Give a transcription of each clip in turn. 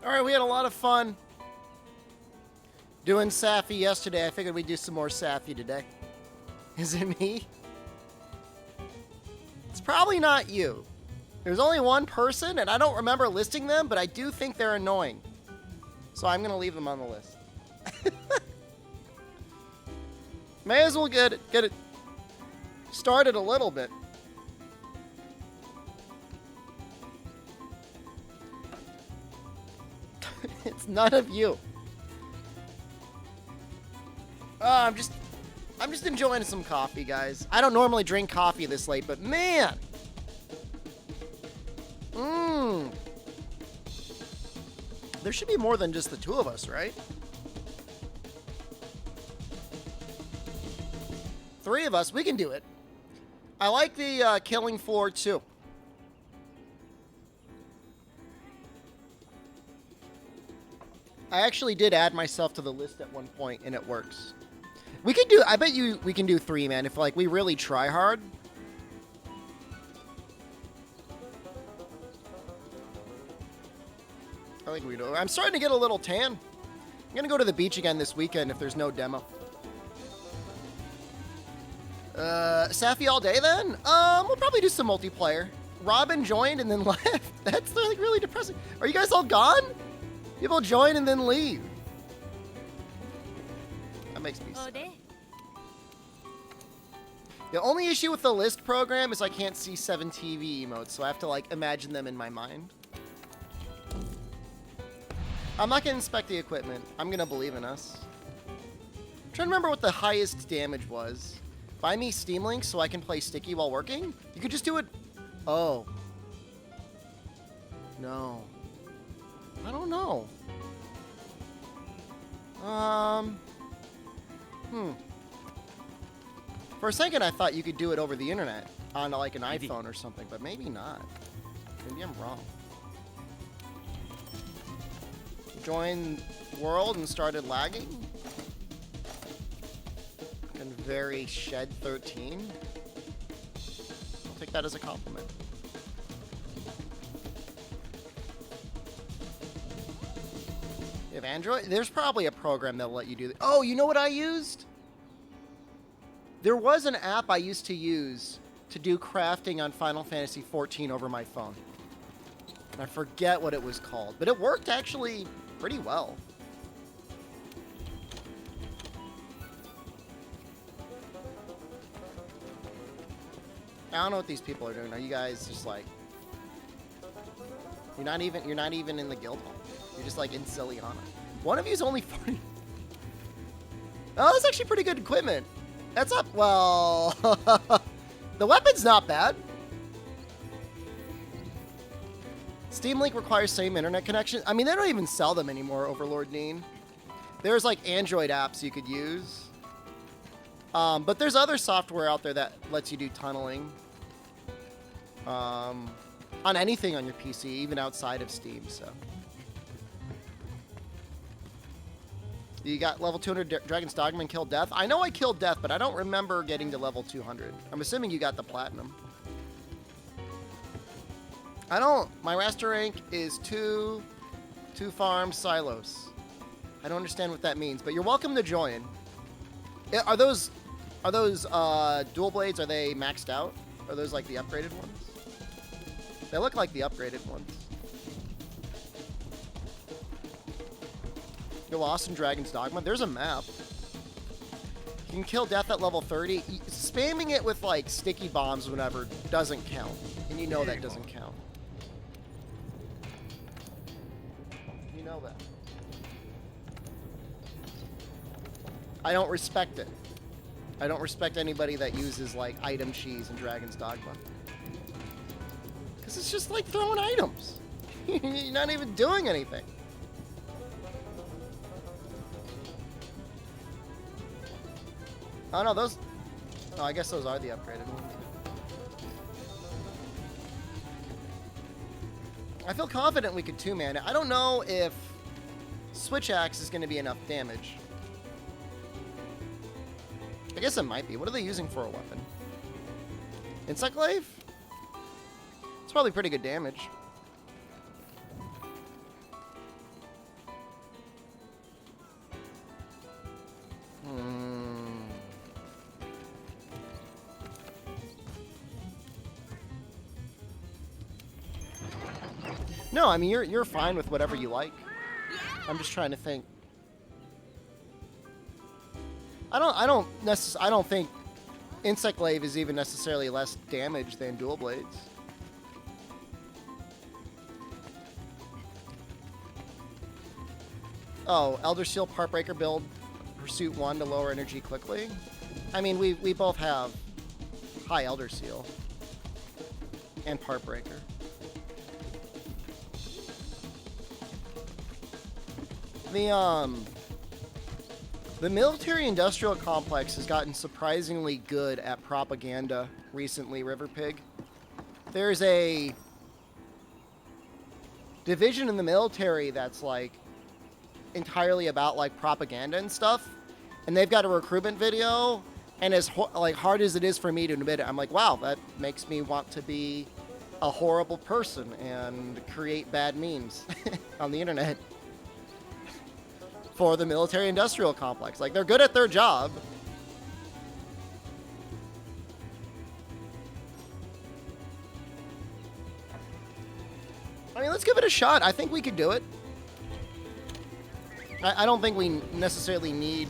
Alright, we had a lot of fun doing Safi yesterday. I figured we'd do some more Safi today. Is it me? It's probably not you. There's only one person, and I don't remember listing them, but I do think they're annoying. So I'm going to leave them on the list. May as well get it started a little bit. It's none of you. I'm just enjoying some coffee, guys. I don't normally drink coffee this late, but man. There should be more than just the two of us, right? 3 of us, we can do it. I like the killing floor too. I actually did add myself to the list at one point, and it works. We could do, I bet you we can do 3, man, if like we really try hard. I think we do. I'm starting to get a little tan. I'm gonna go to the beach again this weekend if there's no demo. Safi all day then? We'll probably do some multiplayer. Robin joined and then left. That's like really depressing. Are you guys all gone? People join and then leave. That makes me sad. The only issue with the list program is I can't see 7 TV emotes, so I have to like imagine them in my mind. I'm not gonna inspect the equipment. I'm gonna believe in us. I'm trying to remember what the highest damage was. Buy me Steam Link so I can play Sticky while working? You could just do it. Oh. No. I don't know. For a second, I thought you could do it over the internet on like an iPhone or something, but maybe not. Maybe I'm wrong. Joined world and started lagging. And very Shed 13. I'll take that as a compliment. You have Android? There's probably a program that'll let you do that. Oh, you know what I used? There was an app I used to use to do crafting on Final Fantasy XIV over my phone. And I forget what it was called, but it worked actually pretty well. I don't know what these people are doing. Are you guys just like... You're not even in the guild hall. You're just like in Ciliana. One of you's only 40. Oh, that's actually pretty good equipment. That's up. Well, the weapon's not bad. Steam Link requires same internet connection. I mean, they don't even sell them anymore, Overlord Neen. There's like Android apps you could use. But there's other software out there that lets you do tunneling. On anything on your PC, even outside of Steam, so. You got level 200 Dragon's Dogma and killed Death? I know I killed Death, but I don't remember getting to level 200. I'm assuming you got the Platinum. I don't. My master rank is 2 farm silos. I don't understand what that means, but you're welcome to join. Are those dual blades, are they maxed out? Are those like the upgraded ones? They look like the upgraded ones. You're lost in Dragon's Dogma. There's a map. You can kill Death at level 30. Spamming it with like sticky bombs whenever doesn't count. And you know that doesn't count. You know that. I don't respect it. I don't respect anybody that uses like item cheese in Dragon's Dogma. Because it's just like throwing items. You're not even doing anything. Oh no, those... Oh, I guess those are the upgraded ones. I feel confident we could two-man it. I don't know if Switch Axe is going to be enough damage. I guess it might be. What are they using for a weapon? Insect Glaive? It's probably pretty good damage. No, I mean you're fine with whatever you like. I'm just trying to think. I don't think Insect Glaive is even necessarily less damage than Dual Blades. Oh, Elder Seal Partbreaker build Pursuit 1 to lower energy quickly. I mean, we both have high Elder Seal and Partbreaker. The military-industrial complex has gotten surprisingly good at propaganda recently, Riverpig. There's a division in the military that's, like, entirely about, like, propaganda and stuff. And they've got a recruitment video, and as, hard as it is for me to admit it, I'm like, wow, that makes me want to be a horrible person and create bad memes on the internet. For the military-industrial complex. Like, they're good at their job. I mean, let's give it a shot. I think we could do it. I don't think we necessarily need...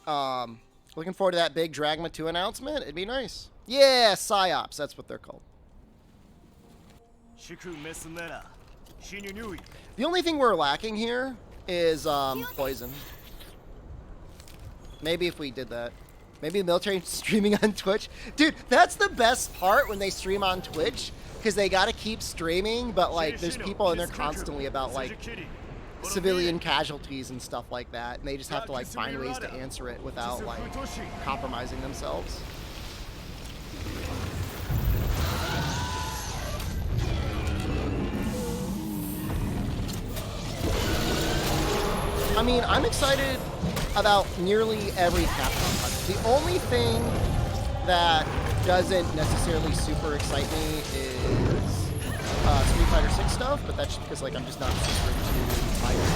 looking forward to that big Dragma 2 announcement. It'd be nice. Yeah, PsyOps. That's what they're called. The only thing we're lacking here is poison. Maybe if we did that. Maybe the military streaming on Twitch. Dude, that's the best part when they stream on Twitch, because they gotta keep streaming, but like there's people in there constantly about like civilian casualties and stuff like that, and they just have to like find ways to answer it without like compromising themselves. I mean, I'm excited about nearly every Capcom title. The only thing that doesn't necessarily super excite me is Street Fighter 6 stuff, but that's just because like I'm just not super into fighters.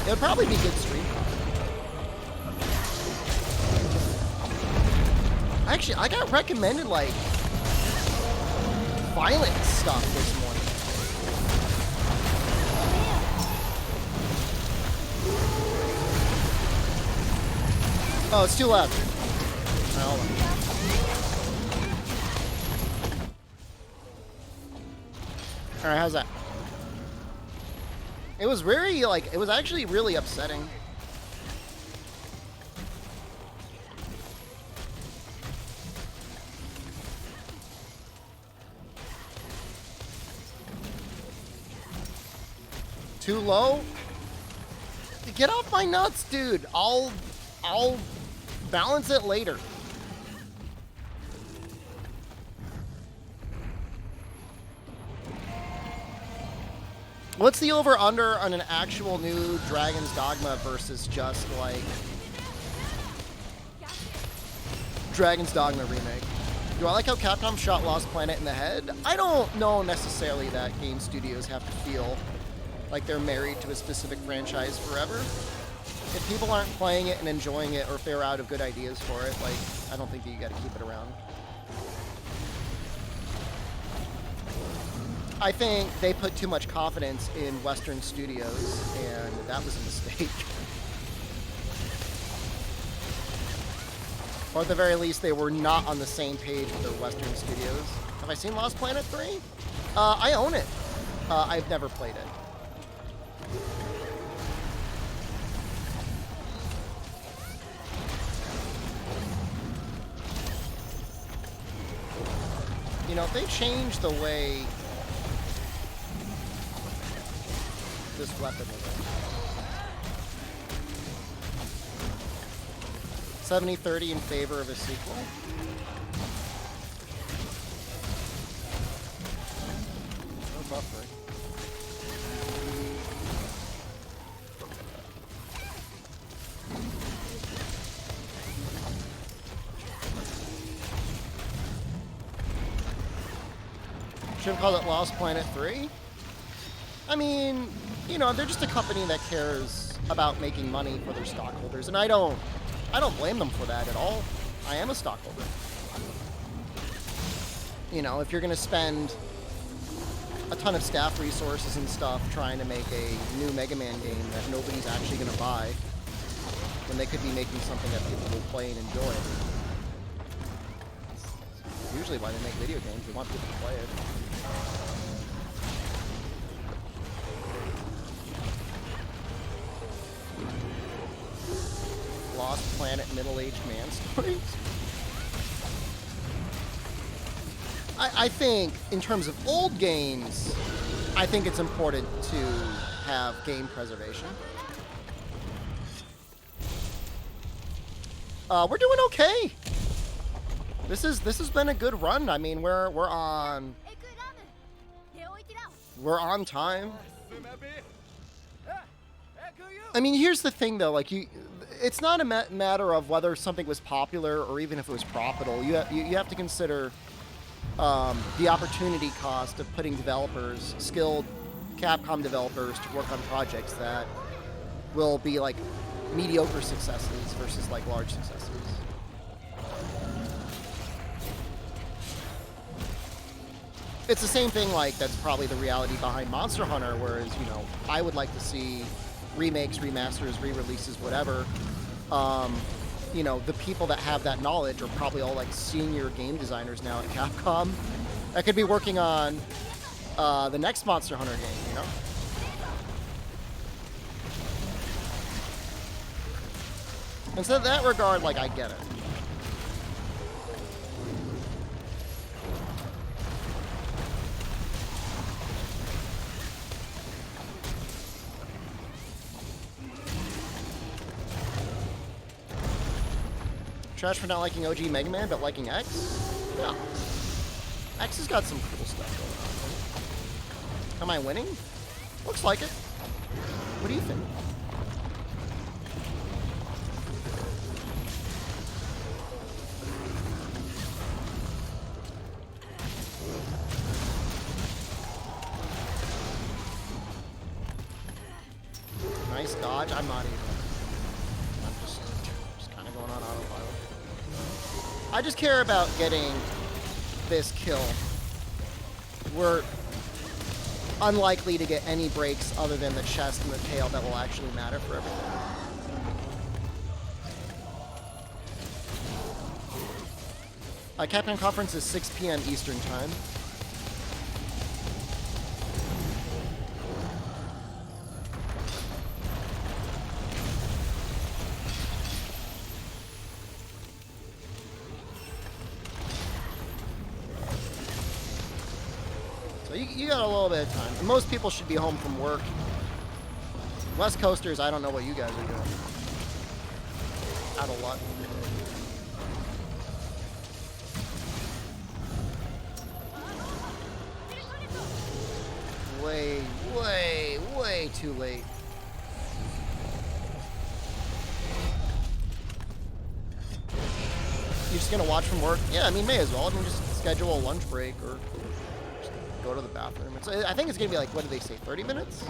It would probably be good Street. Actually, I got recommended like violent stuff this morning. Oh, it's too loud. Right, hold on. Alright, how's that? It was very, like, it was actually really upsetting. Too low? Get off my nuts, dude. I'll balance it later. What's the over-under on an actual new Dragon's Dogma versus just, like, Dragon's Dogma remake? Do I like how Capcom shot Lost Planet in the head? I don't know necessarily that game studios have to feel like they're married to a specific franchise forever. If people aren't playing it and enjoying it, or if they're out of good ideas for it, like, I don't think that you gotta keep it around. I think they put too much confidence in Western studios, and that was a mistake. Or at the very least, they were not on the same page with their Western studios. Have I seen Lost Planet 3? I own it. I've never played it. You know, if they change the way this weapon is. 70-30 in favor of a sequel. No buffering. Should have called it Lost Planet 3. I mean, you know, they're just a company that cares about making money for their stockholders, and I don't blame them for that at all. I am a stockholder. You know, if you're going to spend a ton of staff resources and stuff trying to make a new Mega Man game that nobody's actually going to buy, when they could be making something that people will play and enjoy. That's usually why they make video games. They want people to play it. Lost Planet middle-aged man stories. I think, in terms of old games, I think it's important to have game preservation. We're doing okay. This has been a good run. I mean, we're on time. I mean, here's the thing, though. Like, it's not a matter of whether something was popular or even if it was profitable. You have to consider the opportunity cost of putting developers, skilled Capcom developers, to work on projects that will be like mediocre successes versus like large successes. It's the same thing, like, that's probably the reality behind Monster Hunter, whereas, you know, I would like to see remakes, remasters, re-releases, whatever. You know, the people that have that knowledge are probably all like senior game designers now at Capcom that could be working on the next Monster Hunter game, you know? And so in that regard, like, I get it. Trash for not liking OG Mega Man, but liking X? Yeah. X has got some cool stuff going on. Am I winning? Looks like it. What do you think? Nice dodge. I'm not even. I'm just kind of going on autopilot. I just care about getting this kill. We're unlikely to get any breaks other than the chest and the tail that will actually matter for everything. Capcom Conference is 6 p.m. Eastern Time. So you got a little bit of time. And most people should be home from work. West Coasters, I don't know what you guys are doing. Out of luck. Way too late. You're just gonna watch from work? Yeah, I mean, may as well. I mean, just schedule a lunch break or just go to the bathroom. I think it's gonna be like, what did they say, 30 minutes?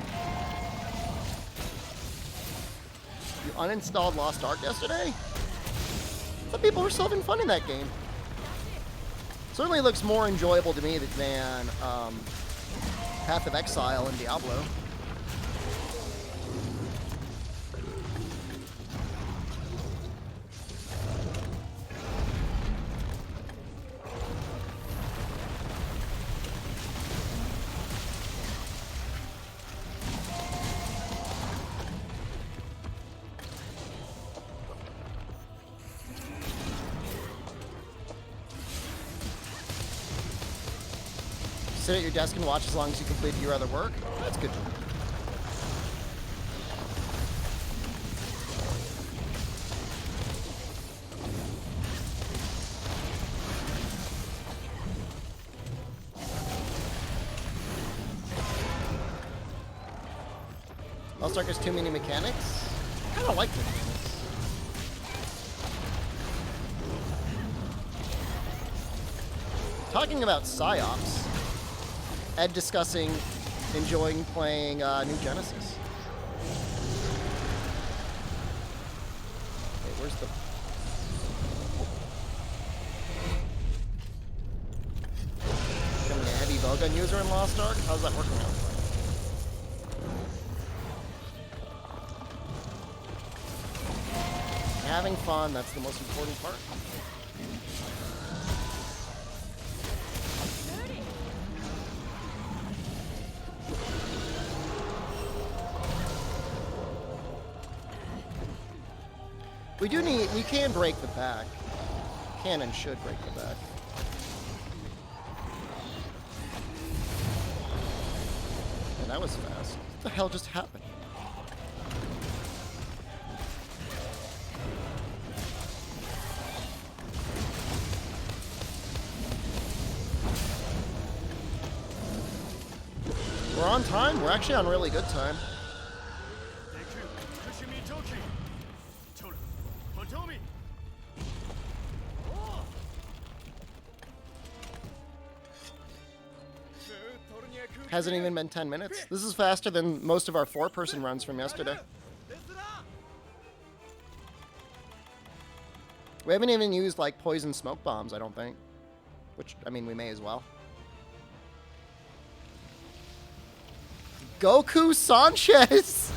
You uninstalled Lost Ark yesterday? Some people were still having fun in that game. Certainly looks more enjoyable to me than Path of Exile and Diablo. Sit at your desk and watch as long as you complete your other work. That's good to know. Lost Ark has too many mechanics. I kind of like the mechanics. Talking about PsyOps, Ed discussing enjoying playing New Genesis. Okay, where's the... bowgun user in Lost Ark? How's that working out? Having fun, that's the most important part. We can break the back. Can and should break the back. And that was fast. What the hell just happened? We're on time. We're actually on really good time. Hasn't even been 10 minutes. This is faster than most of our 4-person runs from yesterday. We haven't even used, like, poison smoke bombs, I don't think. Which, I mean, we may as well. Goku Sanchez!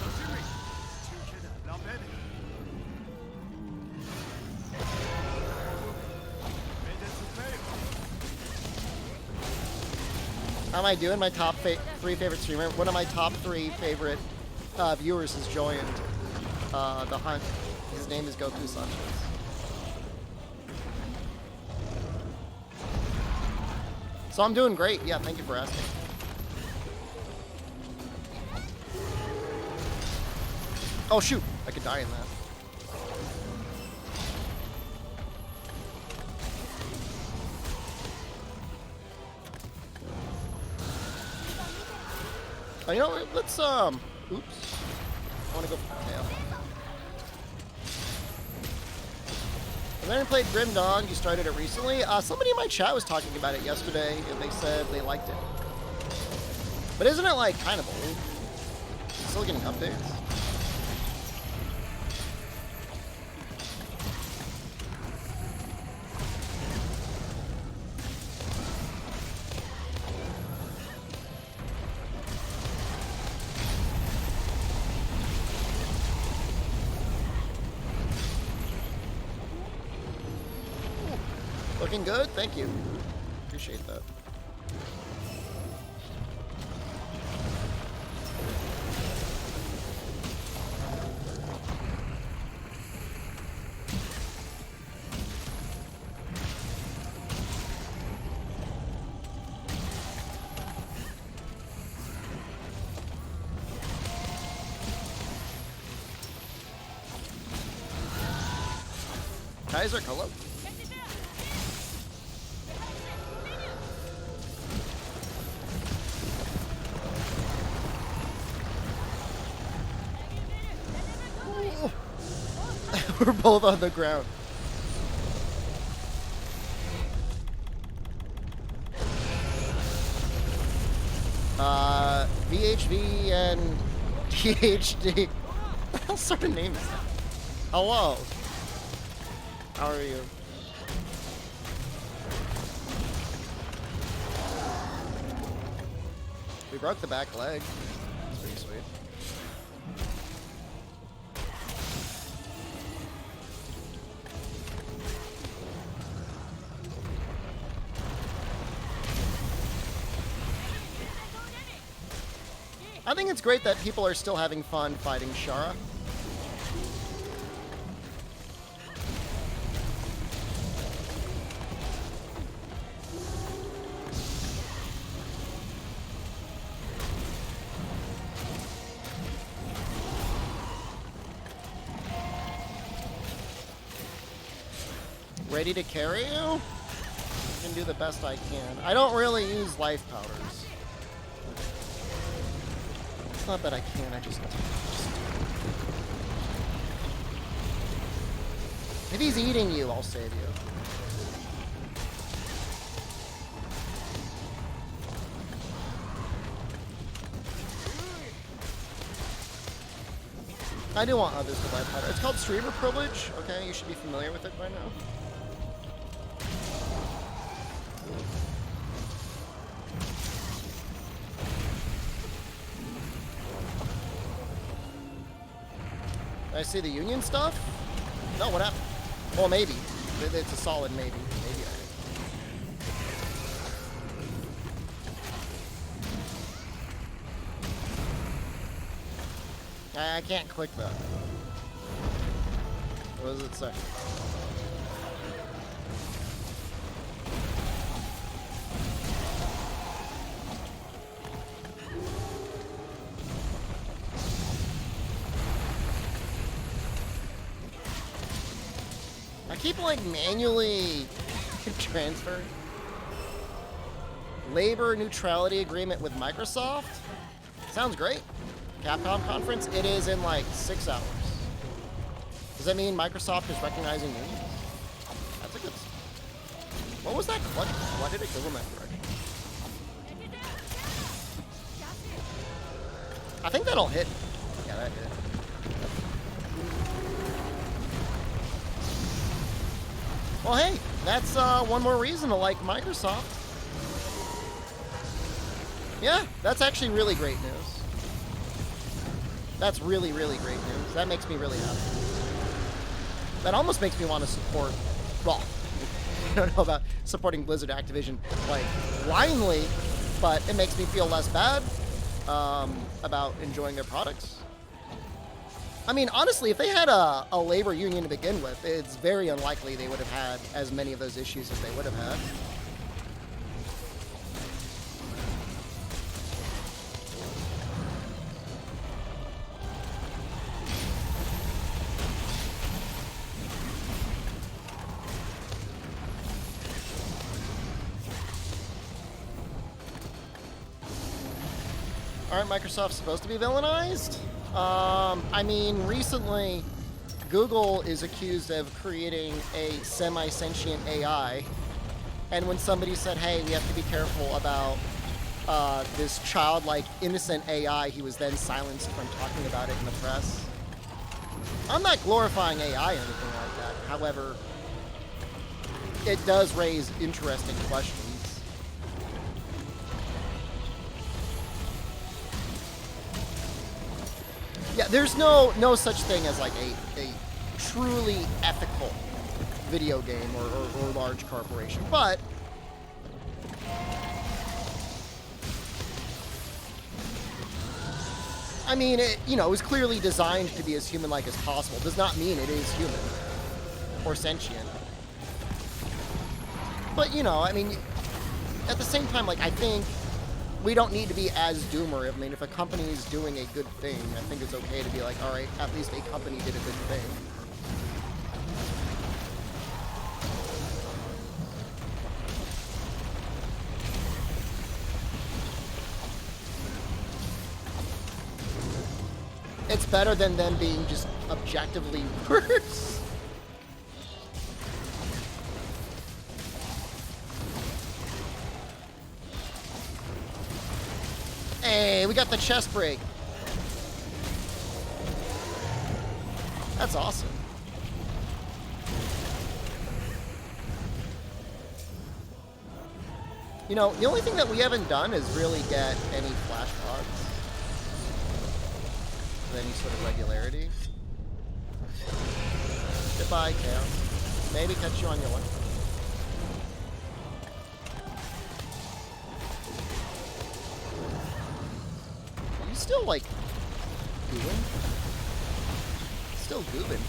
How am I doing? My top 3 favorite streamer. One of my top 3 favorite viewers has joined the hunt. His name is Goku Sanchez. So I'm doing great. Yeah, thank you for asking. Oh shoot, I could die in that. Oh, you know what? Let's, oops. I want to go for the tail. And then I played Grim Dawn. You started it recently. Somebody in my chat was talking about it yesterday, and they said they liked it. But isn't it, like, kind of old? It's still getting updates. Looking good? Thank you. Appreciate that. Kaiser, hello. We're both on the ground. VHV and THD. What the hell sort of name is that? Hello. How are you? We broke the back leg. That's pretty sweet. I think it's great that people are still having fun fighting Shara. Ready to carry you? I can do the best I can. I don't really use life powders. It's not that I can, I just... If he's eating you, I'll save you. I do want others to life powder. It's called streamer privilege. Okay, you should be familiar with it by now. Did I see the union stuff? No, what happened? Well, maybe. It's a solid maybe. Maybe I think. I can't click that. What does it say? I keep like manually transferring. Labor neutrality agreement with Microsoft? Sounds great. Capcom conference? It is in like 6 hours. Does that mean Microsoft is recognizing unions? That's a good... What was that clutch? Why did it go in that direction? I think that'll hit. Yeah, that hit. Well, hey, that's one more reason to like Microsoft. Yeah, that's actually really great news. That's really, really great news. That makes me really happy. That almost makes me want to support, well, I don't know about supporting Blizzard Activision, like, blindly, but it makes me feel less bad about enjoying their products. I mean, honestly, if they had a labor union to begin with, it's very unlikely they would have had as many of those issues as they would have had. Aren't Microsoft supposed to be villainized? I mean, recently, Google is accused of creating a semi-sentient AI, and when somebody said, hey, we have to be careful about this childlike, innocent AI, he was then silenced from talking about it in the press. I'm not glorifying AI or anything like that. However, it does raise interesting questions. Yeah, there's no such thing as like a truly ethical video game or large corporation, but I mean, it was clearly designed to be as human-like as possible. Does not mean it is human or sentient. But I mean, at the same time, like, I think we don't need to be as doomer. I mean, if a company is doing a good thing, I think it's okay to be like, all right, at least a company did a good thing. It's better than them being just objectively worse. Hey, we got the chest break. That's awesome. The only thing that we haven't done is really get any flash pods with any sort of regularity. Goodbye, Chaos. Maybe catch you on your one. Still like goobing. Still goobing.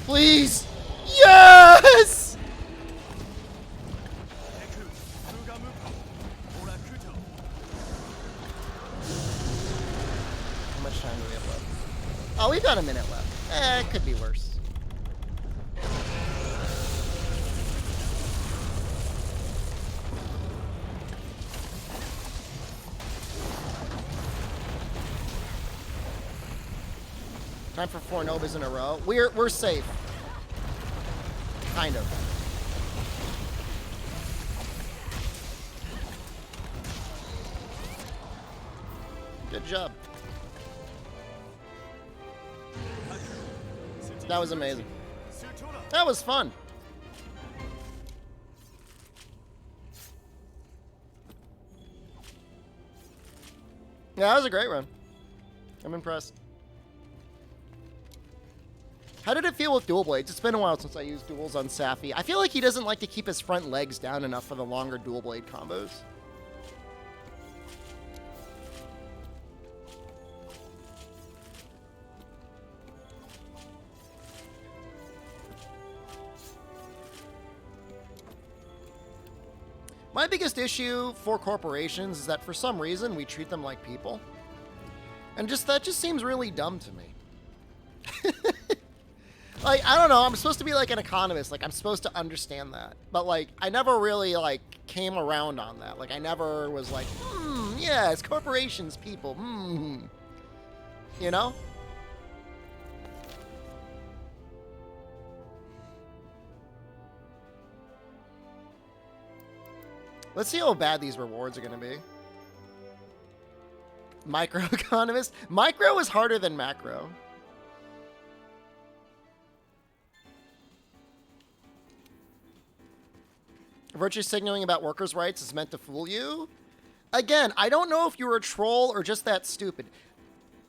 Please! Yes! How much time do we have left? Oh, we've got a minute left. It could be worse. Time for 4 Novas in a row. We're safe. Kind of. Good job. That was amazing. That was fun. Yeah, that was a great run. I'm impressed. How did it feel with dual blades? It's been a while since I used duals on Safi. I feel like he doesn't like to keep his front legs down enough for the longer dual blade combos. My biggest issue for corporations is that for some reason we treat them like people. And that just seems really dumb to me. Like, I don't know, I'm supposed to be like an economist, like I'm supposed to understand that. But like, I never really like came around on that. Like I never was like, yeah, it's corporations, people, you know? Let's see how bad these rewards are gonna be. Microeconomist? Micro is harder than macro. Virtue signaling about workers' rights is meant to fool you? Again, I don't know if you're a troll or just that stupid.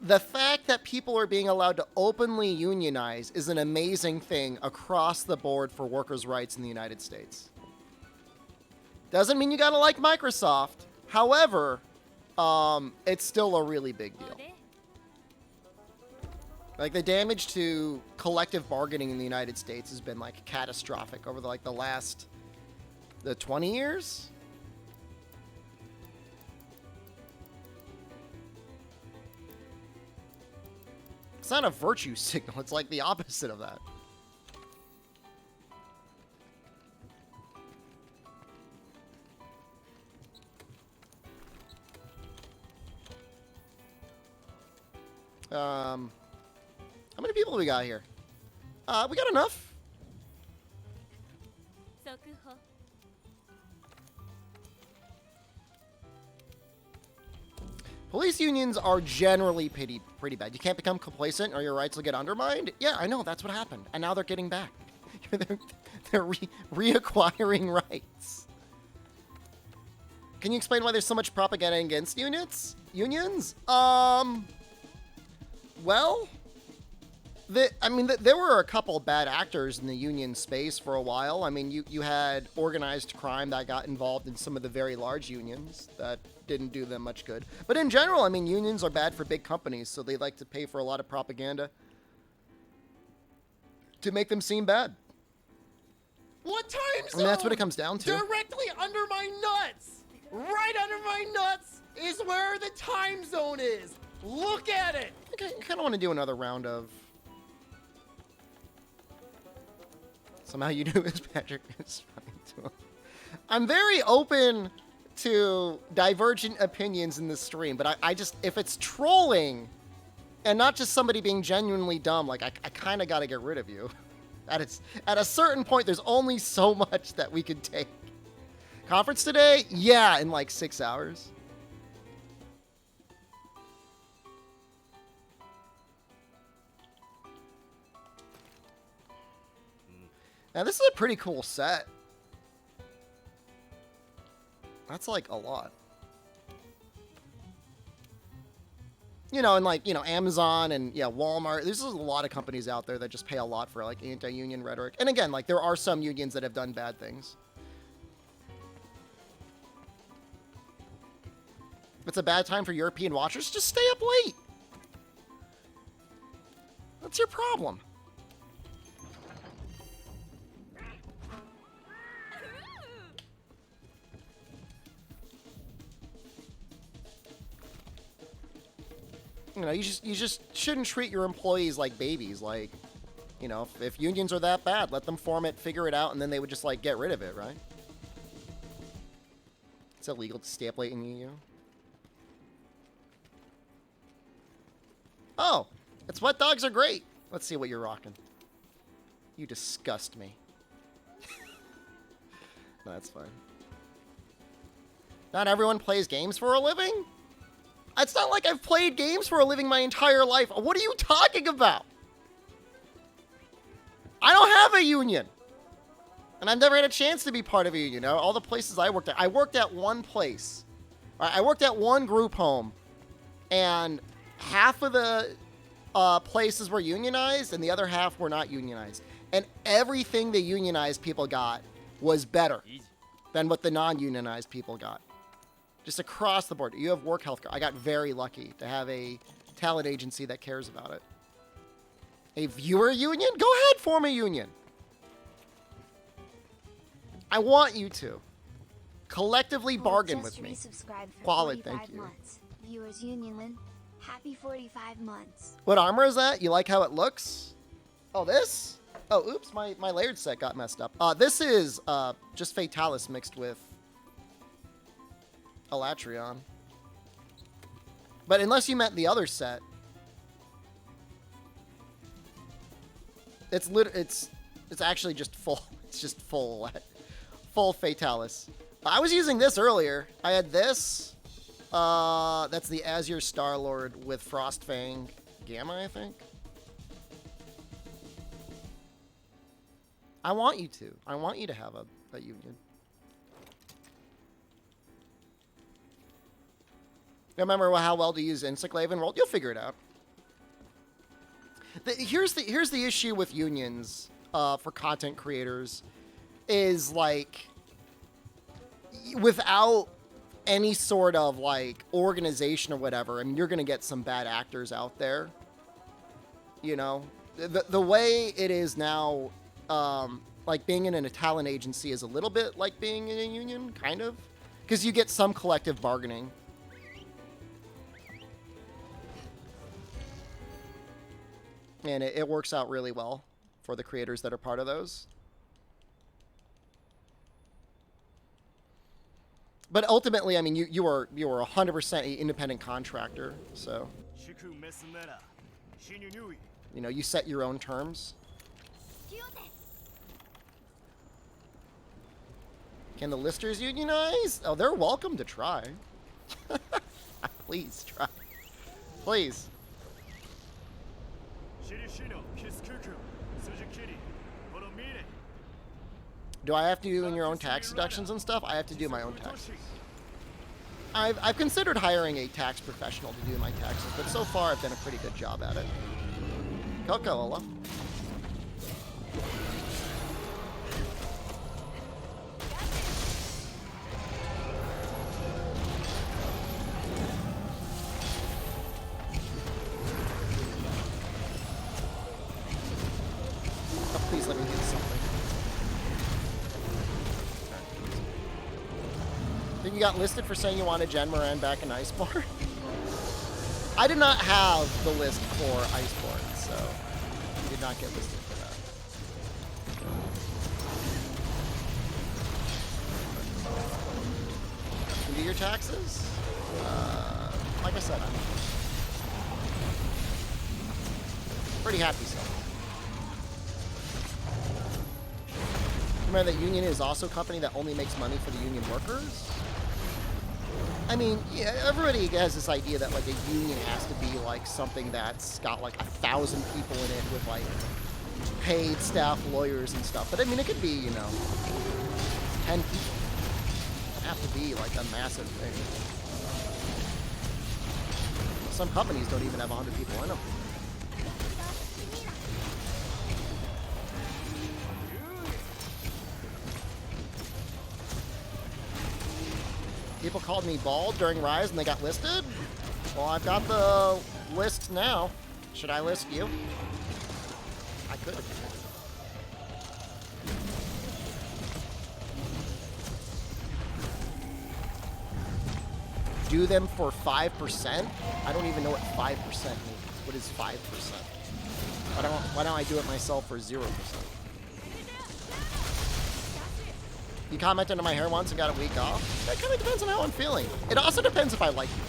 The fact that people are being allowed to openly unionize is an amazing thing across the board for workers' rights in the United States. Doesn't mean you gotta like Microsoft. However, it's still a really big deal. Like, the damage to collective bargaining in the United States has been, like, catastrophic over, the last... the 20 years? It's not a virtue signal. It's like the opposite of that. How many people we got here? We got enough. Police unions are generally pretty bad. You can't become complacent or your rights will get undermined. Yeah, I know. That's what happened. And now they're getting back. they're reacquiring rights. Can you explain why there's so much propaganda against unions? Well, there were a couple bad actors in the union space for a while. I mean, you had organized crime that got involved in some of the very large unions that didn't do them much good. But in general, I mean, unions are bad for big companies, so they like to pay for a lot of propaganda to make them seem bad. What time zone? I mean, that's what it comes down to. Directly under my nuts! Right under my nuts is where the time zone is! Look at it! Okay, I kind of want to do another round of... Somehow you do this, Patrick. It's funny too. I'm very open to divergent opinions in this stream, but I just, if it's trolling and not just somebody being genuinely dumb, like I kind of got to get rid of you. At a certain point, there's only so much that we could take. Conference today? Yeah, in like 6 hours. Now, this is a pretty cool set. That's like a lot. You know, and like, you know, Amazon and yeah, Walmart. There's a lot of companies out there that just pay a lot for like anti-union rhetoric. And again, like there are some unions that have done bad things. If it's a bad time for European watchers, just stay up late. What's your problem? You know, you just shouldn't treat your employees like babies. Like, you know, if unions are that bad, let them form it, figure it out, and then they would just, like, get rid of it, right? It's illegal to stay up late in the EU. Oh, Sweat dogs are great. Let's see what you're rocking. You disgust me. No, that's fine. Not everyone plays games for a living? It's not like I've played games for a living my entire life. What are you talking about? I don't have a union. And I've never had a chance to be part of a union. All the places I worked at one place. I worked at one group home. And half of the places were unionized and the other half were not unionized. And everything the unionized people got was better than what the non-unionized people got. Just across the board. You have work health care. I got very lucky to have a talent agency that cares about it. A viewer union? Go ahead, form a union. I want you to. Collectively bargain with me. Qualid, thank you. Months. Viewers Union, happy 45 months. What armor is that? You like how it looks? Oh, this? Oh, oops, my layered set got messed up. This is just Fatalis mixed with Elatrion. But unless you meant the other set, it's actually just full. It's just full Fatalis. I was using this earlier. I had this. That's the Azure Star-Lord with Frostfang Gamma, I think. I want you to. I want you to have a union. Remember how well to use Encyclave and World? You'll figure it out. Here's the issue with unions for content creators is like without any sort of like organization or whatever, I mean, you're gonna get some bad actors out there. You know, the way it is now, like being in a talent agency is a little bit like being in a union, kind of, because you get some collective bargaining. And it works out really well for the creators that are part of those. But ultimately, I mean, you are 100% an independent contractor, so you know, you set your own terms. Can the listers unionize? Oh, they're welcome to try. Please try. Please. Do I have to do in your own tax deductions and stuff? I have to do my own taxes. I've considered hiring a tax professional to do my taxes, but so far I've done a pretty good job at it. Coca-Cola. Oh, please let me do something. Then you got listed for saying you wanted Jen Moran back in Iceborne? I did not have the list for Iceborne, so I did not get listed for that. You do your taxes? Like I said, I'm pretty happy so. Remember that Union is also a company that only makes money for the union workers? I mean, yeah, everybody has this idea that like a union has to be like something that's got like 1,000 people in it with like paid staff, lawyers and stuff. But I mean, it could be, you know, 10 people. It doesn't have to be like a massive thing. Some companies don't even have 100 people in them. People called me bald during Rise and they got listed? Well, I've got the list now. Should I list you? I could. Do them for 5%? I don't even know what 5% means. What is 5%? Why don't I do it myself for 0%? You commented on my hair once and got a week off? That kind of depends on how I'm feeling. It also depends if I like you.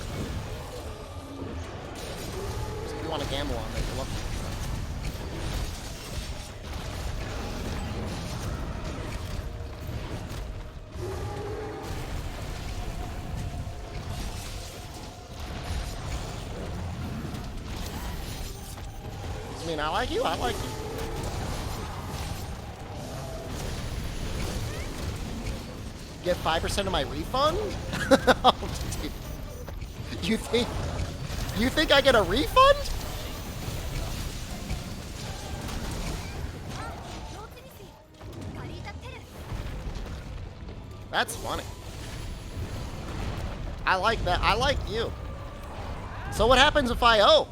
So if you want to gamble on that, you're welcome. I mean, I like you. I like you. Get 5% of my refund? Oh, dude. You think I get a refund? That's funny. I like that. I like you. So what happens if I owe?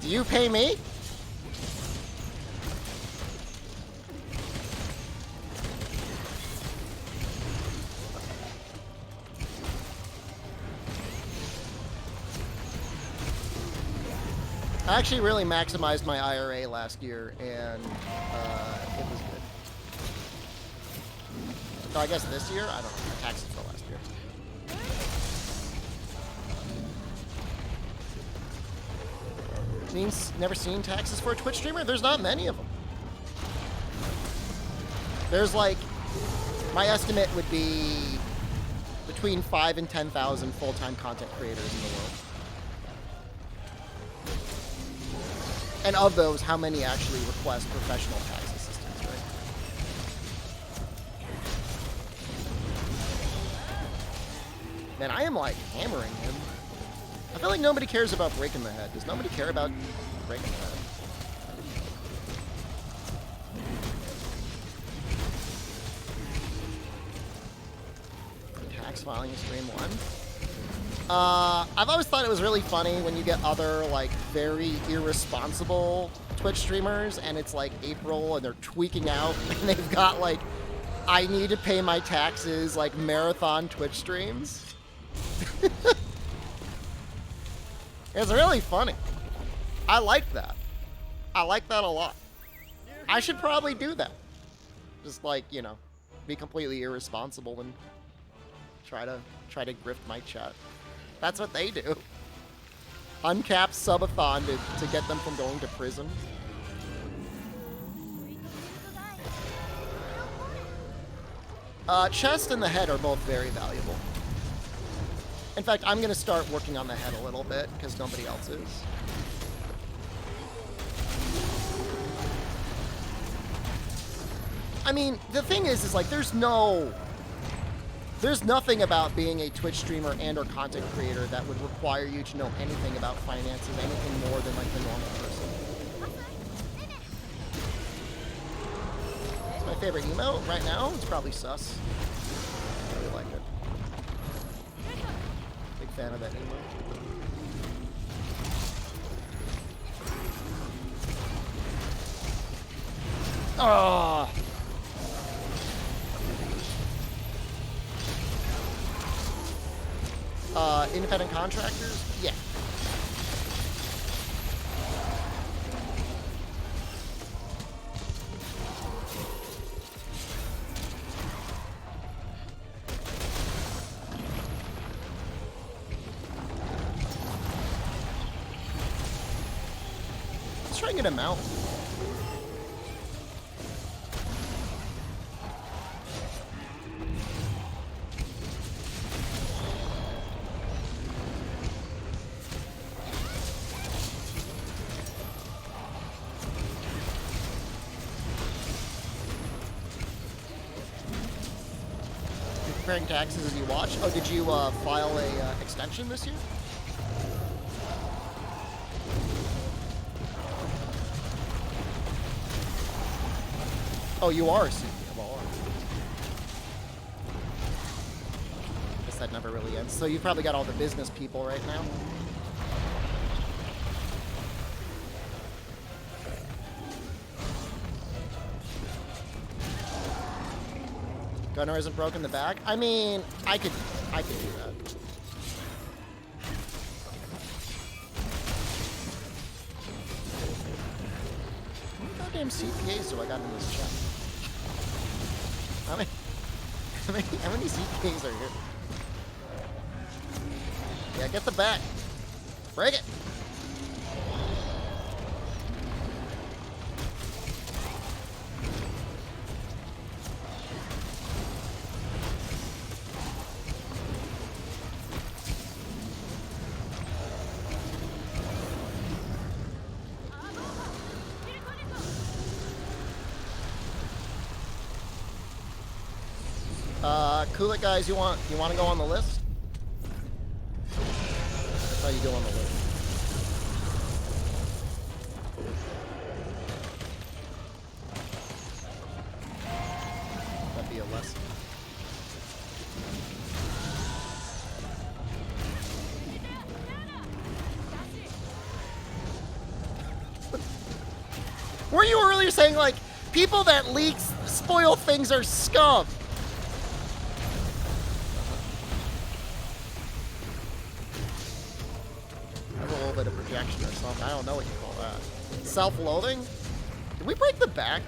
Do you pay me? I actually really maximized my IRA last year, and it was good. So I guess this year? I don't know. My taxes for last year. Means never seen taxes for a Twitch streamer? There's not many of them. There's like, my estimate would be between 5 and 10,000 full-time content creators in the world. And of those, how many actually request professional tax assistance, right? Man, I am like hammering him. I feel like nobody cares about breaking the head. Does nobody care about breaking the head? Tax filing stream 1. I've always thought it was really funny when you get other, like, very irresponsible Twitch streamers, and it's, like, April, and they're tweaking out, and they've got, like, I need to pay my taxes, like, marathon Twitch streams. It's really funny. I like that. I like that a lot. I should probably do that. Just, like, you know, be completely irresponsible and try to grift my chat. That's what they do. Uncapped subathon to get them from going to prison. Chest and the head are both very valuable. In fact, I'm going to start working on the head a little bit, because nobody else is. I mean, the thing is like, there's nothing about being a Twitch streamer and or content creator that would require you to know anything about finances, anything more than like the normal person. It's my favorite emote right now. It's probably sus. I really like it. Big fan of that emote. Oh. Independent contractors? Yeah. Let's try and get him out. Preparing taxes as you watch. Oh, did you file a extension this year? Oh, you are a CPA. Well, I guess that never really ends. So you've probably got all the business people right now. Gunner isn't broken the back. I mean, I could do that. How many goddamn CPAs do I got in this chat? How many CPAs are here? Yeah, get the back. Break it. Cool it, guys. You want to go on the list? That's how you go on the list. That'd be a lesson. Weren't you earlier saying, like, people that leak, spoil things are scum? Bit of projection or something. I don't know what you call that. Self-loathing? Did we break the back?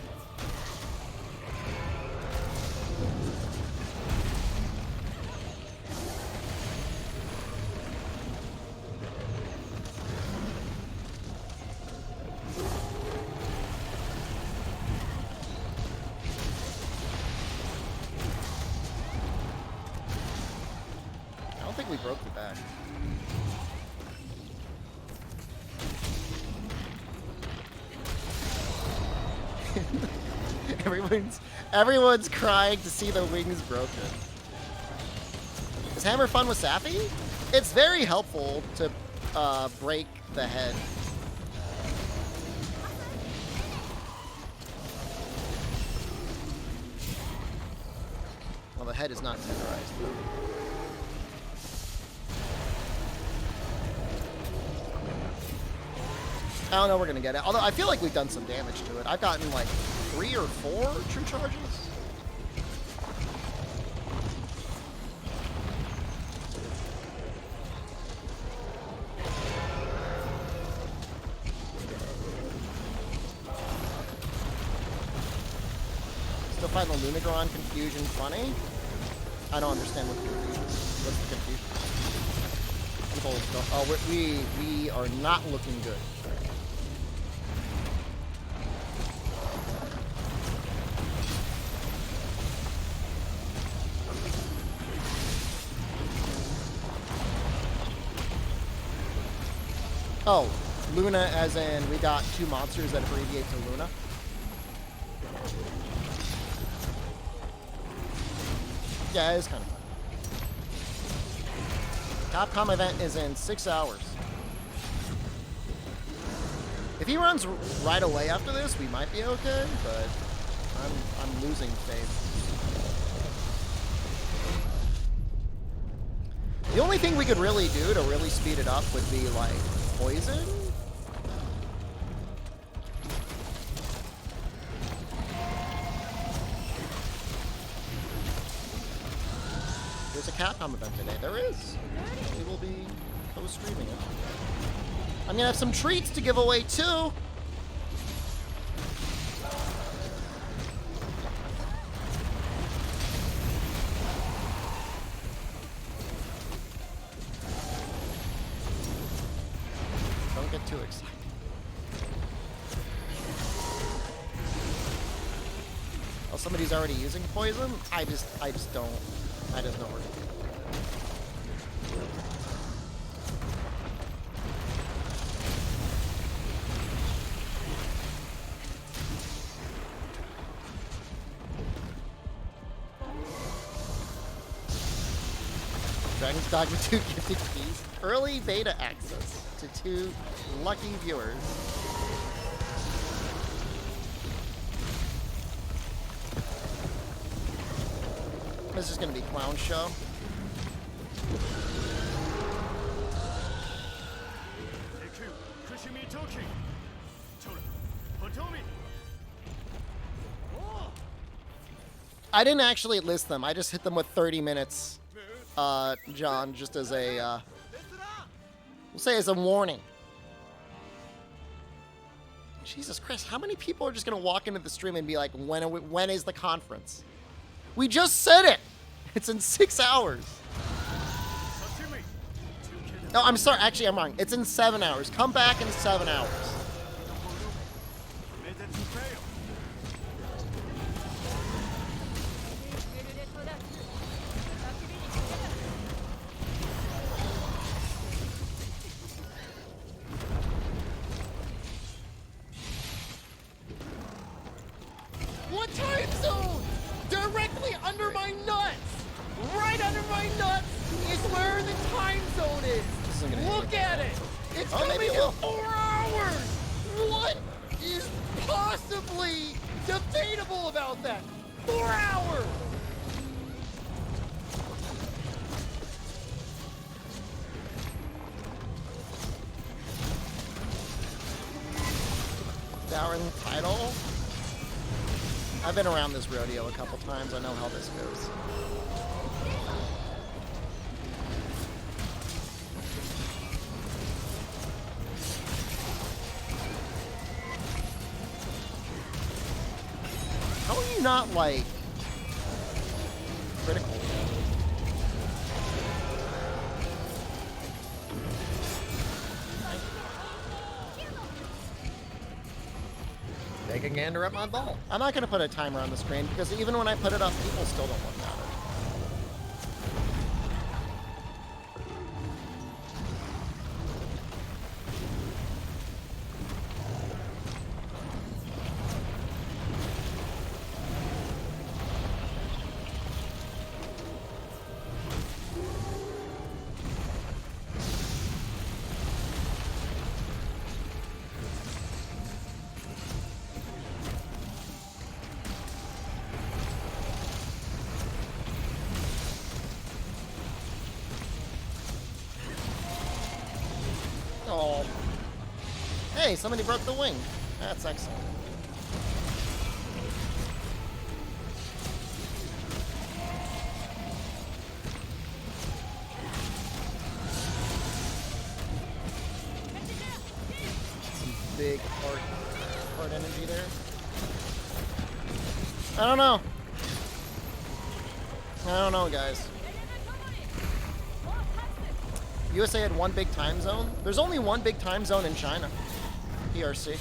I don't think we broke the back. Everyone's crying to see the wings broken. Is hammer fun with Safi? It's very helpful to break the head. Well, the head is not tenderized. I don't know if we're gonna get it. Although I feel like we've done some damage to it. I've gotten like 3 or 4 true charges. Still find the Lunagron confusion funny? I don't understand what the confusion is. What's the confusion? People don't, oh, we are not looking good. Oh, Luna as in we got 2 monsters that abbreviate to Luna. Yeah, it is kind of fun. Capcom event is in 6 hours. If he runs right away after this, we might be okay, but I'm losing faith. The only thing we could really do to really speed it up would be like poison? There's a Capcom event today. There is. We will be co-streaming it. I'm gonna have some treats to give away too. Don't get too excited. Oh, somebody's already using poison? I just don't work. Dragon's Dogma 2 gifted keys. Early beta access to 2 lucky viewers. This is going to be clown show. I didn't actually list them. I just hit them with 30 minutes, John, just as a, we'll say as a warning. Jesus Christ, how many people are just going to walk into the stream and be like, when is the conference? We just said it! It's in 6 hours. No, I'm sorry. Actually, I'm wrong. It's in 7 hours. Come back in 7 hours. What time zone? Directly under my nuts! Right under my nuts is where the time zone is! Look at it! It's coming maybe it in will. 4 hours! What is possibly debatable about that? 4 hours! Hour in the title. I've been around this rodeo a couple times. I know how this goes. How are you not, like, critical? Take a gander at my ball. I'm not going to put a timer on the screen because even when I put it up, people still don't look at it. Oh. Hey, somebody broke the wing. That's excellent. Some big heart energy there. I don't know. I don't know, guys. USA had one big time zone. There's only one big time zone in China. PRC.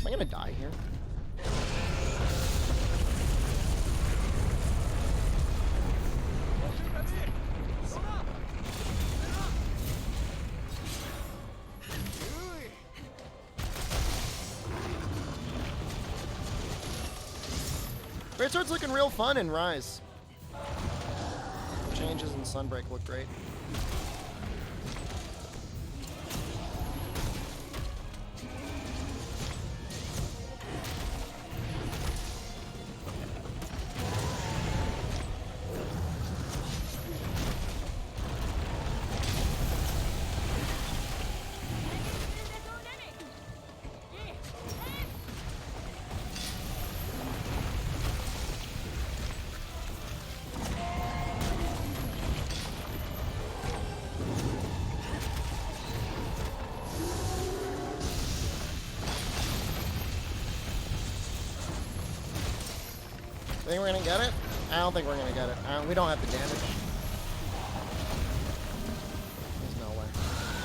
Am I gonna die here? Greatsword's looking real fun in Rise. Changes in Sunbreak look great. Think we're gonna get it? I don't think we're gonna get it. We don't have the damage. There's no way.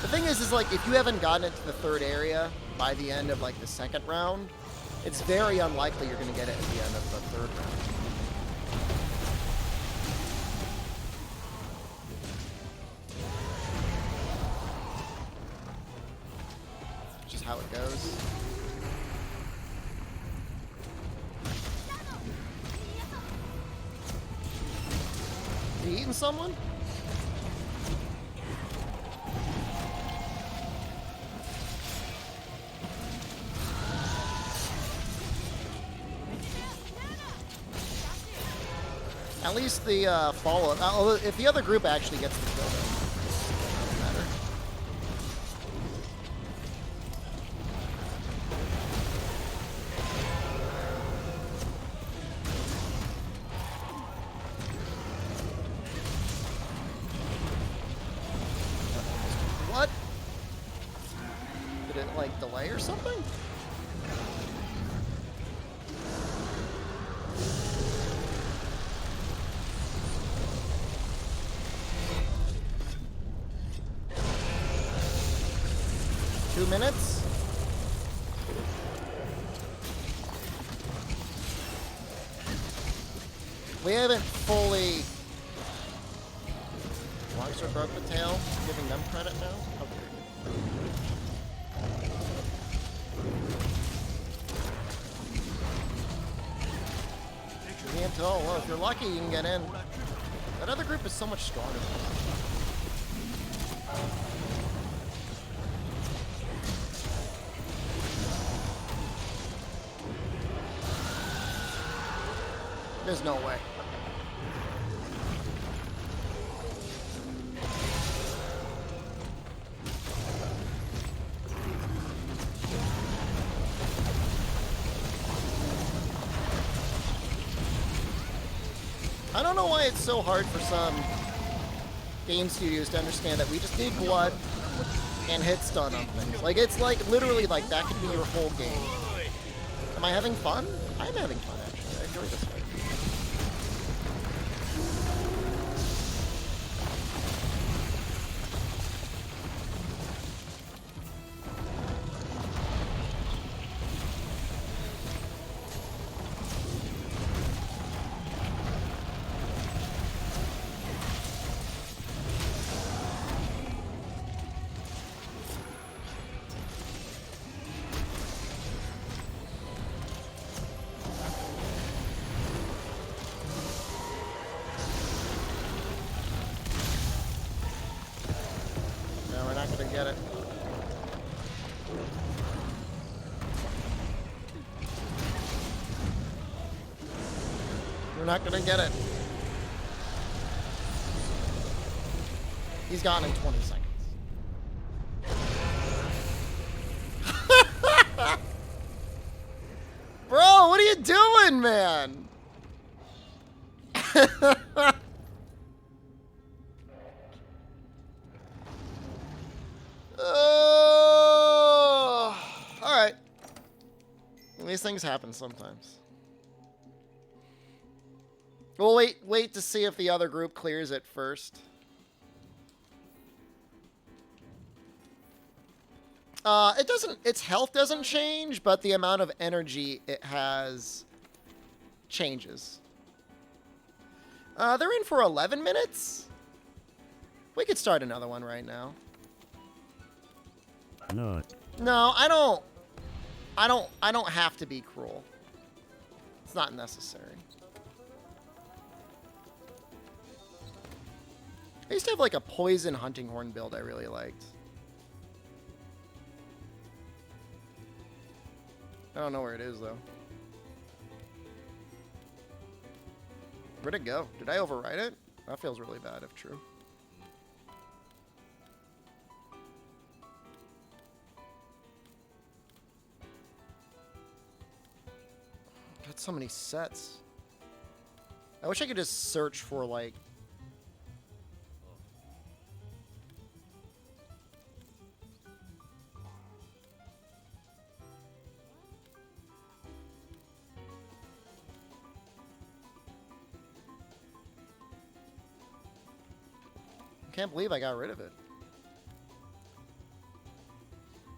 The thing is like, if you haven't gotten it to the third area by the end of like the second round, it's very unlikely you're gonna get it at the end of the third round. It's just how it goes. You eating someone? At least the follow-up. Although if the other group actually gets the kill, then it doesn't matter. What? Did it like delay or something? minutes. We haven't fully... Monster broke the tail. Giving them credit now? Okay. You can't tell. Well, if you're lucky, you can get in. That other group is so much stronger. There's no way. I don't know why it's so hard for some game studios to understand that we just need blood and hit stun on things. Like, it's like, literally, like, that could be your whole game. Am I having fun? I'm having fun, actually. I enjoy this fight. Get it. We're not gonna get it. He's gone in 20 seconds. Bro, what are you doing, man? Alright. These things happen sometimes. We'll wait to see if the other group clears it first. It doesn't, its health doesn't change, but the amount of energy it has changes. They're in for 11 minutes? We could start another one right now. No. No, I don't have to be cruel. It's not necessary. I used to have like a poison hunting horn build I really liked. I don't know where it is though. Where'd it go? Did I overwrite it? That feels really bad if true. Got so many sets. I wish I could just search for like... I can't believe I got rid of it.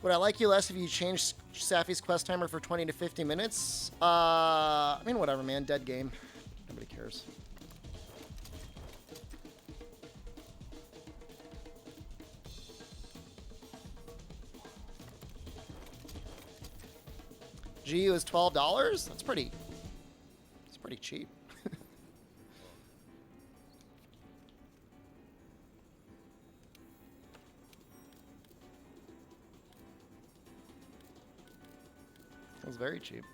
Would I like you less if you changed Safi's quest timer for 20 to 50 minutes? I mean, whatever, man. Dead game. Nobody cares. GU is $12? That's pretty cheap. It was very cheap.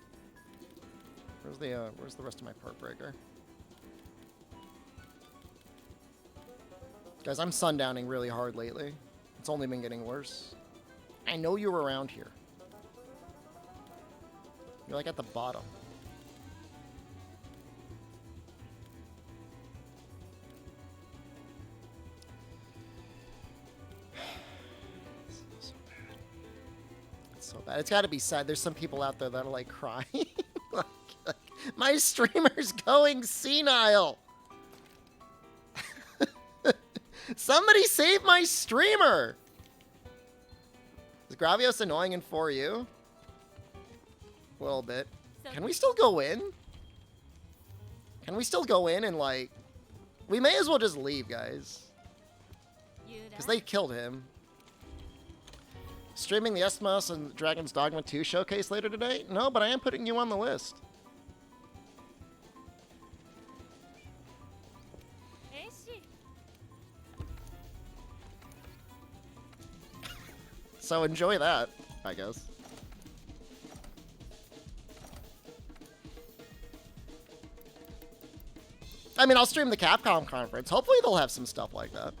Where's the rest of my part breaker? Guys, I'm sundowning really hard lately. It's only been getting worse. I know you were around here. You're like at the bottom. So bad. It's got to be sad. There's some people out there that are like crying. like, my streamer's going senile. Somebody save my streamer. Is Gravios annoying in 4U? A little bit. Can we still go in? Can we still go in and, like... We may as well just leave, guys. Because they killed him. Streaming the Esmos and Dragon's Dogma 2 showcase later today? No, but I am putting you on the list. So enjoy that, I guess. I mean, I'll stream the Capcom conference. Hopefully they'll have some stuff like that.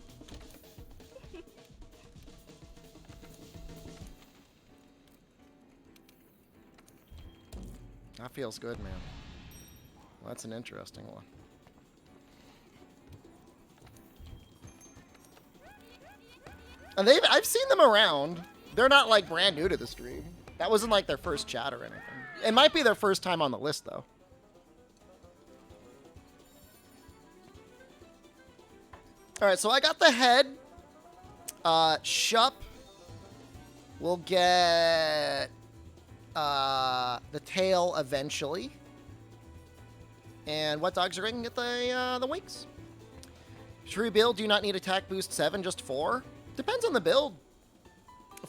That feels good, man. Well, that's an interesting one. And I've seen them around. They're not like brand new to the stream. That wasn't like their first chat or anything. It might be their first time on the list though. All right, so I got the head. Shup will get the tail eventually. And what dogs are going to get the wings? True build, do not need attack boost 7, just 4. Depends on the build.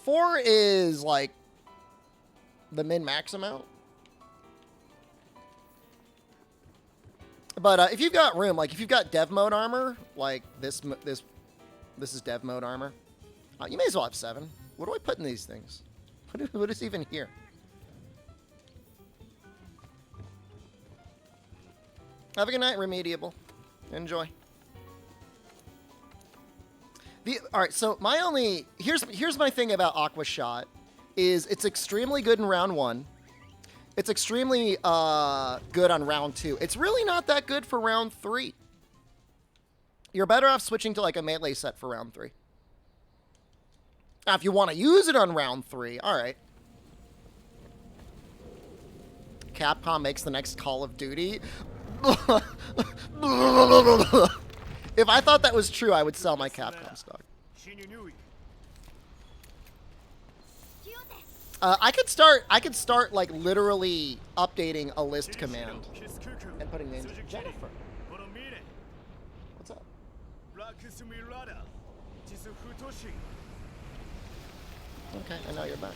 4 is like the min-max amount. But if you've got room, like if you've got dev mode armor, like this is dev mode armor, you may as well have 7. What do I put in these things? What is even here? Have a good night, Remediable. Enjoy. All right, so here's my thing about Aqua Shot is it's extremely good in round 1. It's extremely good on round 2. It's really not that good for round 3. You're better off switching to like a melee set for round 3. Now, if you want to use it on round 3, all right. Capcom makes the next Call of Duty. If I thought that was true, I would sell my Capcom stock. I could start like literally updating a list command and putting names. Jennifer, what's up? Okay, I know you're back.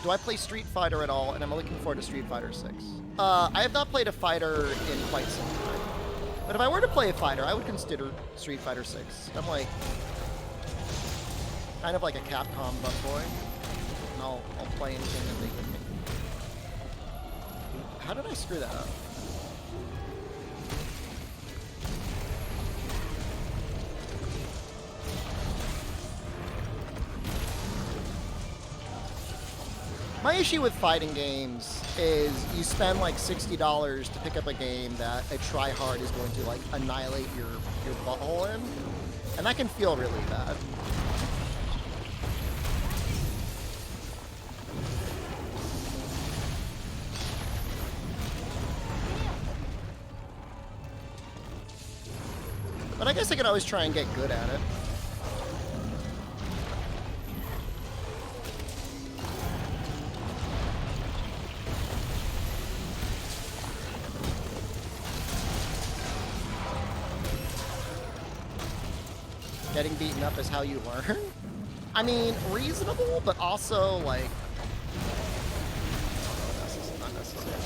Do I play Street Fighter at all? And I'm looking forward to Street Fighter 6. I have not played a fighter in quite some time. But if I were to play a fighter, I would consider Street Fighter 6. I'm like, kind of like a Capcom butt boy. And I'll play anything that they give me. How did I screw that up? My issue with fighting games is you spend like $60 to pick up a game that a tryhard is going to like annihilate your butthole in, and that can feel really bad. But I guess I could always try and get good at it. Getting beaten up is how you learn. I mean, reasonable, but also, like, not necessary.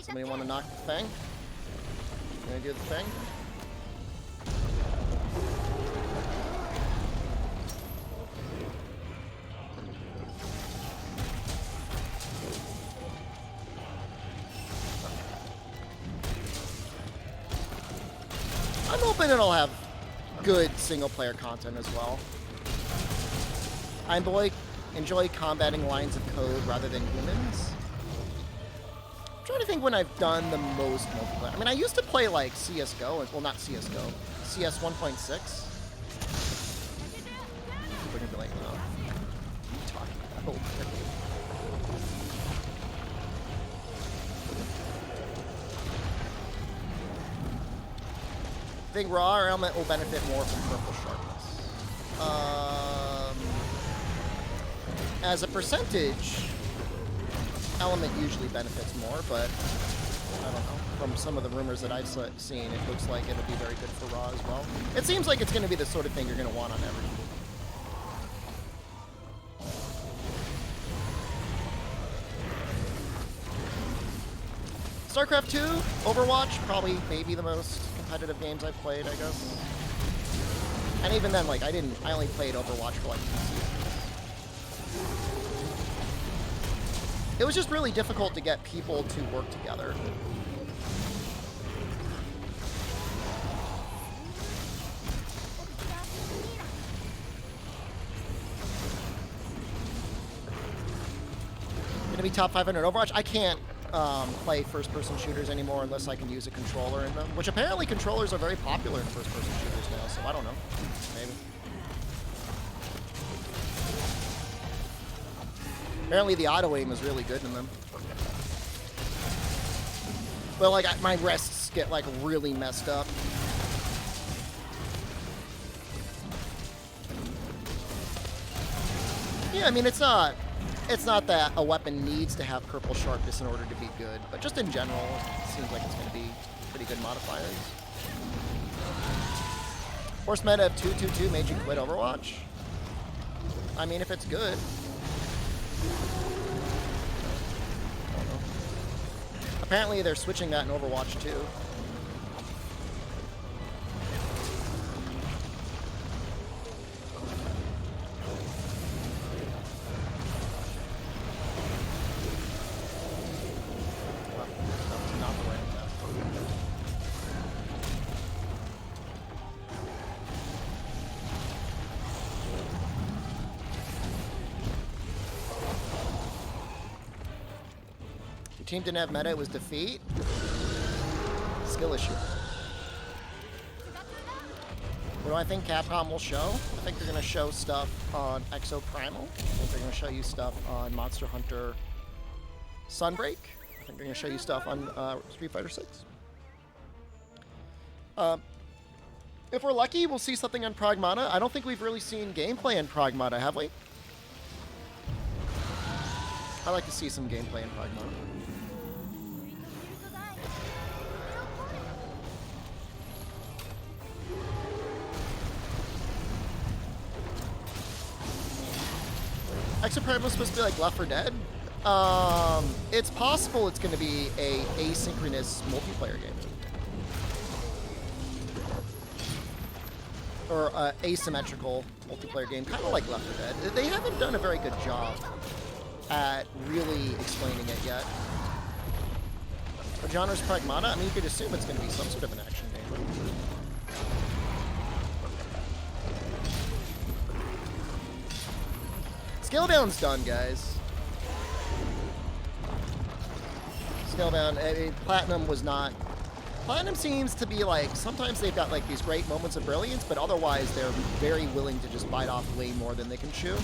Somebody want to knock the thing? Gonna do the thing? I'm hoping it'll have good single-player content as well. I enjoy combating lines of code rather than humans. I'm trying to think when I've done the most multiplayer. I mean, I used to play like CSGO, well, not CSGO, CS 1.6. People are gonna be like, oh, what are you talking about? think raw or element will benefit more from purple sharpness. As a percentage, element usually benefits more, but I don't know. From some of the rumors that I've seen, it looks like it'll be very good for raw as well. It seems like it's going to be the sort of thing you're going to want on everything. StarCraft 2, Overwatch, probably maybe the most competitive games I've played, I guess. And even then, like, I only played Overwatch for like 2 seasons. It was just really difficult to get people to work together. Gonna be top 500 Overwatch. I can't play first-person shooters anymore unless I can use a controller in them, which apparently controllers are very popular in first-person shooters now, so I don't know. Maybe. Apparently the auto-aim is really good in them. But, like, my wrists get, like, really messed up. Yeah, I mean, it's not that a weapon needs to have purple sharpness in order to be good, but just in general, it seems like it's going to be pretty good modifiers. Force meta of 2-2-2 made you quit Overwatch? I mean, if it's good. I don't know. Apparently they're switching that in Overwatch too. Team didn't have meta, it was defeat. Skill issue. What do I think Capcom will show? I think they're going to show stuff on Exo Primal. I think they're going to show you stuff on Monster Hunter Sunbreak. I think they're going to show you stuff on Street Fighter 6. If we're lucky, we'll see something on Pragmata. I don't think we've really seen gameplay in Pragmata, have we? I'd like to see some gameplay in Pragmata. Exoprime was supposed to be like Left 4 Dead. It's possible it's going to be a asynchronous multiplayer game. Or asymmetrical multiplayer game, kind of like Left 4 Dead. They haven't done a very good job at really explaining it yet. What genre's Pragmata? I mean, you could assume it's going to be some sort of an action game. Scalebound's done, guys. Scalebound, I mean, Platinum was not... Platinum seems to be like, sometimes they've got like these great moments of brilliance, but otherwise they're very willing to just bite off way more than they can chew.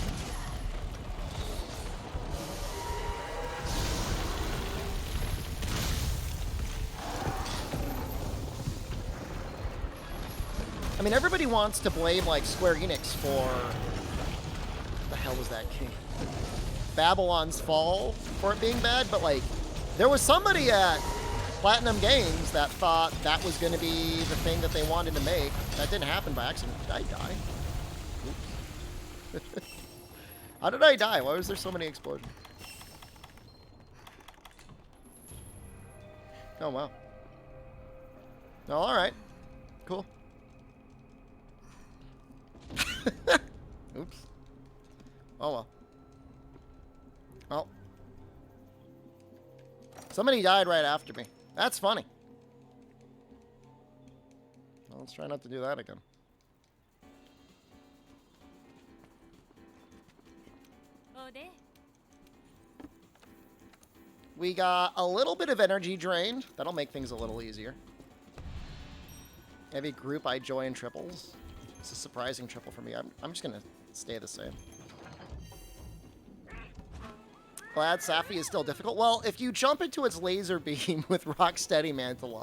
I mean, everybody wants to blame like Square Enix for... the hell was that game? Babylon's Fall for it being bad, but like there was somebody at Platinum Games that thought that was going to be the thing that they wanted to make. That didn't happen by accident. Did I die? Oops. How did I die? Why was there so many explosions? Oh wow. Oh, all right. Cool. Oops. Oh well. Oh. Somebody died right after me. That's funny. Well, let's try not to do that again. We got a little bit of energy drained. That'll make things a little easier. Maybe group I join triples. It's a surprising triple for me. I'm just going to stay the same. Glad Safi is still difficult. Well, if you jump into its laser beam with Rocksteady Mantle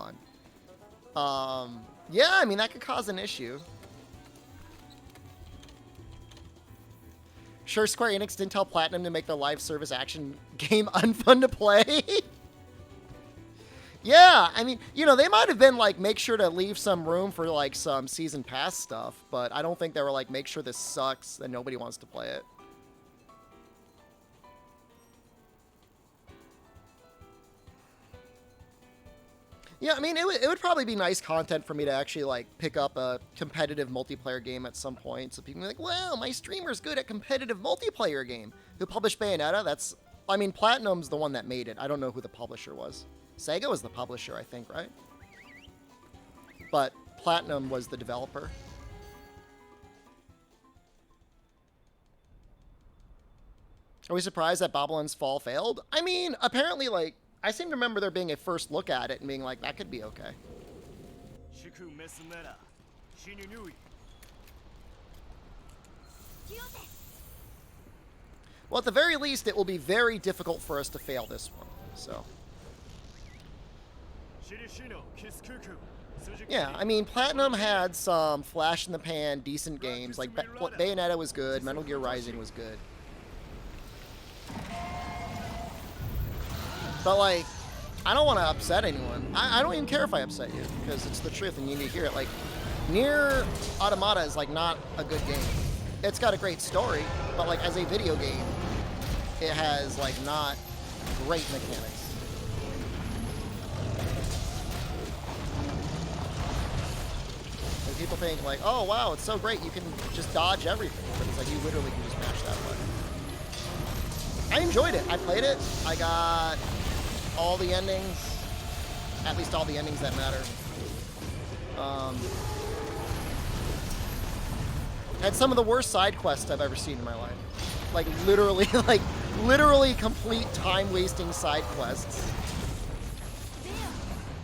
on, Yeah, I mean, that could cause an issue. Sure, Square Enix didn't tell Platinum to make the live service action game unfun to play. Yeah, I mean, you know, they might have been like, make sure to leave some room for like some season pass stuff, but I don't think they were like, make sure this sucks and nobody wants to play it. Yeah, I mean, it would probably be nice content for me to actually, like, pick up a competitive multiplayer game at some point. So people can be like, wow, my streamer's good at competitive multiplayer game. Who published Bayonetta? That's, I mean, Platinum's the one that made it. I don't know who the publisher was. Sega was the publisher, I think, right? But Platinum was the developer. Are we surprised that Babylon's Fall failed? I mean, apparently, like, I seem to remember there being a first look at it and being like, that could be okay. Well, at the very least, it will be very difficult for us to fail this one, so. Yeah, I mean, Platinum had some flash-in-the-pan, decent games. Like, Bayonetta was good, Metal Gear Rising was good. But, like, I don't want to upset anyone. I don't even care if I upset you, because it's the truth and you need to hear it. Like, Nier Automata is, like, not a good game. It's got a great story, but, like, as a video game, it has, like, not great mechanics. And people think, like, oh, wow, it's so great, you can just dodge everything. But it's like, you literally can just mash that button. I enjoyed it. I played it. I got all the endings, at least all the endings that matter. Had some of the worst side quests I've ever seen in my life. Like literally complete time-wasting side quests.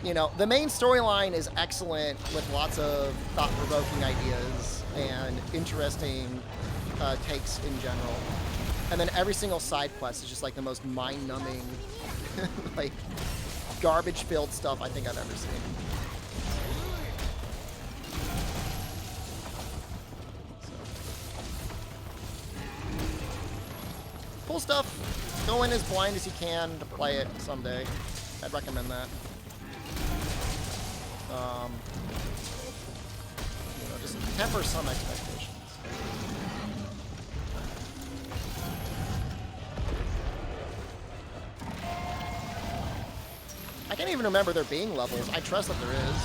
You know, the main storyline is excellent with lots of thought-provoking ideas and interesting takes in general. And then every single side quest is just like the most mind-numbing, like, garbage-filled stuff I think I've ever seen. So. Cool stuff. Go in as blind as you can to play it someday. I'd recommend that. You know, just temper some expectations. I can't even remember there being levels. I trust that there is.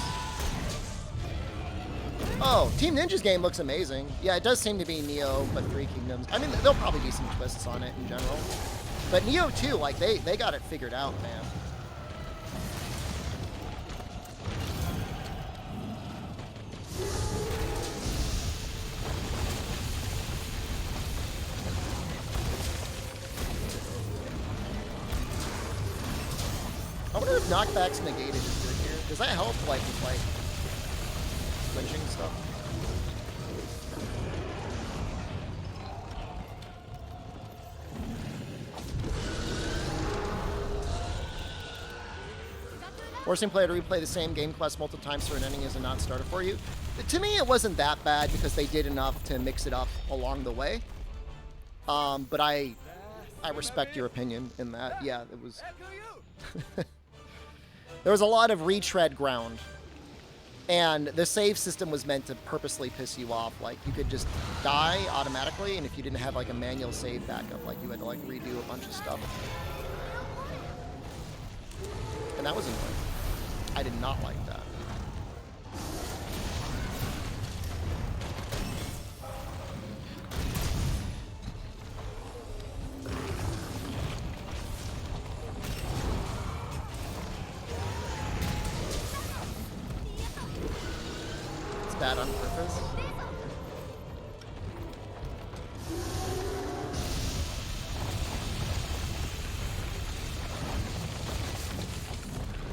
Oh, Team Ninja's game looks amazing. Yeah, it does seem to be Neo, but Three Kingdoms. I mean, there'll probably be some twists on it in general. But Neo 2, like, they got it figured out, man. I wonder if knockback's negated is good here. Does that help, like, with, like, flinching stuff? Forcing player to replay the same game quest multiple times for an ending is a non-starter for you. To me, it wasn't that bad because they did enough to mix it up along the way. But I respect your opinion in that. Yeah, it was... There was a lot of retread ground, and the save system was meant to purposely piss you off. Like, you could just die automatically, and if you didn't have, like, a manual save backup, like, you had to, like, redo a bunch of stuff. And that was annoying. I did not like that. Bad on purpose.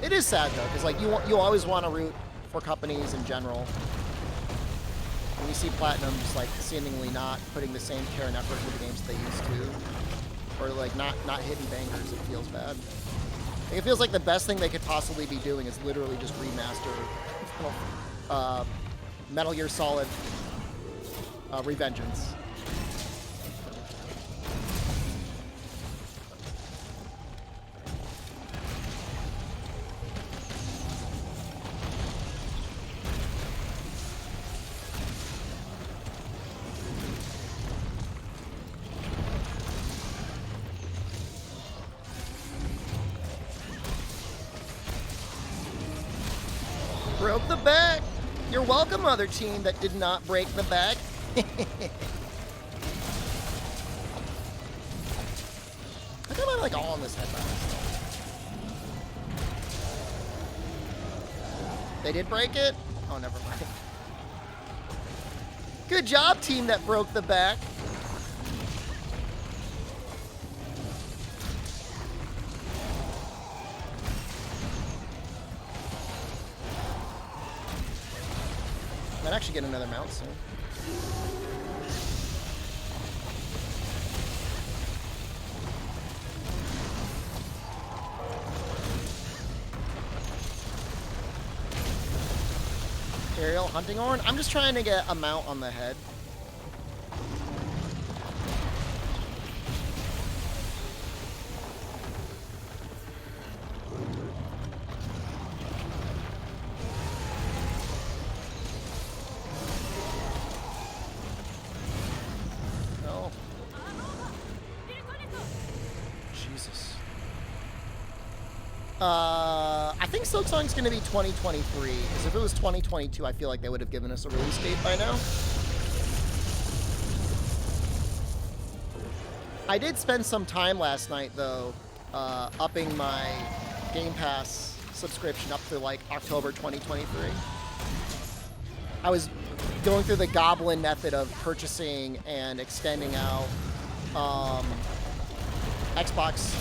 It is sad though, because like you always want to root for companies in general. When you see Platinum just like seemingly not putting the same care and effort into the games they used to, or like not hitting bangers, it feels bad. Like, it feels like the best thing they could possibly be doing is literally just remaster Metal Gear Solid Revengeance. Broke the back. You're welcome, other team that did not break the back. I think I'm like all on this head by myself. They did break it? Oh, never mind. Good job, team that broke the back. Might actually get another mount soon. Aerial hunting horn? I'm just trying to get a mount on the head. No. Jesus. I think Silksong's going to be 2023, because if it was 2022, I feel like they would have given us a release date by now. I did spend some time last night, though, upping my Game Pass subscription up to, like, October 2023. I was going through the Goblin method of purchasing and extending out Xbox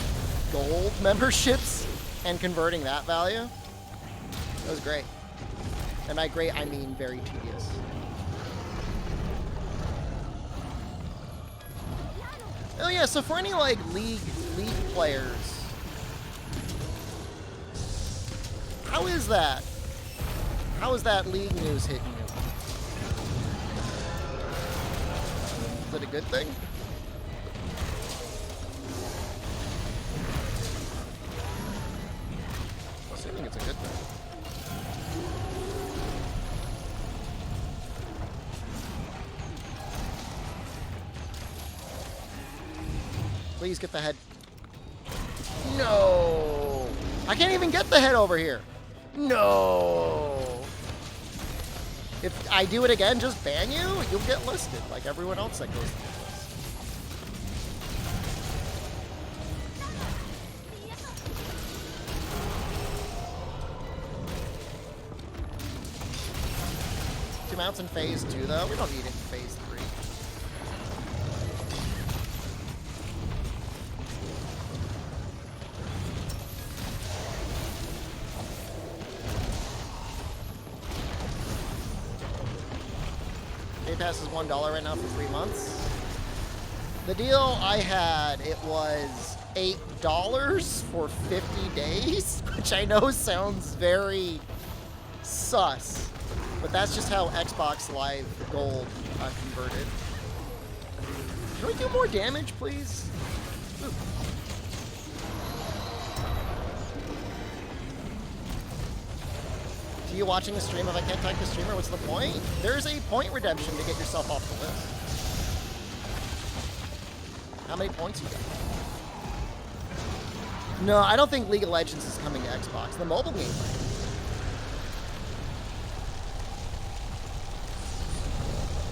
Gold memberships and converting that value. It was great. And by great, I mean very tedious. Oh yeah, so for any like league players, how is that? How is that league news hitting you? Is it a good thing? I think it's a good thing. Please get the head. No! I can't even get the head over here. No! If I do it again, just ban you, you'll get listed like everyone else that goes to the list. Two mounts in phase 2, though. We don't need it in phase 3. Game Pass is $1 right now for 3 months. The deal I had, it was $8 for 50 days, which I know sounds very sus, but that's just how Xbox Live Gold converted. Can we do more damage, please? Ooh. You watching a stream if I can't tag the streamer? What's the point? There's a point redemption to get yourself off the list. How many points you got? No, I don't think League of Legends is coming to Xbox. The mobile game might.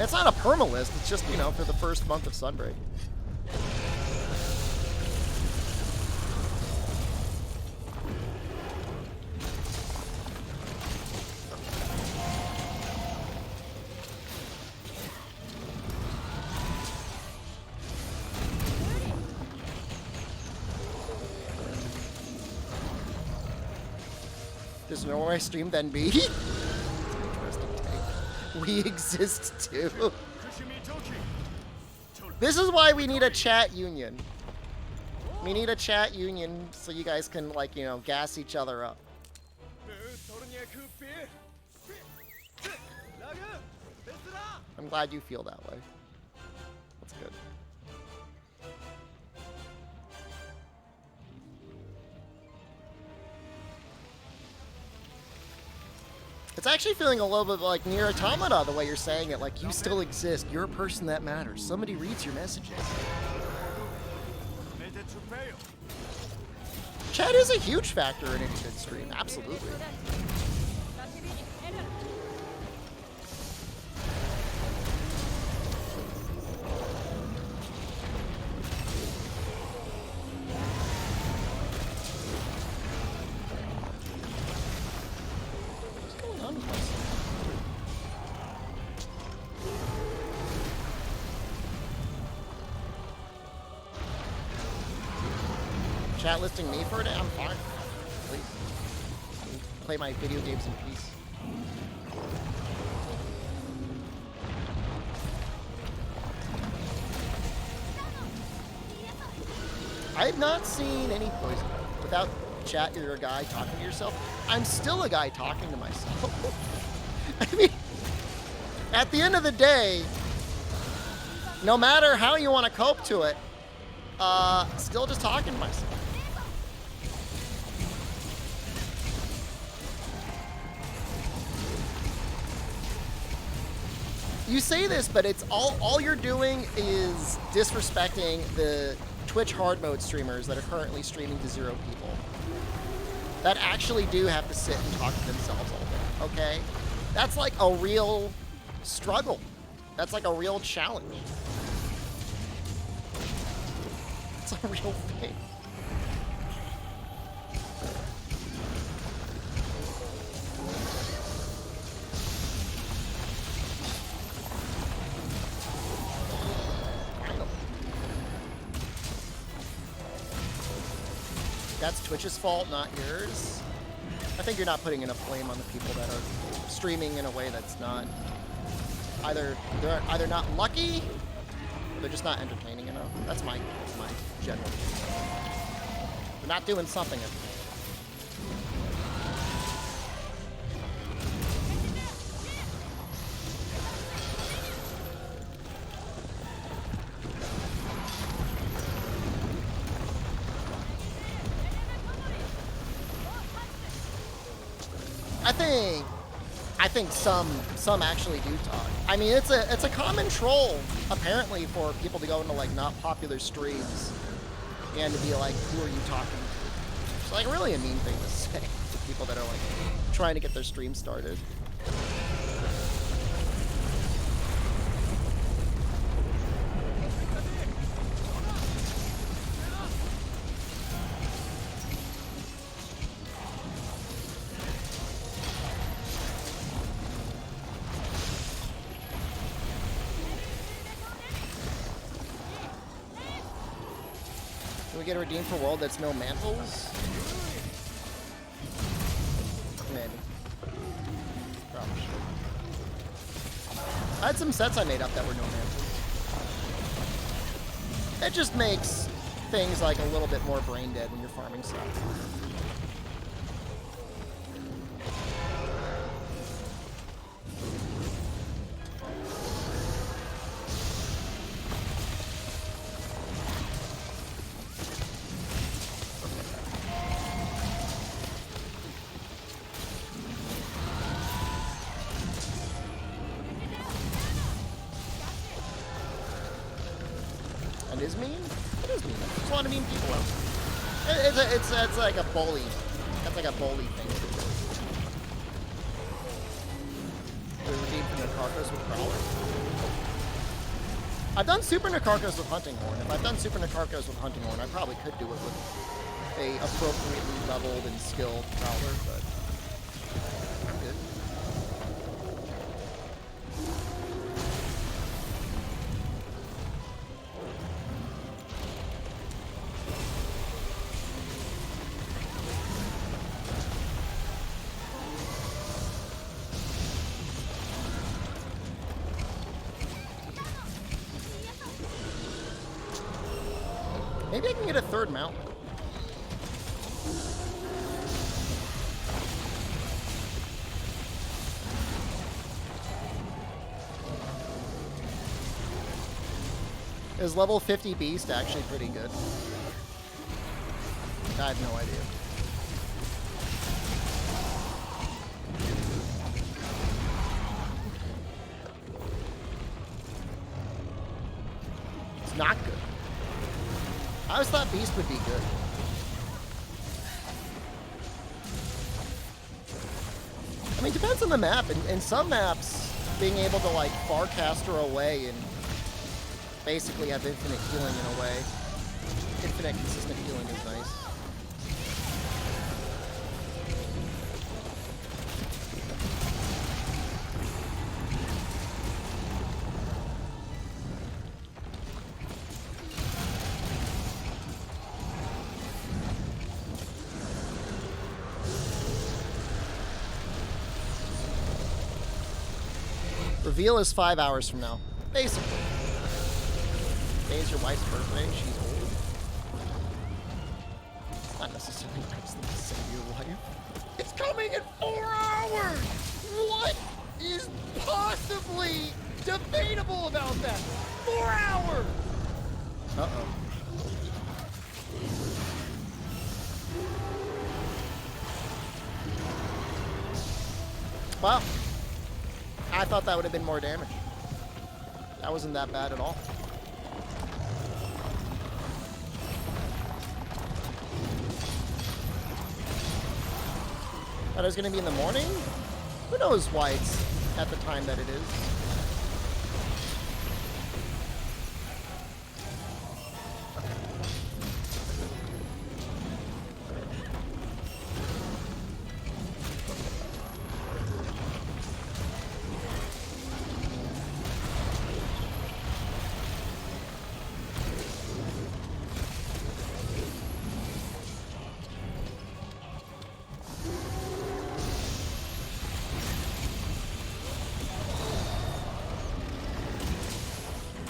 It's not a perma list. It's just, you know, for the first month of Sunbreak. There's no more I stream than me. Interesting take. We exist too. This is why we need a chat union. We need a chat union so you guys can, like, you know, gas each other up. I'm glad you feel that way. That's good. It's actually feeling a little bit like Nier Automata, the way you're saying it. Like, you still exist. You're a person that matters. Somebody reads your messages. Chat is a huge factor in any good stream. Absolutely. Chat listing me for a day? I'm fine. Please. Play my video games in peace. I have not seen any poison. Without chat, you're a guy talking to yourself. I'm still a guy talking to myself. I mean, at the end of the day, no matter how you want to cope to it, still just talking to myself. You say this, but it's all you're doing is disrespecting the Twitch hard mode streamers that are currently streaming to 0 people. That actually do have to sit and talk to themselves all day, okay? That's like a real struggle. That's like a real challenge. It's a real thing. That's Twitch's fault, not yours. I think you're not putting enough blame on the people that are streaming in a way that's not they're either not lucky or they're just not entertaining enough. That's my general. They're not doing something. I think some actually do talk. I mean, it's a common troll apparently for people to go into like not popular streams and to be like, who are you talking to? It's like really a mean thing to say to people that are like trying to get their stream started. Get redeemed for world that's no mantles? Maybe. Probably should. I had some sets I made up that were no mantles. It just makes things like a little bit more brain dead when you're farming sets. It's like a bully. That's like a bully thing. We redeemed from Nakarkos with Prowler. I've done Super Nakarkos with Hunting Horn. If I've done Super Nakarkos with Hunting Horn, I probably could do it with a appropriately leveled and skilled Prowler, but I'm good. Maybe I can get a third mount. Is level 50 beast actually pretty good? I have no idea. It's not good. I always thought beast would be good. I mean, it depends on the map. In some maps, being able to like farcaster away and basically have infinite healing in a way. Infinite consistent healing is nice. Reveal is 5 hours from now, basically. Today's your wife's birthday. She's old. It's not necessarily a nice thing to say to your wife. It's coming in 4 hours! What is possibly debatable about that? 4 hours! Uh-oh. Well, I thought that would have been more damage. That wasn't that bad at all. Thought it was going to be in the morning? Who knows why it's at the time that it is?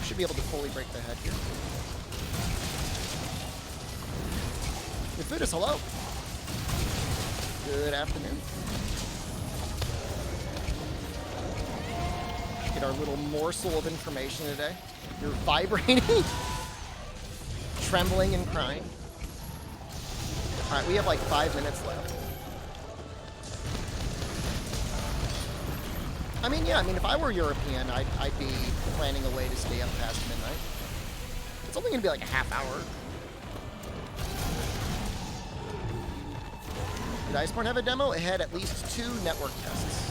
Should be able to fully break the head here. Your hello. Good afternoon. Get our little morsel of information today. You're vibrating, trembling and crying. All right, we have like 5 minutes left. I mean, yeah, if I were European, I'd be planning a way to stay up past midnight. It's only going to be like a half hour. Did Iceborne have a demo? It had at least 2 network tests.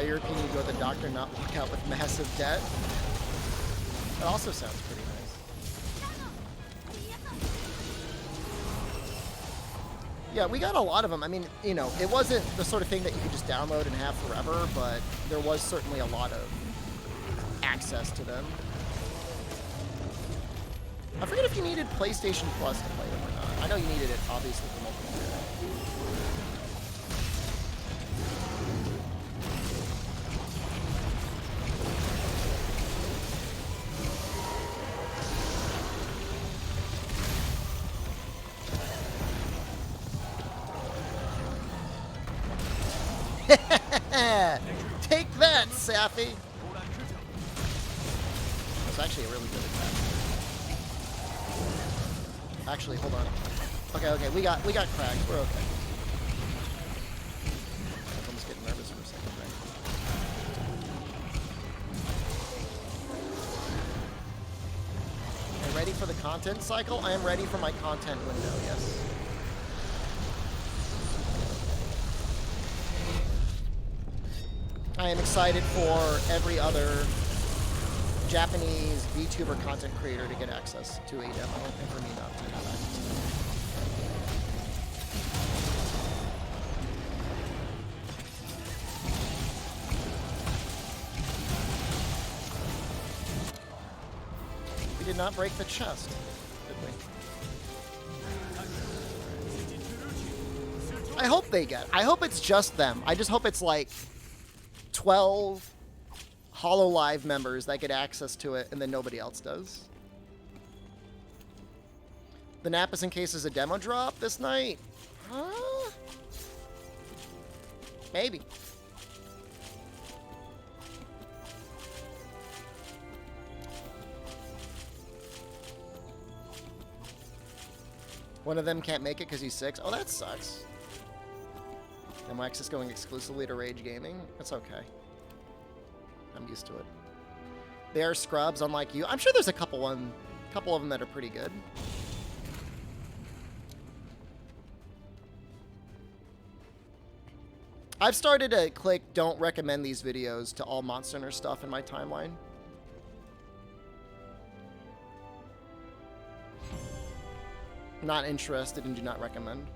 European, you go to the doctor and not walk out with massive debt. That also sounds pretty nice. Yeah, we got a lot of them. I mean, you know, it wasn't the sort of thing that you could just download and have forever, but there was certainly a lot of access to them. I forget if you needed PlayStation Plus to play them or not. I know you needed it, obviously, for multiplayer. Take that, Safi! That's actually a really good attack. Actually, hold on. Okay, we got cracked. We're okay. I'm just getting nervous for a second, right? Are you ready for the content cycle? I am ready for my content window, yes. I am excited for every other Japanese VTuber content creator to get access to a demo, and for me not to have access to it. We did not break the chest, did we? I hope they get it. I hope it's just them. I just hope it's like 12 Hollow Live members that get access to it, and then nobody else does. The nap is in case there's a demo drop this night. Huh? Maybe. One of them can't make it because he's 6. Oh, that sucks. And Wax is going exclusively to Rage Gaming. That's okay. I'm used to it. They are scrubs, unlike you. I'm sure there's a couple of them that are pretty good. I've started to click don't recommend these videos to all Monster Hunter stuff in my timeline. Not interested and do not recommend.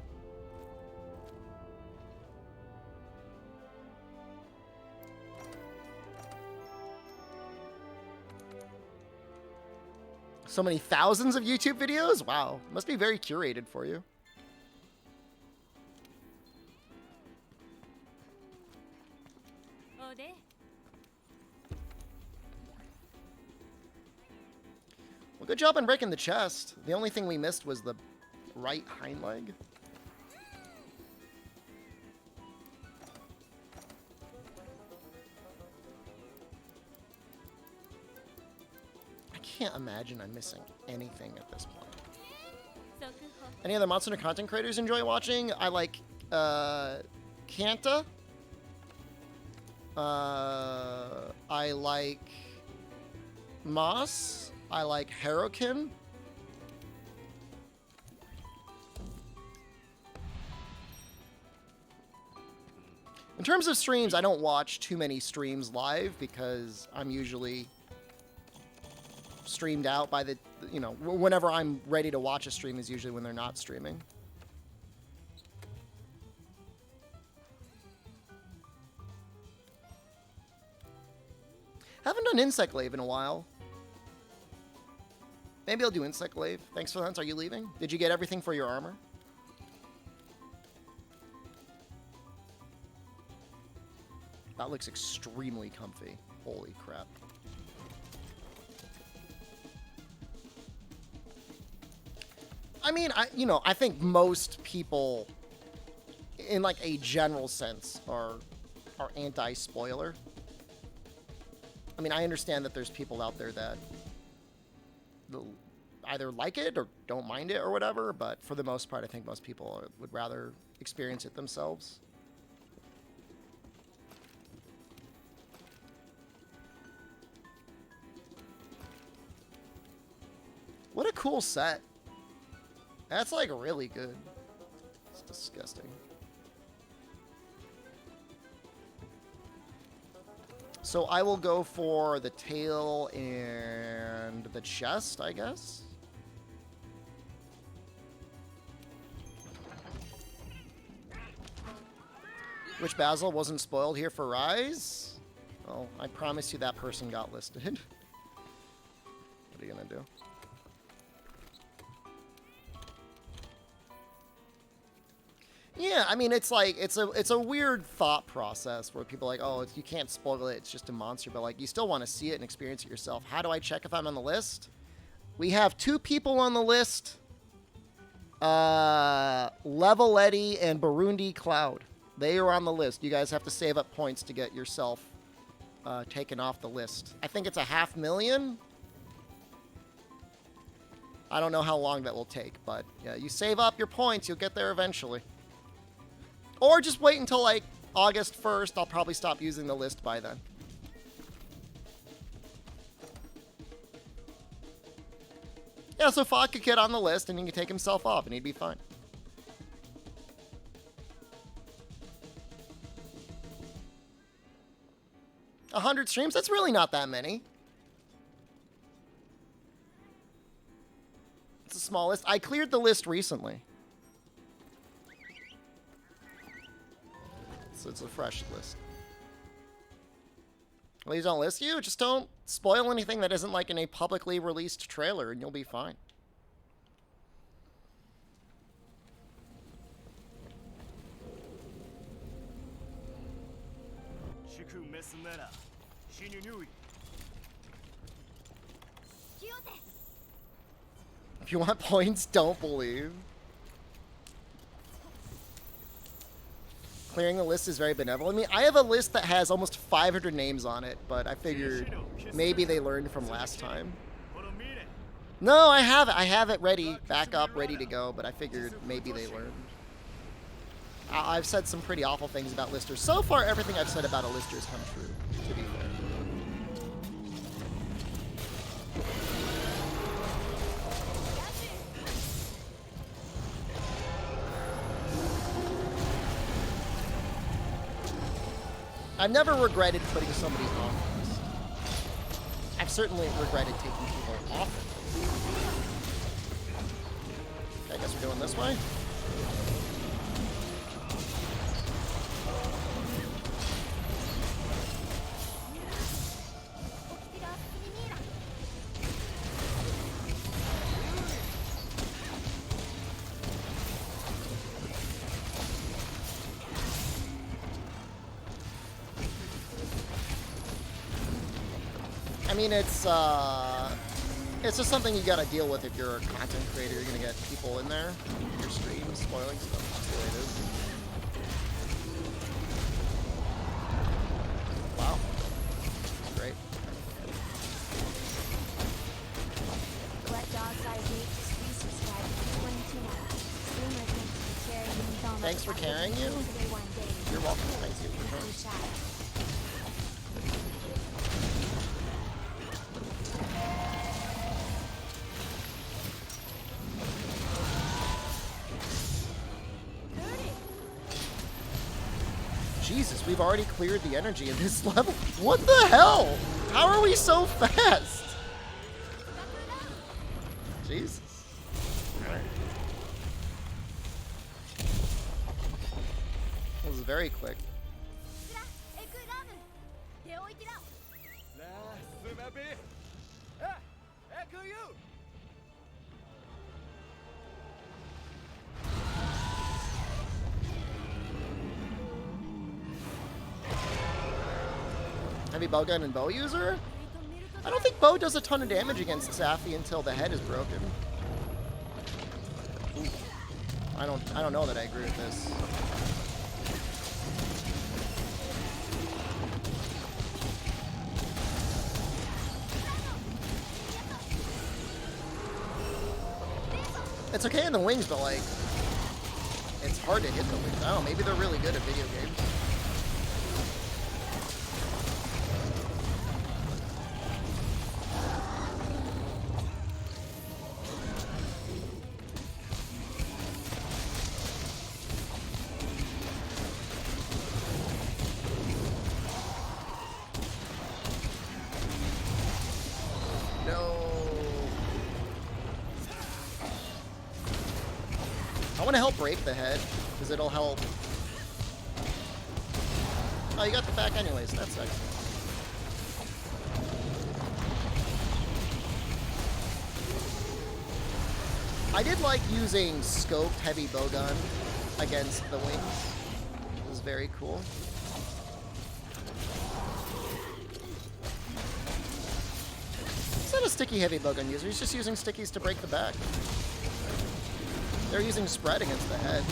So many thousands of YouTube videos? Wow. Must be very curated for you. Well, good job on breaking the chest. The only thing we missed was the right hind leg. I can't imagine I'm missing anything at this point. Any other Monster Hunter content creators enjoy watching? I like Kanta. I like Moss. I like Harukin. In terms of streams, I don't watch too many streams live because I'm usually streamed out by the, you know, whenever I'm ready to watch a stream is usually when they're not streaming. Haven't done Insect Lave in a while. Maybe I'll do Insect Lave. Thanks for the hunts. Are you leaving? Did you get everything for your armor? That looks extremely comfy. Holy crap. I mean, I think most people, in like a general sense, are anti-spoiler. I mean, I understand that there's people out there that either like it or don't mind it or whatever, but for the most part, I think most people would rather experience it themselves. What a cool set. That's like really good. It's disgusting. So I will go for the tail and the chest, I guess. Which Basil wasn't spoiled here for Rise? Well, I promise you that person got listed. What are you gonna do? Yeah, I mean, it's like, it's a weird thought process where people are like, oh, you can't spoil it, it's just a monster, but like, you still want to see it and experience it yourself. How do I check if I'm on the list? We have 2 people on the list. Level Eddie and Burundi Cloud. They are on the list. You guys have to save up points to get yourself taken off the list. I think it's 500,000. I don't know how long that will take, but yeah, you save up your points, you'll get there eventually. Or just wait until, like, August 1st. I'll probably stop using the list by then. Yeah, so Fog could get on the list, and he could take himself off, and he'd be fine. A 100 streams? That's really not that many. It's a small list. I cleared the list recently. So it's a fresh list. Please don't list you. Just don't spoil anything that isn't like in a publicly released trailer and you'll be fine. If you want points, don't believe. Clearing the list is very benevolent. I mean, I have a list that has almost 500 names on it, but I figured maybe they learned from last time. No, I have it. I have it ready, back up, ready to go, but I figured maybe they learned. I've said some pretty awful things about listers. So far, everything I've said about a lister has come true, to be fair. I've never regretted putting somebody on the list. I've certainly regretted taking people off it. Okay, I guess we're going this way. I mean, it's just something you gotta deal with if you're a content creator. You're gonna get people in there, your stream, spoiling stuff. That's the way it is. Wow. Great. Thanks for carrying you. You're welcome. Thanks you for joining. Jesus, we've already cleared the energy in this level. What the hell? How are we so fast? Jesus. Alright. That was very quick. Heavy bow gun and bow user? I don't think bow does a ton of damage against Safi until the head is broken. Ooh. I don't know that I agree with this. It's okay in the wings, but like, it's hard to hit the wings. I don't know, maybe they're really good at video games. I want to help break the head, because it'll help. Oh, you got the back anyways. That's excellent. I did like using scoped heavy bowgun against the wings. It was very cool. He's not a sticky heavy bowgun user. He's just using stickies to break the back. They're using spread against the head.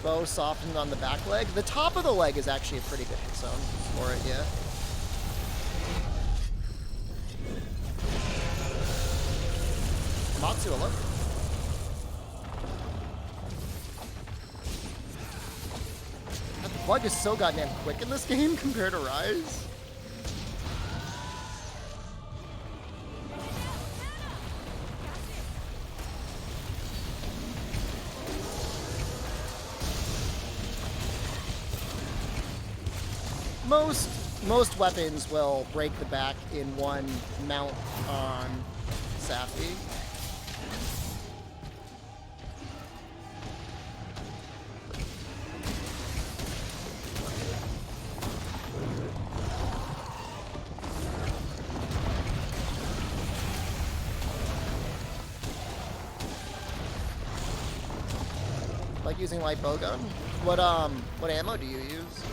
Bow softened on the back leg. The top of the leg is actually a pretty good hit zone for it, yeah. Matsu, hello. Bug is so goddamn quick in this game compared to Rise. Most weapons will break the back in one mount on Safi. start using light bowgun. What ammo do you use?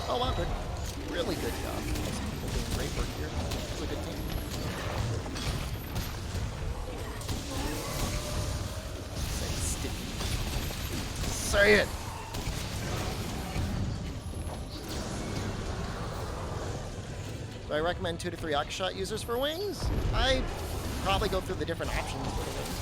Oh wow, good. Really good job. People doing great work here. It's a good team. Say sticky. Say it! Do I recommend 2 to 3 Akashot users for wings? I probably go through the different options for the wings.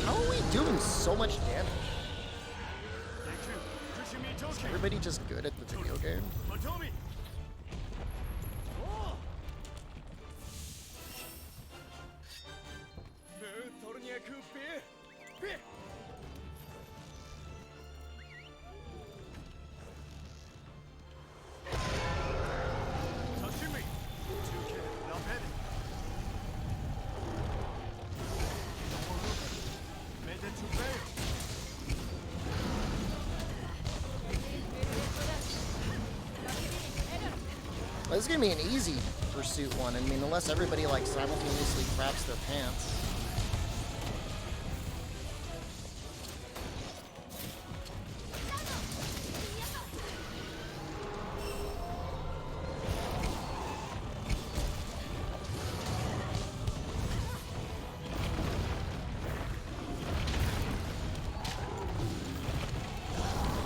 How are we doing so much damage? Is everybody just good at the video game? Well, this is gonna be an easy pursuit one. I mean, unless everybody like simultaneously craps their pants.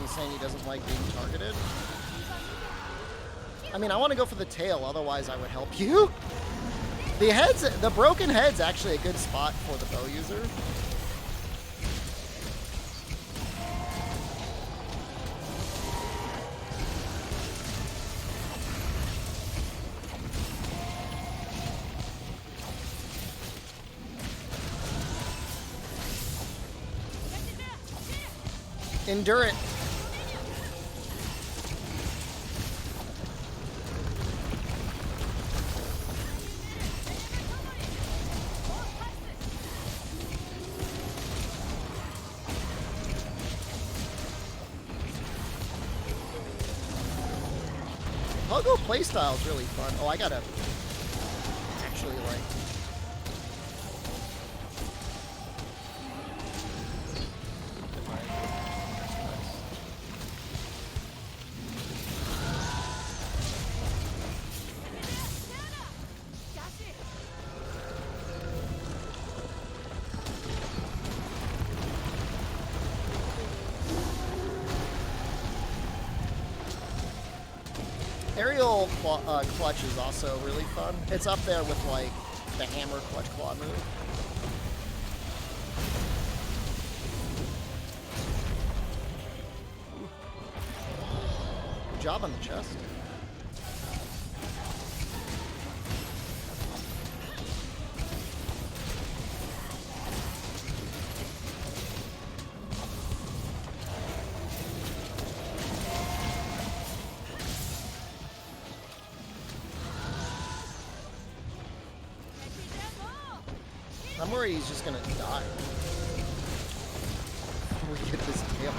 He's saying he doesn't like being targeted. I mean, I want to go for the tail, otherwise I would help you. The broken head's actually a good spot for the bow user. Endure it. Pogo playstyle is really fun. Oh, I gotta actually like. Aerial clutch is also really fun. It's up there with like the hammer clutch claw move. Good job on the chest. I'm worried he's just gonna die. We get this tail.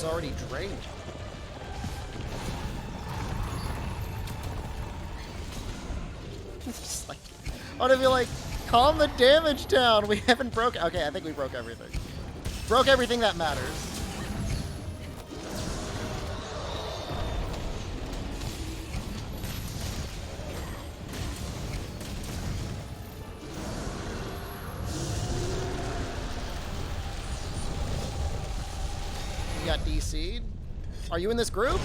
Already drained. It's just like, I want to be like, calm the damage down. We haven't broke. Okay, I think we broke everything. Broke everything that matters. Got DC'd. Are you in this group?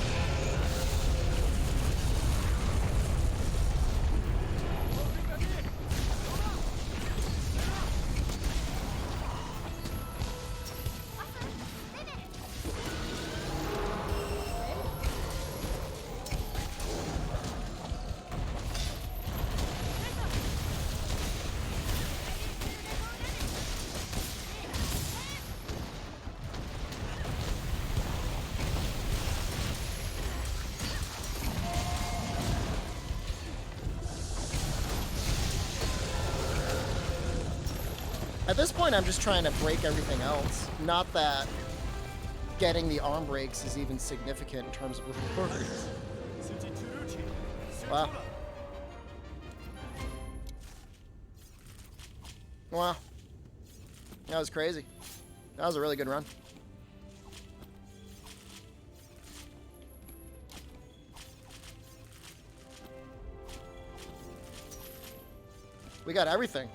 At this point, I'm just trying to break everything else. Not that getting the arm breaks is even significant in terms of rewards. Wow. Wow. That was crazy. That was a really good run. We got everything.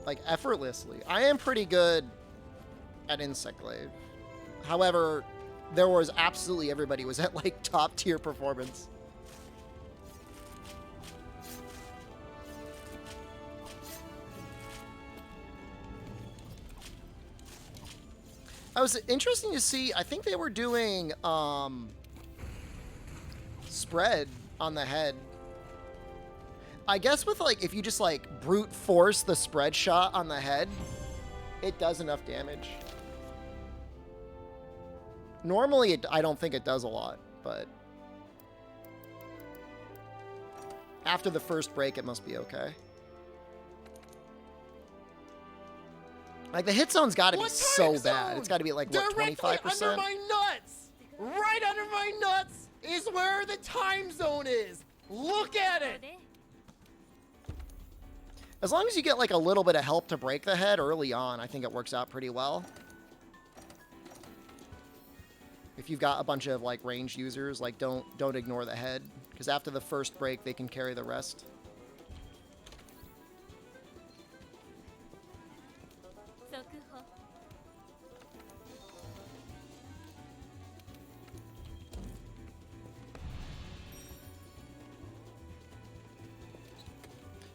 Like, effortlessly. I am pretty good at Insect Glaive. However, there was absolutely everybody was at, like, top tier performance. I was interesting to see, I think they were doing, spread on the head. I guess with, like, if you just, like, brute force the spread shot on the head, it does enough damage. Normally, I don't think it does a lot, but after the first break, it must be okay. Like, the hit zone's got to be so bad. It's got to be, like, what, 25%? Directly under my nuts! Right under my nuts is where the time zone is! Look at it! As long as you get, like, a little bit of help to break the head early on, I think it works out pretty well. If you've got a bunch of, like, ranged users, like, don't ignore the head. Because after the first break, they can carry the rest.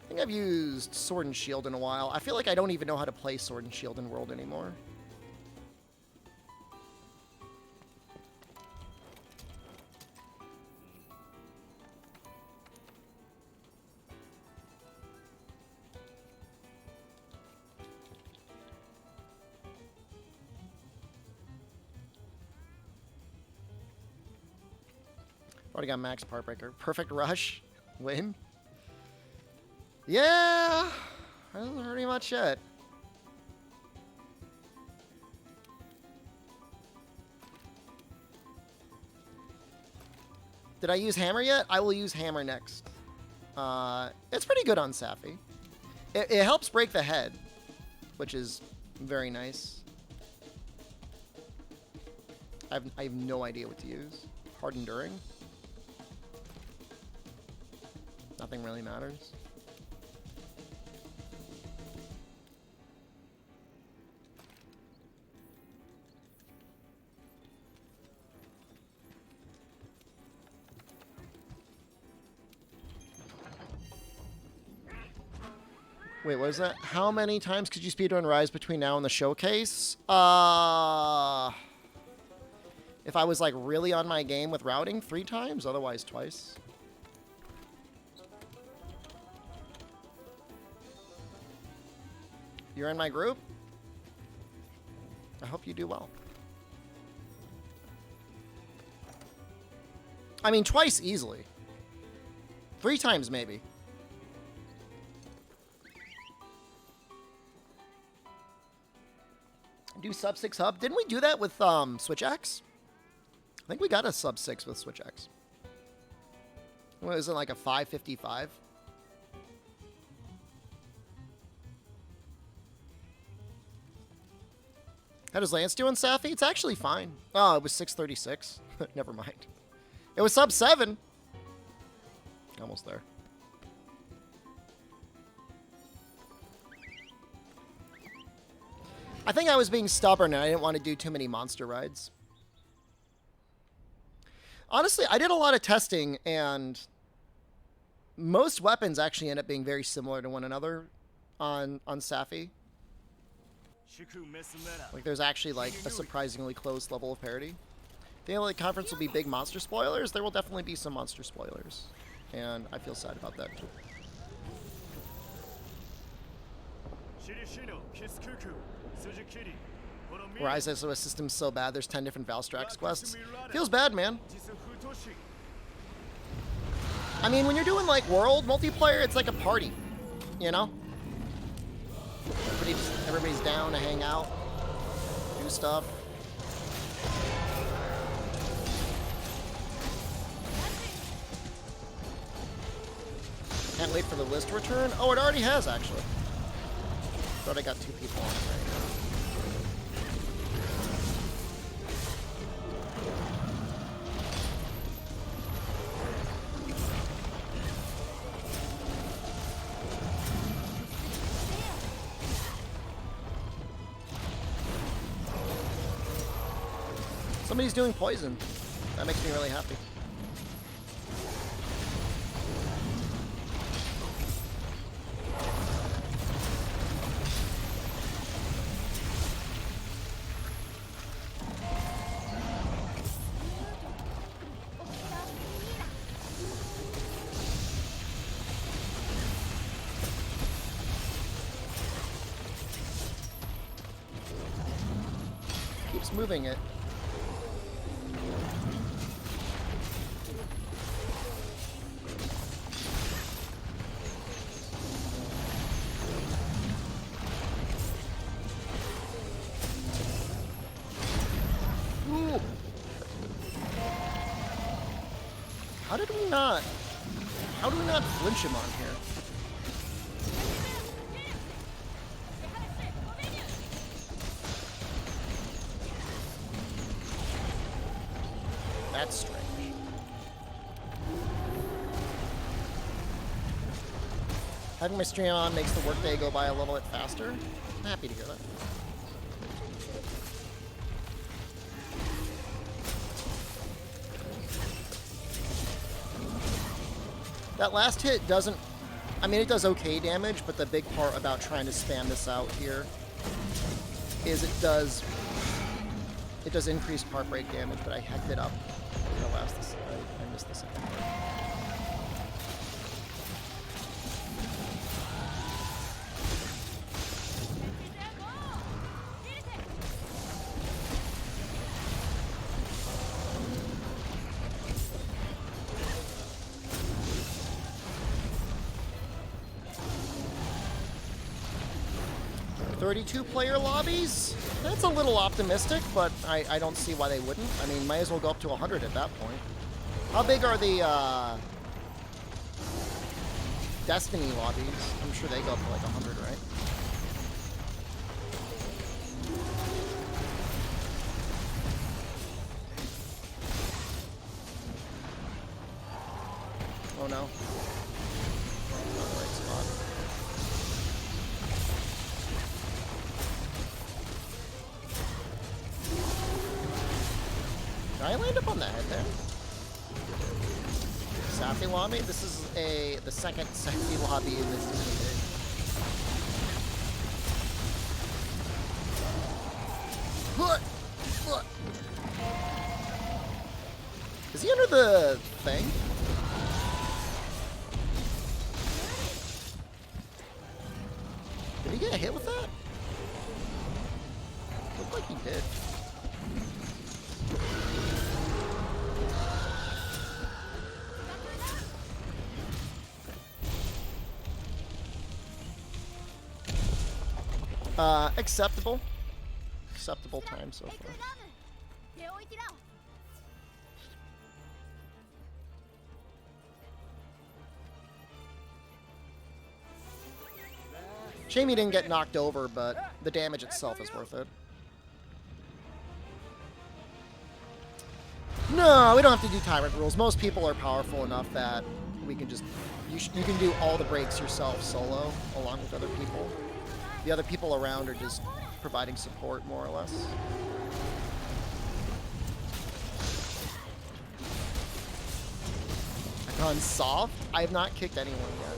I think I've used Sword and Shield in a while. I feel like I don't even know how to play Sword and Shield in World anymore. Already got max part breaker. Perfect rush. Win. Yeah, that's pretty much it. Did I use hammer yet? I will use hammer next. It's pretty good on Safi. It helps break the head, which is very nice. I have no idea what to use. Hard enduring. Nothing really matters. Wait, what is that? How many times could you speedrun Rise between now and the showcase? If I was, like, really on my game with routing, 3 times, otherwise twice. You're in my group? I hope you do well. I mean, twice easily. 3 times maybe. Do sub 6 hub. Didn't we do that with Switch X? I think we got a sub 6 with Switch X. What is it, like a 555? How does Lance do on Safi? It's actually fine. Oh, it was 636. Never mind. It was sub 7. Almost there. I think I was being stubborn and I didn't want to do too many monster rides. Honestly, I did a lot of testing and most weapons actually end up being very similar to one another on Safi. Like, there's actually, like, a surprisingly close level of parity. The only conference will be big monster spoilers. There will definitely be some monster spoilers. And I feel sad about that, too. Rise SOS system's so bad, there's 10 different Valstrax quests. Feels bad, man. I mean, when you're doing like world multiplayer, it's like a party, you know? Everybody's down to hang out, do stuff. Can't wait for the list to return. Oh, it already has, actually. Thought I got 2 people on it right now. Somebody's doing poison. That makes me really happy. Keeps moving it. How do we not flinch him on here? That's strange. Having my stream on makes the workday go by a little bit faster. I'm happy to hear that. That last hit doesn't... I mean, it does okay damage, but the big part about trying to spam this out here is it does increase part break damage, but I hecked it up. I missed the second part. Player lobbies? That's a little optimistic, but I don't see why they wouldn't. I mean, might as well go up to 100 at that point. How big are the Destiny lobbies? I'm sure they go up to like 100, right? Oh no. Not the right spot. Did I land up on the head there? Safi lobby? This is the second Safi lobby in this video. Is he under the thing? Did he get hit with that? Looked like he did. Acceptable. Acceptable time so far. Shame he didn't get knocked over, but the damage itself is worth it. No, we don't have to do tyrant rules. Most people are powerful enough that we can just... You can do all the breaks yourself solo, along with other people. The other people around are just providing support, more or less. I've gone soft? I have not kicked anyone yet.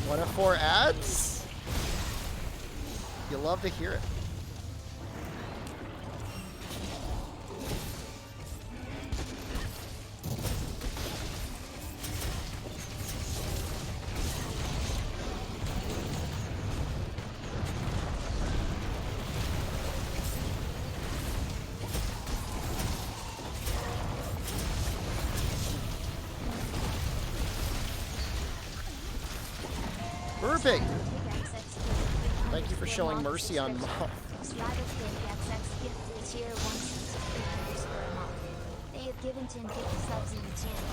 One of 4 ads? You love to hear it. Pig. Thank you for showing mercy on Moth. They have given 10 50 subs in the channel.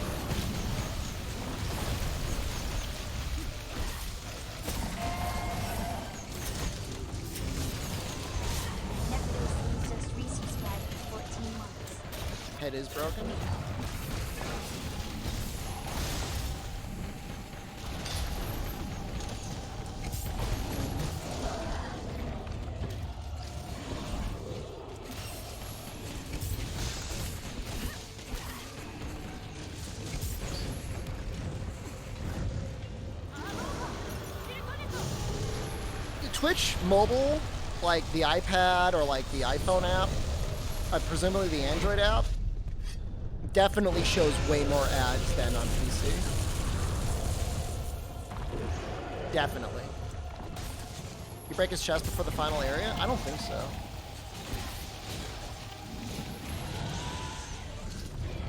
Just resubscribed for 14 months. Head is broken. Twitch mobile, like the iPad or like the iPhone app, presumably the Android app, definitely shows way more ads than on PC. Definitely. You break his chest before the final area? I don't think so.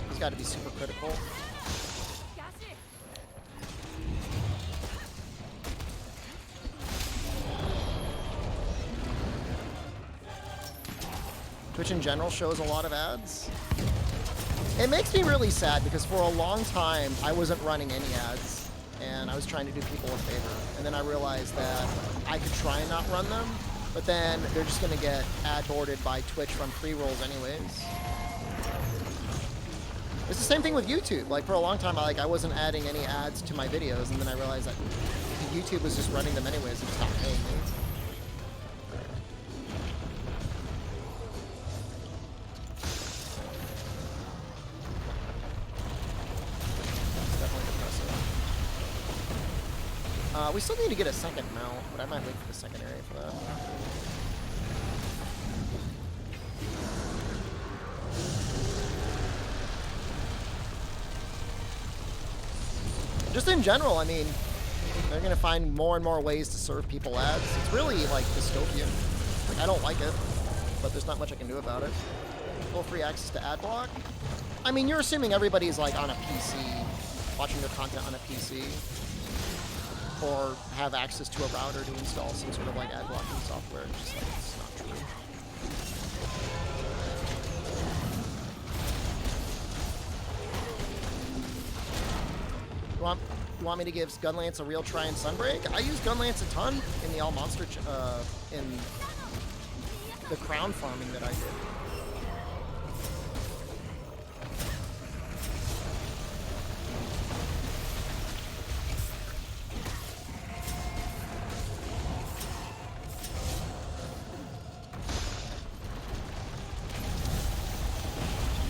He's got to be super critical. Twitch in general shows a lot of ads. It makes me really sad because for a long time I wasn't running any ads and I was trying to do people a favor. And then I realized that I could try and not run them, but then they're just gonna get ad boarded by Twitch from pre-rolls anyways. It's the same thing with YouTube. Like for a long time I wasn't adding any ads to my videos, and then I realized that YouTube was just running them anyways and stopped paying me. We still need to get a second mount, but I might wait for the second area for that. Just in general, I mean, they're going to find more and more ways to serve people ads. It's really, like, dystopian. Like, I don't like it, but there's not much I can do about it. Full free access to ad block. I mean, you're assuming everybody's, like, on a PC, watching their content on a PC. Or have access to a router to install some sort of like ad blocking software. Just like, it's not true. You want me to give Gunlance a real try in Sunbreak? I use Gunlance a ton in the All Monster in the crown farming that I did.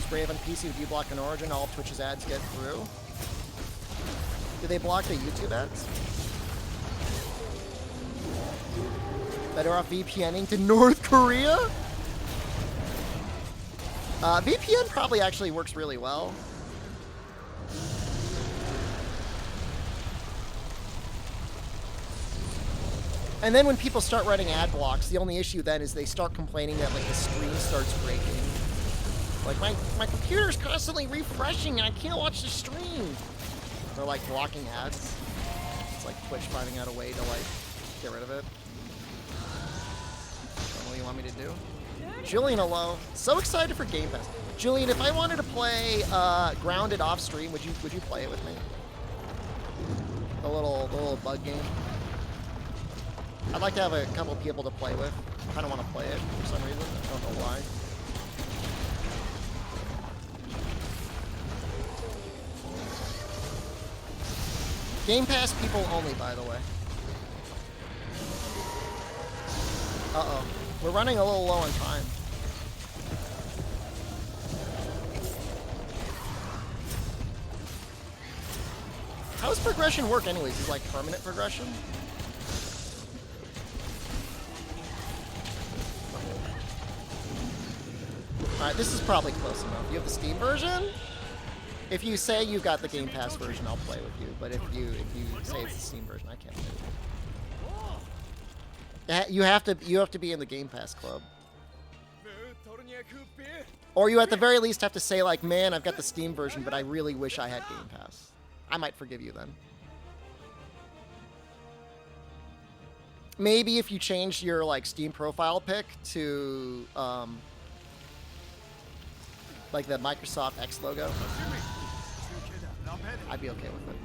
Brave on PC, if you block an origin, all of Twitch's ads get through. Do they block the YouTube ads? Better off VPNing to North Korea? VPN probably actually works really well. And then when people start running ad blocks, the only issue then is they start complaining that like the screen starts breaking. Like, my computer's constantly refreshing and I can't watch the stream. They're, like, blocking ads. It's like Twitch finding out a way to, like, get rid of it. I don't know what you want me to do. Julian, hello. So excited for Game Pass. Julian, if I wanted to play Grounded off stream, would you play it with me? The little bug game. I'd like to have a couple of people to play with. I kind of want to play it for some reason. I don't know why. Game Pass people only, by the way. Uh-oh. We're running a little low on time. How does progression work anyways? Is it like permanent progression? Alright, this is probably close enough. You have the Steam version? If you say you've got the Game Pass version, I'll play with you. But if you say it's the Steam version, I can't play with you. You have to be in the Game Pass club. Or you at the very least have to say like, man, I've got the Steam version, but I really wish I had Game Pass. I might forgive you then. Maybe if you change your like Steam profile pic to like the Microsoft X logo, I'd be okay with it.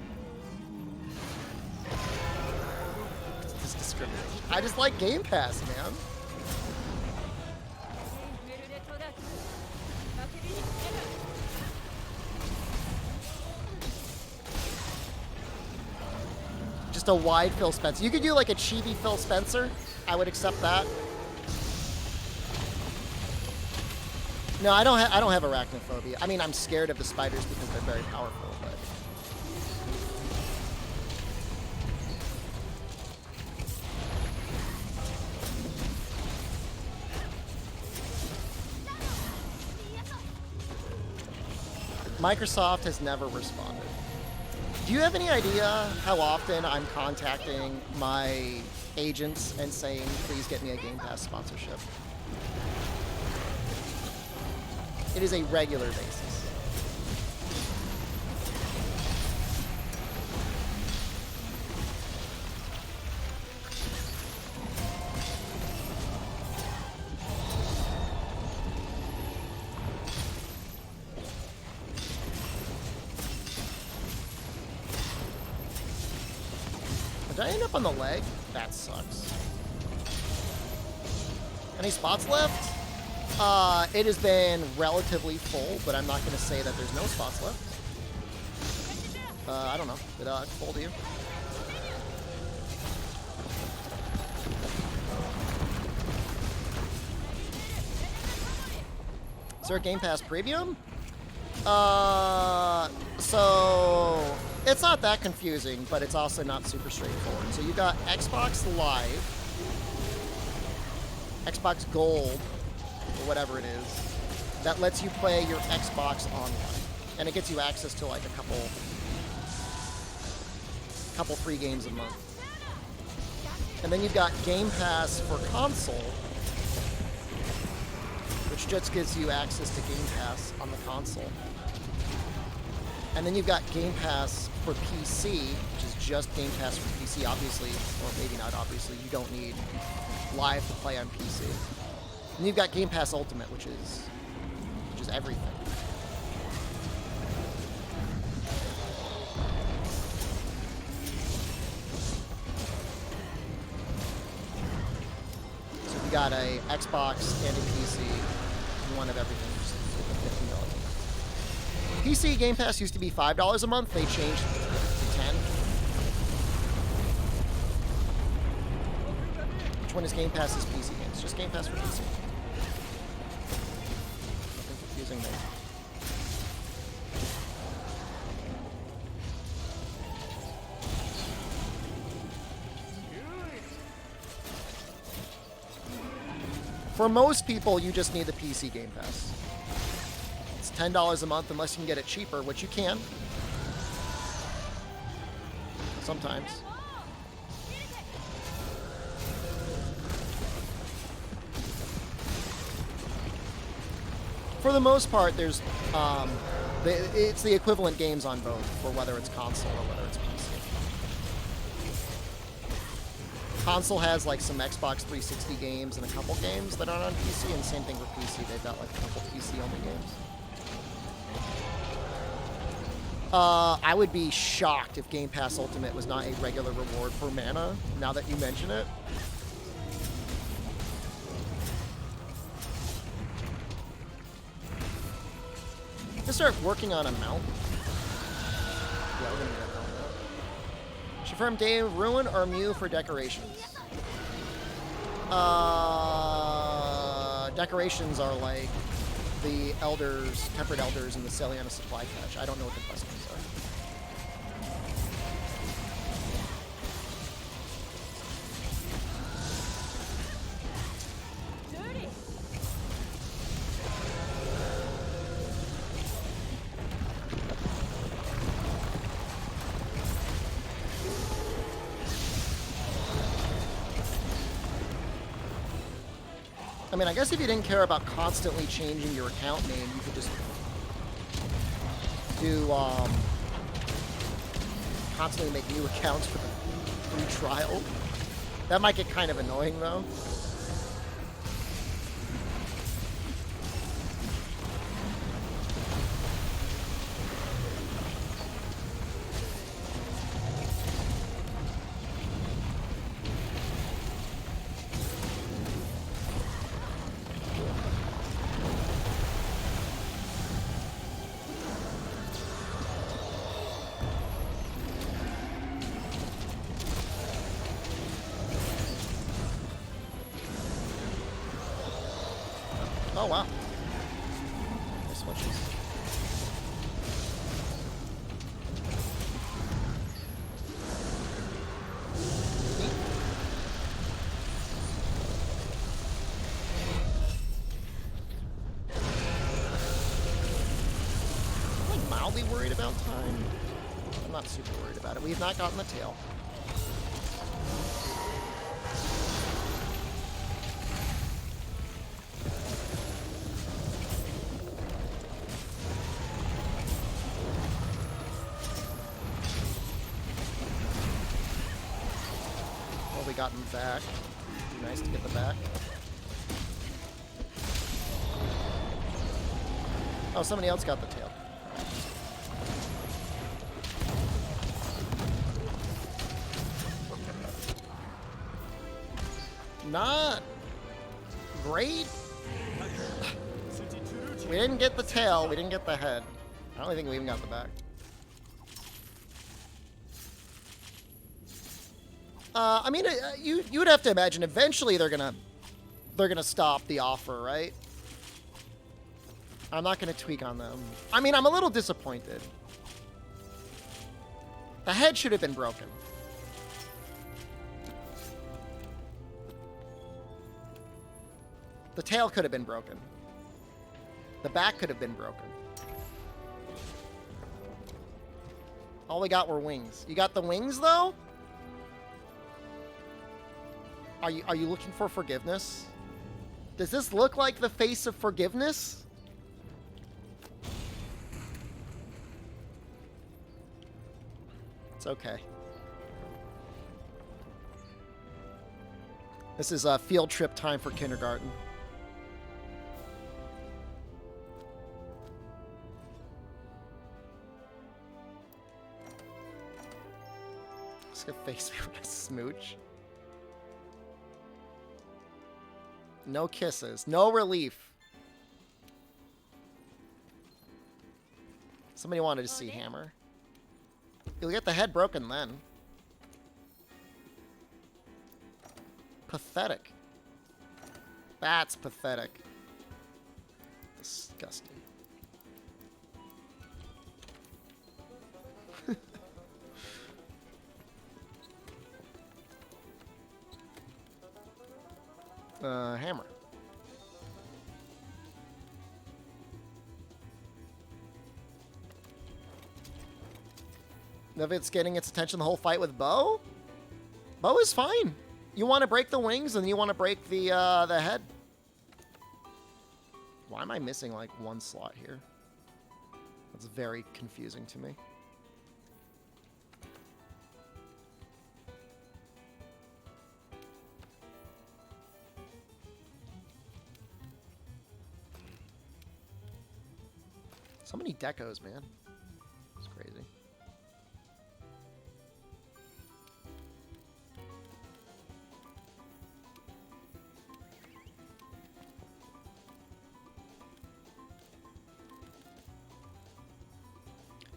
It's discrimination. I just like Game Pass, man. Just a wide Phil Spencer. You could do like a chibi Phil Spencer. I would accept that. No, I don't have arachnophobia. I mean, I'm scared of the spiders because they're very powerful, but Microsoft has never responded. Do you have any idea how often I'm contacting my agents and saying, please get me a Game Pass sponsorship? It is a regular basis. Did I end up on the leg? That sucks. Any spots left? It has been relatively full, but I'm not going to say that there's no spots left. I don't know. Did it full to you? Is there a Game Pass Premium? So it's not that confusing, but it's also not super straightforward. So you got Xbox Live, Xbox Gold, or whatever it is, that lets you play your Xbox online, and it gets you access to like a couple free games a month. And then you've got Game Pass for console, which just gives you access to Game Pass on the console. And then you've got Game Pass for PC, which is just Game Pass for PC, obviously, or maybe not obviously, you don't need Live to play on PC. And you've got Game Pass Ultimate, which is everything. So if you got a Xbox and a PC, one of everything, just $15. PC Game Pass used to be $5 a month. They changed to $10. Which one is Game Pass's PC games? Just Game Pass for PC. Nothing confusing there. For most people, you just need the PC Game Pass. It's $10 a month unless you can get it cheaper, which you can. Sometimes. For the most part, there's it's the equivalent games on both, for whether it's console or whether it's PC. Console has like some Xbox 360 games and a couple games that aren't on PC, and same thing for PC. They've got like a couple PC-only games. I would be shocked if Game Pass Ultimate was not a regular reward for mana, now that you mention it. Let's start working on a mount. Yeah, we're gonna need a mount now. Should firm Dave Ruin or Mew for decorations? Decorations are like the elders, tempered elders, and the Celiana supply cache. I don't know what the customs are. I mean, I guess if you didn't care about constantly changing your account name, you could just do, constantly make new accounts for the free trial. That might get kind of annoying, though. Oh, wow. Nice switches. I'm like mildly worried about time. I'm not super worried about it. We have not gotten the tail. Gotten back. Be nice to get the back. Oh, somebody else got the tail. Not great. We didn't get the tail. We didn't get the head. I don't think we even got the back. I mean, you would have to imagine eventually they're gonna stop the offer, right? I'm not gonna tweak on them. I mean, I'm a little disappointed. The head should have been broken. The tail could have been broken. The back could have been broken. All we got were wings. You got the wings, though? Are you looking for forgiveness? Does this look like the face of forgiveness? It's okay. This is a field trip time for kindergarten. Just gonna face me with a smooch. No kisses. No relief. Somebody wanted to see Hammer. You'll get the head broken then. Pathetic. That's pathetic. Disgusting. Hammer. If it's getting its attention the whole fight with Bo? Bo is fine. You want to break the wings and you want to break the head. Why am I missing like one slot here? That's very confusing to me. So many decos, man. It's crazy.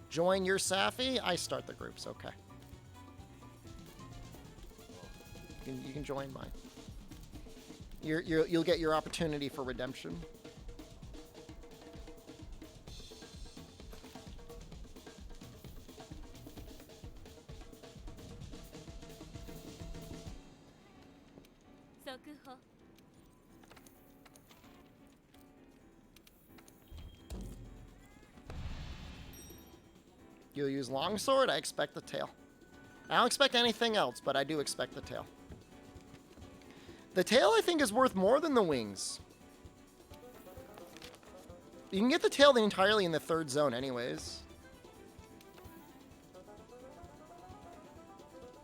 Join your Safi? I start the groups, okay. You can join mine. You'll get your opportunity for redemption. You'll use longsword? I expect the tail. I don't expect anything else, but I do expect the tail. The tail, I think, is worth more than the wings. You can get the tail entirely in the third zone anyways.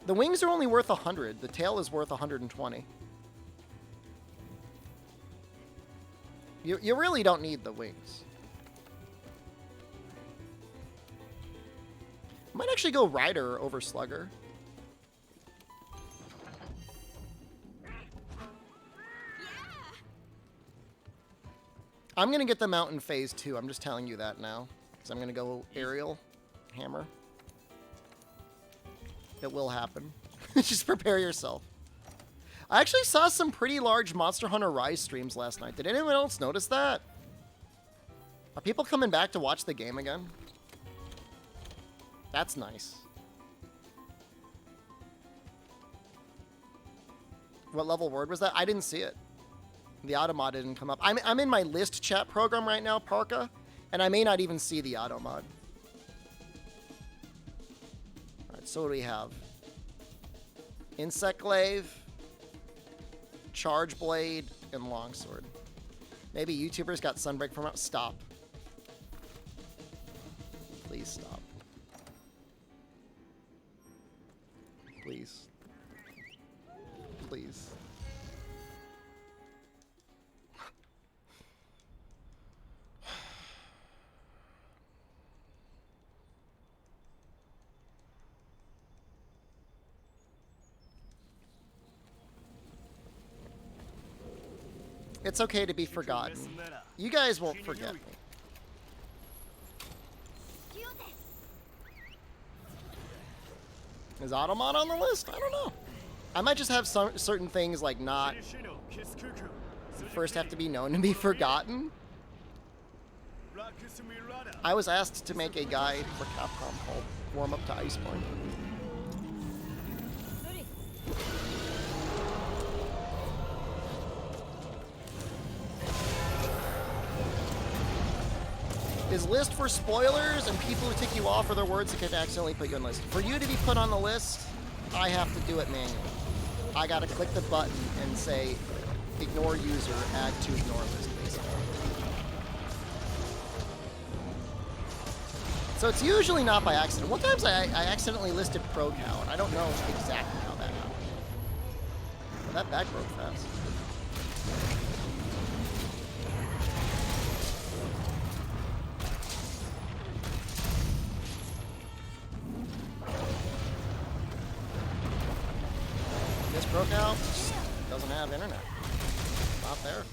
The wings are only worth 100. The tail is worth 120. You really don't need the wings. Might actually go Rider over Slugger. I'm going to get the Mountain Phase 2. I'm just telling you that now. Because I'm going to go Aerial Hammer. It will happen. Just prepare yourself. I actually saw some pretty large Monster Hunter Rise streams last night. Did anyone else notice that? Are people coming back to watch the game again? That's nice. What level word was that? I didn't see it. The Automod didn't come up. I'm in my list chat program right now, Parka, and I may not even see the Automod. Alright, so what do we have? Insect Glaive, Charge Blade, and Longsword. Maybe YouTubers got Sunbreak from... Stop. Please stop. Please. Please. It's okay to be forgotten. You guys won't forget me. Is Automod on the list? I don't know. I might just have some certain things like not first have to be known to be forgotten. I was asked to make a guide for Capcom called Warm Up to Iceborne. Is list for spoilers and people who tick you off or their words that could accidentally put you on the list? For you to be put on the list, I have to do it manually. I gotta click the button and say, ignore user, add to ignore list, basically. So it's usually not by accident. One time I accidentally listed ProCal, and I don't know exactly how that happened. But that bag broke fast. Broke out, doesn't have internet. Not there.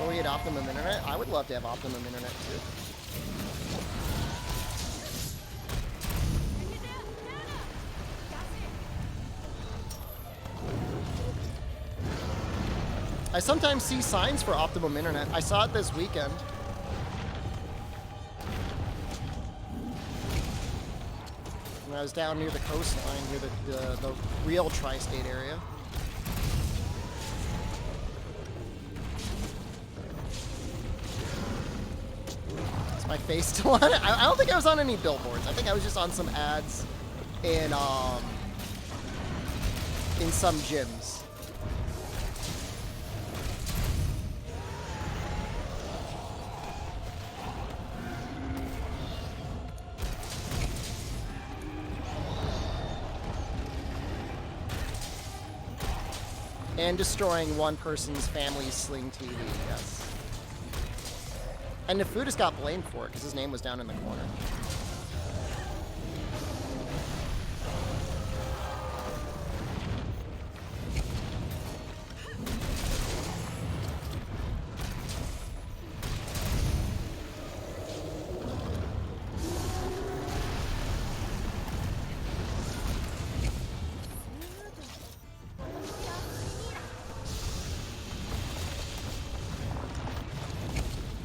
We had Optimum Internet. I would love to have Optimum Internet too. I sometimes see signs for Optimum Internet. I saw it this weekend. When I was down near the coastline, near the real tri-state area. My face still on it? I don't think I was on any billboards. I think I was just on some ads in some gyms. And destroying one person's family's Sling TV, yes. And Nefudis got blamed for it because his name was down in the corner.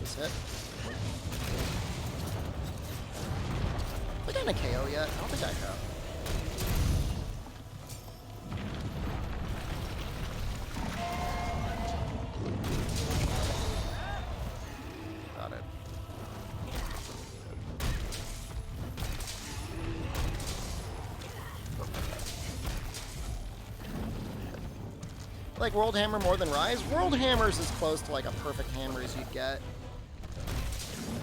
This hit. Have I gotten a KO yet? I don't think I have. Like World Hammer more than Rise? World Hammer's as close to like a perfect hammer as you'd get.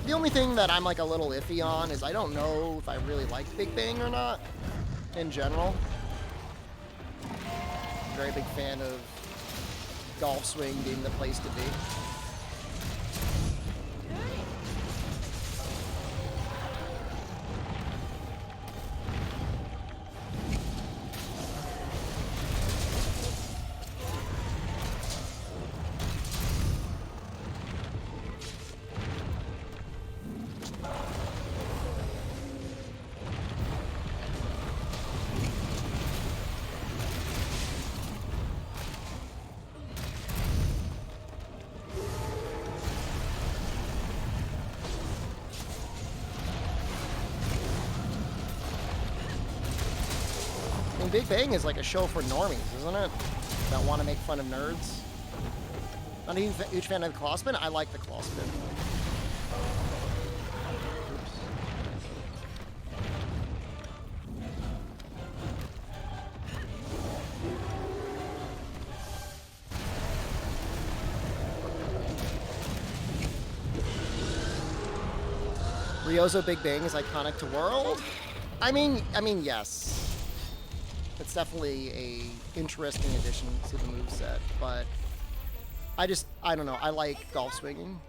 The only thing that I'm like a little iffy on is I don't know if I really like Big Bang or not, in general. Very big fan of Golf Swing being the place to be. Big Bang is like a show for normies, isn't it? That want to make fun of nerds. Not a huge fan of the claw spin. I like the claw spin. Ryozo Big Bang is iconic to World. I mean, yes. It's definitely a interesting addition to the moveset, but I don't know. I like Golf Swinging.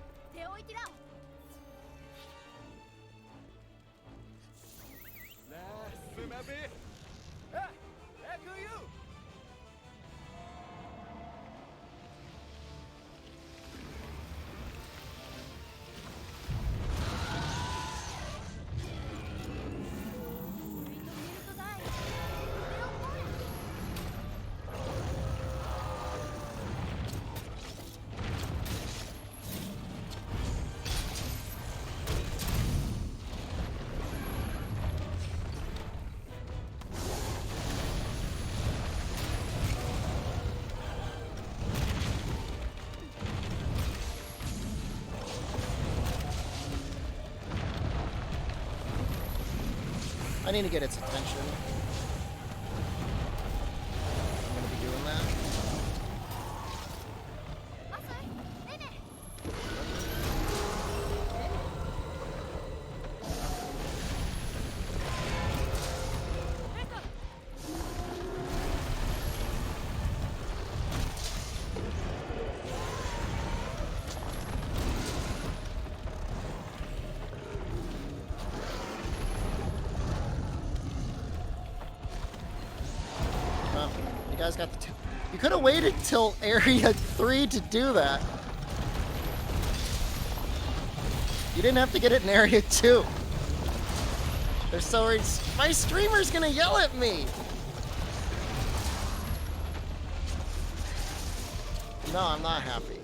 I need to get its attention. I'm gonna be doing that. You guys got the you could have waited till Area 3 to do that. You didn't have to get it in Area 2. They're so worried. My streamer's gonna yell at me. No, I'm not happy.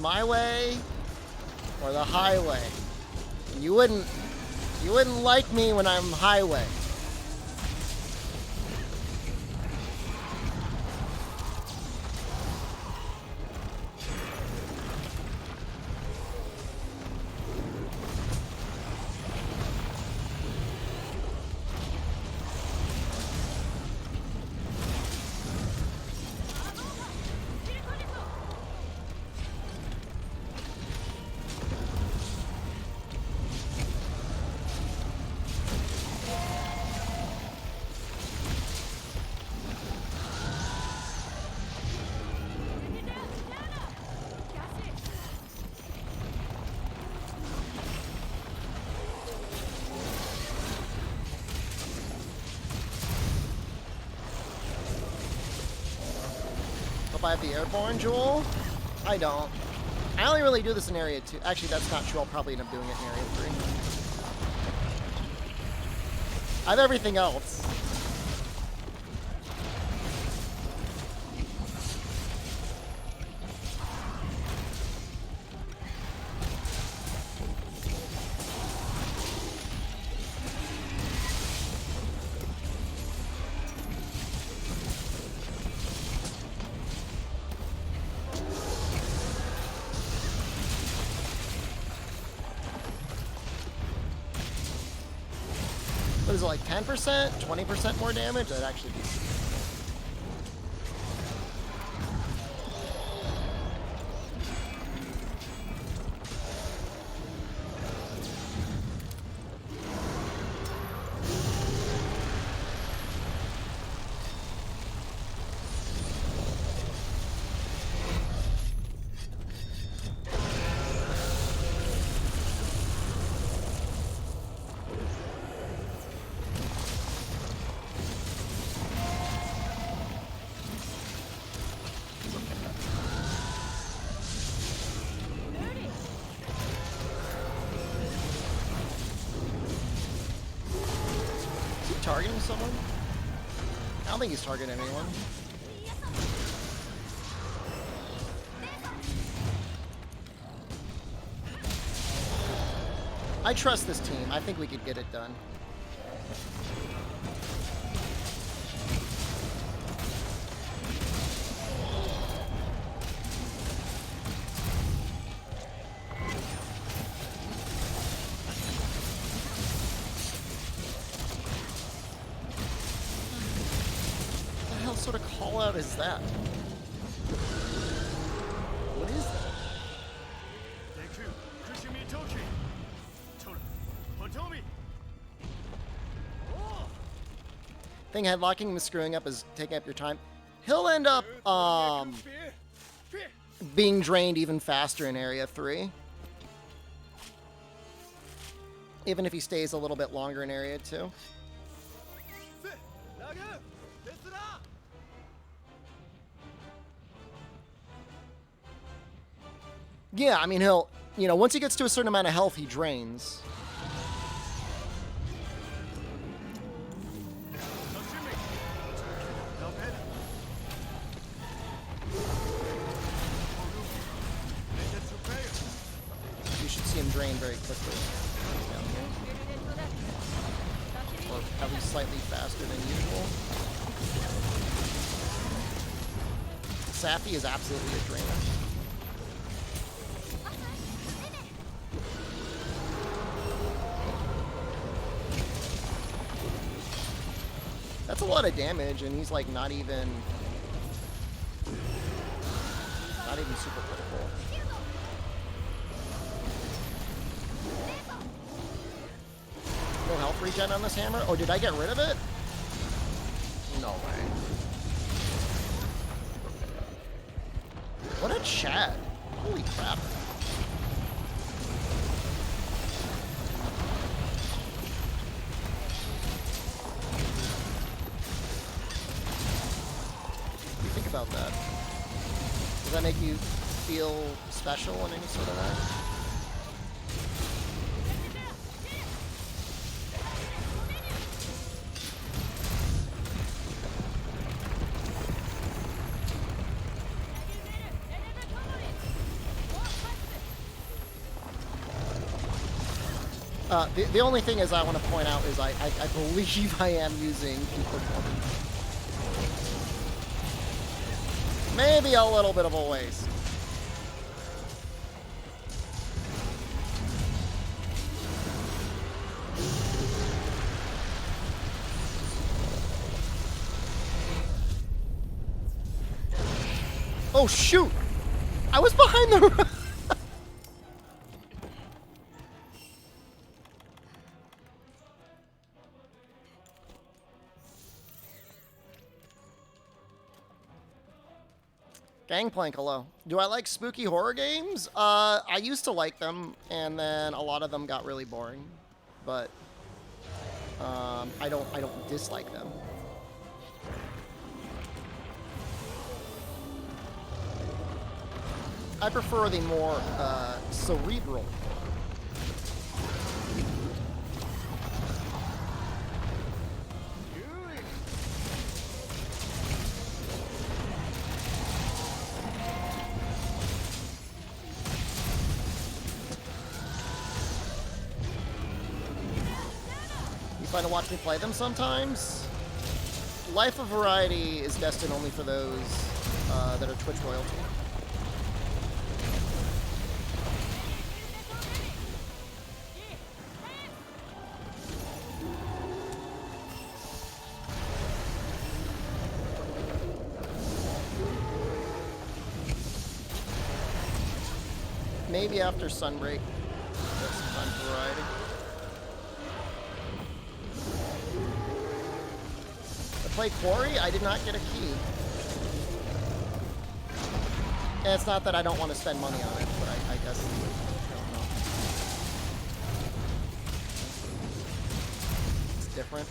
My way or the highway. You wouldn't like me when I'm highway. I have the airborne jewel? I don't. I only really do this in Area 2. Actually, that's not true. I'll probably end up doing it in Area 3. I have everything else. What is it, like 10%, 20% more damage? That'd actually be... Targeting someone? I don't think he's targeting anyone. I trust this team. I think we could get it done. Sort of call out is that? What is that? Thing headlocking and screwing up is taking up your time. He'll end up being drained even faster in Area 3. Even if he stays a little bit longer in Area 2. Yeah, I mean, he'll, you know, once he gets to a certain amount of health, he drains. You should see him drain very quickly. Down here. Or at least slightly faster than usual. Safi is absolutely a drainer. That's a lot of damage, and he's like not even super critical. No health regen on this hammer? Oh, did I get rid of it? No way. What a Chad. Holy crap. About that. Does that make you feel special in any sort of way? The only thing is I want to point out is I believe I am using people. Maybe a little bit of a waste. Oh shoot! I was behind the... Gangplank, hello. Do I like spooky horror games? I used to like them, and then a lot of them got really boring. But I don't dislike them. I prefer the more cerebral. Trying to watch me play them sometimes. Life of Variety is destined only for those that are Twitch royalty. maybe after Sunbreak. Get some time for variety. To play Quarry, I did not get a key. And it's not that I don't want to spend money on it, but I guess I don't know. It's different.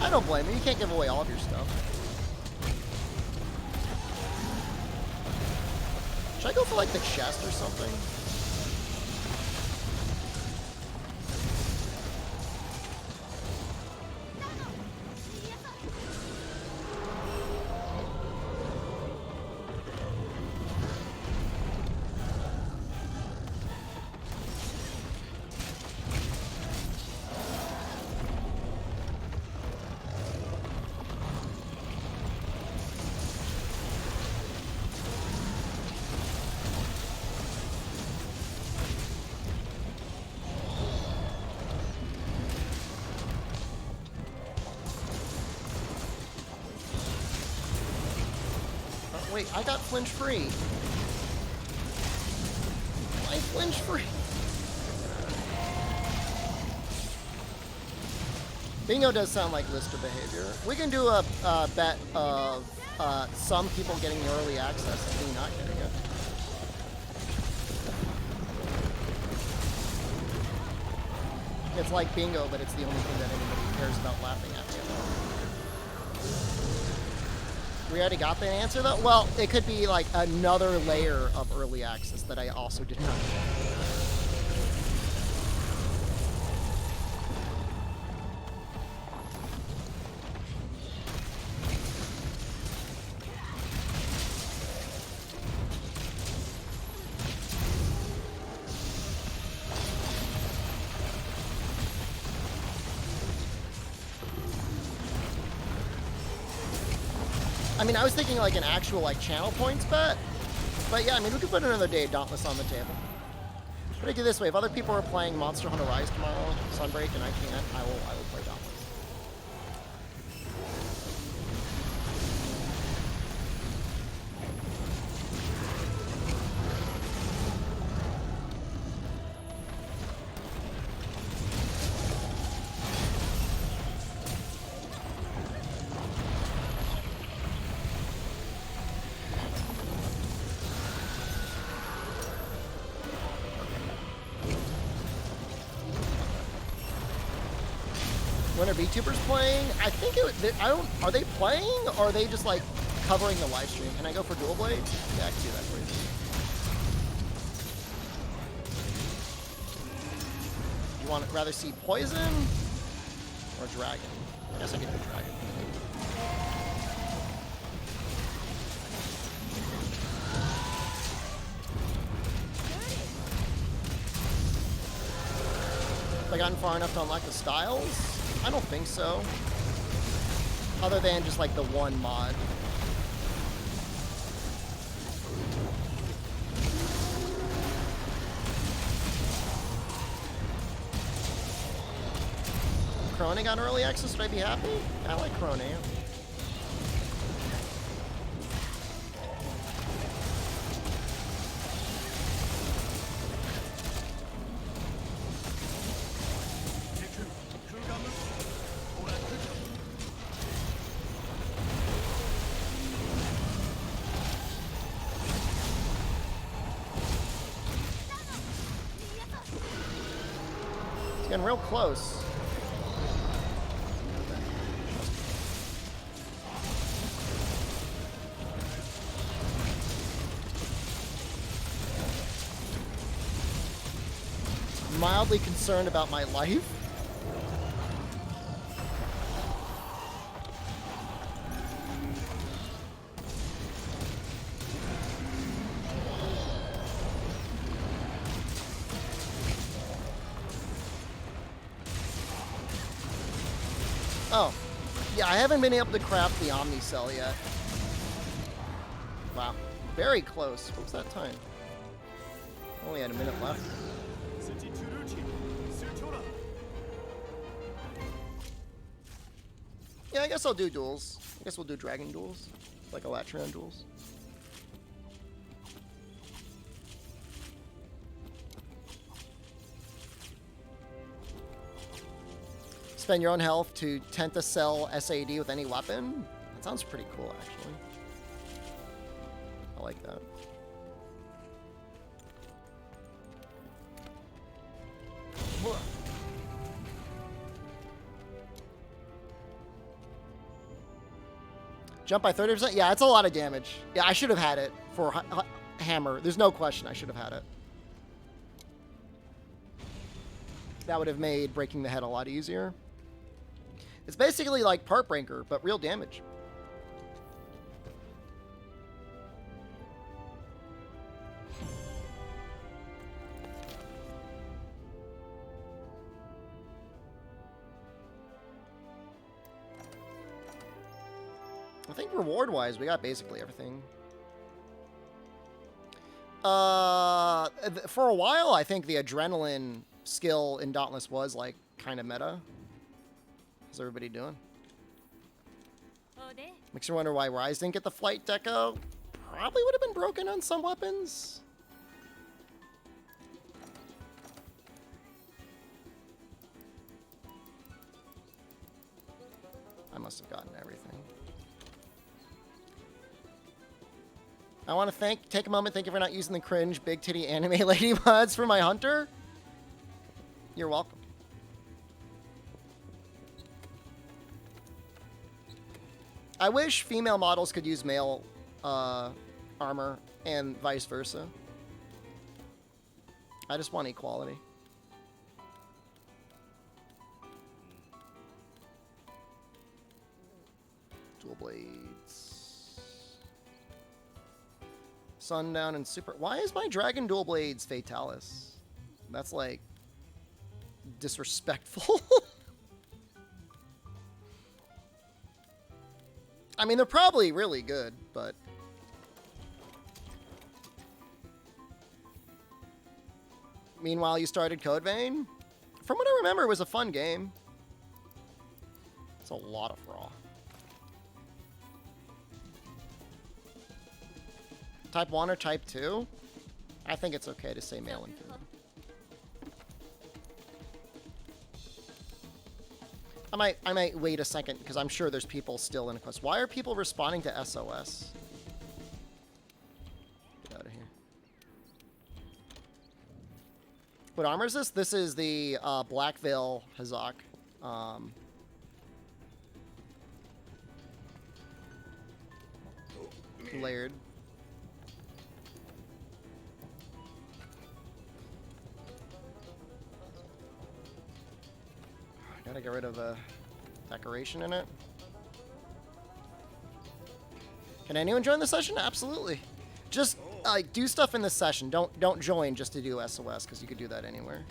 I don't blame you. You can't give away all of your stuff. Should I go for like the chest or something? Wait, I got flinch free. I flinch free. Bingo does sound like Lister behavior. We can do a bet of some people getting the early access and me not getting it. It's like bingo, but it's the only thing that anybody cares about laughing at me about. We already got the answer though? Well, it could be like another layer of early access that I also did not get. I mean, I was thinking like an actual like channel points bet, but yeah, I mean, we could put another day of Dauntless on the table. But I do this way: if other people are playing Monster Hunter Rise tomorrow, Sunbreak, and I can't, I will play Dauntless. When are VTubers playing? I think it would, I don't, are they playing or are they just like covering the live stream? Can I go for dual blades? Yeah, I can do that for you. You want to rather see poison or dragon? I guess I can do dragon. Have I gotten far enough to unlock the styles? I don't think so. Other than just like the one mod. Crone got early access, would I be happy? I like Crone. Getting real close. Mildly concerned about my life. Oh, yeah, I haven't been able to craft the Omni Cell yet. Wow, very close. What was that time? Only had a minute left. Yeah, I guess I'll do duels. I guess we'll do dragon duels. Like Elatrion duels. Spend your own health to Tentacell SAD with any weapon? That sounds pretty cool, actually. I like that. Jump by 30%? Yeah, it's a lot of damage. Yeah, I should have had it for hammer. There's no question I should have had it. That would have made breaking the head a lot easier. It's basically like part breaker, but real damage. I think reward-wise, we got basically everything. For a while, I think the adrenaline skill in Dauntless was, like, kind of meta. How's everybody doing? Makes you wonder why Rise didn't get the flight deco. Probably would have been broken on some weapons. I must have gotten everything. I want to take a moment, thank you for not using the cringe big titty anime ladybuds for my hunter. You're welcome. I wish female models could use male armor and vice versa. I just want equality. Dual blades. Sundown and super. Why is my dragon dual blades Fatalis? That's like disrespectful. I mean, they're probably really good, but meanwhile, you started Code Vein. From what I remember, it was a fun game. It's a lot of raw. Type 1 or Type 2? I think it's okay to say male and female. I might wait a second, because I'm sure there's people still in a quest. Why are people responding to SOS? Get out of here. What armor is this? This is the Black Veil Hazak. Layered. Gotta get rid of the decoration in it. Can anyone join the session? Absolutely. Just do stuff in the session. Don't join just to do SOS, because you could do that anywhere.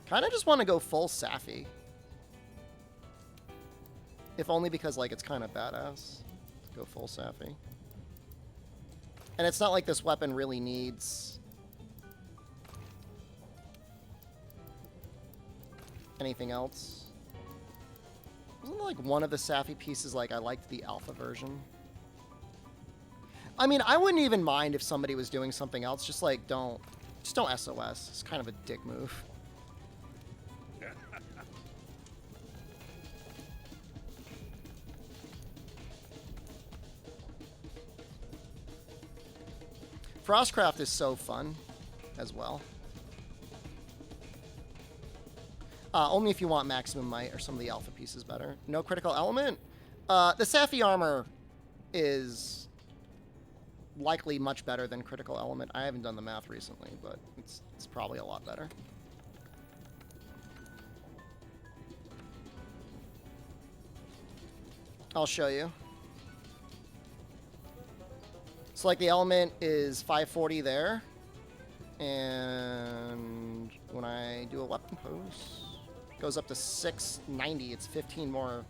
Kind of just want to go full Safi. If only because, like, it's kind of badass. Go full Safi. And it's not like this weapon really needs anything else. Wasn't like one of the Safi pieces, like, I liked the alpha version? I mean, I wouldn't even mind if somebody was doing something else. Just, like, don't SOS. It's kind of a dick move. Frostcraft is so fun as well. Only if you want maximum might or some of the alpha pieces better. No critical element. The Safi armor is likely much better than critical element. I haven't done the math recently, but it's probably a lot better. I'll show you. So, like, the element is 540 there. And when I do a weapon pose, it goes up to 690. It's 15 more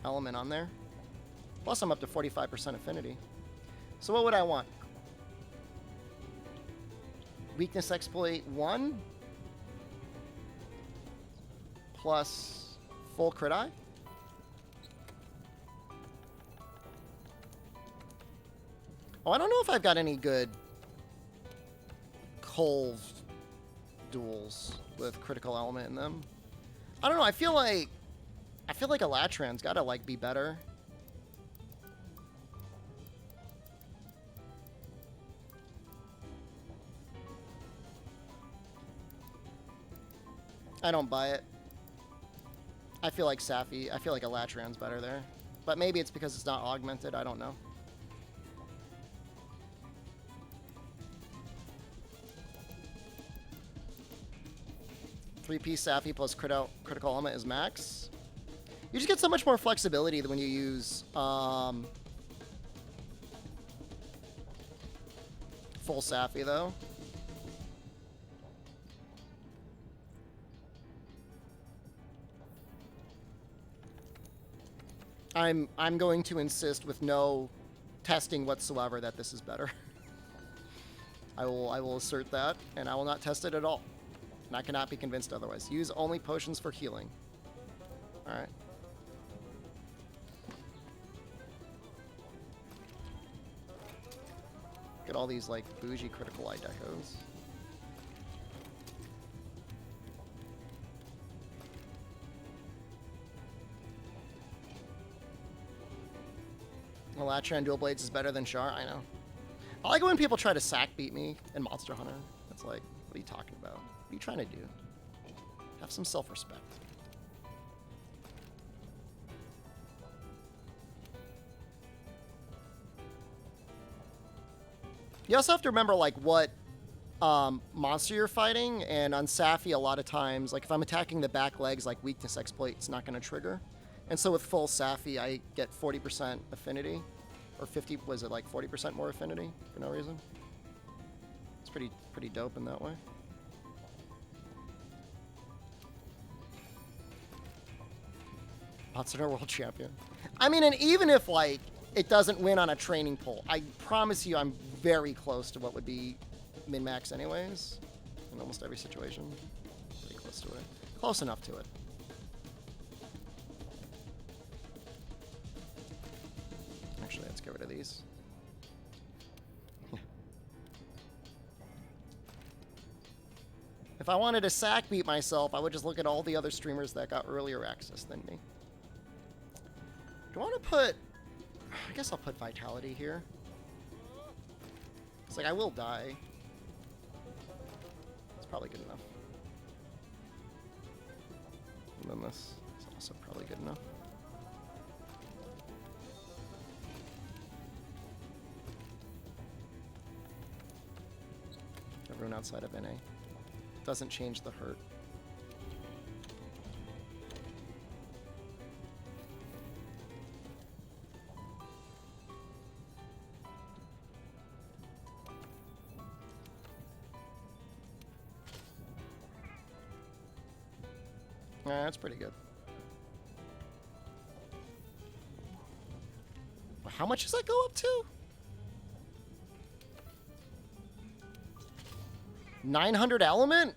element on there. Plus, I'm up to 45% affinity. So what would I want? Weakness exploit 1 plus full crit eye. Oh, I don't know if I've got any good Colv duels with critical element in them. I don't know. I feel like Elatran's gotta like be better. I don't buy it. I feel like Safi. I feel like Elatran's better there, but maybe it's because it's not augmented. I don't know. Three-piece Safi plus critical element is max. You just get so much more flexibility than when you use full Safi, though. I'm going to insist with no testing whatsoever that this is better. I will assert that, and I will not test it at all. And I cannot be convinced otherwise. Use only potions for healing. All right. Get all these like bougie critical eye decos. Elatran Dual Blades is better than Char. I know. I like it when people try to sack beat me in Monster Hunter. It's like, what are you talking about? What are you trying to do? Have some self-respect. You also have to remember, like, what monster you're fighting. And on Safi, a lot of times, like, if I'm attacking the back legs, like, weakness exploit, it's not going to trigger. And so with full Safi, I get 40% affinity. Or 50, was it like 40% more affinity for no reason? It's pretty dope in that way. Monster Hunter World Champion. I mean, and even if, like, it doesn't win on a training poll, I promise you I'm very close to what would be min-max anyways. In almost every situation. Pretty close to it. Close enough to it. Actually, let's get rid of these. If I wanted to sack beat myself, I would just look at all the other streamers that got earlier access than me. Do I want to put... I guess I'll put Vitality here. It's like, I will die. It's probably good enough. And then this is also probably good enough. Everyone outside of NA. Doesn't change the hurt. Yeah, that's pretty good. How much does that go up to? 900 element?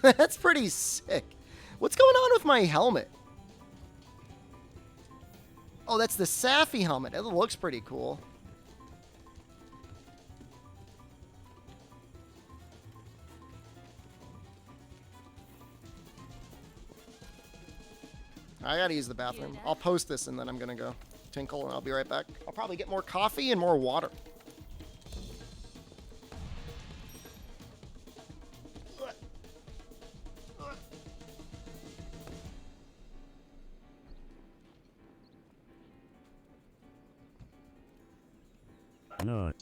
That's pretty sick. What's going on with my helmet? Oh, that's the Safi helmet. It looks pretty cool. I gotta use the bathroom. I'll post this and then I'm gonna go tinkle and I'll be right back. I'll probably get more coffee and more water. Not.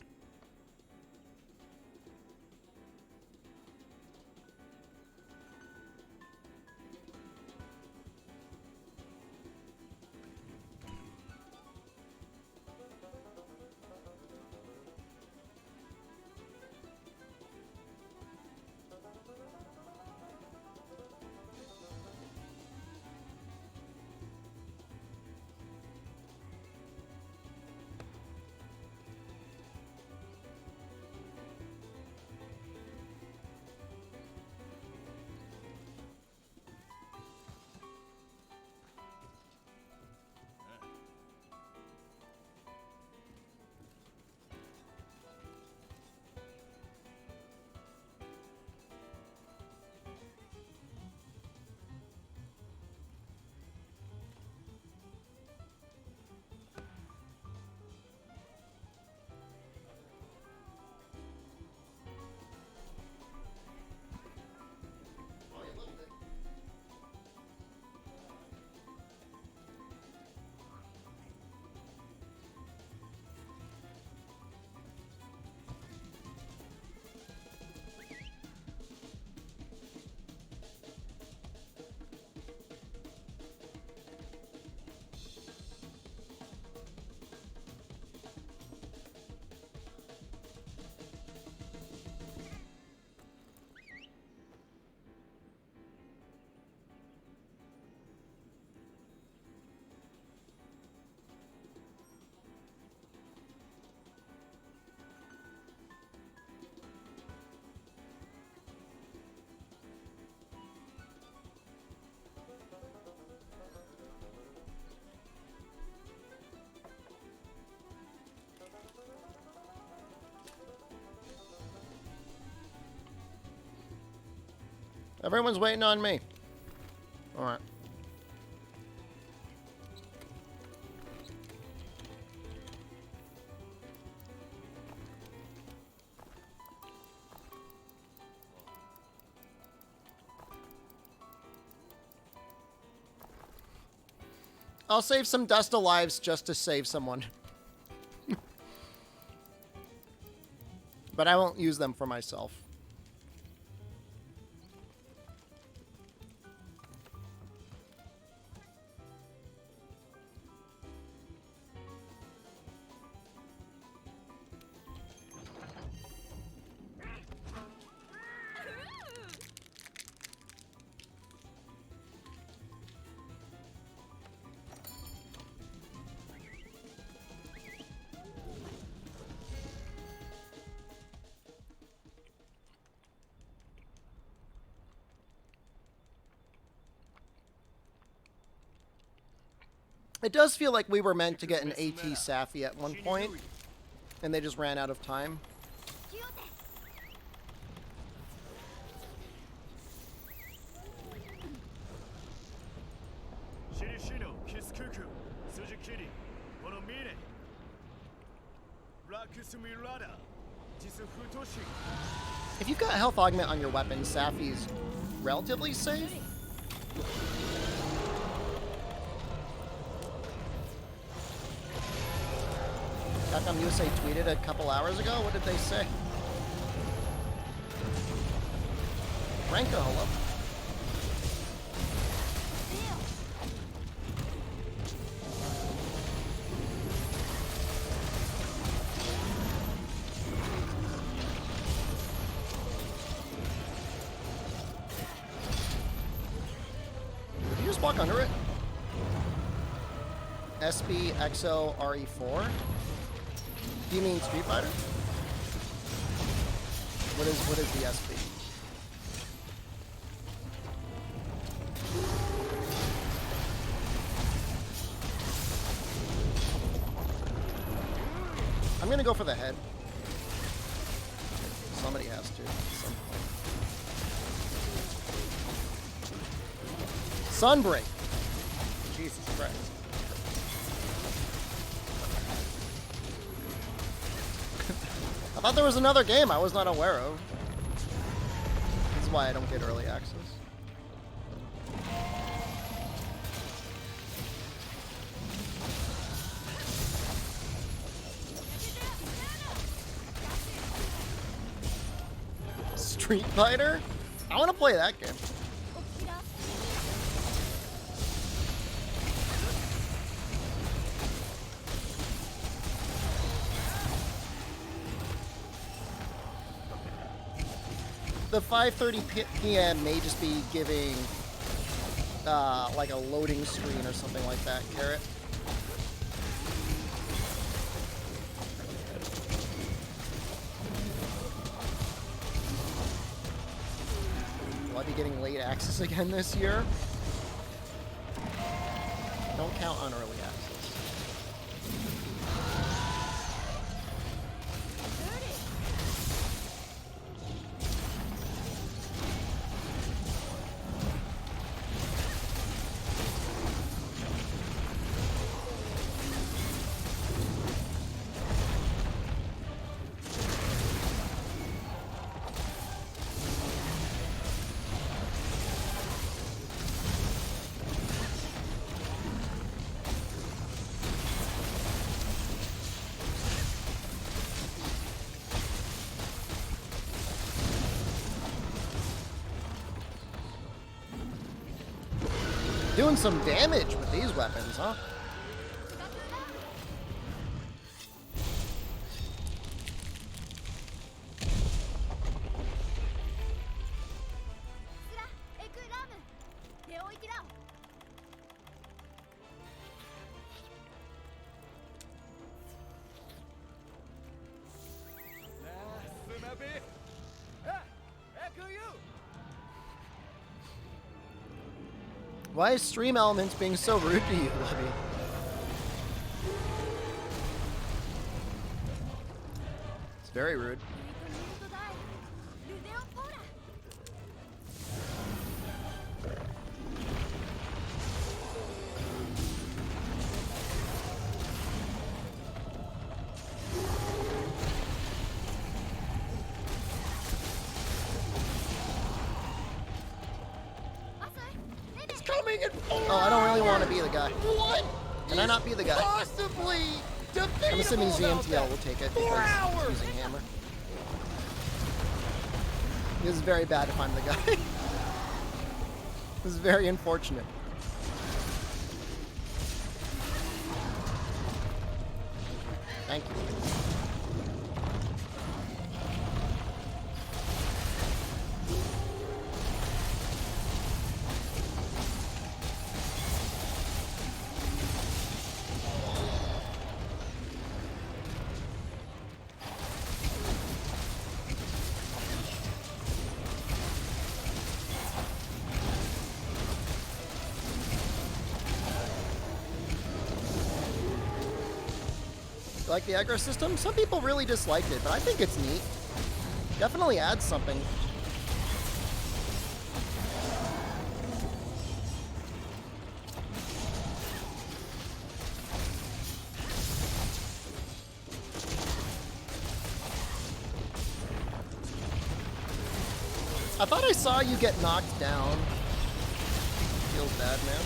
Everyone's waiting on me. All right. I'll save some dust of lives just to save someone. But I won't use them for myself. It does feel like we were meant to get an AT Safi at one point, and they just ran out of time. If you've got health augment on your weapon, Safi's relatively safe. Capcom USA tweeted a couple hours ago. What did they say? Ranko, hello. Did you just walk under it? SB XO RE4? Do you mean Street Fighter? What is the SB? I'm gonna go for the head. Somebody has to at some point. Sunbreak. Jesus Christ. I thought there was another game I was not aware of. This is why I don't get early access. Street Fighter? I want to play that game. The 5:30 p.m. may just be giving like a loading screen or something like that, Carrot. Will I be getting late access again this year? Don't count on early access. Doing some damage with these weapons, huh? Why is Stream Elements being so rude to you, Libby? It's very rude. moving it forward. Oh, I don't really want to be the guy. What? Can I not be the guy? Possibly defeatable. I'm assuming about ZMTL that. will take it 4 because hours. he's using hammer. This is very bad if I'm the guy. This is very unfortunate. Thank you. You like the aggro system? Some people really disliked it, but I think it's neat. Definitely adds something. I thought I saw you get knocked down. Feels bad, man.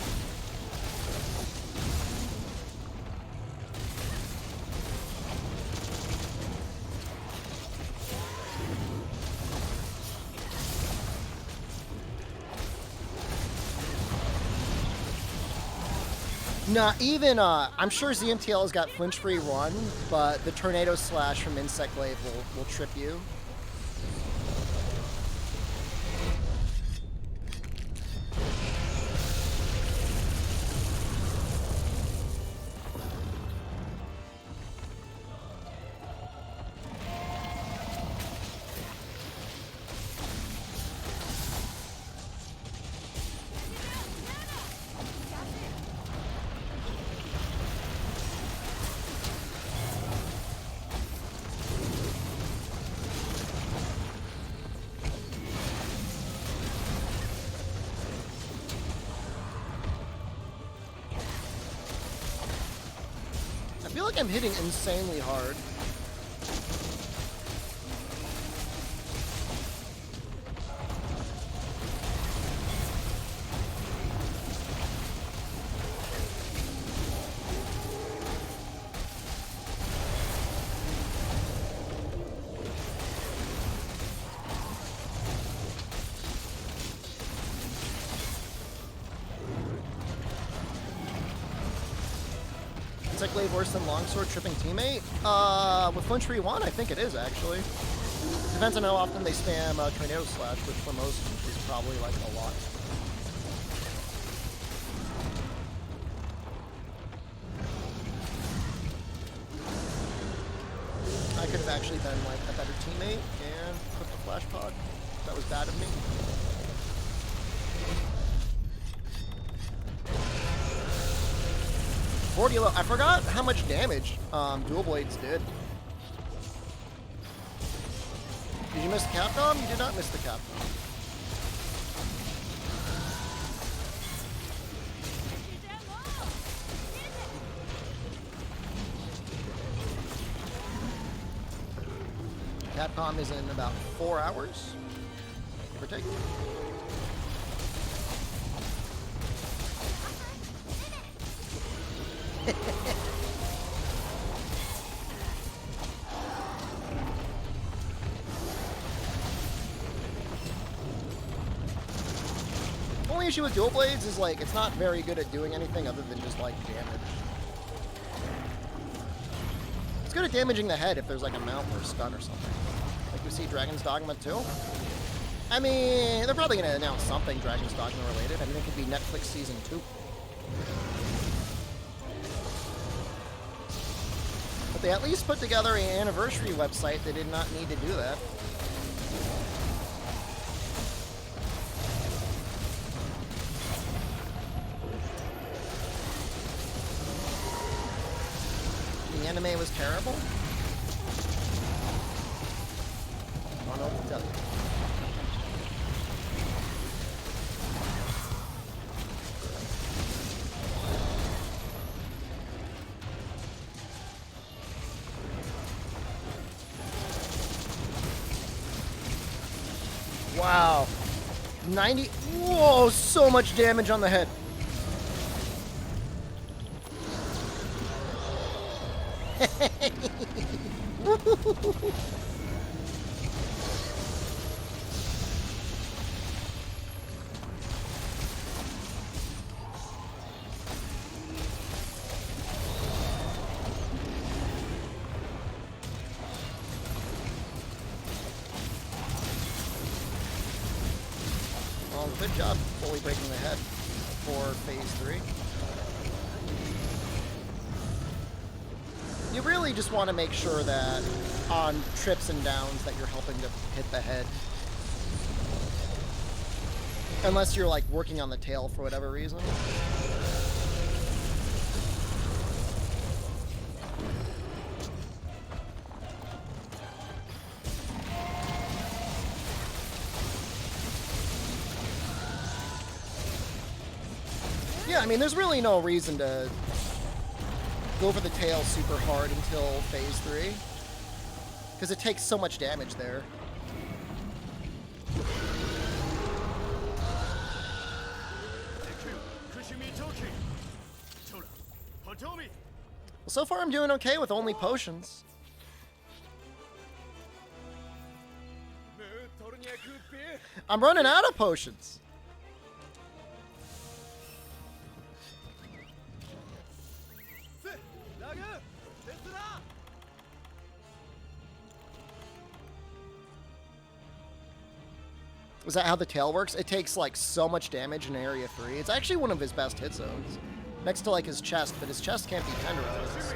Nah, even, I'm sure ZMTL has got flinch-free run, but the Tornado Slash from Insect Glaive will trip you. I feel like I'm hitting insanely hard. Insect Glaive worse than Longsword tripping teammate? With flinch free 1, I think it is actually. Depends on how often they spam Tornado Slash, which for most is probably like a lot. I could have actually been like a better teammate and put the flash pod. That was bad of me. I forgot how much damage Dual Blades did. Did you miss the Capcom? You did not miss the Capcom. Capcom is in about 4 hours, give or take. Only issue with Dual Blades is like it's not very good at doing anything other than just like damage. It's good at damaging the head if there's like a mount or a stun or something. Like we see Dragon's Dogma 2. I mean, they're probably gonna announce something Dragon's Dogma related. I mean, it could be Netflix season 2. But they at least put together an anniversary website. They did not need to do that. The anime was terrible. I don't know what to tell you. Wow. 90. Whoa, so much damage on the head. Well, good job fully breaking the head for phase 3. You really just want to make sure that on trips and downs that you're helping to hit the head. Unless you're like working on the tail for whatever reason. Yeah, I mean, there's really no reason to go for the tail super hard until phase 3. Because it takes so much damage there. Well, so far I'm doing okay with only potions. I'm running out of potions. Is that how the tail works? It takes like so much damage in Area 3. It's actually one of his best hit zones. Next to like his chest, but his chest can't be tenderized.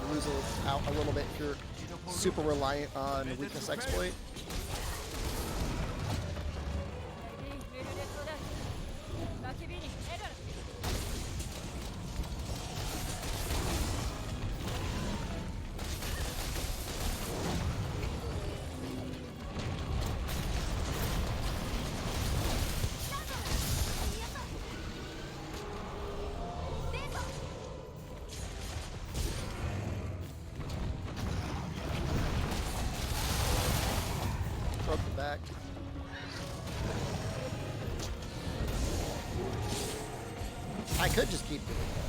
You lose out a little bit if you're super reliant on weakness exploit. Broke the back. I could just keep doing that.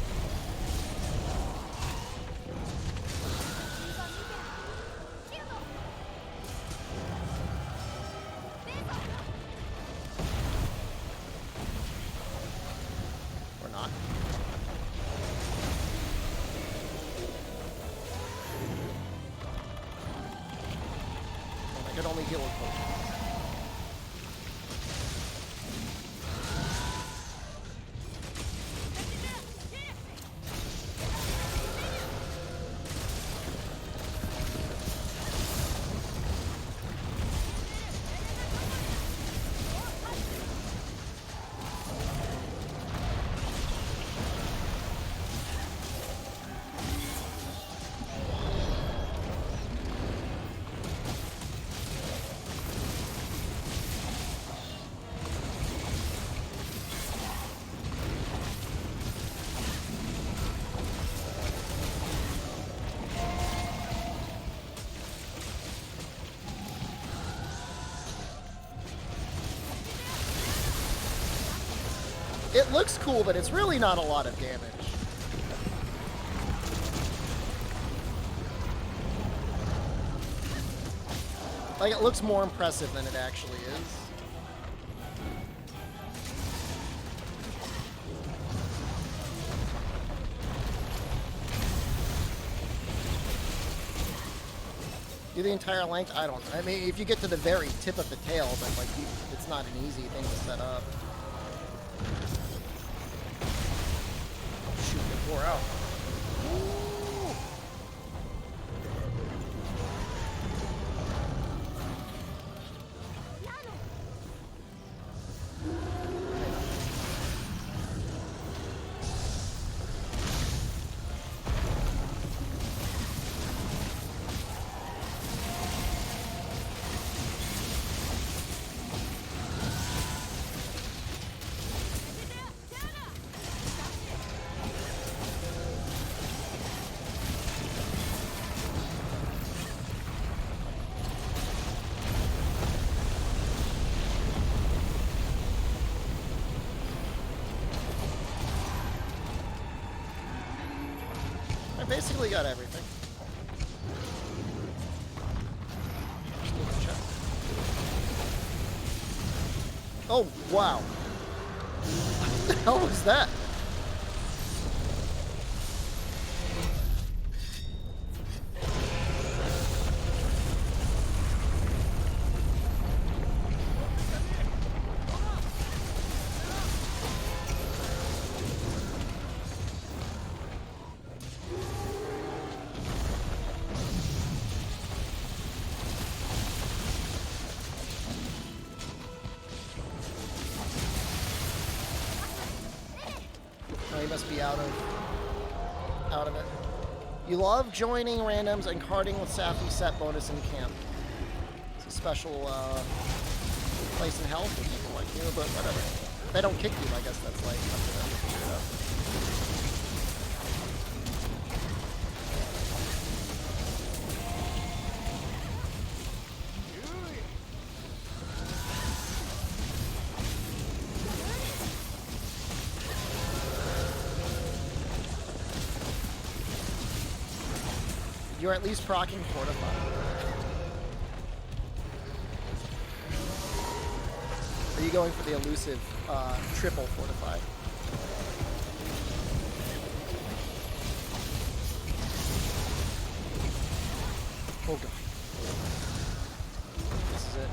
Or not. I could only heal with potions. It looks cool, but it's really not a lot of damage. Like, it looks more impressive than it actually is. Do the entire length? I don't know. I mean, if you get to the very tip of the tail, but like, it's not an easy thing to set up. Shoot, it wore out. Ooh. I basically got everything. Oh, wow. What the hell was that? Oh, he must be out of it. You love joining randoms and carding with Safi set bonus in camp. It's a special place in hell for people like you, but whatever. If they don't kick you, I guess that's like up to them to figure it out. You're at least proccing Fortify. Are you going for the elusive triple Fortify? Oh god. This is it.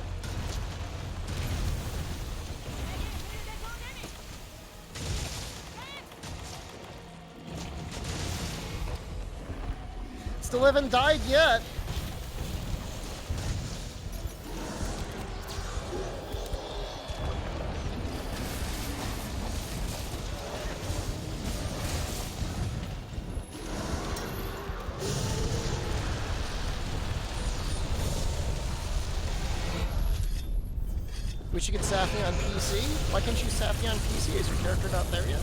Still haven't died yet. We should get Safi on PC. Why can't you Safi on PC? Is your character not there yet?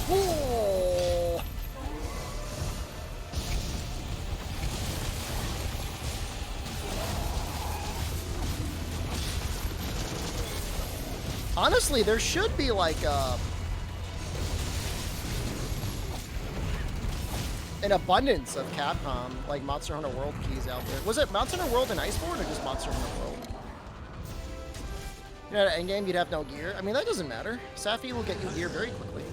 Whoa. Honestly, there should be like an abundance of Capcom, like Monster Hunter World keys out there. Was it Monster Hunter World and Iceborne or just Monster Hunter World? You know, at endgame you'd have no gear. I mean, that doesn't matter. Safi will get you gear very quickly.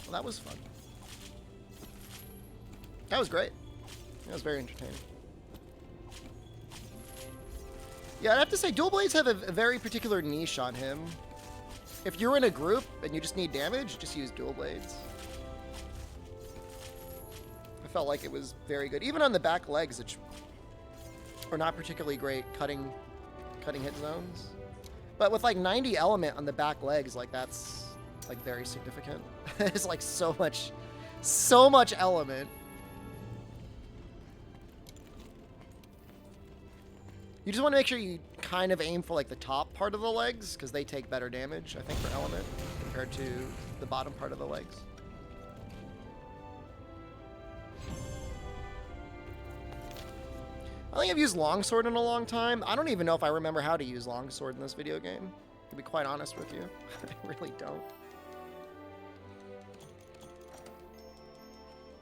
Well, that was fun. That was great. That was very entertaining. Yeah, I'd have to say, Dual Blades have a very particular niche on him. If you're in a group and you just need damage, just use Dual Blades. I felt like it was very good. Even on the back legs, which are not particularly great cutting hit zones. But with like 90 element on the back legs, like that's like very significant. It's like so much element. You just want to make sure you kind of aim for like the top part of the legs, because they take better damage, I think, for element compared to the bottom part of the legs. I think I've used Longsword in a long time. I don't even know if I remember how to use Longsword in this video game, to be quite honest with you. I really don't.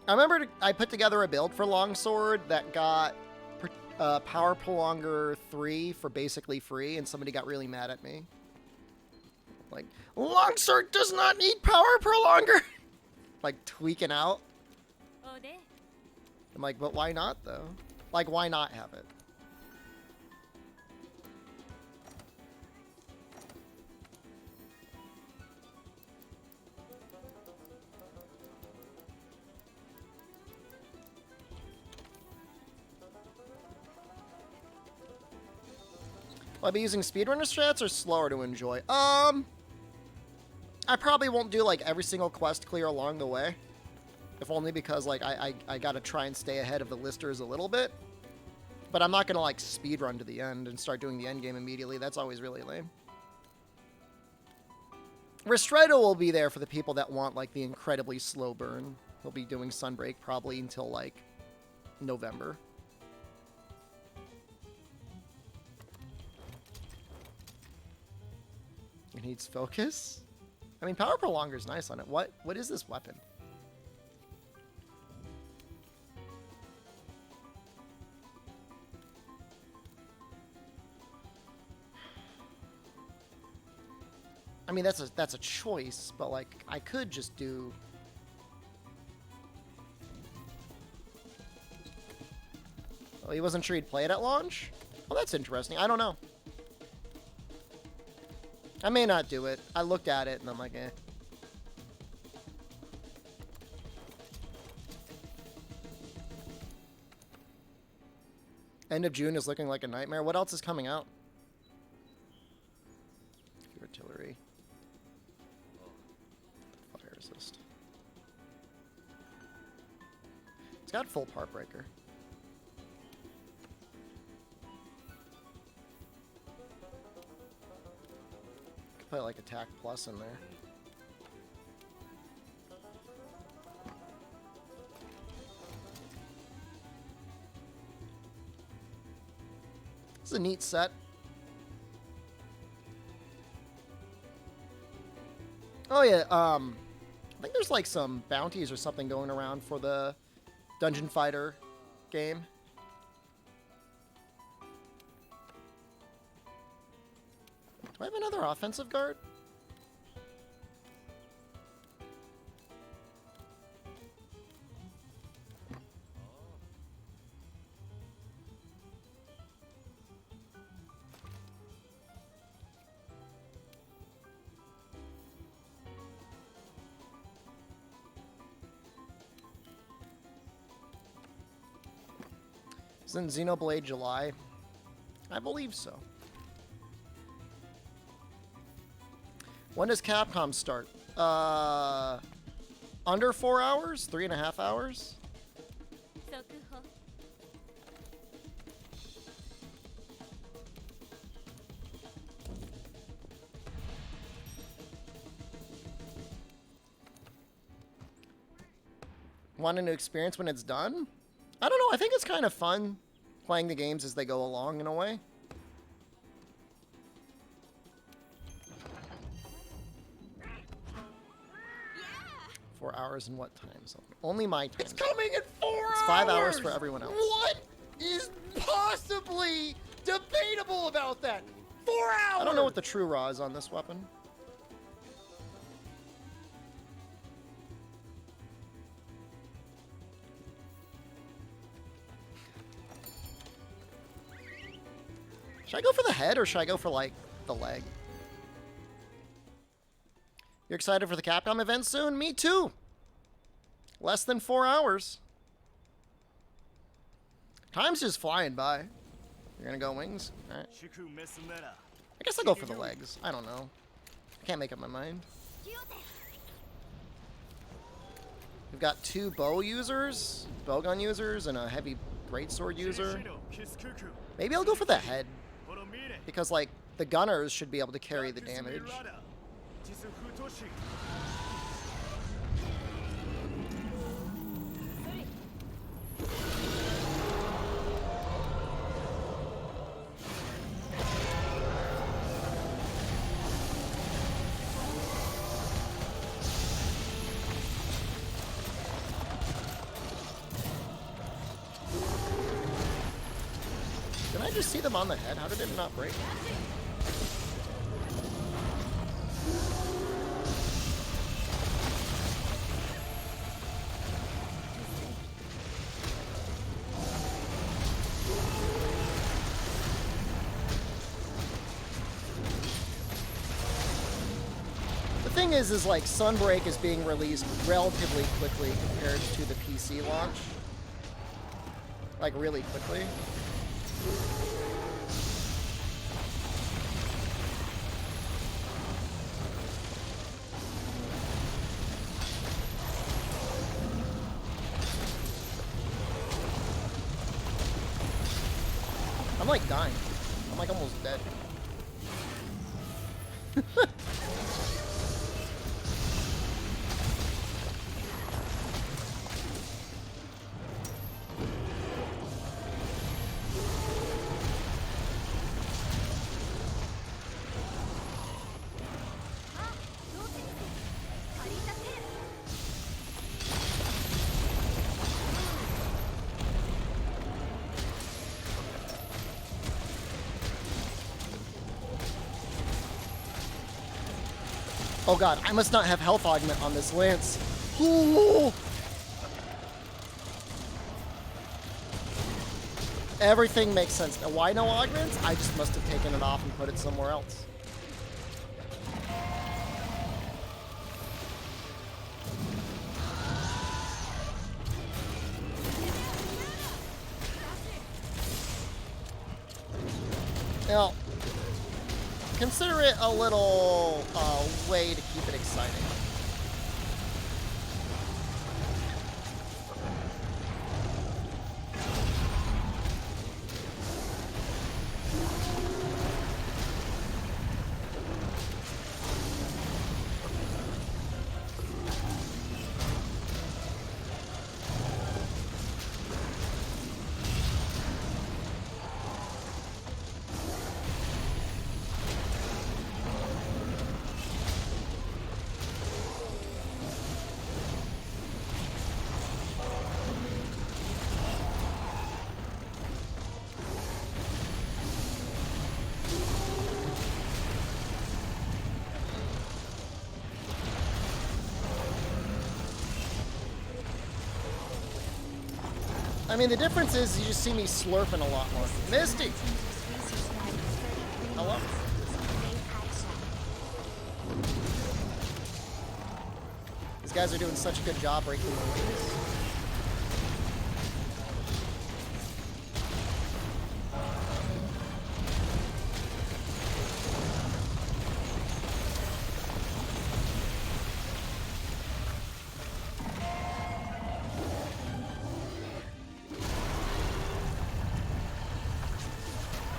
I remember I put together a build for Longsword that got Power Prolonger 3 for basically free, and somebody got really mad at me. Like, Longsword does not need Power Prolonger! Like, tweaking out. I'm like, but why not, though? Like, why not have it? Will I be using speedrunner strats or slower to enjoy? I probably won't do like every single quest clear along the way. If only because like I gotta try and stay ahead of the listers a little bit. But I'm not gonna like speedrun to the end and start doing the end game immediately. That's always really lame. Ristretto will be there for the people that want, like, the incredibly slow burn. He'll be doing Sunbreak probably until, like, November. It needs focus? I mean, Power Prolonger's nice on it. What is this weapon? I mean, that's a choice, but like I could just do. Oh, he wasn't sure he'd play it at launch? Well, that's interesting. I don't know. I may not do it. I looked at it and I'm like, eh. End of June is looking like a nightmare. What else is coming out? Artillery. Fire resist. It's got full part breaker. Could play like attack plus in there. This is a neat set. Oh yeah, I think there's like some bounties or something going around for the Dungeon Fighter game. Do I have another offensive guard? Isn't Xenoblade July? I believe so. When does Capcom start? Under 4 hours? 3.5 hours? Want a new experience when it's done? I don't know. I think it's kind of fun playing the games as they go along in a way. Yeah. 4 hours in what time zone? Only my time. It's coming in 4 hours! It's 5 hours for everyone else. What is possibly debatable about that? 4 hours! I don't know what the true raw is on this weapon. Should I go for the head or should I go for, like, the leg? You're excited for the Capcom event soon? Me too! Less than 4 hours. Time's just flying by. You're gonna go wings? Alright. I guess I'll go for the legs. I don't know. I can't make up my mind. We've got 2 bow users, bowgun users, and a heavy greatsword user. Maybe I'll go for the head. Because, like, the gunners should be able to carry the damage. Did I just see them on the head? How did it not break? The thing is like Sunbreak is being released relatively quickly compared to the PC launch. Like really quickly. I'm like dying. I'm like almost dead. Oh god, I must not have health augment on this lance. Ooh. Everything makes sense. Now, why no augments? I just must have taken it off and put it somewhere else. Now, consider it a little way to keep it exciting. I mean, the difference is you just see me slurping a lot more. Misty! Hello? These guys are doing such a good job breaking the wings.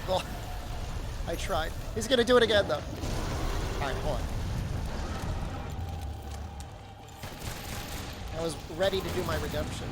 Oh, I tried. He's gonna do it again, though. Alright, hold on. I was ready to do my redemption.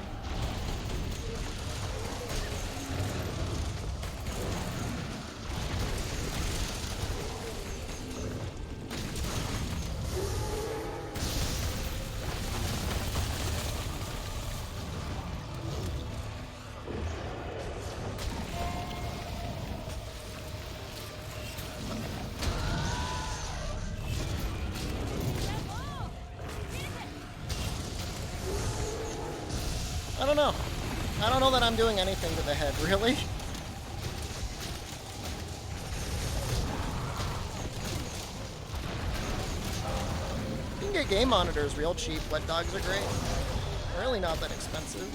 I don't know. I don't know that I'm doing anything to the head, really. You can get game monitors real cheap. Wet dogs are great. They're really not that expensive.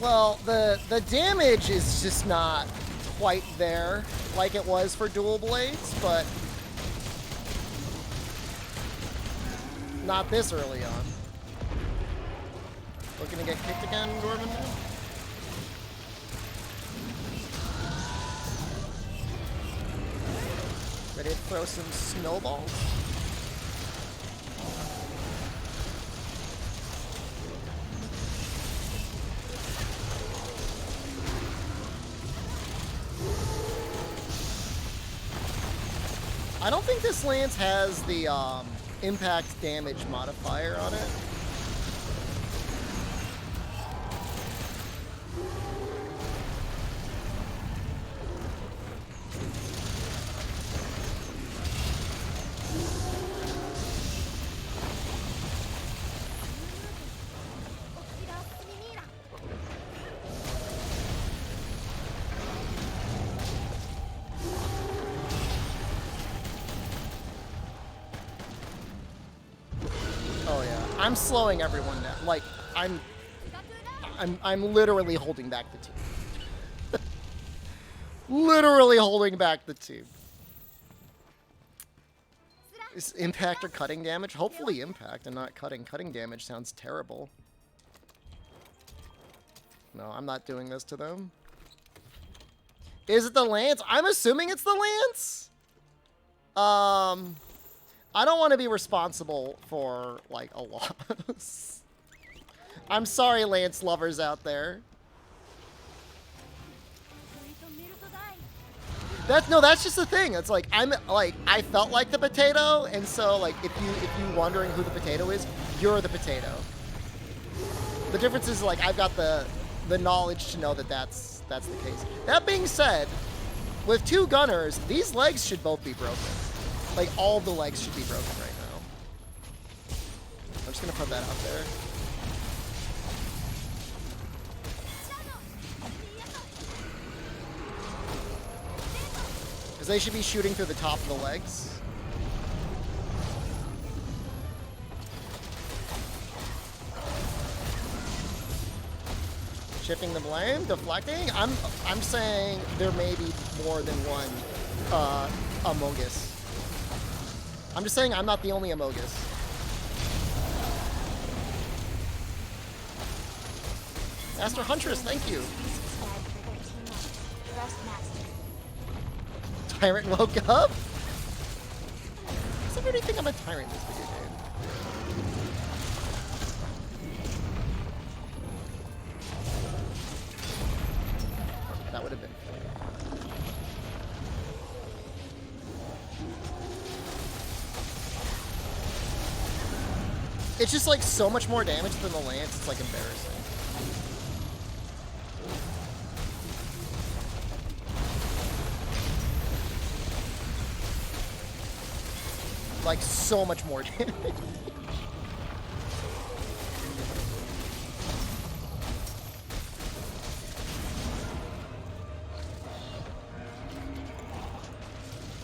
Well, the damage is just not quite there like it was for dual blades, but not this early on. Looking to get kicked again, Dorman? Ready to throw some snowballs? I don't think this lance has the impact damage modifier on it. I'm slowing everyone down. Like, I'm literally holding back the team. Literally holding back the team. Is impact or cutting damage? Hopefully impact and not cutting. Cutting damage sounds terrible. No, I'm not doing this to them. Is it the lance? I'm assuming it's the lance. I don't want to be responsible for, like, a loss. I'm sorry, Lance lovers out there. That's just the thing. It's like, I felt like the potato, and so, like, if you wondering who the potato is, you're the potato. The difference is, like, I've got the the knowledge to know that that's the case. That being said, with 2 gunners, these legs should both be broken. Like, all the legs should be broken right now. I'm just gonna put that out there. Because they should be shooting through the top of the legs. Shifting the blame, deflecting. I'm saying there may be more than one Amogus. I'm just saying I'm not the only Amogus. Master Huntress, thank you. Tyrant woke up? Does everybody think I'm a tyrant in this video game? That would have been fun. It's just like so much more damage than the lance, it's like embarrassing. Like so much more damage.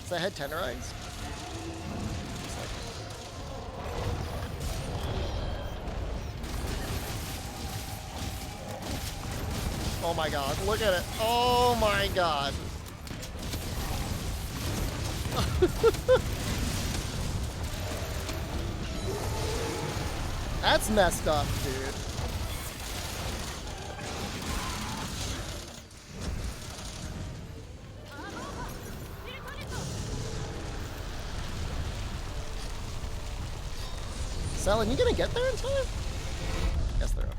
Is that head tenderized? Oh my god, look at it. Oh my god. That's messed up, dude. Selin, you gonna get there in time? Yes, they're okay.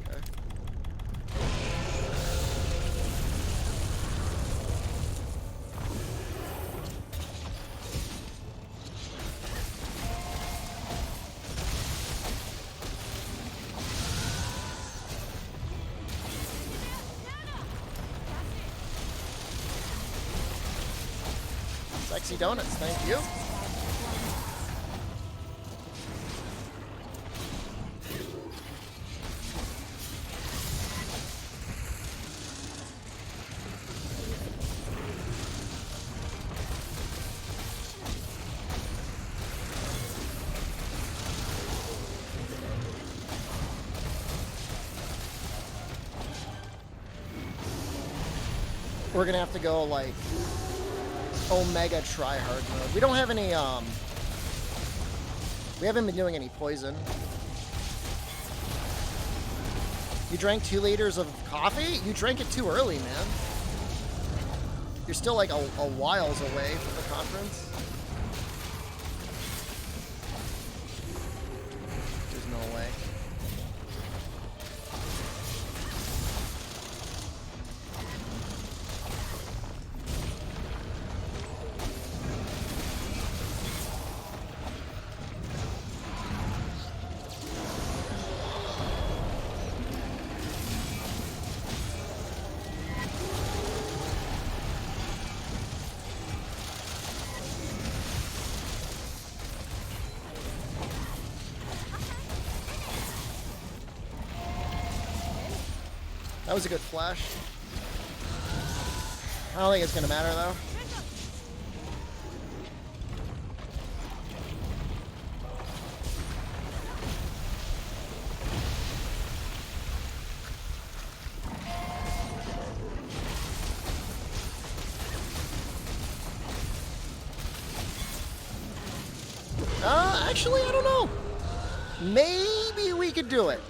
Sexy donuts, thank you. We're gonna have to go like Omega tryhard mode. We don't have any we haven't been doing any poison. You drank 2 liters of coffee? You drank it too early, man. You're still like a whiles away from the conference. There's no way. That was a good flash. I don't think it's gonna matter though. Actually, I don't know. Maybe we could do it.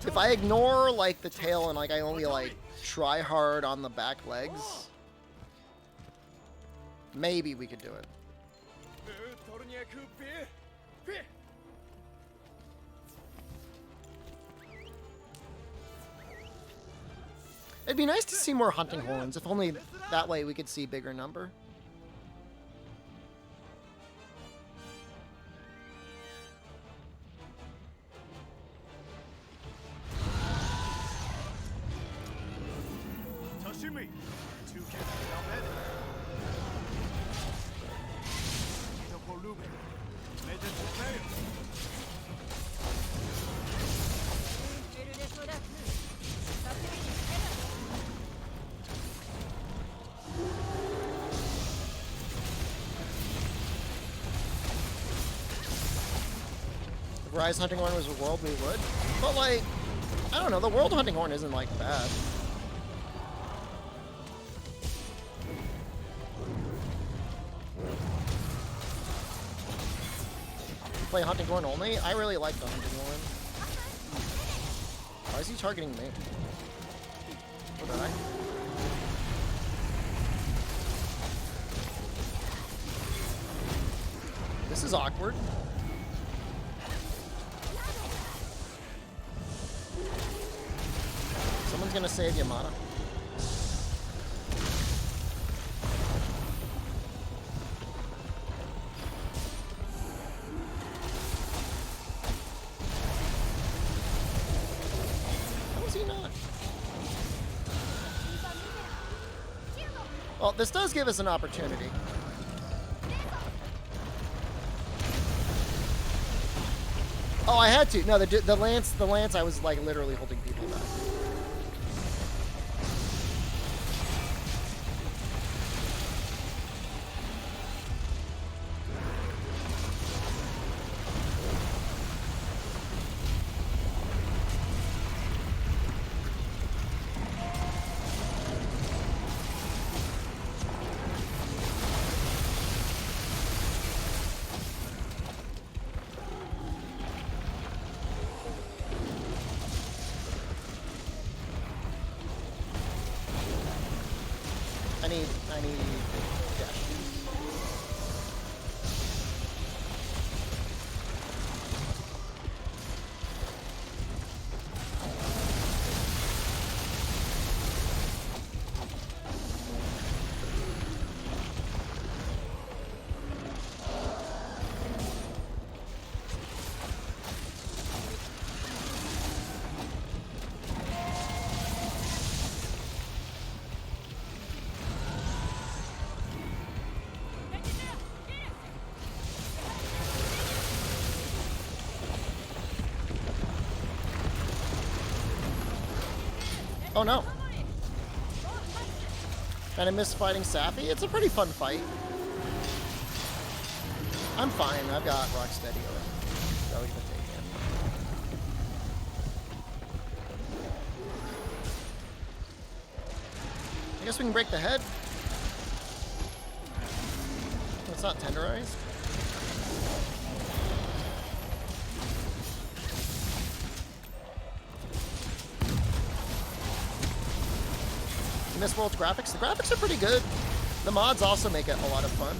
If I ignore, like, the tail and, like, I only, like, try hard on the back legs, maybe we could do it. It'd be nice to see more hunting horns, if only that way we could see bigger number. If Rise Hunting Horn was a world, we would. But like, I don't know, the World Hunting Horn isn't like bad. Play Hunting Horn only? I really like the Hunting Horn. Why is he targeting me? What did I? This is awkward. Someone's gonna save Yamada. How is he not? Well, this does give us an opportunity. Oh, I had to. No, the lance. I was like literally holding people back. I need dash. Oh no. Kind of miss fighting Safi. It's a pretty fun fight. I'm fine. I've got Rocksteady already. So he's gonna take him. I guess we can break the head. It's not tenderized. Miss World's graphics. The graphics are pretty good. The mods also make it a lot of fun.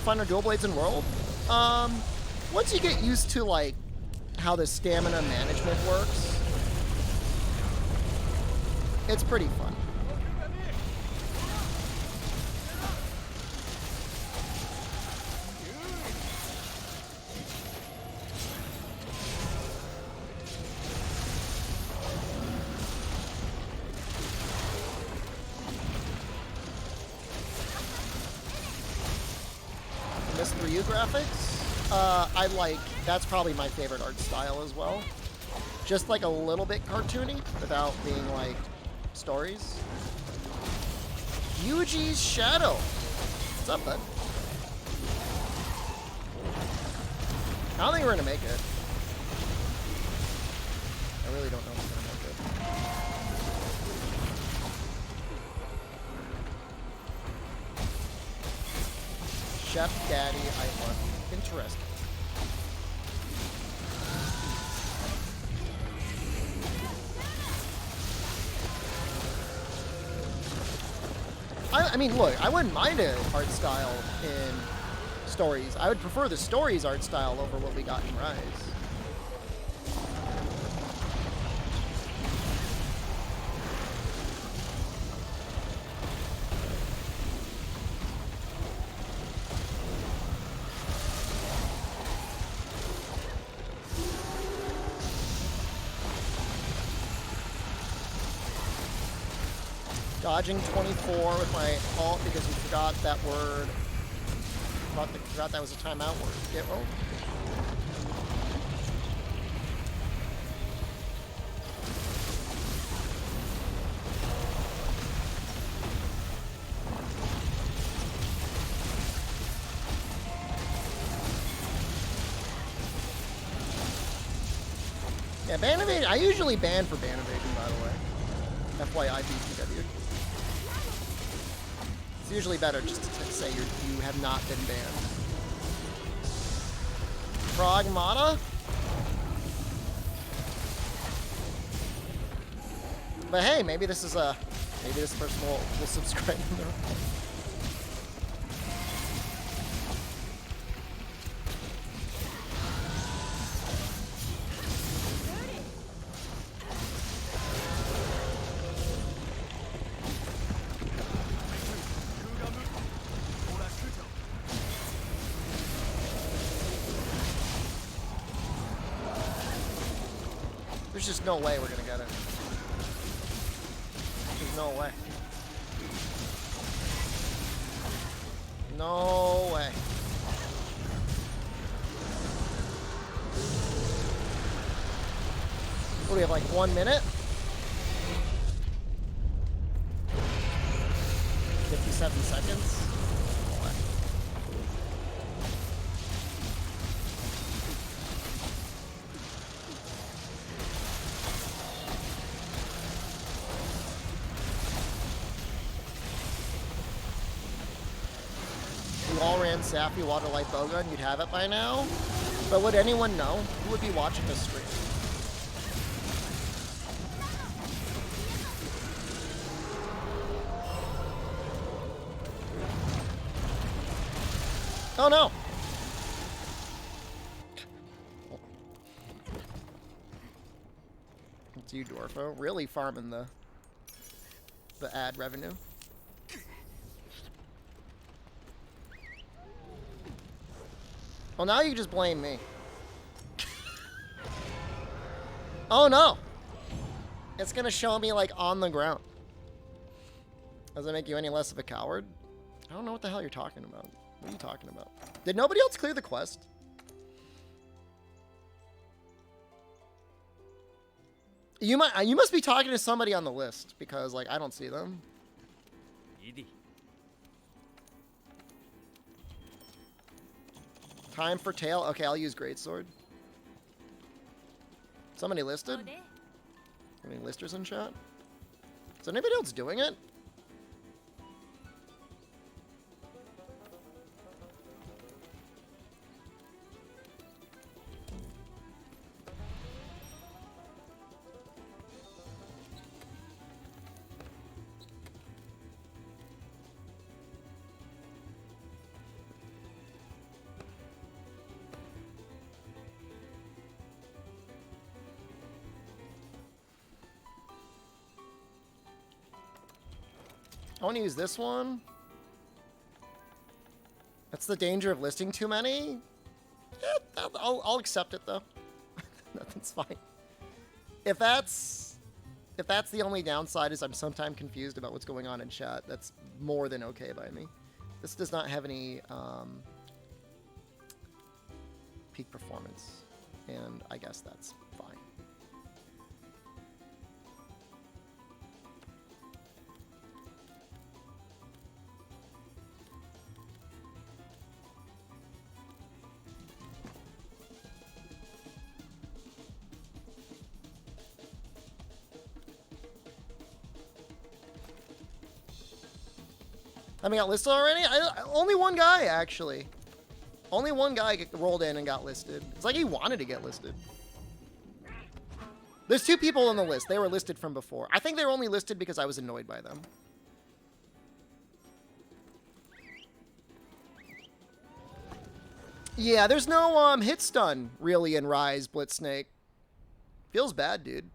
Finer dual blades in World. Once you get used to like how the stamina management works, it's pretty fun. Miss 3U graphics. I like, that's probably my favorite art style as well. Just like a little bit cartoony without being like stories. Yuji's Shadow. What's up, bud? I don't think we're gonna make it. I really don't know if we're gonna make it. Chef Daddy, I love you. Interesting. I mean, look, I wouldn't mind an art style in stories. I would prefer the stories art style over what we got in Rise. Dodging 24 with my ult because you forgot that word. Forgot that was a timeout word. Get rolled. Yeah, ban evasion. I usually ban for ban evasion, by the way. FYI, BTW. It's usually better just to say you have not been banned. Pragmata? But hey, maybe this person will subscribe. There's just no way we're gonna get it. There's no way. No way. What do we have, like 1 minute? 57 seconds? No way. All ran Safi Waterlight Bowgun, you'd have it by now. But would anyone know? Who would be watching this stream? Oh no! It's you, Dwarfo. Really farming the ad revenue. Well, now you can just blame me. Oh no! It's gonna show me, like, on the ground. Does it make you any less of a coward? I don't know what the hell you're talking about. What are you talking about? Did nobody else clear the quest? You must be talking to somebody on the list, because, like, I don't see them. Time for tail. Okay, I'll use Greatsword. Somebody listed? Any listers in chat? Is anybody else doing it? I want to use this one. That's the danger of listing too many. Yeah, I'll accept it though. Nothing's fine. If that's the only downside is I'm sometimes confused about what's going on in chat, that's more than okay by me. This does not have any peak performance, and I guess that's fine. I mean, got listed already? Only one guy, actually. Only one guy rolled in and got listed. It's like he wanted to get listed. There's 2 people on the list. They were listed from before. I think they were only listed because I was annoyed by them. Yeah, there's no hit stun really in Rise Blitzsnake. Feels bad, dude.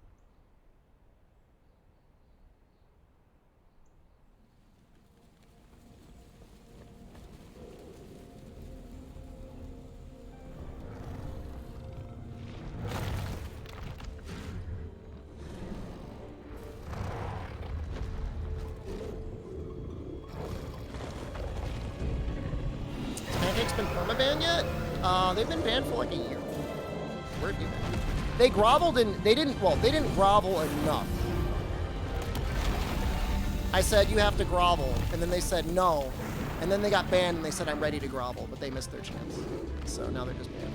Pancake's been permabanned yet? They've been banned for like a year. Where have you been? They groveled and they didn't grovel enough. I said, you have to grovel, and then they said no. And then they got banned and they said, I'm ready to grovel, but they missed their chance. So now they're just banned.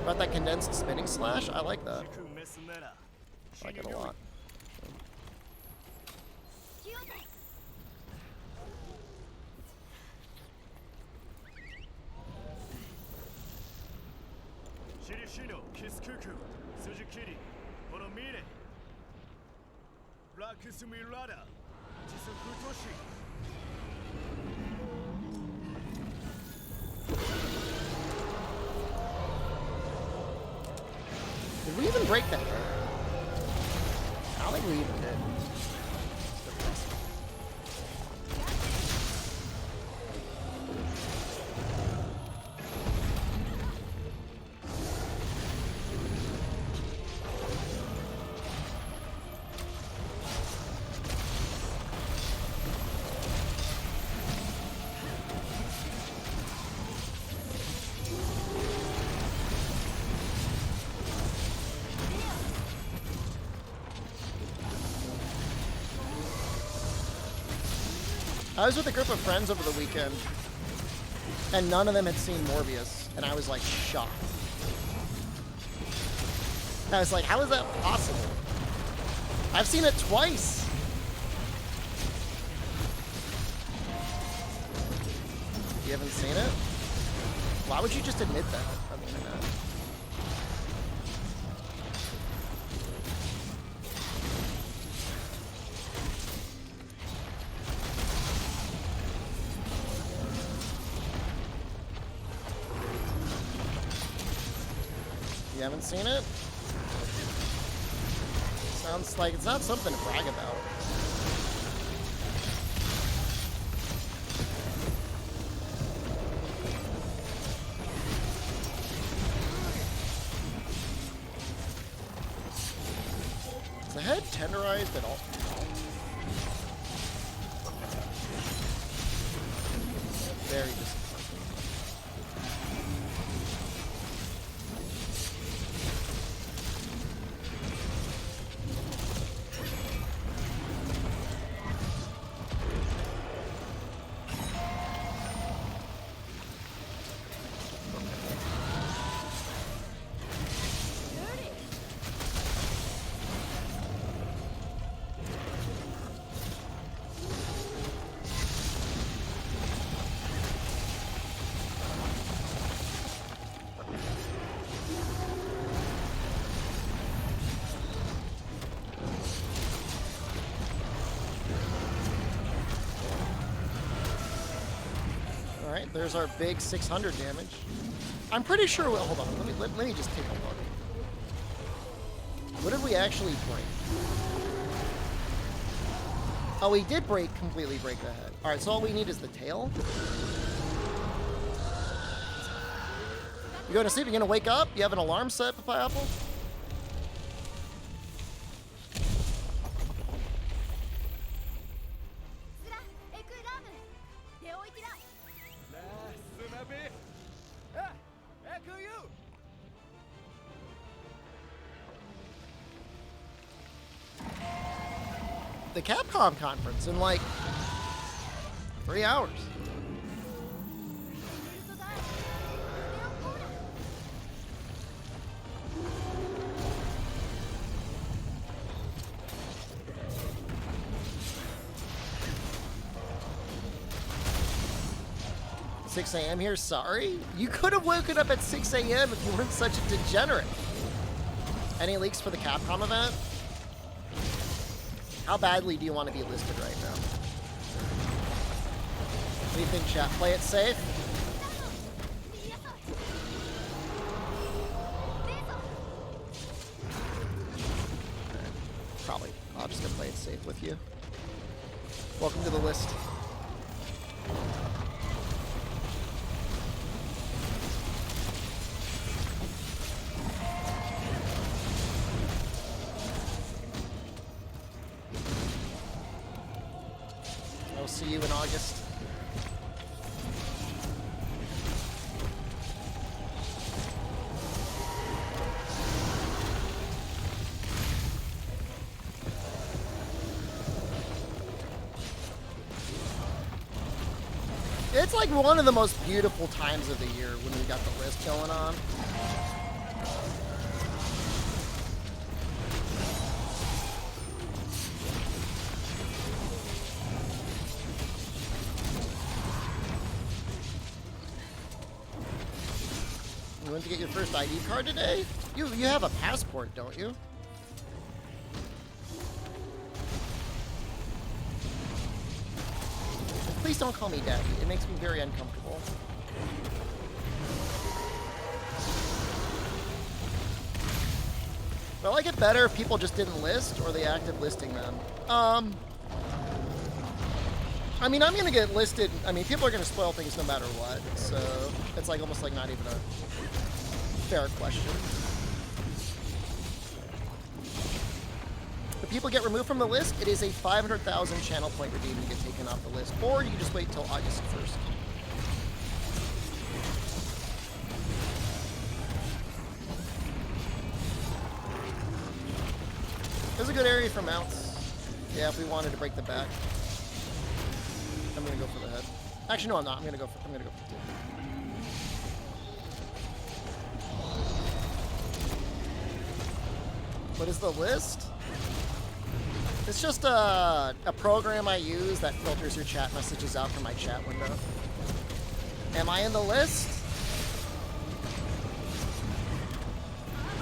About that condensed spinning slash? I like that. I like it a lot. Did we even break that? I don't think we even did. I was with a group of friends over the weekend, and none of them had seen Morbius, and I was like shocked. I was like, how is that possible? I've seen it twice. You haven't seen it? Why would you just admit that on the internet? You haven't seen it? Sounds like it's not something to brag about. Is the head tenderized at all? Very disappointing. Alright, there's our big 600 damage. I'm pretty sure, well, hold on, let me just take a look. What did we actually break? Oh, we did completely break the head. Alright, so all we need is the tail. You going to sleep? You going to wake up? You have an alarm set, Papaya Apple? The Capcom conference in like 3 hours. $6 a.m. here, sorry? You could have woken up at 6 a.m. if you weren't such a degenerate. Any leaks for the Capcom event? How badly do you want to be listed right now? do you think, chat? Play it safe? Probably. I'll just go play it safe with you. Welcome to the list. I'll see you in August. It's like one of the most beautiful times of the year when we got the list going on. You went to get your first ID card today? You have a passport, don't you? Please don't call me daddy. It makes me very uncomfortable. But I like it better if people just didn't list or they active listing them. I mean, I'm gonna get listed. I mean, people are gonna spoil things no matter what. So it's like almost like not even a fair question. If people get removed from the list, it is a 500,000 channel point redeem to get taken off the list, or you can just wait till August 1st. There's a good area for mounts. Yeah, if we wanted to break the back. I'm gonna go for the head. Actually, no, I'm not. I'm gonna go for the two. What is the list? It's just a program I use that filters your chat messages out from my chat window. Am I in the list?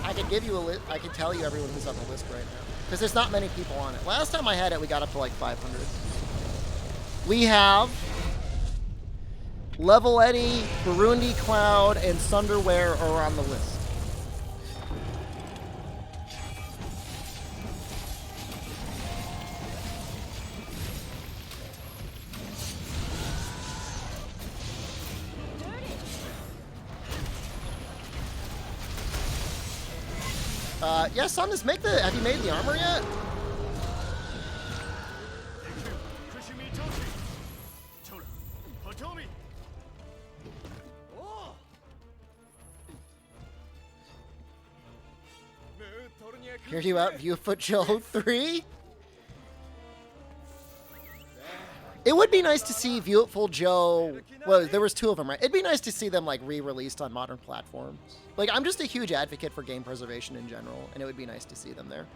I could give you a list. I could tell you everyone who's on the list right now. Because there's not many people on it. Last time I had it, we got up to like 500. We have Level Eddie, Burundi Cloud, and Sunderwear are on the list. Yeah, Saunders, have you made the armor yet? Hear you out, Viewfoot Joe 3? It would be nice to see Viewful Joe. Well, there was two of them, right? It'd be nice to see them like re-released on modern platforms. Like, I'm just a huge advocate for game preservation in general, and it would be nice to see them there.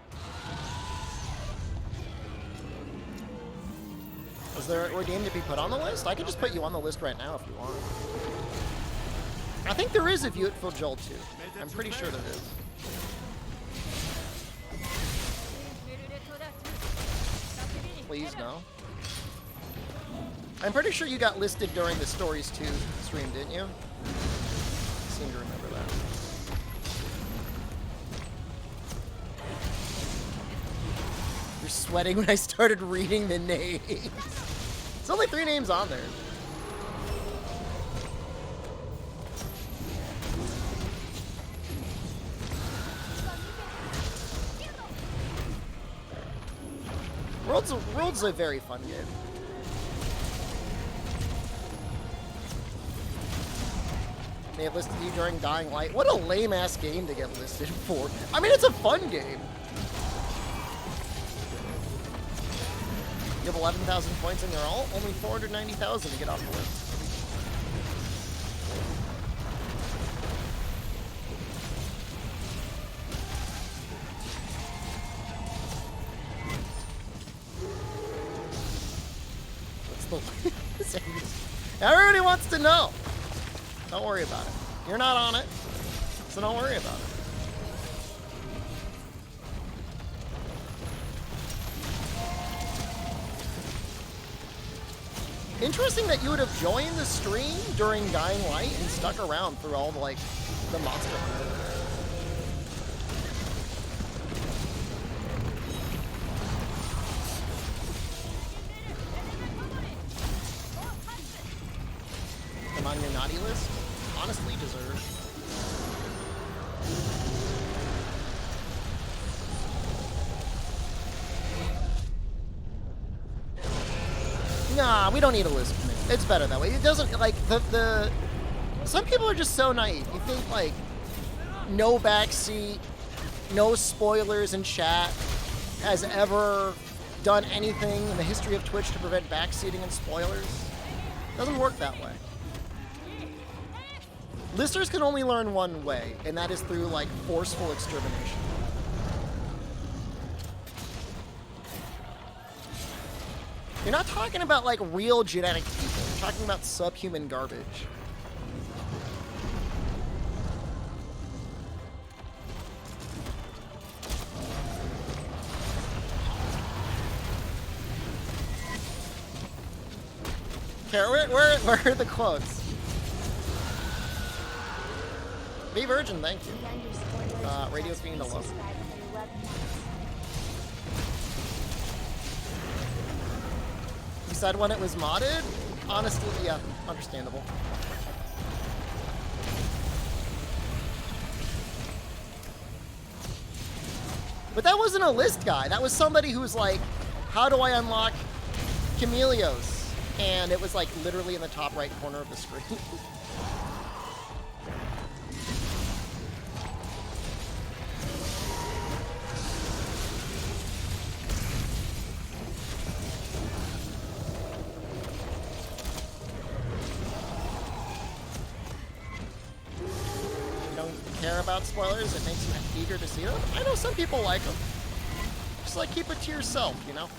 Is there a game to be put on the list? I could just put you on the list right now if you want. I think there is a Viewful Joel 2. I'm pretty sure there is. Please, no. I'm pretty sure you got listed during the Stories 2 stream, didn't you? I seem to remember that. You're sweating when I started reading the names. There's only 3 names on there. World's a very fun game. They have listed you during Dying Light. What a lame-ass game to get listed for. I mean, it's a fun game. You have 11,000 points in your ult? Only 490,000 to get off the list. Everybody wants to know. Don't worry about it. You're not on it, so don't worry about it. Interesting that you would have joined the stream during Dying Light and stuck around through all the, like, the monster hunter. I'm on your naughty list. Honestly deserved. Nah, we don't need a list. It's better that way. It doesn't, like, the some people are just so naive. You think, like, no backseat, no spoilers in chat has ever done anything in the history of Twitch to prevent backseating and spoilers. It doesn't work that way. Listeners can only learn one way, and that is through, like, forceful extermination. You're not talking about, like, real genetic people. You're talking about subhuman garbage. Okay, where are the quotes? Be Virgin, thank you. Radio's being the love. You said when it was modded? Honestly, yeah, understandable. But that wasn't a list guy. That was somebody who was like, how do I unlock Chameleos? And it was like literally in the top right corner of the screen. Care about spoilers, it makes you eager to see them. I know some people like them. Just like keep it to yourself, you know?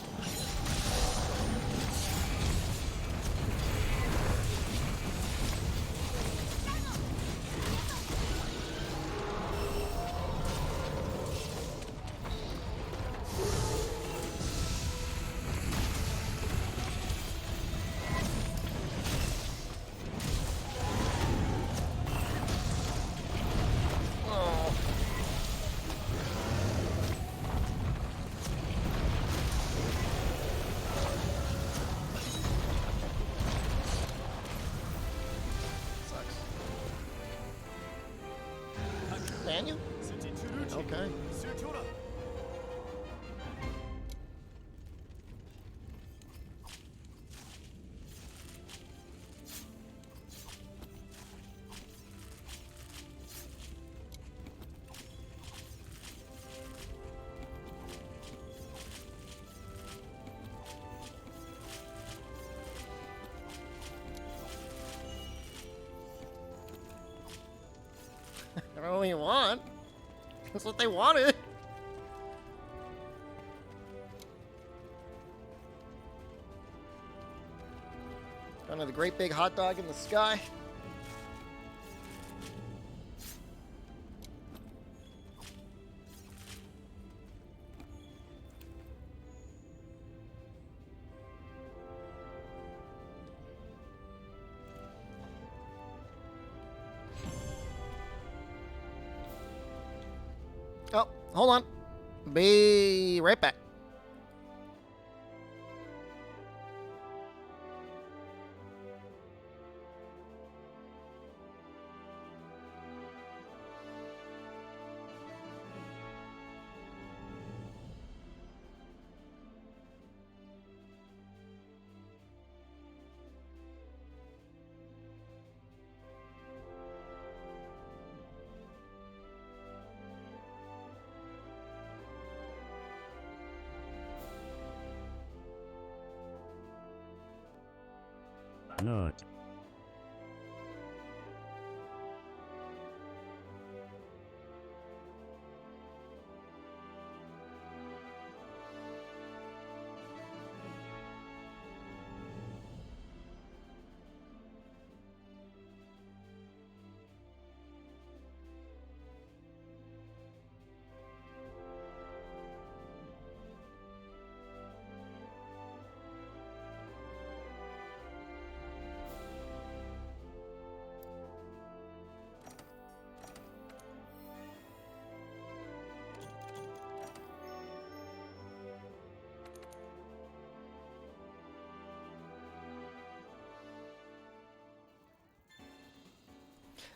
Okay. Whatever you want. That's what they wanted. Kind of the great big hot dog in the sky. Oh, hold on. Be right back. Not.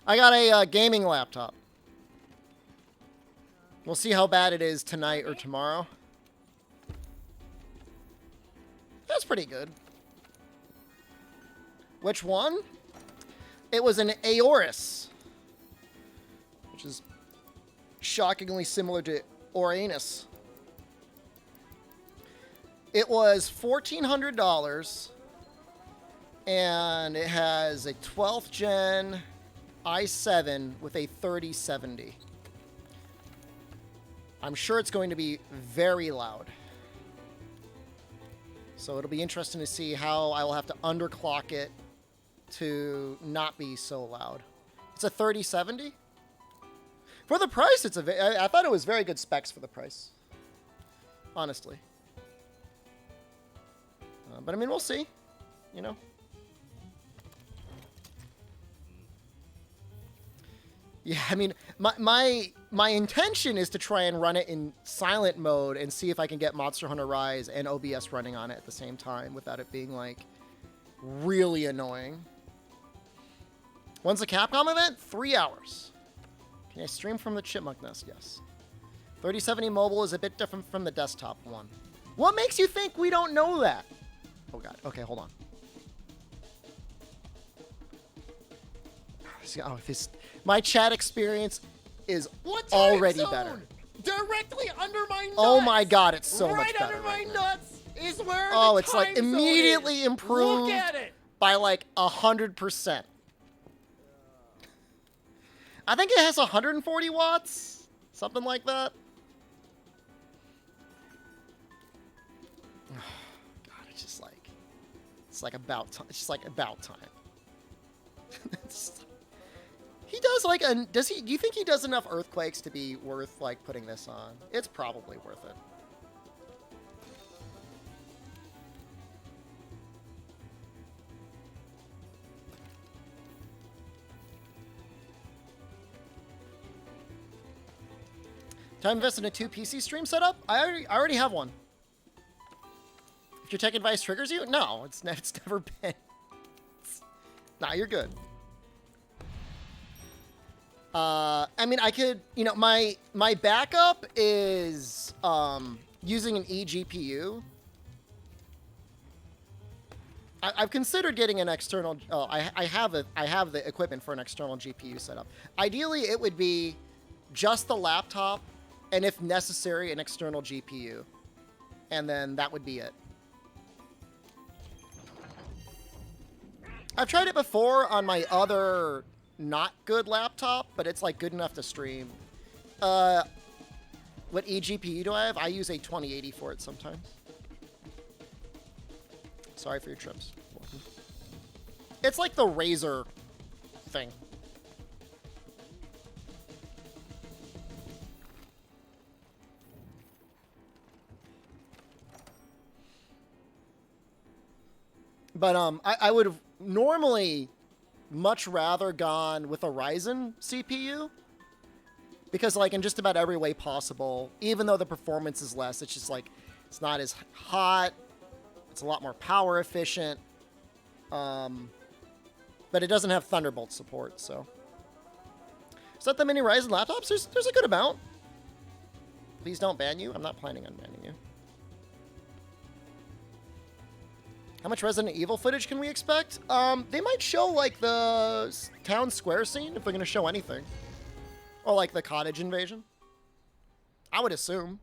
I got a gaming laptop. We'll see how bad it is tonight or tomorrow. That's pretty good. Which one? It was an Aorus, which is shockingly similar to Uranus. It was $1,400, and it has a 12th gen i7 with a 3070. I'm sure it's going to be very loud. So it'll be interesting to see how I will have to underclock it to not be so loud. It's a 3070. For the price, it's I thought it was very good specs for the price. Honestly. But I mean, we'll see. You know. Yeah, I mean, my intention is to try and run it in silent mode and see if I can get Monster Hunter Rise and OBS running on it at the same time without it being, like, really annoying. When's the Capcom event? 3 hours. Can I stream from the Chipmunk Nest? Yes. 3070 mobile is a bit different from the desktop one. What makes you think we don't know that? Oh, God. Okay, hold on. Oh, my chat experience is already better. Directly under my nuts. Oh my God, it's so much better. Right under my nuts is where oh, the it's like time zone immediately is. improved Look at it. by like 100%. I think it has 140 watts, something like that. Oh, God, it's like about time. It's just like about time. He does like a, do you think he does enough earthquakes to be worth like putting this on? It's probably worth it. Time to invest in a 2 PC stream setup? I already have one. If your tech advice triggers you? No, it's never been. Nah, you're good. I mean, I could, you know, my backup is using an eGPU. I've considered getting an external. Oh, I have the equipment for an external GPU setup. Ideally, it would be just the laptop, and if necessary, an external GPU, and then that would be it. I've tried it before on my other not good laptop, but it's like good enough to stream. What eGPU do I have? I use a 2080 for it sometimes. Sorry for your trips. Welcome. It's like the Razer thing. But I would have normally much rather gone with a Ryzen CPU, because like in just about every way possible, even though the performance is less, it's just like it's not as hot, it's a lot more power efficient, but it doesn't have Thunderbolt support. So is that the many Ryzen laptops? There's a good amount. Please don't ban you. I'm not planning on banning you. How much Resident Evil footage can we expect? They might show, like, the town square scene, if they're going to show anything. Or, like, the cottage invasion. I would assume.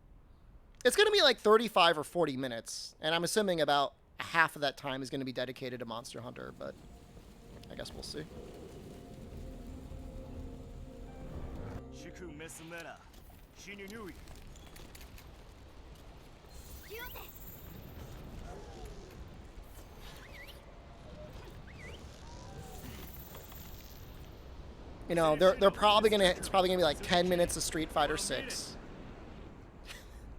It's going to be, like, 35 or 40 minutes. And I'm assuming about half of that time is going to be dedicated to Monster Hunter, but I guess we'll see. You know, they're probably gonna. It's probably gonna be like 10 minutes of Street Fighter 6.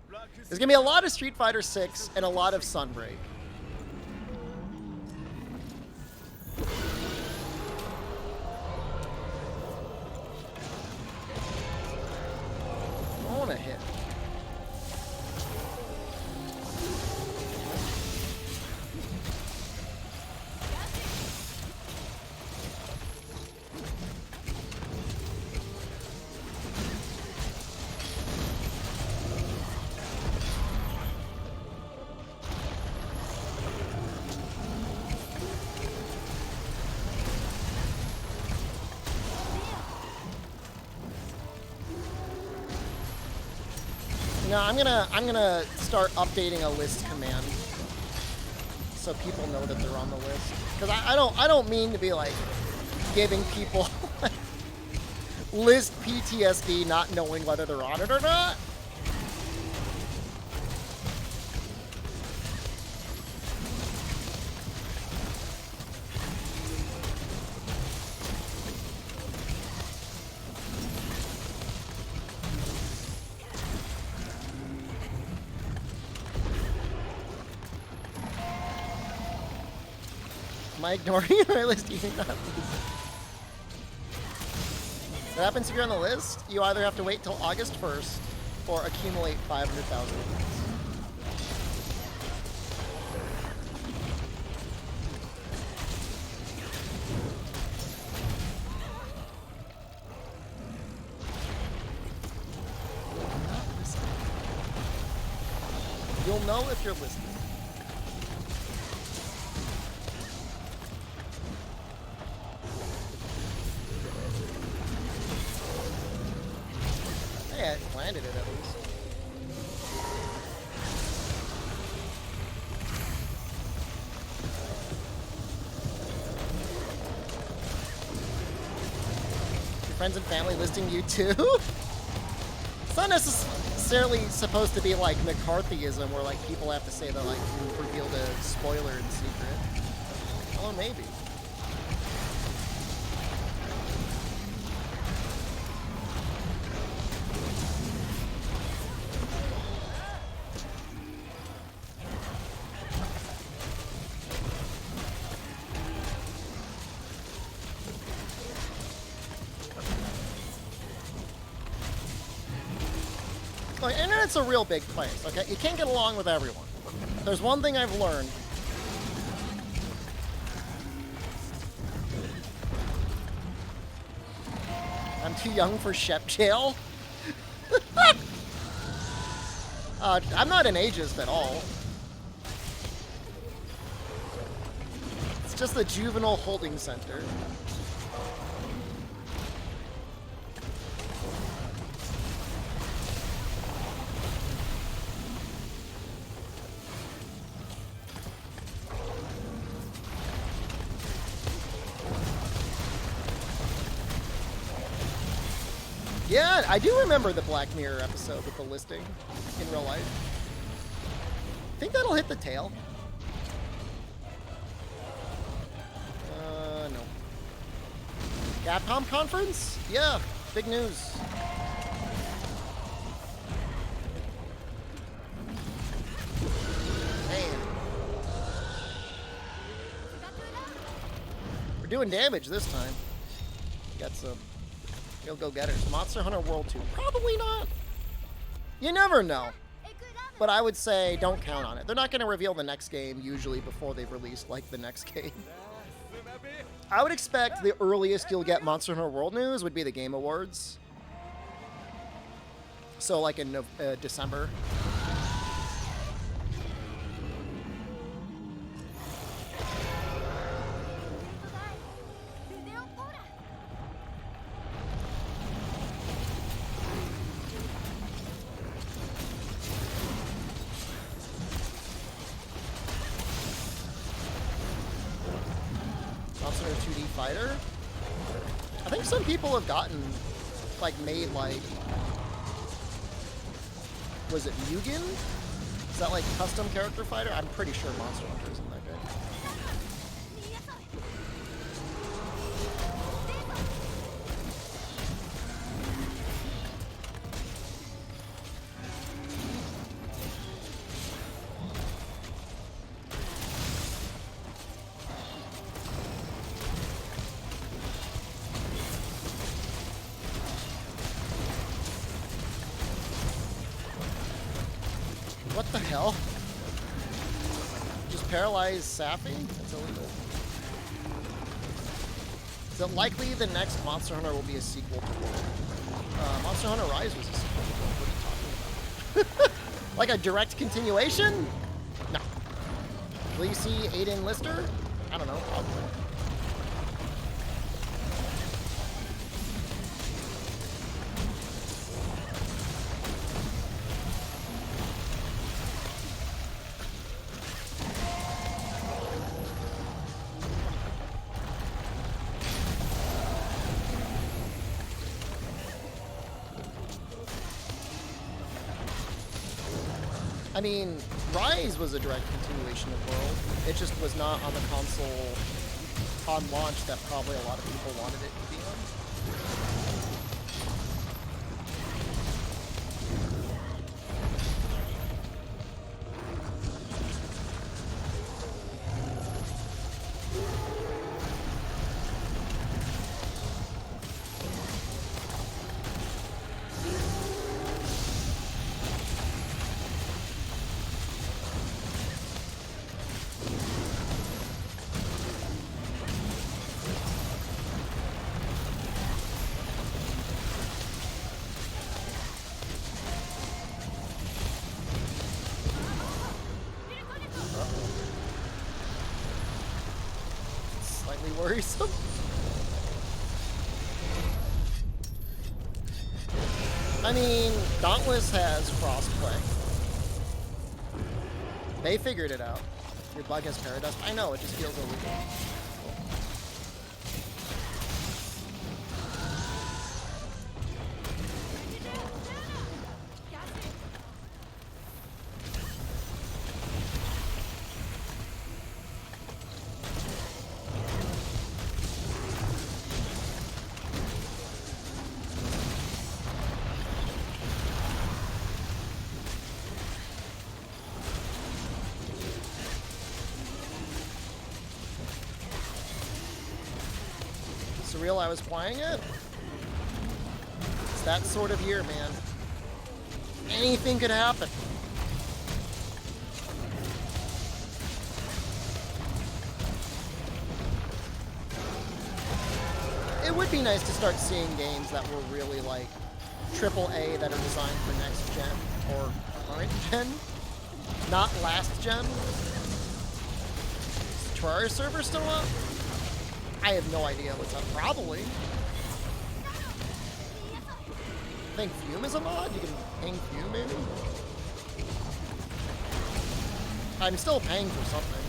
There's gonna be a lot of Street Fighter 6 and a lot of Sunbreak. I wanna hit. No, I'm gonna start updating a list command so people know that they're on the list. Because I don't mean to be like giving people list PTSD, not knowing whether they're on it or not. Am I ignoring my list? Do you think that happens? What happens if you're on the list? You either have to wait till August 1st or accumulate 500,000 points. You'll know if you're listed. Yeah, I landed it at least. Your friends and family listing you too? It's not necessarily supposed to be like McCarthyism where like people have to say that like you revealed a spoiler in secret. Well, maybe. Like, internet's a real big place, okay? You can't get along with everyone. There's one thing I've learned. I'm too young for Shep jail. I'm not an ageist at all. It's just the juvenile holding center. Yeah, I do remember the Black Mirror episode with the listing in real life. Think that'll hit the tail? No. Capcom conference? Yeah, big news. Man. We're doing damage this time. Got some real go-getters. Monster Hunter World 2. Probably not. You never know. But I would say don't count on it. They're not going to reveal the next game usually before they've released like the next game. I would expect the earliest you'll get Monster Hunter World news would be the Game Awards. So like in December. Monster Hunter 2D Fighter. I think some people have gotten, like, made, like, was it Mugen? Is that, like, custom character fighter? I'm pretty sure Monster Hunter isn't that good. What the hell? Just paralyze Safi? That's illegal. Is it likely the next Monster Hunter will be a sequel to World? Monster Hunter Rise was a sequel to World. What are you talking about? Like a direct continuation? No. Will you see Aiden Lister? I don't know. Probably. mean, Rise was a direct continuation of World. It just was not on the console on launch that probably a lot of people wanted it to be on. Slightly worrisome. I mean, Dauntless has crossplay. They figured it out. Your bug has Paradise. I know, it just feels illegal. Surreal, I was playing it. It's that sort of year, man. Anything could happen. It would be nice to start seeing games that were really like AAA that are designed for next gen or current gen, not last gen. Is the Terraria server still up? I have no idea what's up. Probably. I think Fume is a mod. You can ping Fume, maybe? I'm still paying for something.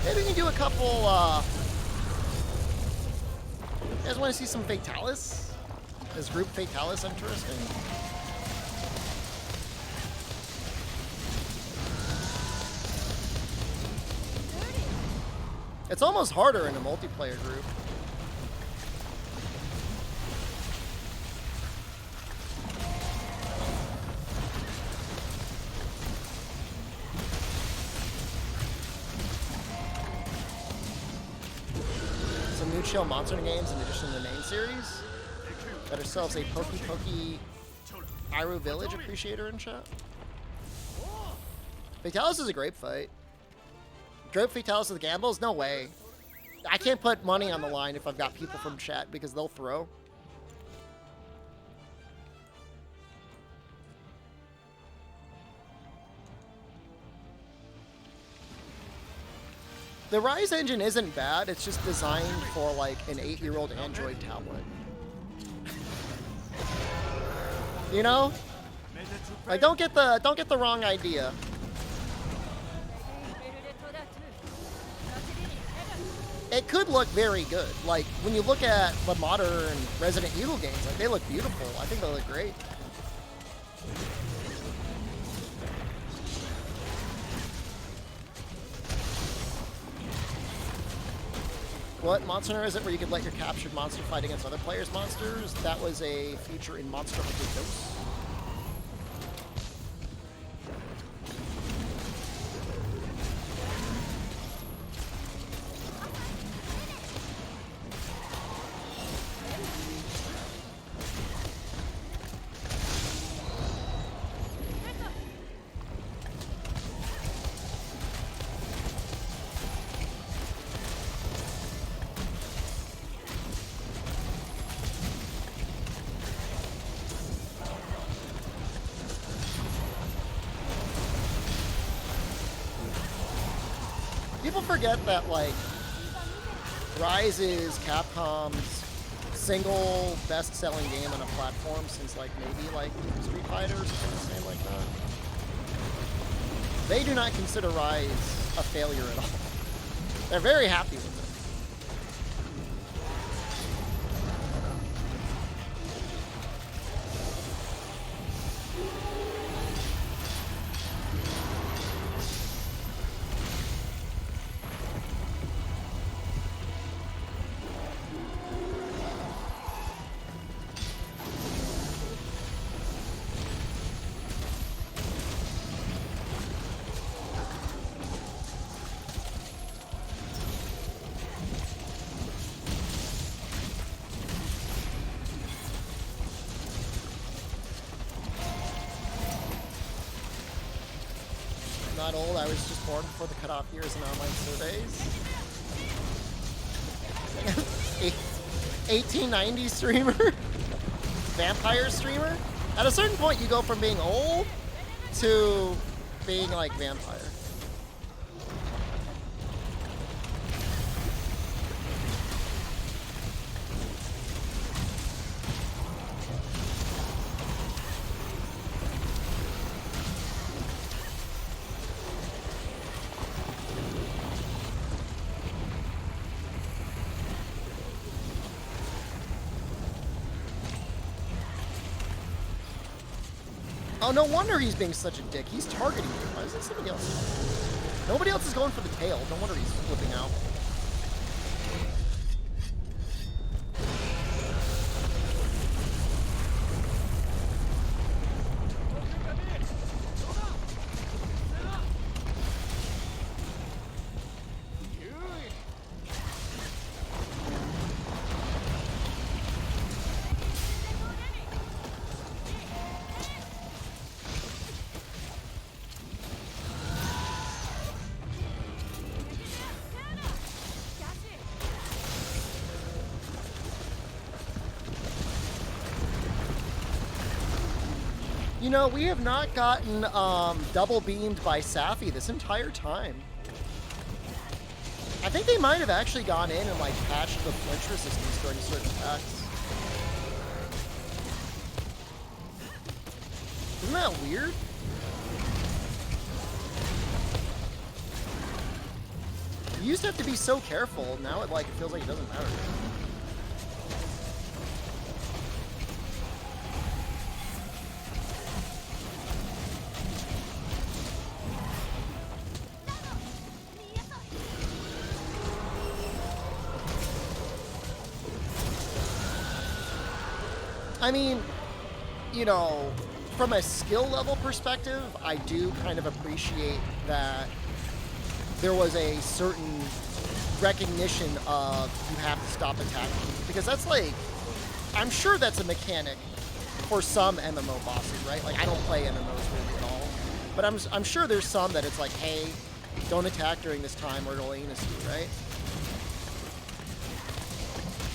Maybe we can do a couple, you guys want to see some Fatalis? Is group Fatalis interesting? It's almost harder in a multiplayer group. Some new chill monster games in addition to the main series. Got ourselves a Pokey Iru Village appreciator in chat. Fatalis is a great fight. Grape Fatalis with gambles? No way. I can't put money on the line if I've got people from chat because they'll throw. The Rise engine isn't bad, it's just designed for like an 8-year-old Android tablet. You know? Like don't get the wrong idea. It could look very good. Like when you look at the modern Resident Evil games, like they look beautiful. I think they look great. What Monster Hunter is it where you could let your captured monster fight against other players' monsters? That was a feature in Monster Hunter Ghosts. People forget that, like, Rise is Capcom's single best-selling game on a platform since, like, maybe, like, Street Fighter or something like that. They do not consider Rise a failure at all. They're very happy with it. Not old, I was just born before the cutoff years in online surveys. 1890 streamer? Vampire streamer? At a certain point, you go from being old to being like vampire. Oh, no wonder he's being such a dick. He's targeting you. Why isn't somebody else? Nobody else is going for the tail. No wonder he's flipping out. You know, we have not gotten double beamed by Safi this entire time. I think they might have actually gone in and like patched the flinch resistance during certain attacks. Isn't that weird? You used to have to be so careful. Now it feels like it doesn't matter. I mean, you know, from a skill level perspective, I do kind of appreciate that there was a certain recognition of you have to stop attacking. Because that's like, I'm sure that's a mechanic for some MMO bosses, right? Like, I don't play MMOs really at all. But I'm sure there's some that it's like, hey, don't attack during this time or it'll anus you, right?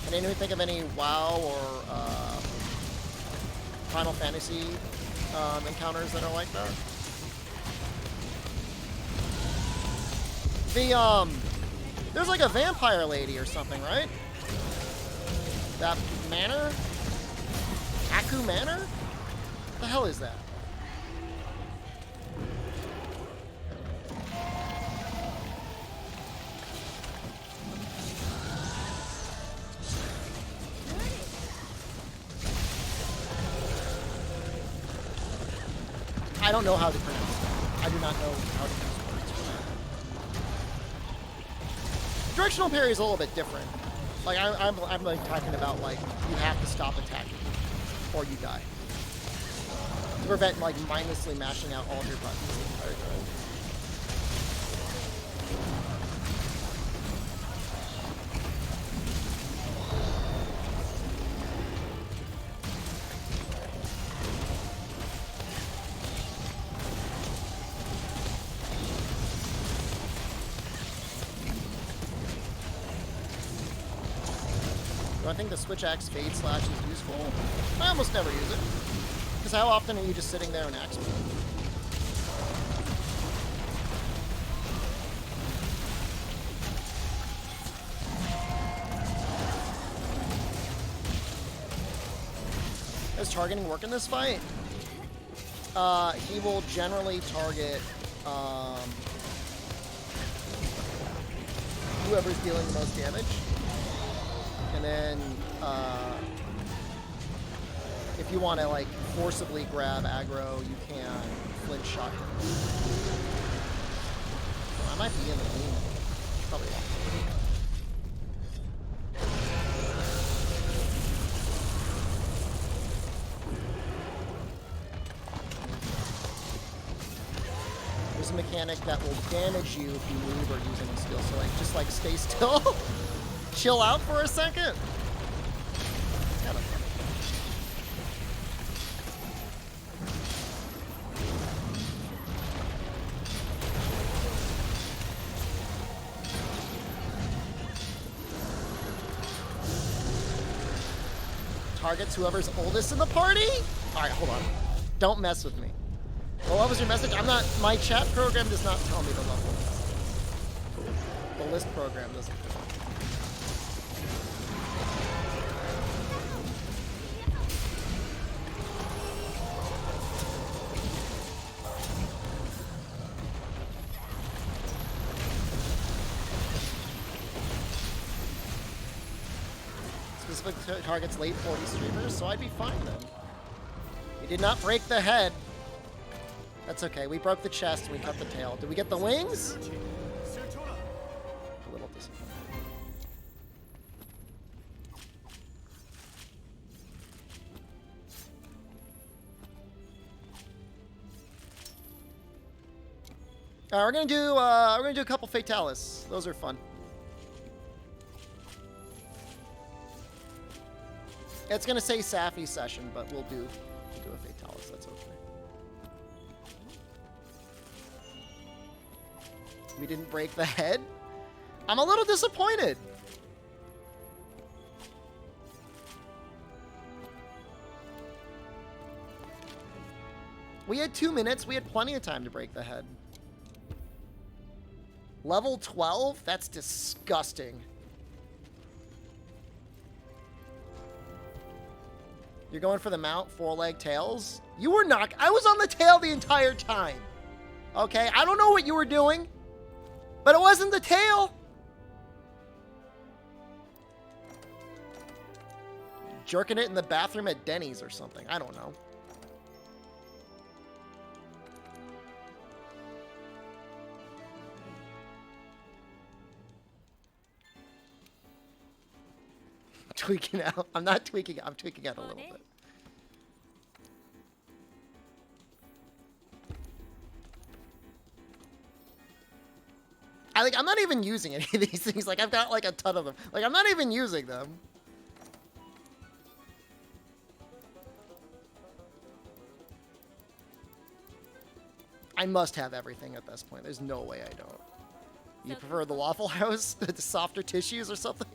Can anyone think of any WoW or Final Fantasy encounters that are like that? There's like a vampire lady or something, right? That manor? Aku Manor? What the hell is that? I don't know how to pronounce that. I do not know how to use words for that. Directional parry is a little bit different. Like I'm like talking about like you have to stop attacking or you die. To prevent like mindlessly mashing out all of your buttons the entire time. Do I think the Switch Axe Fade Slash is useful? I almost never use it. Because how often are you just sitting there and axe me? Does targeting work in this fight? He will generally target whoever's dealing the most damage. And then if you want to like forcibly grab aggro, you can flinch shotgun. I might be in the lead. Probably not. There's a mechanic that will damage you if you move or use any skill. So like, just like stay still, chill out for a second. It's kind of fun. Targets whoever's oldest in the party? All right, hold on. Don't mess with me. Well, what was your message? I'm not, my chat program does not tell me the level. The list program doesn't. Specific targets late 40 streamers, so I'd be fine then. We did not break the head. That's okay. We broke the chest and we cut the tail. Did we get the wings? A little disappointed. Alright, we're gonna do a couple Fatalis. Those are fun. It's gonna say Safi session, but we'll do a Fatalis. That's okay. We didn't break the head. I'm a little disappointed. We had 2 minutes. We had plenty of time to break the head. Level 12? That's disgusting. You're going for the mount, 4-leg tails? You were not. I was on the tail the entire time. Okay, I don't know what you were doing, but it wasn't the tail. Jerking it in the bathroom at Denny's or something. I don't know. Tweaking out. I'm not tweaking. I'm tweaking out a little bit. I'm not even using any of these things. Like, I've got like a ton of them. Like, I'm not even using them. I must have everything at this point. There's no way I don't. You prefer the Waffle House? The softer tissues or something?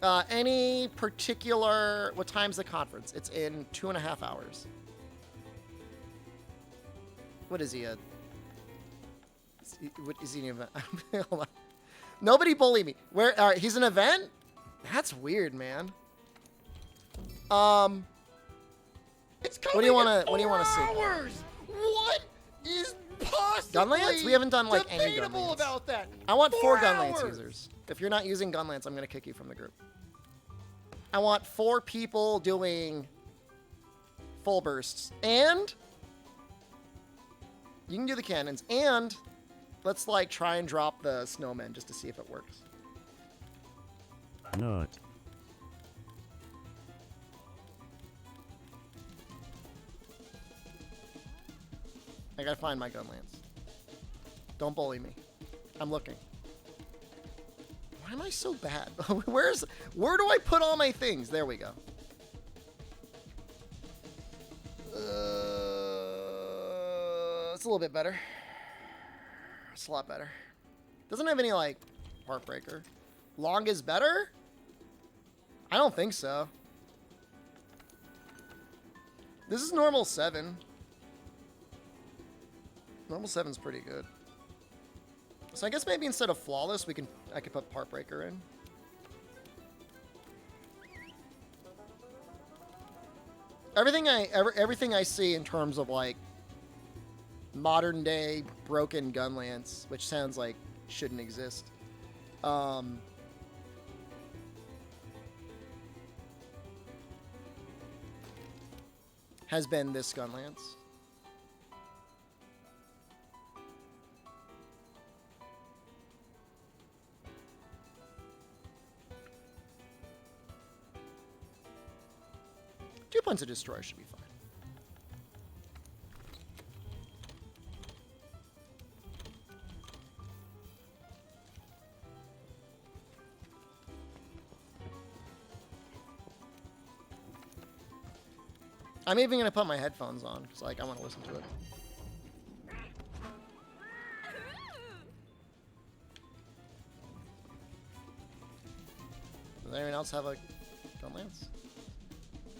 Any particular... What time's the conference? It's in 2.5 hours. What is he? What is he an event? Hold on. Nobody bully me. Where? All right, he's an event? That's weird, man. It's coming. What do you want to? in What do you want to 4 see? hours. What is possibly Gunlance? We haven't done like any debatable Gunlance. about that? I want 4 4 Gunlance hours. users. If you're not using Gunlance, I'm gonna kick you from the group. I want 4 people doing full bursts, and you can do the cannons, and let's like try and drop the snowmen just to see if it works. Not. I gotta find my Gunlance. Don't bully me. I'm looking. Why am I so bad? Where do I put all my things? There we go. It's a little bit better. It's a lot better. Doesn't have any like heartbreaker. Long is better? I don't think so. This is normal 7. Normal 7's pretty good. So I guess maybe instead of flawless, I could put Heartbreaker in. Everything I see in terms of like modern day broken gun lance, which sounds like shouldn't exist. Has been this gun lance. Two points of destroy should be fine. I'm even gonna put my headphones on because, like, I want to listen to it. Does anyone else have a gun lance?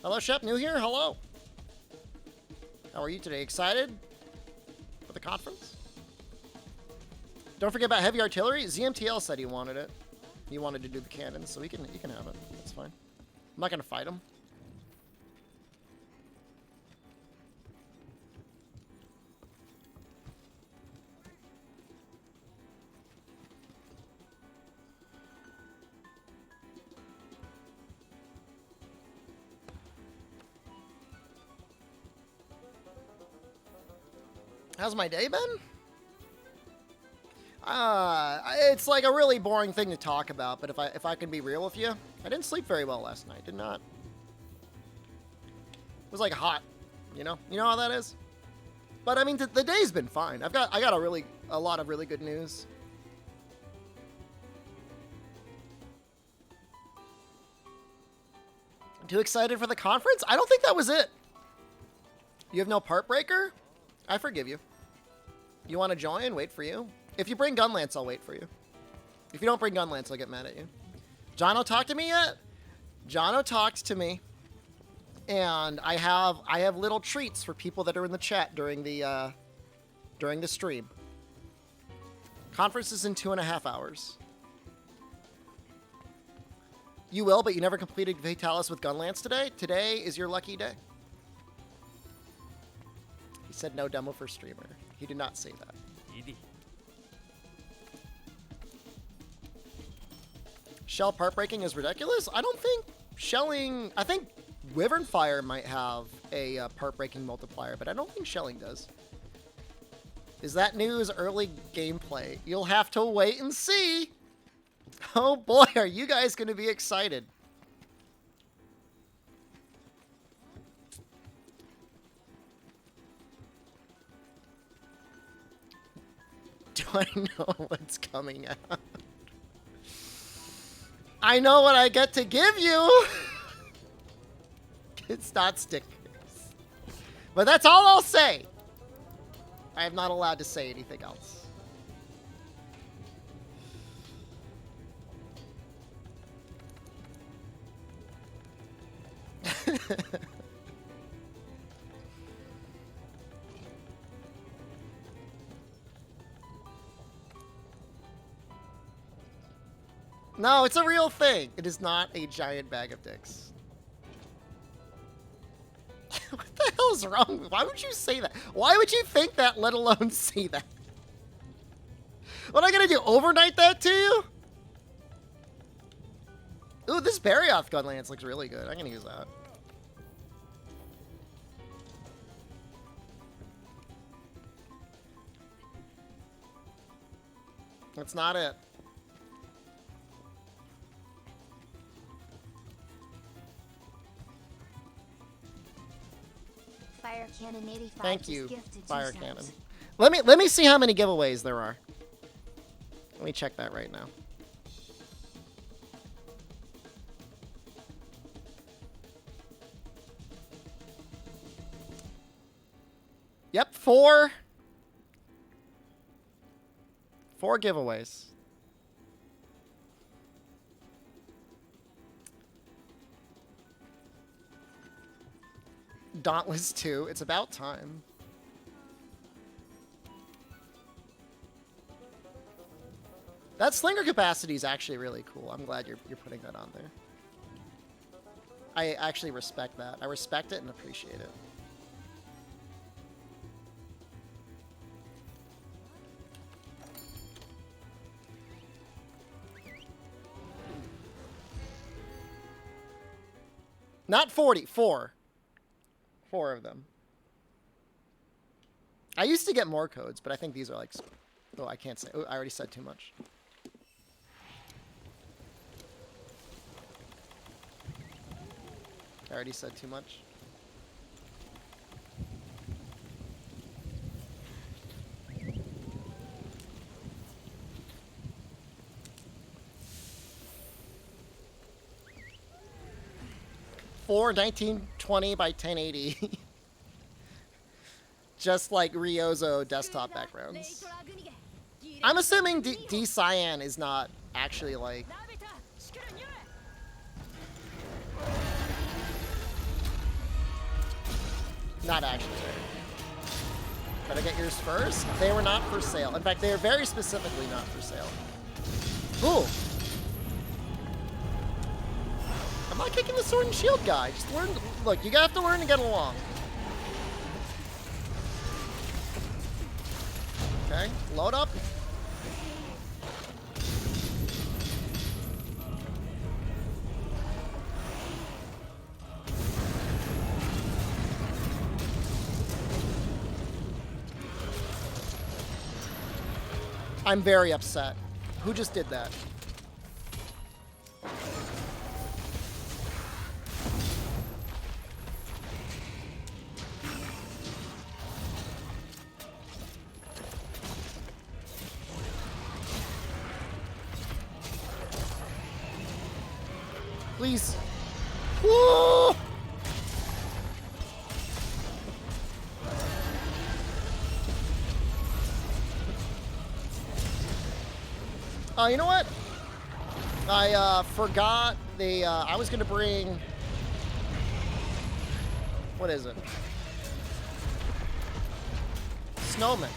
Hello, Shep. New here. Hello. How are you today? Excited for the conference? Don't forget about heavy artillery. ZMTL said he wanted it. He wanted to do the cannons, so he can have it. That's fine. I'm not gonna fight him. How's my day been? It's like a really boring thing to talk about, but if I can be real with you, I didn't sleep very well last night. Did not. It was like hot, you know? You know how that is? But I mean, the day's been fine. I got a lot of really good news. Too excited for the conference? I don't think that was it. You have no part breaker? I forgive you. You want to join? Wait for you. If you bring Gunlance, I'll wait for you. If you don't bring Gunlance, I'll get mad at you. Jono talked to me yet? Jono talked to me. And I have little treats for people that are in the chat during the stream. Conference is in 2.5 hours. You will, but you never completed Fatalis with Gunlance today? Today is your lucky day. He said no demo for streamer. He did not say that. Shell part breaking is ridiculous? I don't think shelling... I think Wyvern Fire might have a part breaking multiplier, but I don't think shelling does. Is that news early gameplay? You'll have to wait and see. Oh boy, are you guys going to be excited. Do I know what's coming out? I know what I get to give you. It's not stickers. But that's all I'll say. I am not allowed to say anything else. No, it's a real thing. It is not a giant bag of dicks. What the hell is wrong? Why would you say that? Why would you think that, let alone see that? What am I gonna do? Overnight that to you? Ooh, this Barioth Gunlance looks really good. I'm gonna use that. That's not it. Fire Cannon 85. Thank you, gifted Fire 2 Cannon. subs. Let me see how many giveaways there are. Let me check that right now. Yep, 4. 4 giveaways. Dauntless 2. It's about time. That slinger capacity is actually really cool. I'm glad you're putting that on there. I actually respect that. I respect it and appreciate it. Not 40, 4. 4 of them. I used to get more codes, but I think these are like... Oh, I can't say. Oh, I already said too much. I already said too much. For 1920 by 1080. Just like Ryozo desktop backgrounds. I'm assuming D-Cyan is not actually like... Not actually. Gotta get yours first? They were not for sale. In fact, they are very specifically not for sale. Ooh. I'm not kicking the sword and shield guy. Just learn. Look, you have to learn to get along. Okay, load up. I'm very upset. Who just did that? Please. Whoa! You know what? I forgot the, I was gonna bring, what is it? Snowman.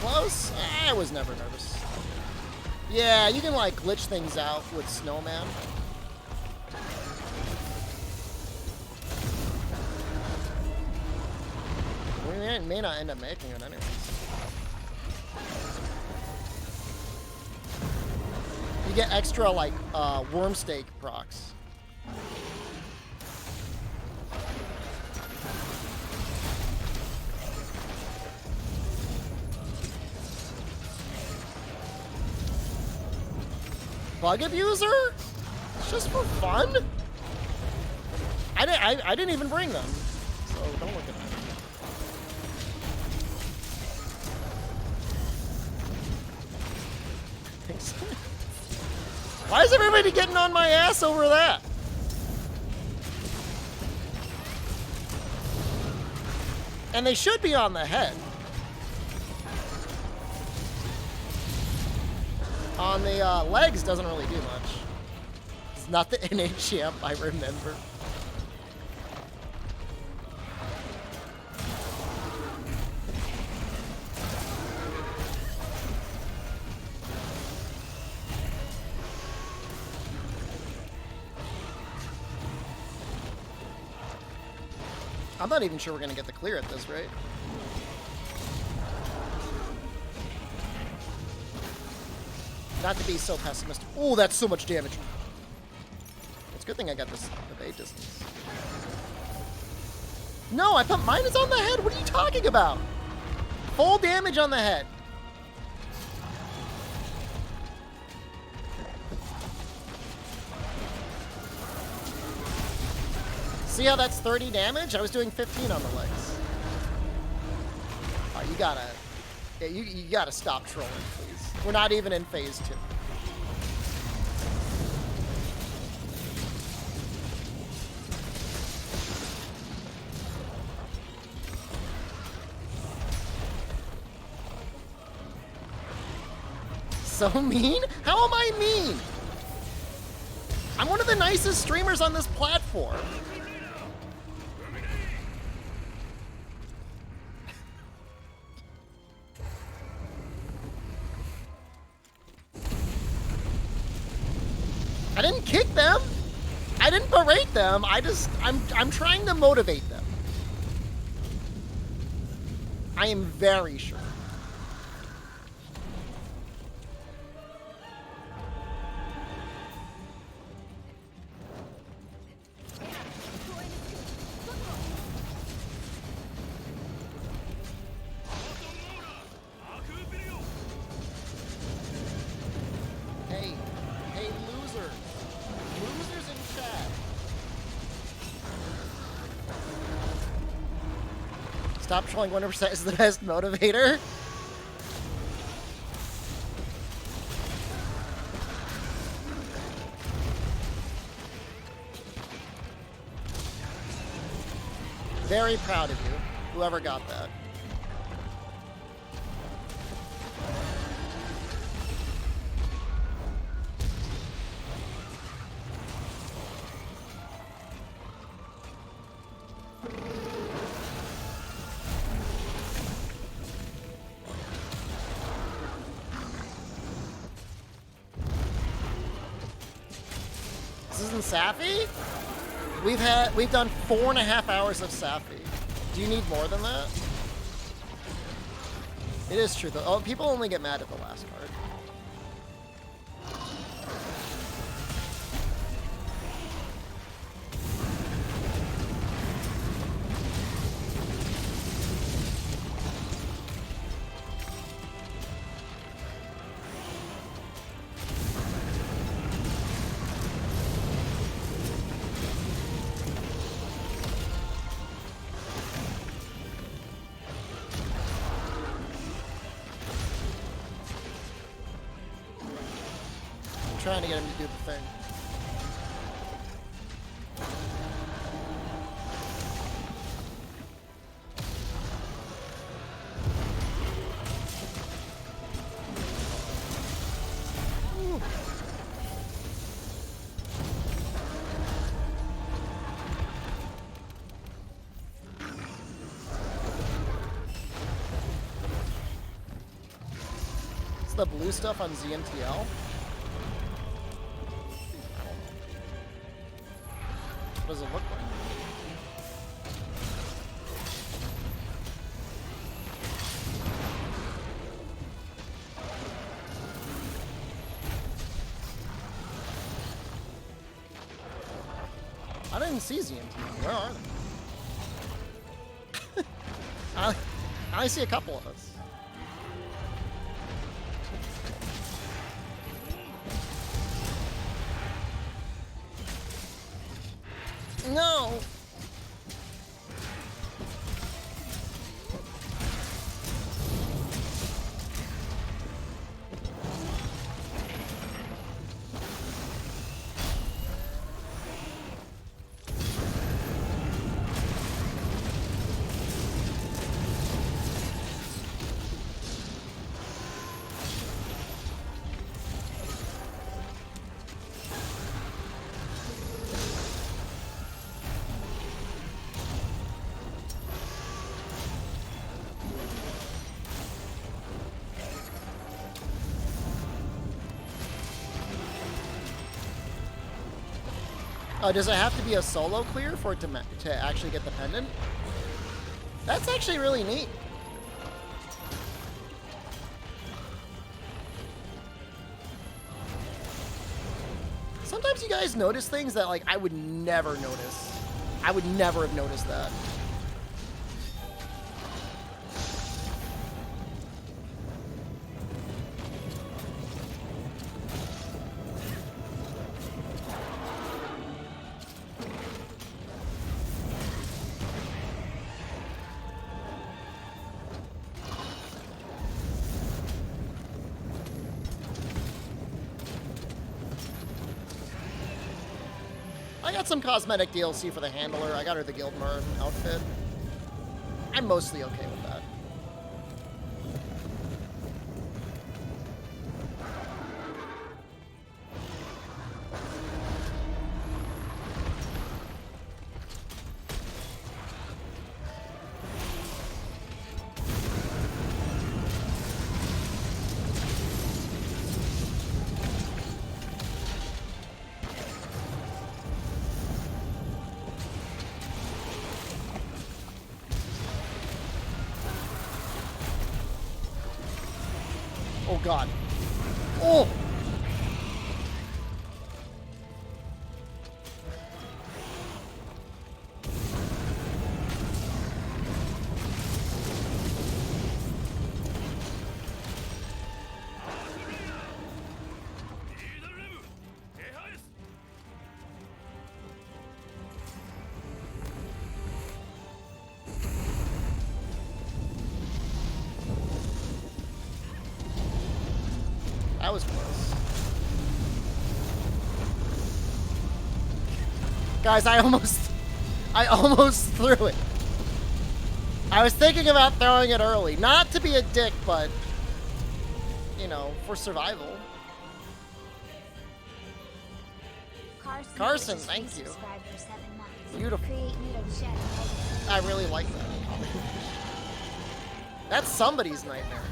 Close? I was never nervous. Yeah, you can like glitch things out with Snowman. We may not end up making it anyways. You get extra like worm steak procs. Bug abuser? It's just for fun? I didn't even bring them, so don't look at that. Why is everybody getting on my ass over that? And they should be on the head. On the legs doesn't really do much. It's not the NA champ I remember. I'm not even sure we're gonna get the clear at this rate. Not to be so pessimistic. Oh, that's so much damage. It's a good thing I got this evade distance. No, I put mine is on the head. What are you talking about? Full damage on the head. See how that's 30 damage? I was doing 15 on the legs. Oh, you gotta... Yeah, you gotta stop trolling, please. We're not even in phase 2. So mean? How am I mean? I'm one of the nicest streamers on this platform. I didn't berate them. I'm trying to motivate them. I am very sure. Hey, losers. Losers in chat. Stop trolling 100% is the best motivator. Very proud of you, whoever got that. This isn't Safi? We've done 4.5 hours of Safi. Do you need more than that? It is true though. Oh, people only get mad at the last card. Trying to get him to do the thing. Ooh. It's the blue stuff on ZMTL. What does it look like? I didn't see ZMT. Where are they? I see a couple of us. No! Oh, does it have to be a solo clear for it to actually get the pendant? That's actually really neat. Sometimes you guys notice things that, like, I would never notice. I would never have noticed that. I got some cosmetic DLC for the handler. I got her the Guildmurn outfit. I'm mostly okay with that. God. Oh! That was close. Guys, I almost threw it. I was thinking about throwing it early. Not to be a dick, but, you know, for survival. Carson, thank you. Beautiful. I really like that. That's somebody's nightmare.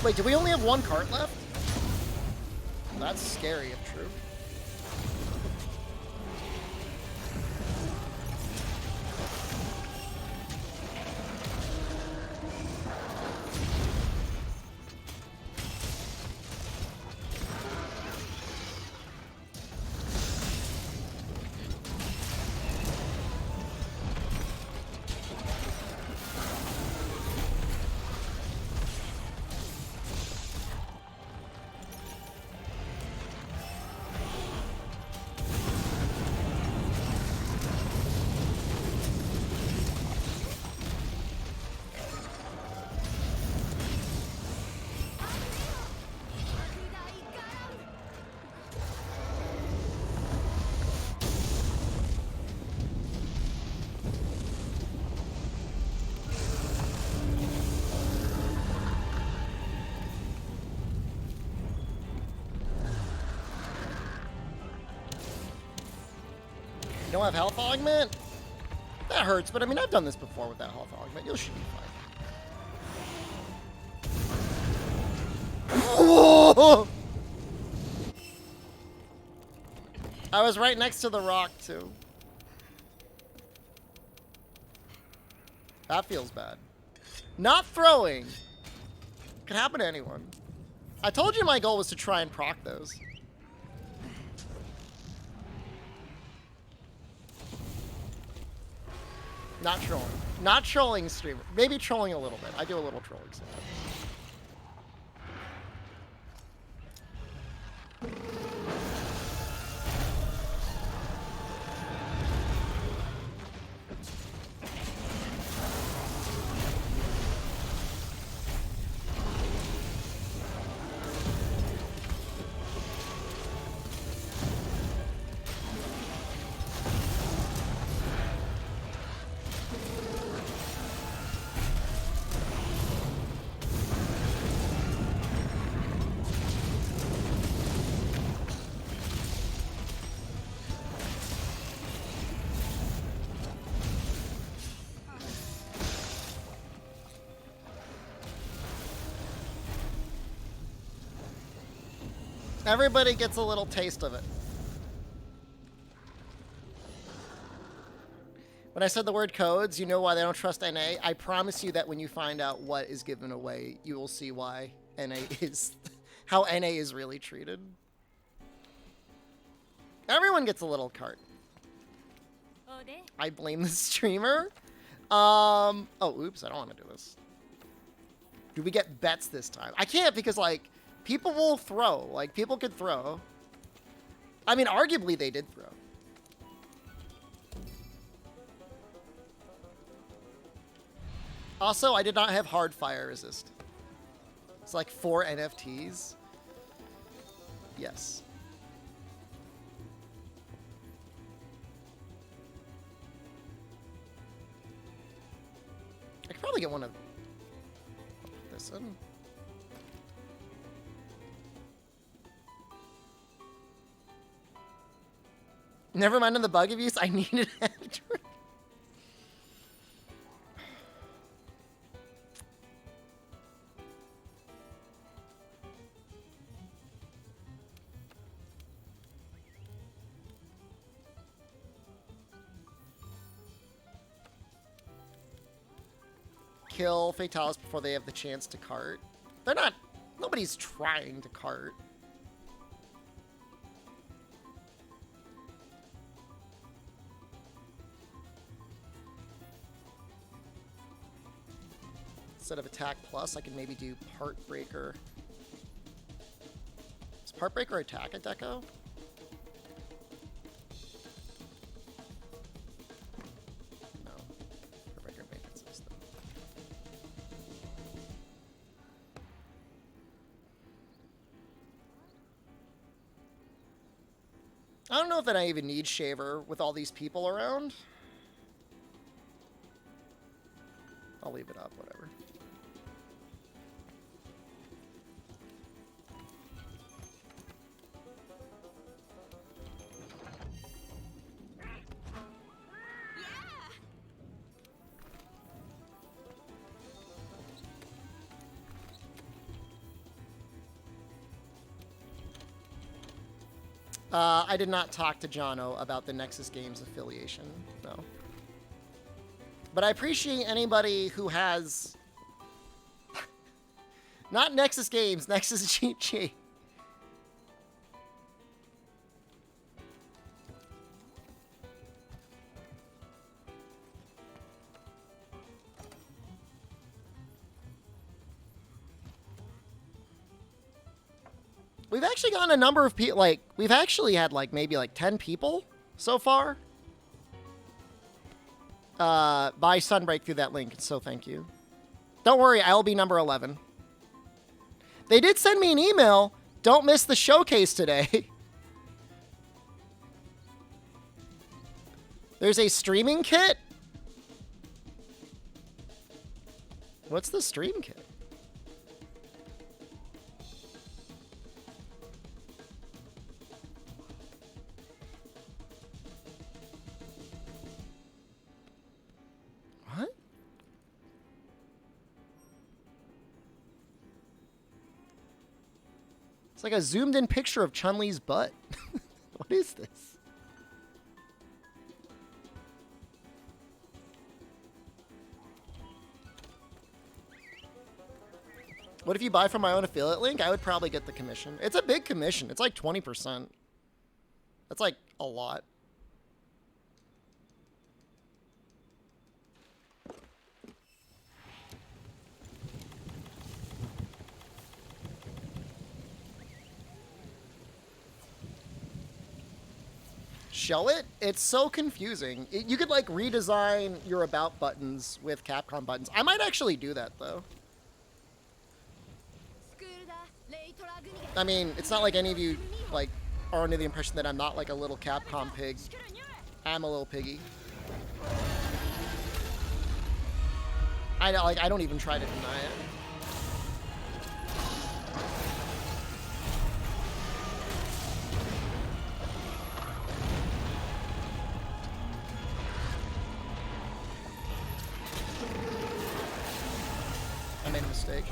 Wait, do we only have one cart left? That's scary if true. You don't have health augment? That hurts, but I mean, I've done this before with that health augment. You should be fine. Oh! I was right next to the rock, too. That feels bad. Not throwing. Could happen to anyone. I told you my goal was to try and proc those. Not trolling. Not trolling streamer. Maybe trolling a little bit. I do a little trolling sometimes. Everybody gets a little taste of it. When I said the word codes, you know why they don't trust NA. I promise you that when you find out what is given away, you will see why NA is, how NA is really treated. Everyone gets a little cart. I blame the streamer. Oh, oops, I don't want to do this. Do we get bets this time? I can't because, like, people will throw. Like, people could throw. I mean, arguably they did throw. Also, I did not have hard fire resist. It's like 4 NFTs. Yes. I could probably get one of this in. Never mind on the bug abuse. I needed after. kill Fatalis before they have the chance to cart. They're not... Nobody's trying to cart. Instead of attack plus, I can maybe do part breaker. Is part breaker attack a deco? No. Part breaker maintenance system. I don't know if that I even need Shaver with all these people around. I'll leave it up, whatever. I did not talk to Jono about the Nexus Games affiliation, no. But I appreciate anybody who has... Not Nexus Games, Nexus GG. We've actually gotten a number of people, like, we've actually had, like, maybe, like, 10 people so far. Buy Sunbreak through that link, so thank you. Don't worry, I'll be number 11. They did send me an email. Don't miss the showcase today. There's a streaming kit? What's the stream kit? What? It's like a zoomed in picture of Chun-Li's butt. What is this? What if you buy from my own affiliate link? I would probably get the commission. It's a big commission. It's like 20%. That's like a lot. Show it? It's so confusing. You could like redesign your about buttons with Capcom buttons. I might actually do that though. I mean, it's not like any of you like are under the impression that I'm not like a little Capcom pig. I'm a little piggy. I know, like I don't even try to deny it. I made a mistake.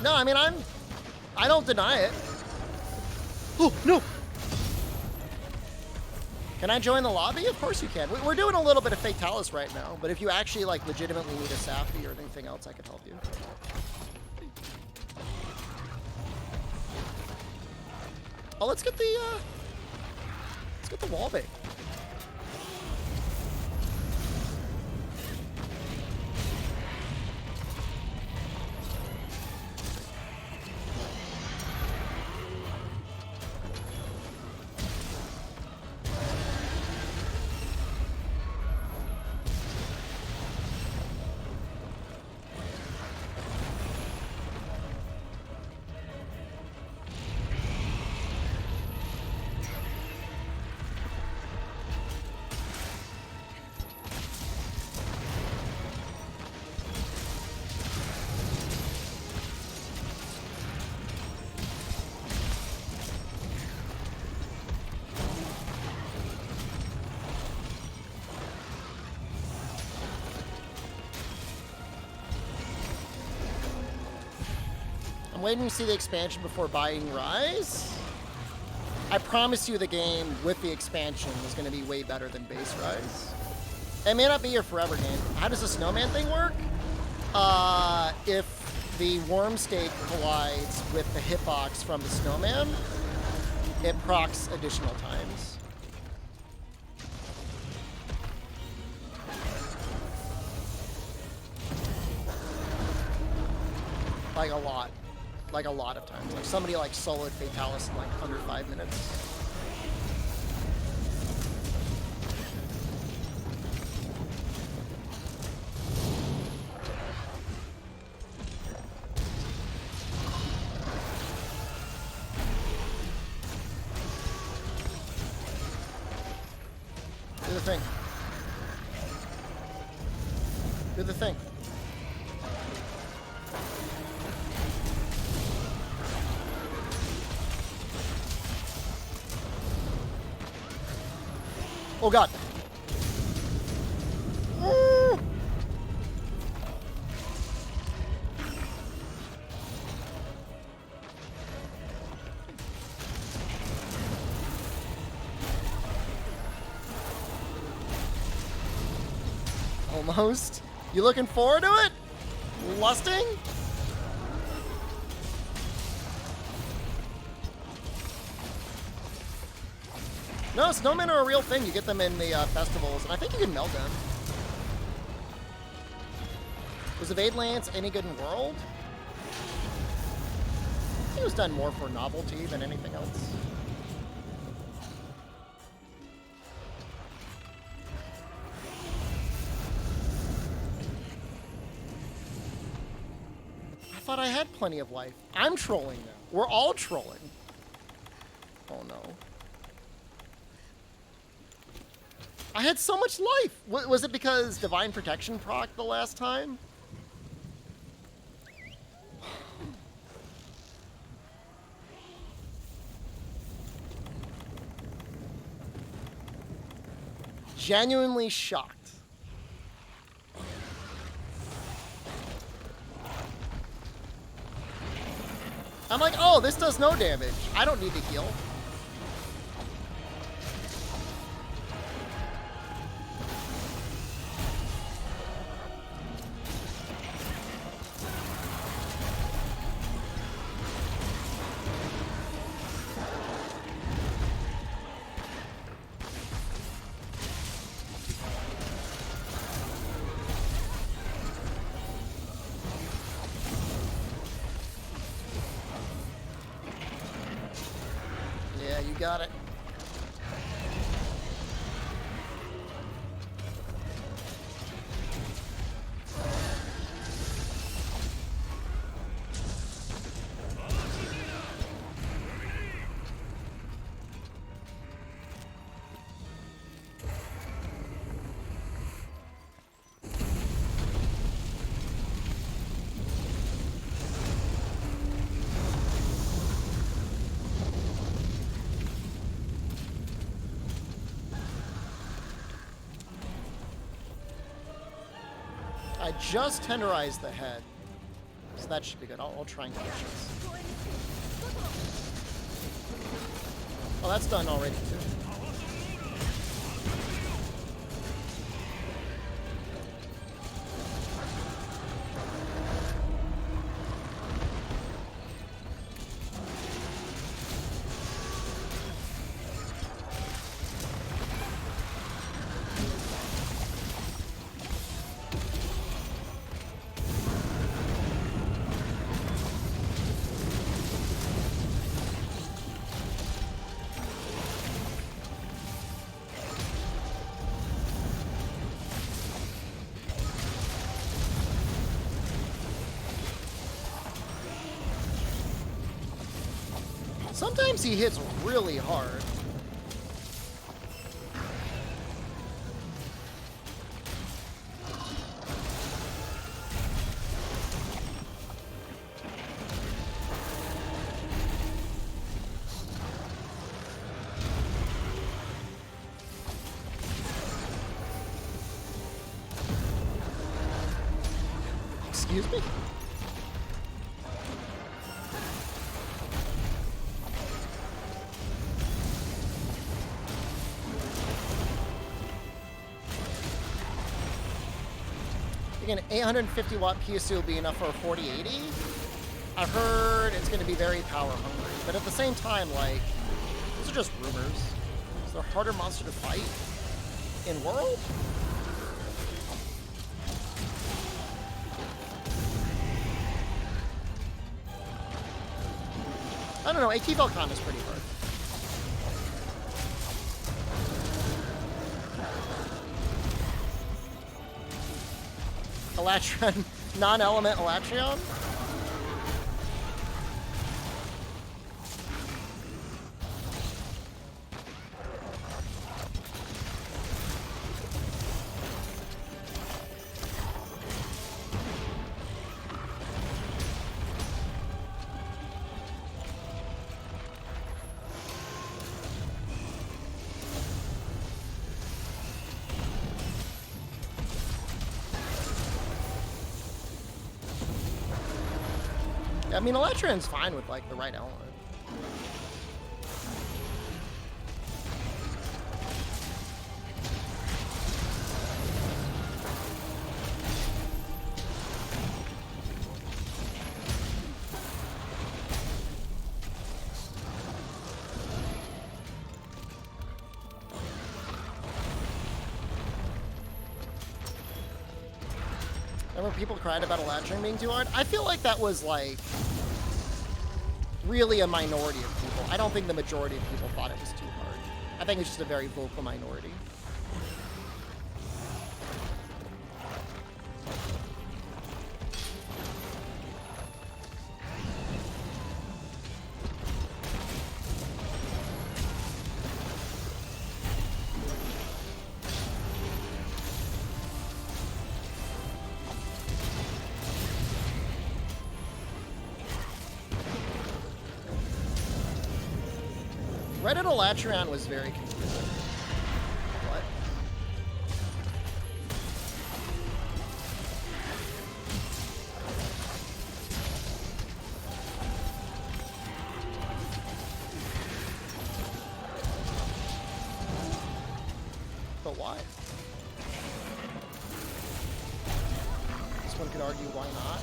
No, I mean, I don't deny it. Oh, no! Can I join the lobby? Of course you can. We're doing a little bit of Fatalis right now, but if you actually, like, legitimately need a Safi or anything else, I could help you. Oh, let's get the wall bait. I'm waiting to see the expansion before buying Rise. I promise you the game with the expansion is going to be way better than base Rise. It may not be your forever game. How does the snowman thing work? If the worm state collides with the hitbox from the snowman, it procs additional times. Like a lot. Like a lot of times. Like somebody like soloed Fatalis in like under 5 minutes. Do the thing. Do the thing. Oh god. Ooh. Almost. You looking forward to it? Lusting? No, snowmen are a real thing. You get them in the festivals, and I think you can melt them. Was Evade Lance any good in World? I think it was done more for novelty than anything else. I thought I had plenty of life. I'm trolling now. We're all trolling. Oh no. I had so much life. Was it because Divine Protection proc the last time? Genuinely shocked. I'm like, oh, this does no damage. I don't need to heal. You got it. I just tenderized the head, so that should be good. I'll try and catch this. Oh, that's done already too. Sometimes he hits really hard. Excuse me? Again, 850 watt PSU will be enough for a 4080. I've heard it's going to be very power hungry, but at the same time, like, those are just rumors. Is there a harder monster to fight in World? I don't know. AT Velkhana is pretty hard. Elatron, non-element Elatron? I mean, Elatron's fine with, like, the right element. Remember people cried about Elatron being too hard? I feel like that was, like, really a minority of people. I don't think the majority of people thought it was too hard. I think it's just a very vocal minority. Reddit Elatron was very confusing. What? But why? This one could argue why not.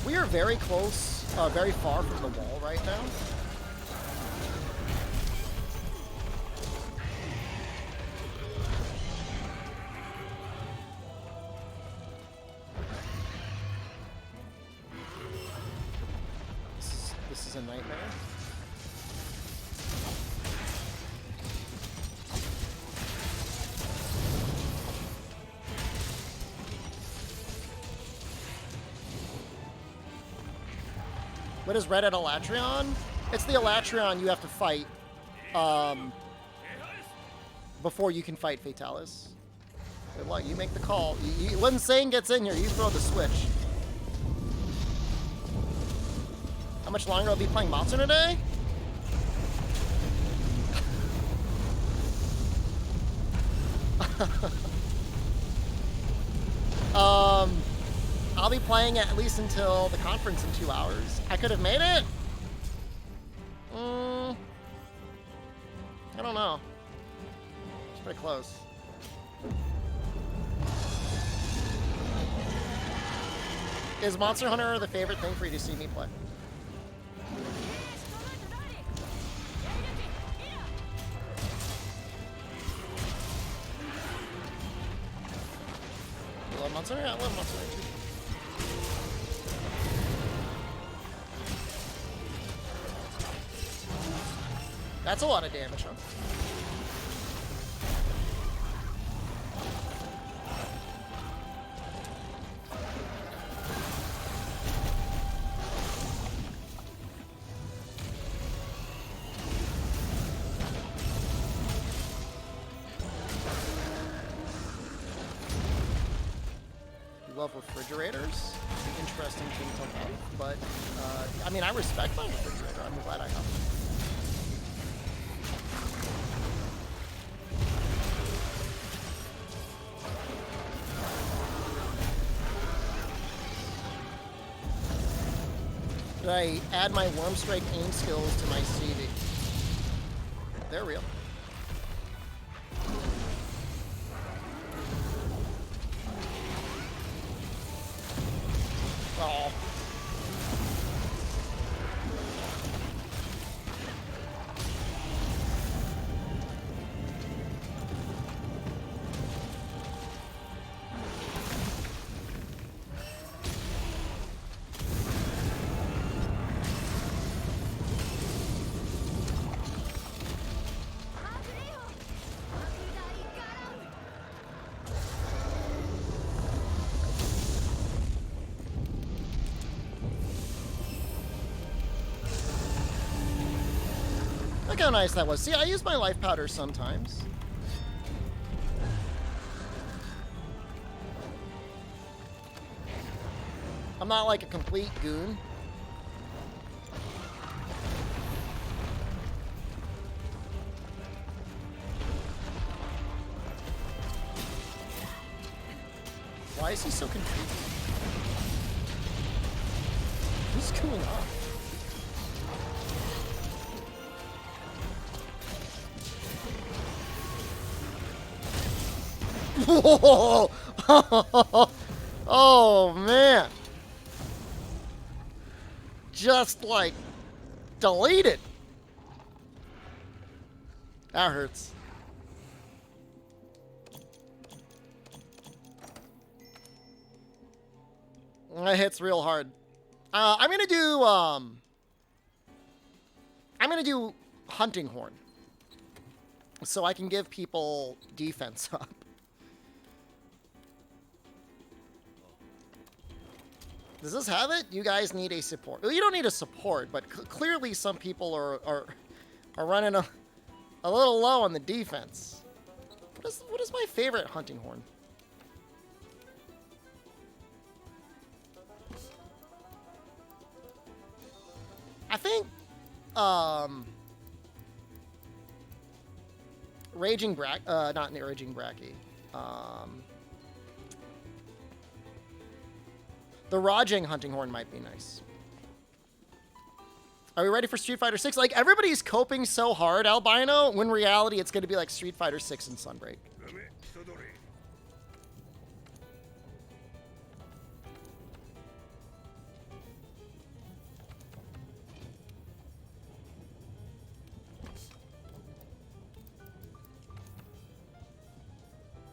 We are very close, very far from the wall right now. This is a nightmare. What is Reddit Elatron? It's the Elatron you have to fight before you can fight Fatalis. Good luck, you make the call. When Sane gets in here, you throw the switch. How much longer will I be playing Monster today? I'll be playing at least until the conference in 2 hours. I could have made it? I don't know. It's pretty close. Is Monster Hunter the favorite thing for you to see me play? You love Monster Hunter? I love Monster Hunter too. That's a lot of damage, huh? You love refrigerators? Interesting thing to have, but I mean, I respect my refrigerator. I'm glad I have it. Did I add my Worm Strike aim skills to my CV? They're real. Oh. Look how nice that was. See, I use my life powder sometimes. I'm not like a complete goon. Why is he so confused? What's going on? Whoa! Oh, man. Just, like, deleted. That hurts. That hits real hard. I'm gonna do Hunting Horn. So I can give people defense up. Does this have it? You guys need a support. Well, you don't need a support, but clearly some people are running a little low on the defense. What is my favorite Hunting Horn? I think not Raging Bracky. The Rajang Hunting Horn might be nice. Are we ready for Street Fighter 6? Like, everybody's coping so hard, Albino, when in reality it's going to be like Street Fighter 6 and Sunbreak.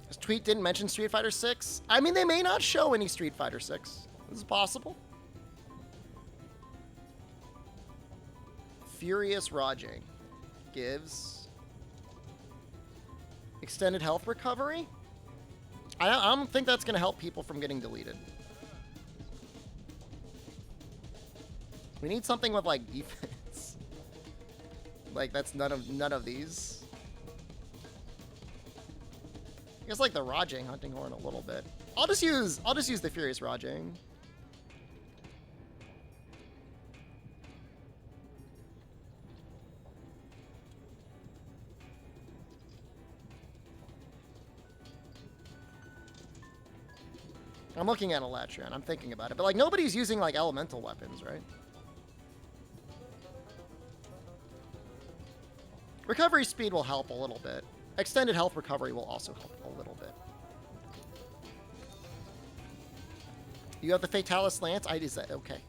This tweet didn't mention Street Fighter 6. I mean, they may not show any Street Fighter 6. This is possible. Furious Rajang gives extended health recovery. I don't think that's going to help people from getting deleted. We need something with like defense. Like that's none of these. I guess like the Rajang Hunting Horn a little bit. I'll just use the Furious Rajang. I'm looking at Elatria, I'm thinking about it. But, like, nobody's using, like, elemental weapons, right? Recovery speed will help a little bit. Extended health recovery will also help a little bit. You have the Fatalis Lance? Is that okay?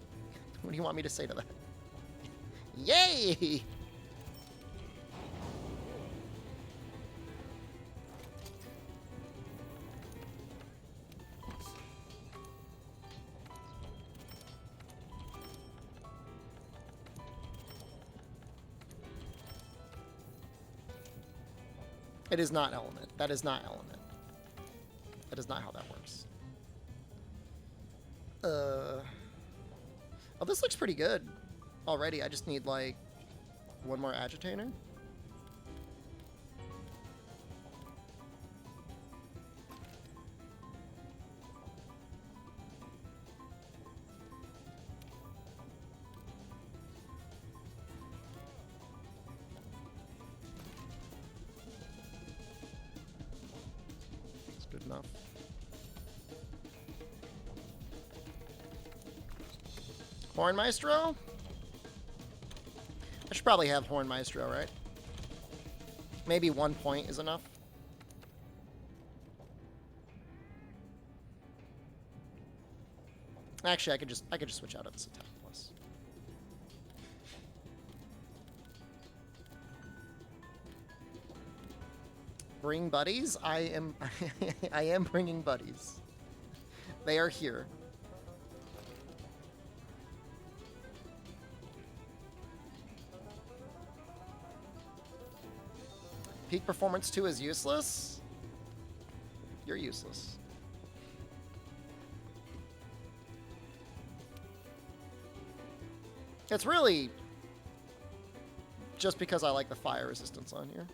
What do you want me to say to that? Yay! It is not element. That is not element. That is not how that works. Oh, this looks pretty good already. I just need, like, one more agitator. Good enough. Horn Maestro? I should probably have Horn Maestro, right? Maybe 1 point is enough. Actually, I could just switch out of this attack plus. Bring buddies? I am I am bringing buddies. They are here. Peak Performance 2 is useless? You're useless. It's really just because I like the fire resistance on here.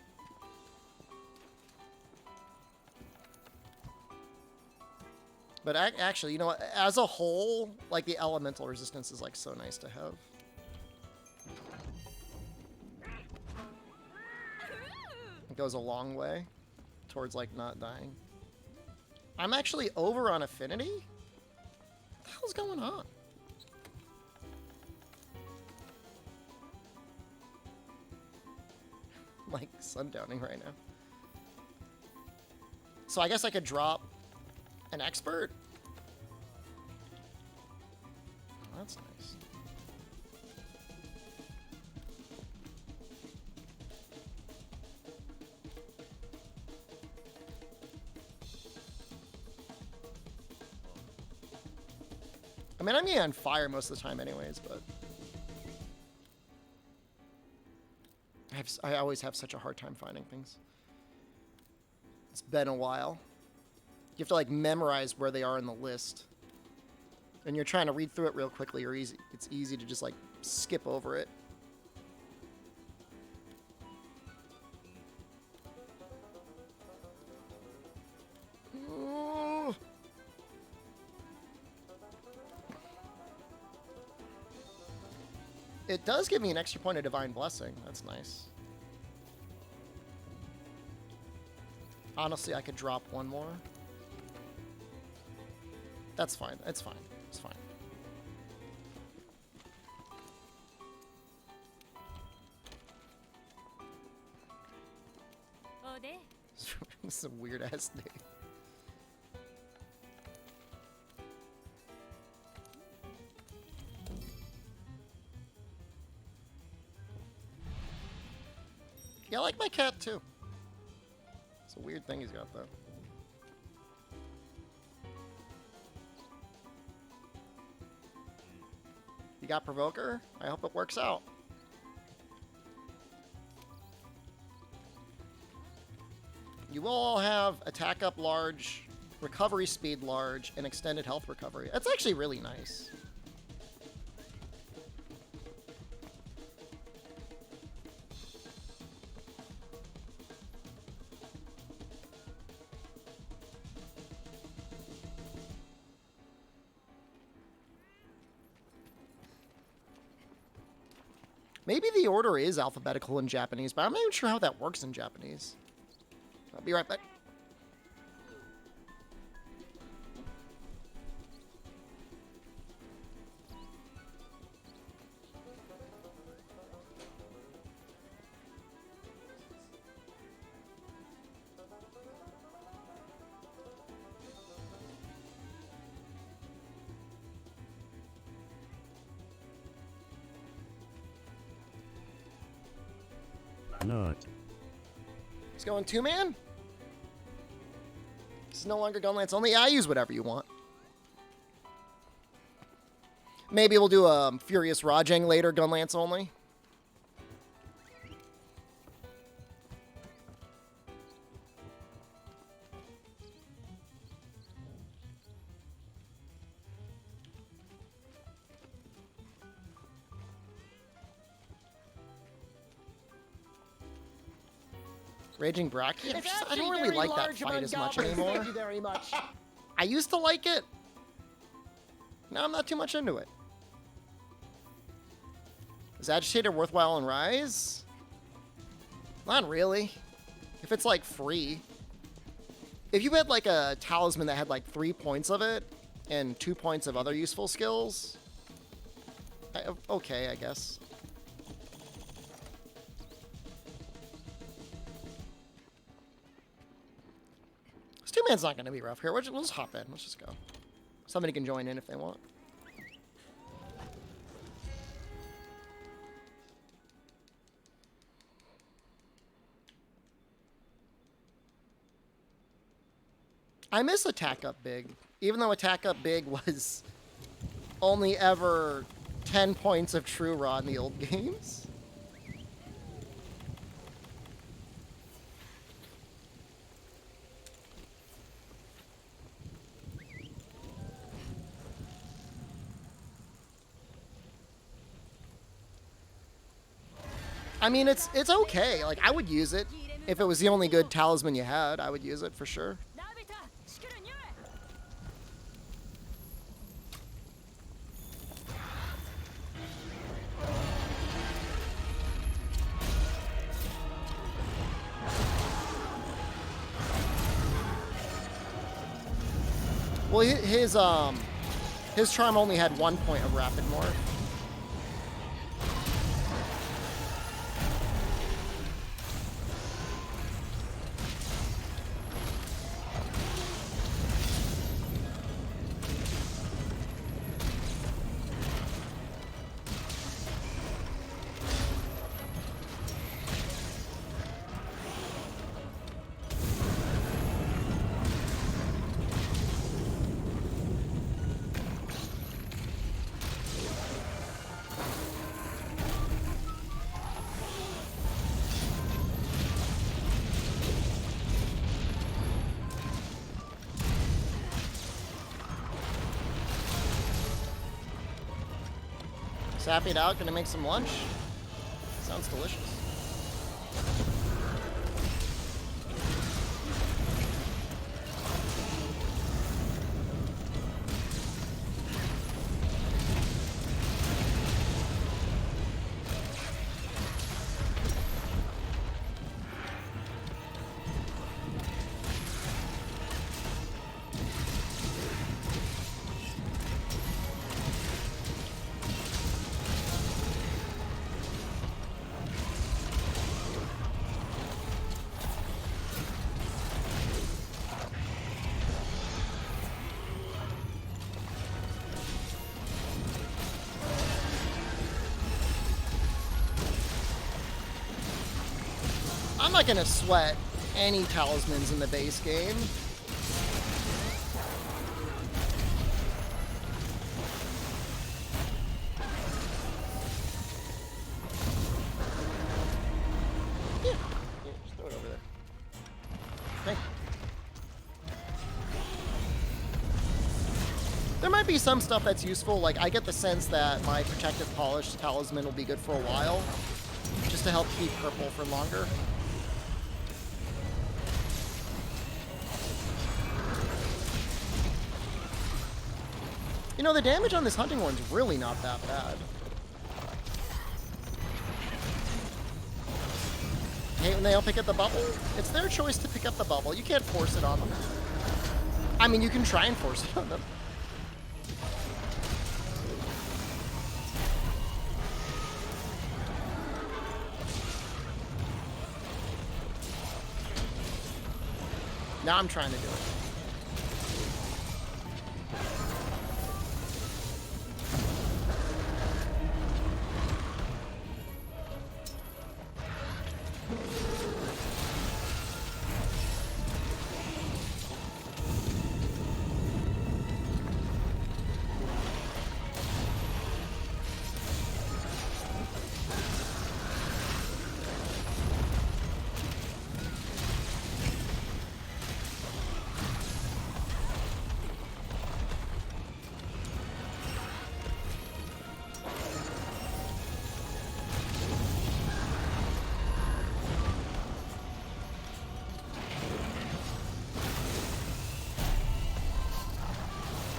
But actually, you know what? As a whole, like, the elemental resistance is, like, so nice to have. It goes a long way towards, like, not dying. I'm actually over on affinity? What the hell's going on? Like, sundowning right now. So I guess I could drop an expert? Oh, that's nice. I mean, I'm getting on fire most of the time anyways, but I always have such a hard time finding things. It's been a while. You have to, like, memorize where they are in the list. And you're trying to read through it real quickly, or it's easy to just, like, skip over it. Ooh. It does give me an extra point of Divine Blessing. That's nice. Honestly, I could drop one more. That's fine. It's fine. It's fine. This is a weird ass day. Yeah, I like my cat too. It's a weird thing he's got though. You got Provoker? I hope it works out. You will all have attack up large, recovery speed large, and extended health recovery. That's actually really nice. Maybe the order is alphabetical in Japanese, but I'm not even sure how that works in Japanese. I'll be right back. Not. He's going two-man? It's no longer Gunlance only. Yeah, I use whatever you want. Maybe we'll do a Furious Rajang later, Gunlance only. Raging Bracky? I don't really like that fight as much anymore. Thank you very much. I used to like it. Now I'm not too much into it. Is Agitator worthwhile in Rise? Not really. If it's, like, free. If you had, like, a talisman that had, like, 3 points of it and 2 points of other useful skills, Okay, I guess. This two-man's not going to be rough here. We'll just hop in. Let's just go. Somebody can join in if they want. I miss Attack Up Big. Even though Attack Up Big was only ever 10 points of True Raw in the old games. I mean, it's okay. Like, I would use it. If it was the only good talisman you had, I would use it for sure. Well, his charm only had 1 point of rapid morph. Sappy out, gonna make some lunch. Sounds delicious. I'm not gonna sweat any talismans in the base game. Yeah, just throw it over there. Okay. There might be some stuff that's useful, like I get the sense that my Protective Polish talisman will be good for a while, just to help keep purple for longer. You know, the damage on this hunting horn's really not that bad. Hate when they don't pick up the bubble? It's their choice to pick up the bubble. You can't force it on them. I mean, you can try and force it on them. Now I'm trying to do it.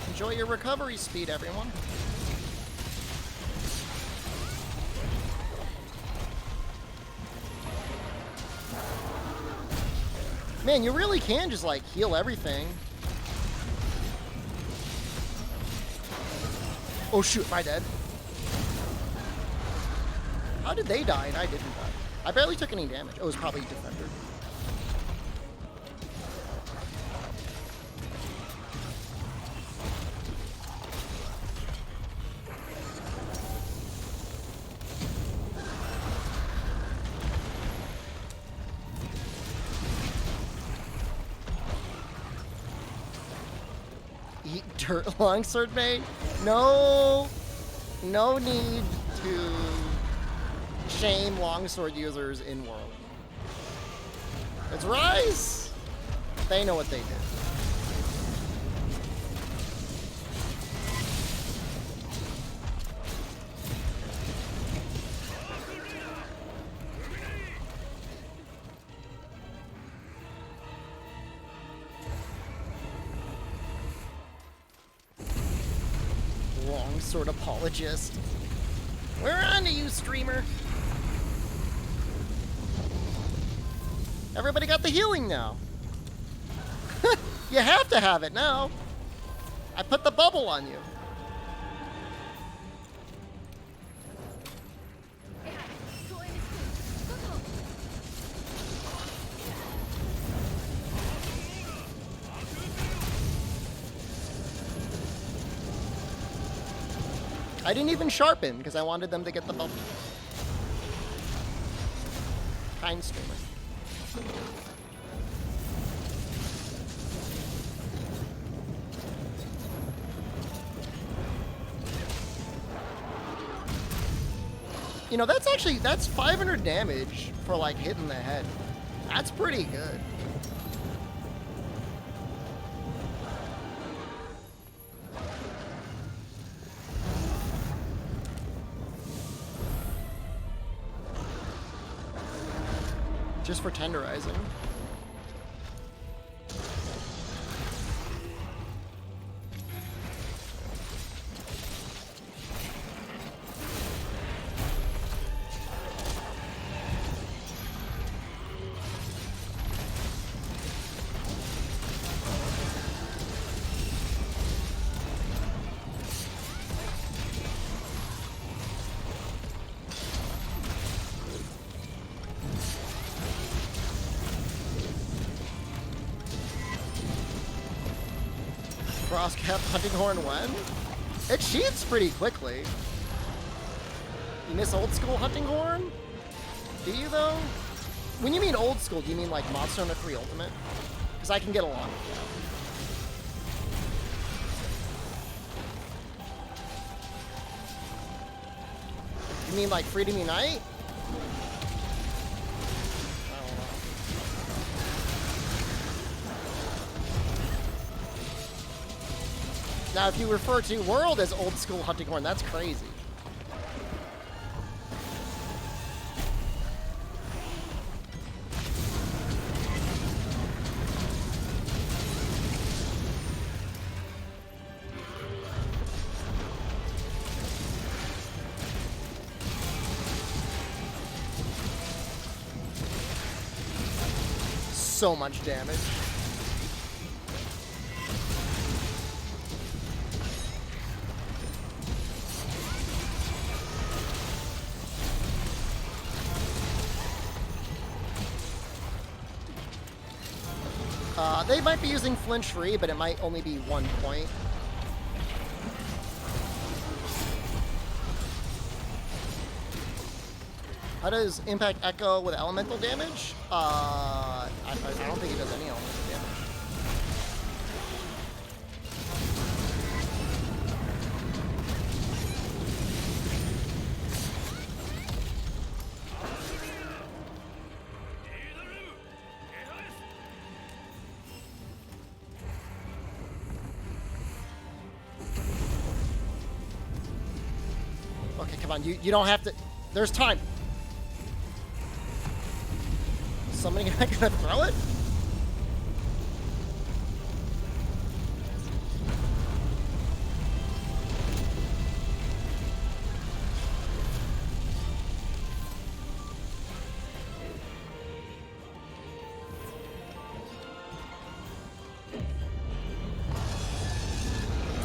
Enjoy your recovery speed, everyone. Man, you really can just, like, heal everything. Oh, shoot, am I dead? How did they die and I didn't die? I barely took any damage. Oh, it was probably Defender. Eat dirt, longsword mate? No need to shame longsword users in world. It's Rise! They know what they did. Longsword apologist. We're on to you, streamer. Everybody got the healing now. You have to have it now. I put the bubble on you. I didn't even sharpen because I wanted them to get the bubble. Kind streamer. You know, that's 500 damage for like hitting the head. That's pretty good. Just for tenderizing. Crosscap Hunting Horn when? It sheaths pretty quickly. You miss old school Hunting Horn? Do you though? When you mean old school, do you mean like Monster Hunter 3 Ultimate? Because I can get along with that. You mean like Freedom Unite? Now, if you refer to World as old school Hunting Horn, that's crazy. So much damage. They might be using flinch free, but it might only be 1 point. How does Impact Echo with elemental damage? I don't think it does any elemental damage. Okay, come on, you don't have to. There's time. Somebody gonna throw it?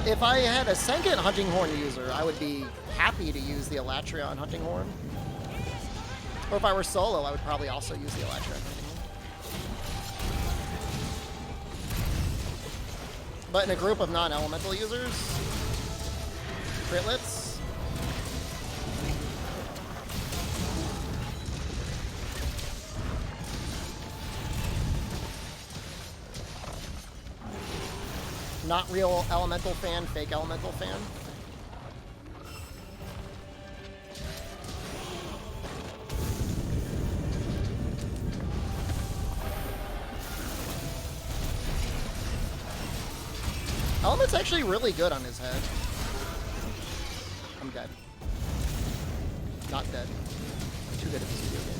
If I had a second Hunting Horn user, I would be happy to use the Elatrion Hunting Horn. Or if I were solo, I would probably also use the Electric. But in a group of non-elemental users, critlets. Not real elemental fan, fake elemental fan. Element's actually really good on his head. I'm dead. Not dead. I'm too good at this video game.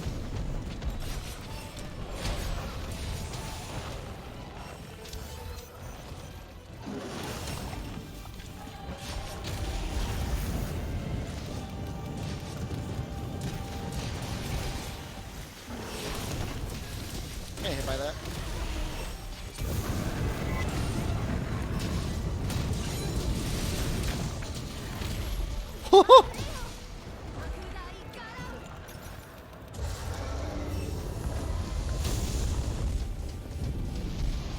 Get hit by that.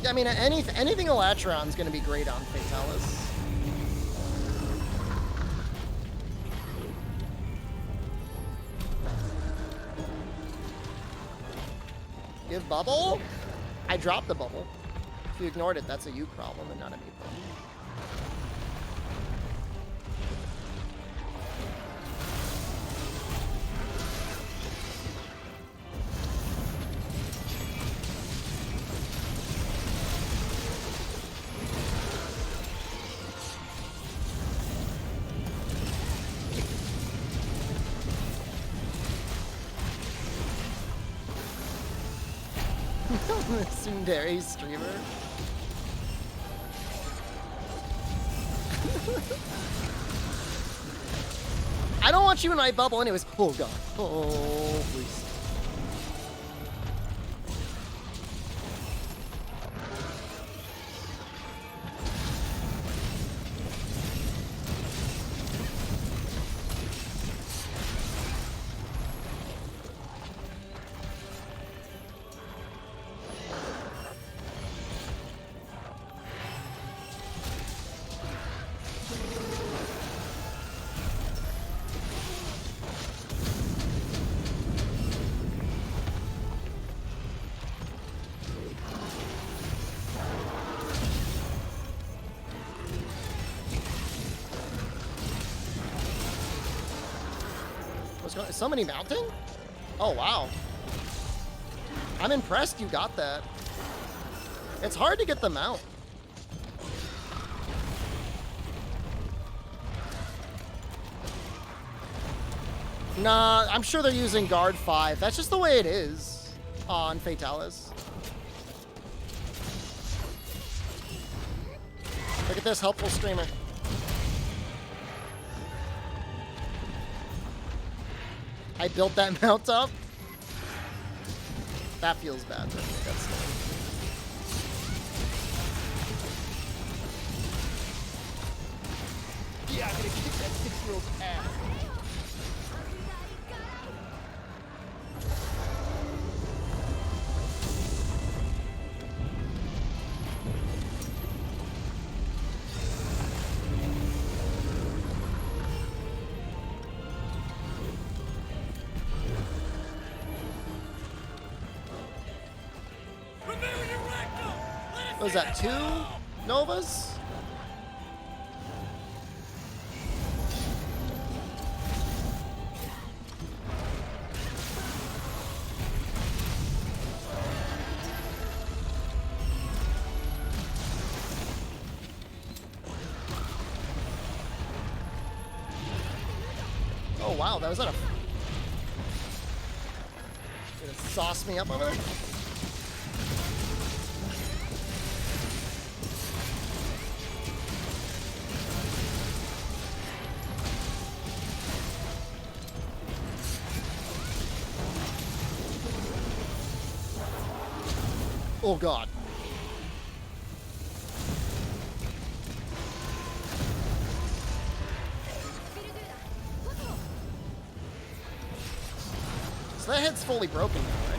Yeah, I mean, anything Elatron's gonna be great on Fatalis. Give bubble? I dropped the bubble. If you ignored it, that's a you problem and not a me problem. Tsundere streamer. I don't want you in my bubble anyways. Oh god. Oh, please. Is somebody mounting? Oh, wow. I'm impressed you got that. It's hard to get the mount. Nah, I'm sure they're using guard 5. That's just the way it is on Fatalis. Look at this helpful streamer. I built that mount up. That feels bad. That's Yeah, I'm gonna kick that 6-year-old's ass. What was that, 2 Novas? Oh wow, that was that a... Gonna sauce me up over there? Oh god. So that head's fully broken now, right?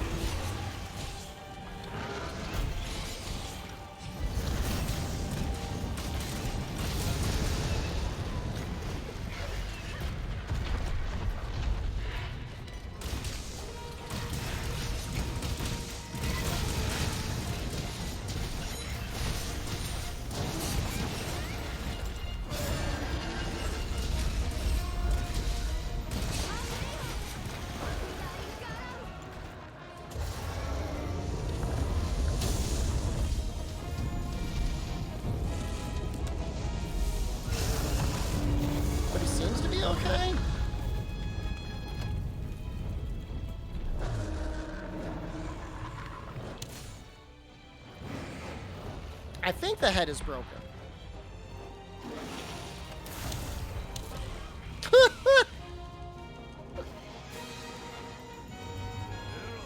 Okay. I think the head is broken.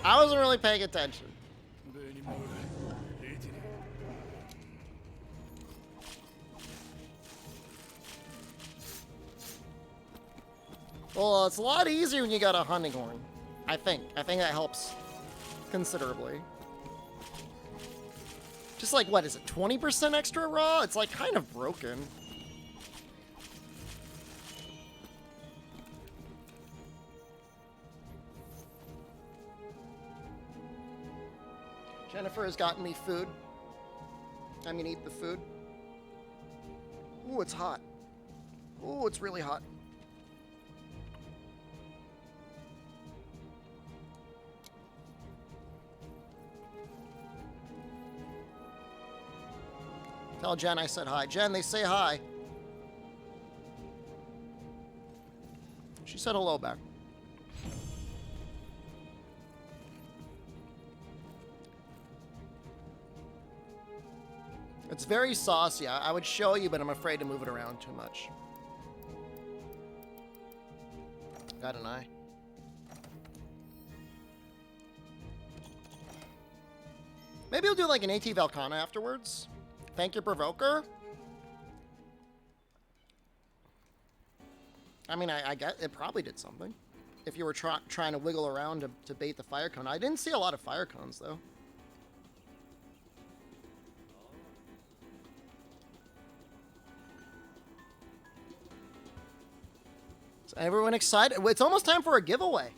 I wasn't really paying attention. Well, it's a lot easier when you got a hunting horn. I think that helps considerably. Just like, what is it, 20% extra raw? It's like kind of broken. Jennifer has gotten me food. I'm gonna eat the food. Ooh, it's hot. Ooh, it's really hot. Tell Jen I said hi. Jen, they say hi. She said hello back. It's very saucy. I would show you, but I'm afraid to move it around too much. Got an eye. Maybe we'll do like an AT Velkhana afterwards. Thank you, Provoker. I mean, I get it probably did something. If you were trying to wiggle around to bait the fire cone. I didn't see a lot of fire cones, though. Is everyone excited? It's almost time for a giveaway.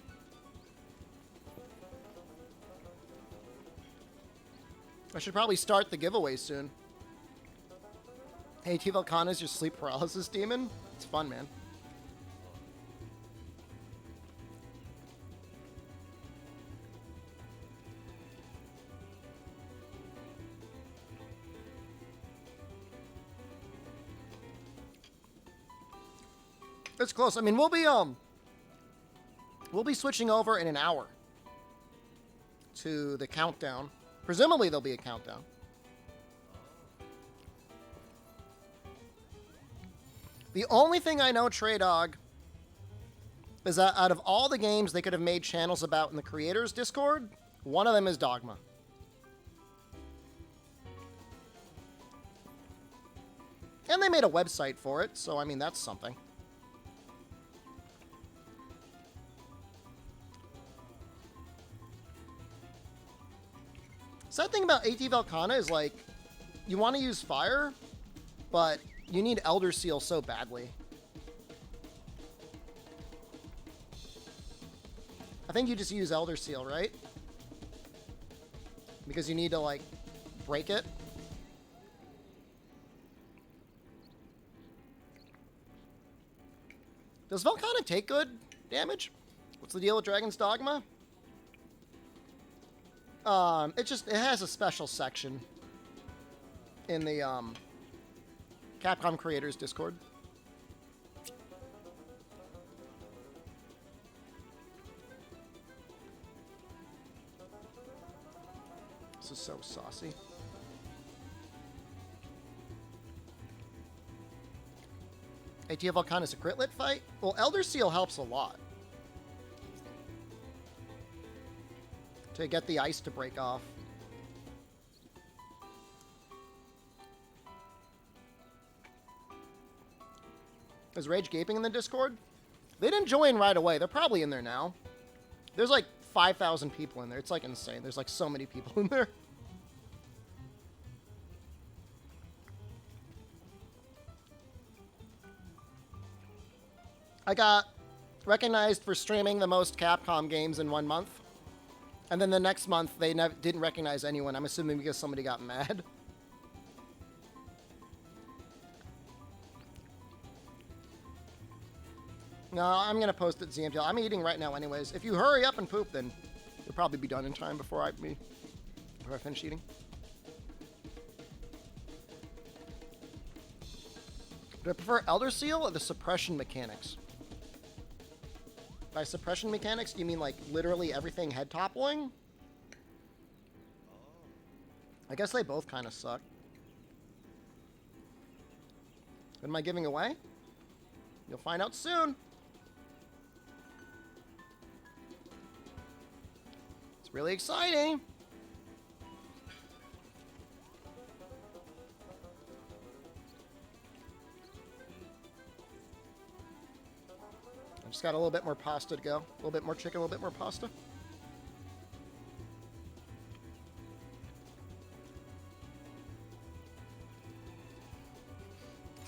I should probably start the giveaway soon. AT Velkhana is your sleep paralysis demon? It's fun, man. It's close. I mean, we'll be switching over in an hour to the countdown. Presumably there'll be a countdown. The only thing I know, Trey Dog, is that out of all the games they could have made channels about in the creators Discord, one of them is Dogma. And they made a website for it, so I mean, that's something. Sad thing about AT Velkhana is, like, you want to use fire, but you need Elder Seal so badly. I think you just use Elder Seal, right? Because you need to, like, break it. Does Velkhana take good damage? What's the deal with Dragon's Dogma? It has a special section in the, Capcom Creators Discord. This is so saucy. AT Velkhana is a crit-lit fight? Well, Elder Seal helps a lot. To get the ice to break off. Is Rage gaping in the Discord? They didn't join right away. They're probably in there now. There's like 5,000 people in there. It's like insane. There's like so many people in there. I got recognized for streaming the most Capcom games in 1 month. And then the next month, they didn't recognize anyone. I'm assuming because somebody got mad. No, I'm going to post it ZMTL. I'm eating right now anyways. If you hurry up and poop, then you'll probably be done in time before I finish eating. Do I prefer Elder Seal or the suppression mechanics? By suppression mechanics, do you mean like literally everything head toppling? I guess they both kind of suck. What am I giving away? You'll find out soon. It's really exciting. I just got a little bit more pasta to go. A little bit more chicken, a little bit more pasta.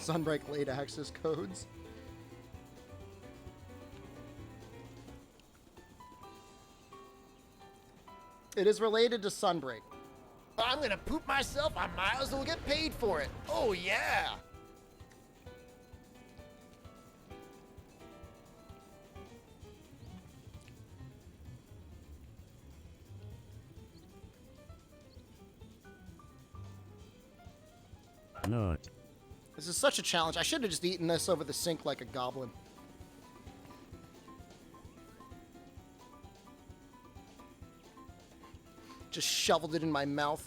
Sunbreak late access codes. It is related to Sunbreak. I'm gonna poop myself. I might as well get paid for it. Oh, yeah. Not. This is such a challenge. I should have just eaten this over the sink like a goblin. Just shoveled it in my mouth.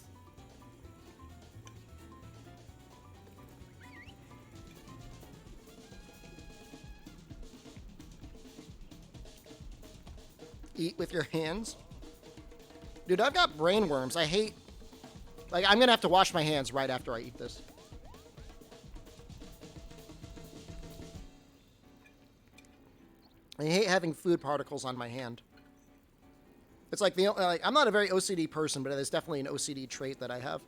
Eat with your hands. Dude, I've got brain worms. I hate... Like, I'm gonna have to wash my hands right after I eat this. I hate having food particles on my hand. It's like I'm not a very OCD person, but it is definitely an OCD trait that I have.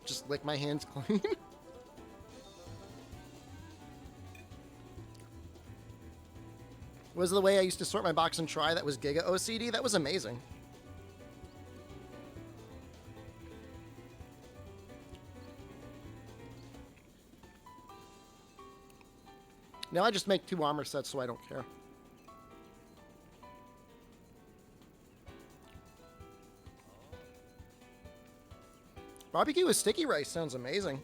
Just lick my hands clean. Was the way I used to sort my box and try that was Giga OCD? That was amazing. Now I just make 2 armor sets so I don't care. Barbecue with sticky rice sounds amazing.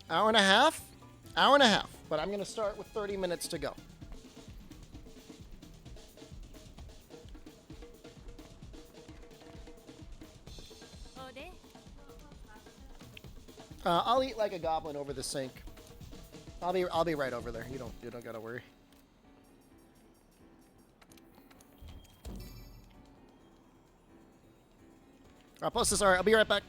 Hour and a half? Hour and a half. But I'm going to start with 30 minutes to go. I'll eat like a goblin over the sink. I'll be right over there. You don't gotta worry. I'll post this. All right, I'll be right back.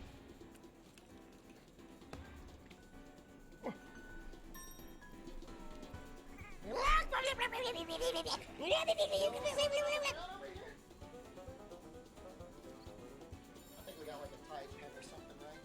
I think we got like a tie pen or something, right?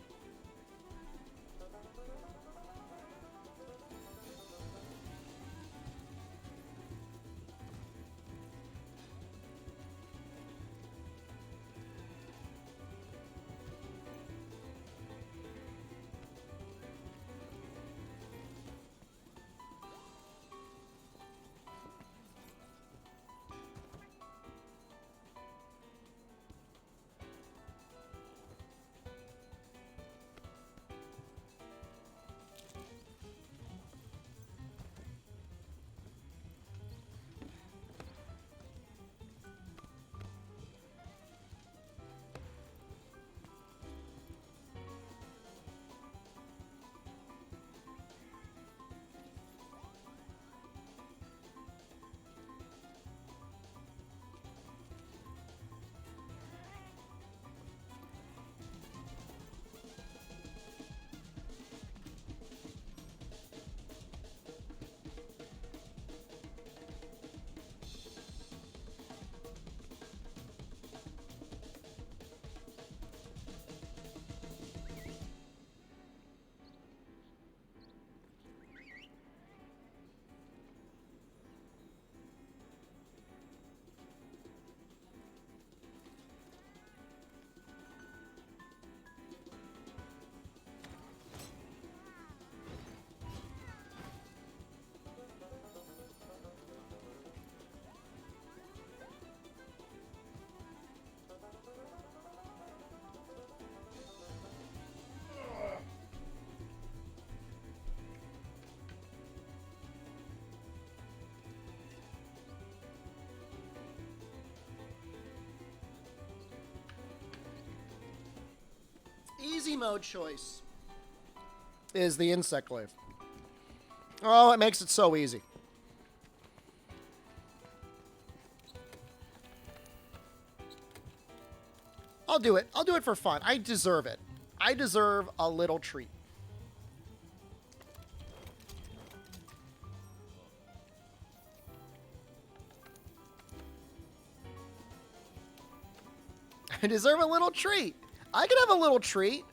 Easy mode choice is the insect glaive. Oh, it makes it so easy. I'll do it. I'll do it for fun. I deserve it. I deserve a little treat. I deserve a little treat. I can have a little treat.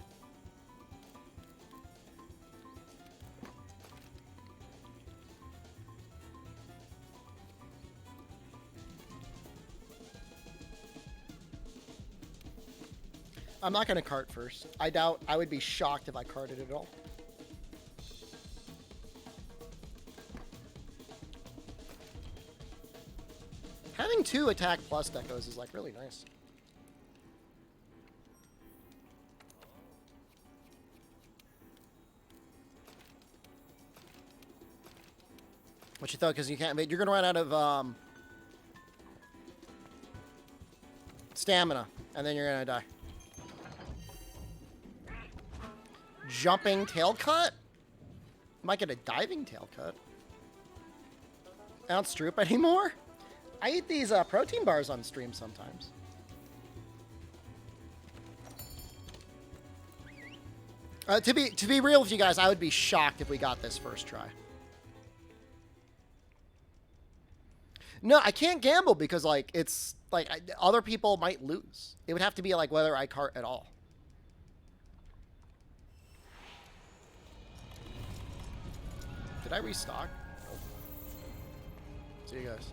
I'm not going to cart first. I doubt I would be shocked if I carted at all. Having 2 attack plus decos is like really nice. What you thought? Because you can't. You're gonna run out of stamina, and then you're gonna die. Jumping tail cut? Might get a diving tail cut. I don't stroop anymore. I eat these protein bars on stream sometimes. To be real with you guys, I would be shocked if we got this first try. No, I can't gamble because like it's like other people might lose. It would have to be like whether I cart at all. Did I restock? Nope. See you guys.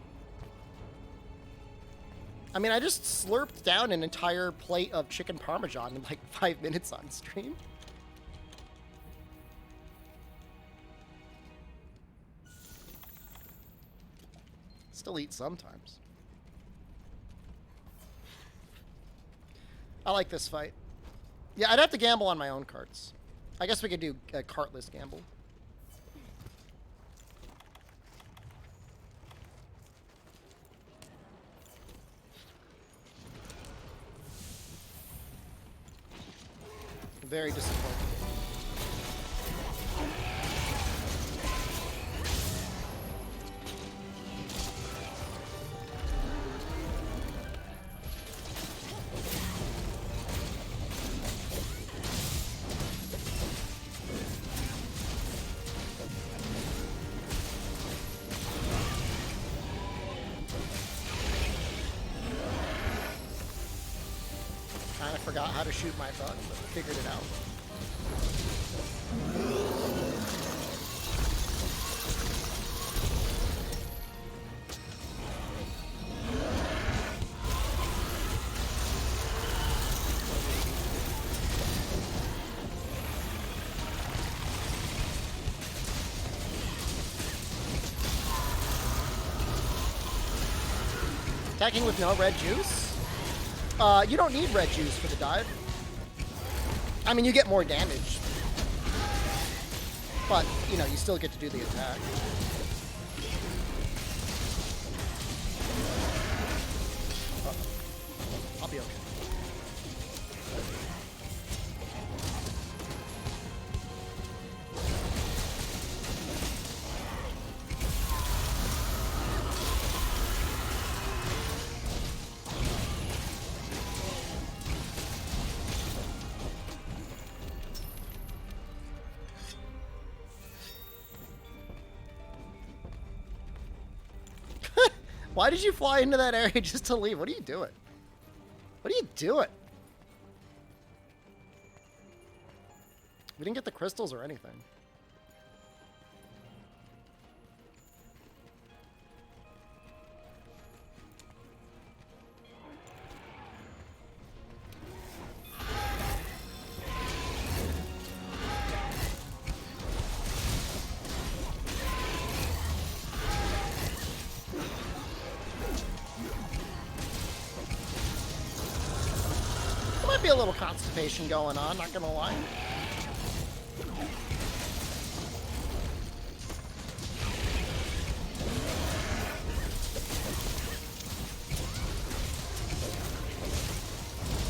I mean, I just slurped down an entire plate of chicken parmesan in like 5 minutes on stream. Still eat sometimes. I like this fight. Yeah, I'd have to gamble on my own carts. I guess we could do a cartless gamble. Very disappointing. Kinda forgot how to shoot my button, but figured it out. Attacking with no red juice? You don't need red juice for the dive. I mean, you get more damage. But, you know, you still get to do the attack. I'll be okay. Why did you fly into that area just to leave? What are you doing? What are you doing? We didn't get the crystals or anything. A little constipation going on, not gonna lie.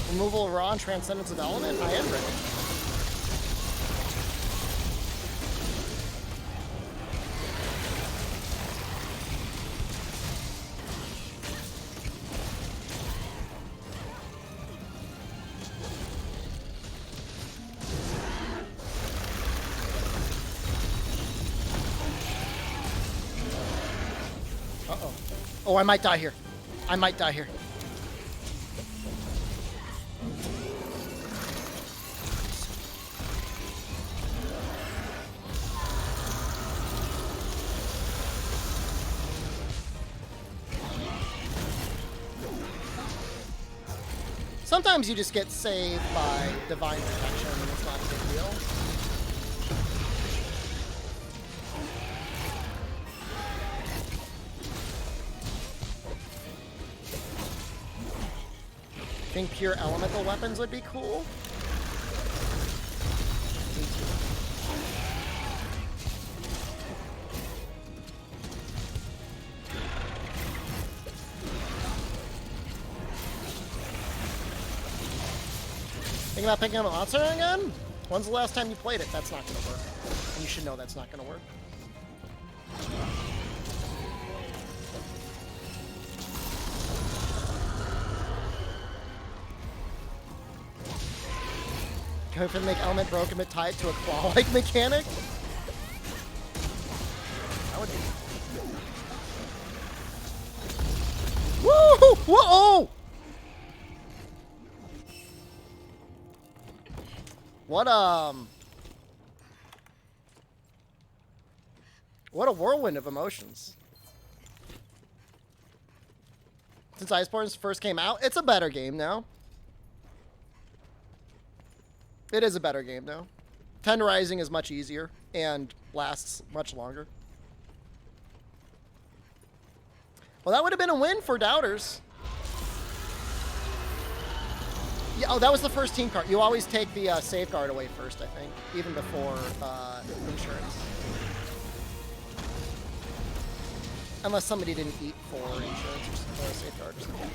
Removal of Raw and Transcendence of Element? I am ready. Oh, I might die here. I might die here. Sometimes you just get saved by divine protection and it's not a big deal. I think pure elemental weapons would be cool. Think about picking up a monster again? When's the last time you played it? That's not gonna work. And you should know that's not gonna work. Going for the make element broken but tied to a claw-like mechanic? That would be... Woo! Whoa! What a whirlwind of emotions. Since Iceborne first came out, it's a better game now. It is a better game now. Tenderizing is much easier and lasts much longer. Well, that would have been a win for doubters. Yeah, oh, that was the first team card. You always take the safeguard away first, I think, even before insurance. Unless somebody didn't eat for insurance or safeguard or something.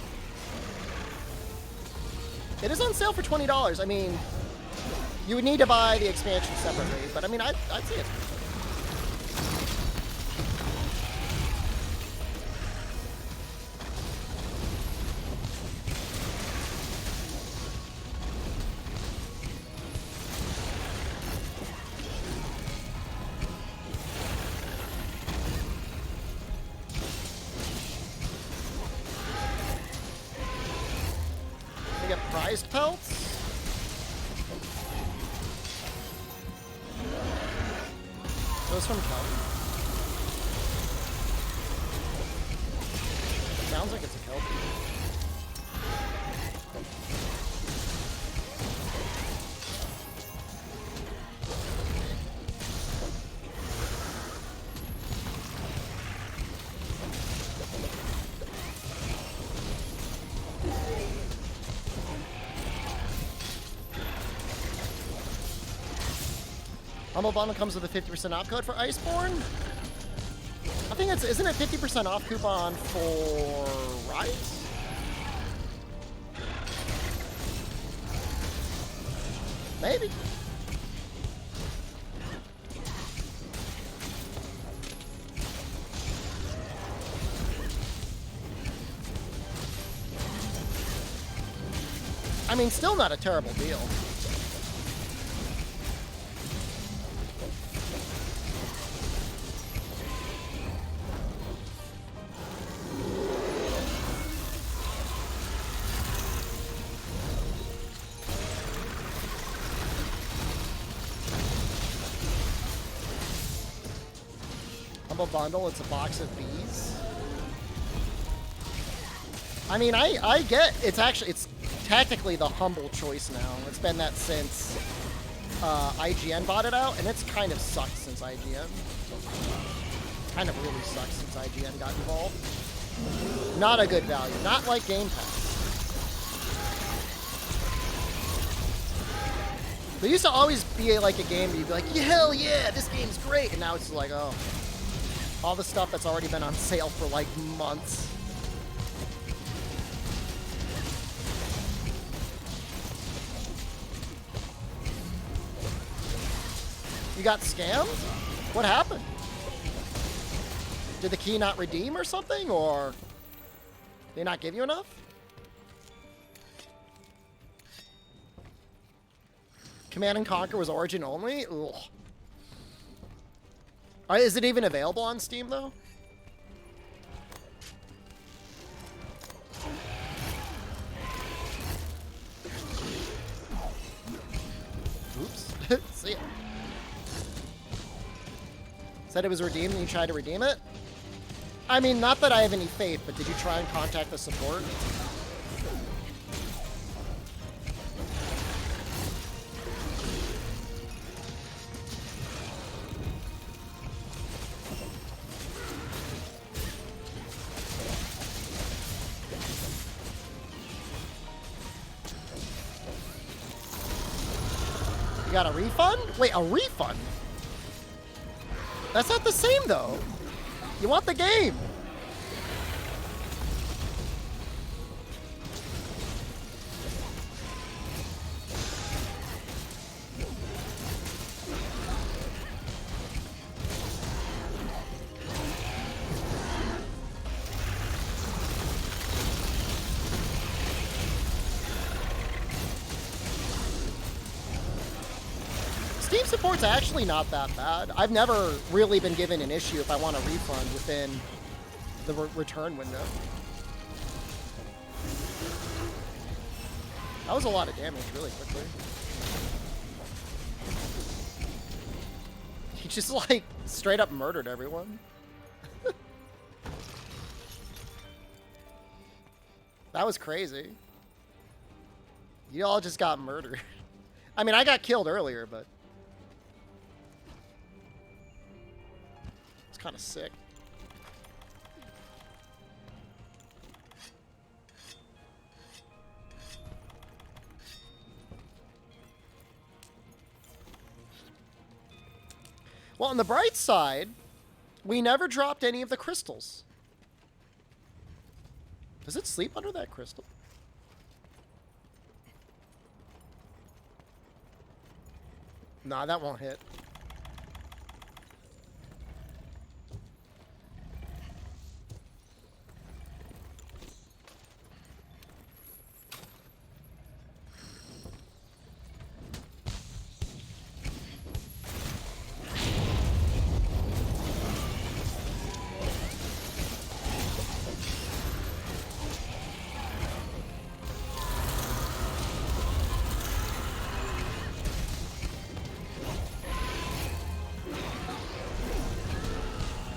It is on sale for $20. I mean, you would need to buy the expansion separately, but I mean, I'd say it's... Prized pelts? Those from Kelly? Sounds like it's a Kelly. Humble Bundle comes with a 50% off code for Iceborne. I think it's, isn't it 50% off coupon for Rise? Maybe. I mean, still not a terrible deal. Bundle, it's a box of bees. I mean, I get it's technically the humble choice now. It's been that since IGN bought it out, and it's kind of sucked since IGN. Kind of really sucked since IGN got involved. Not a good value. Not like Game Pass. There used to always be like a game where you'd be like, yeah, hell yeah, this game's great, and now it's like, oh. All the stuff that's already been on sale for like months. You got scammed? What happened? Did the key not redeem or something? Or did they not give you enough? Command & Conquer was Origin only? Ugh. Is it even available on Steam, though? Said it was redeemed and you tried to redeem it? I mean, not that I have any faith, but did you try and contact the support? You got a refund? Wait, a refund? That's not the same, though. You want the game. Steam support's actually not that bad. I've never really been given an issue if I want a refund within the return window. That was a lot of damage really quickly. He just like straight up murdered everyone. That was crazy. You all just got murdered. I mean, I got killed earlier, but it's kind of sick. Well, on the bright side, we never dropped any of the crystals. Does it sleep under that crystal? Nah, that won't hit.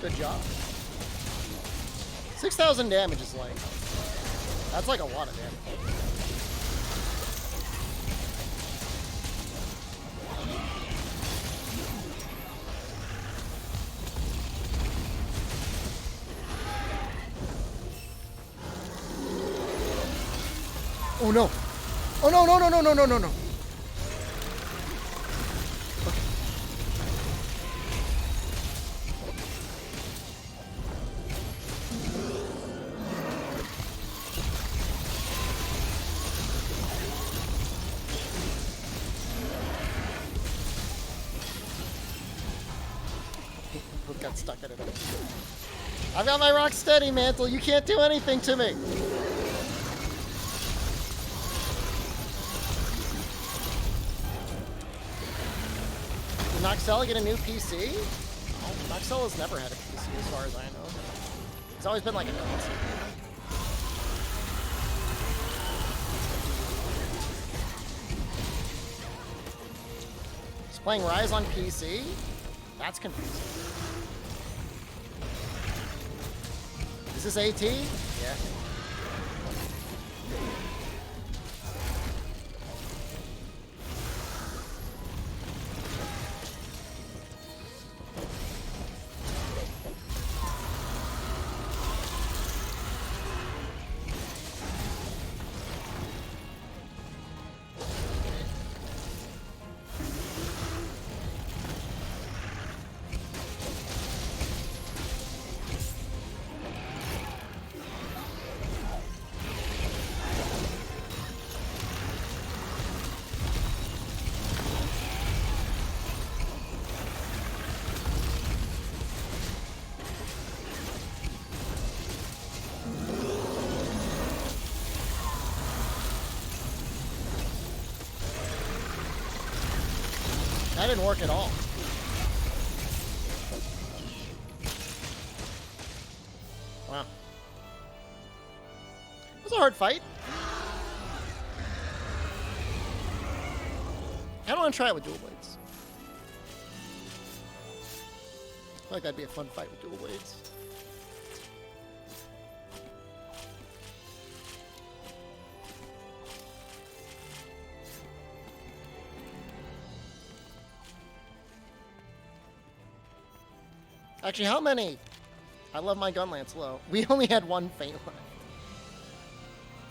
Good job. 6,000 damage is like... That's like a lot of damage. Oh no! Oh no, no, no, no, no, no, no, no! Got stuck in it. I've got my rock steady mantle. You can't do anything to me. Did Noxella get a new PC? Oh, Noxella's never had a PC as far as I know. It's always been like a console. He's playing Rise on PC? That's confusing. Is this AT? Yeah. That didn't work at all. Wow. It was a hard fight. I don't want to try it with dual blades. feel like that'd be a fun fight with dual blades. Actually, how many? I love my gun lance low. We only had one feint left.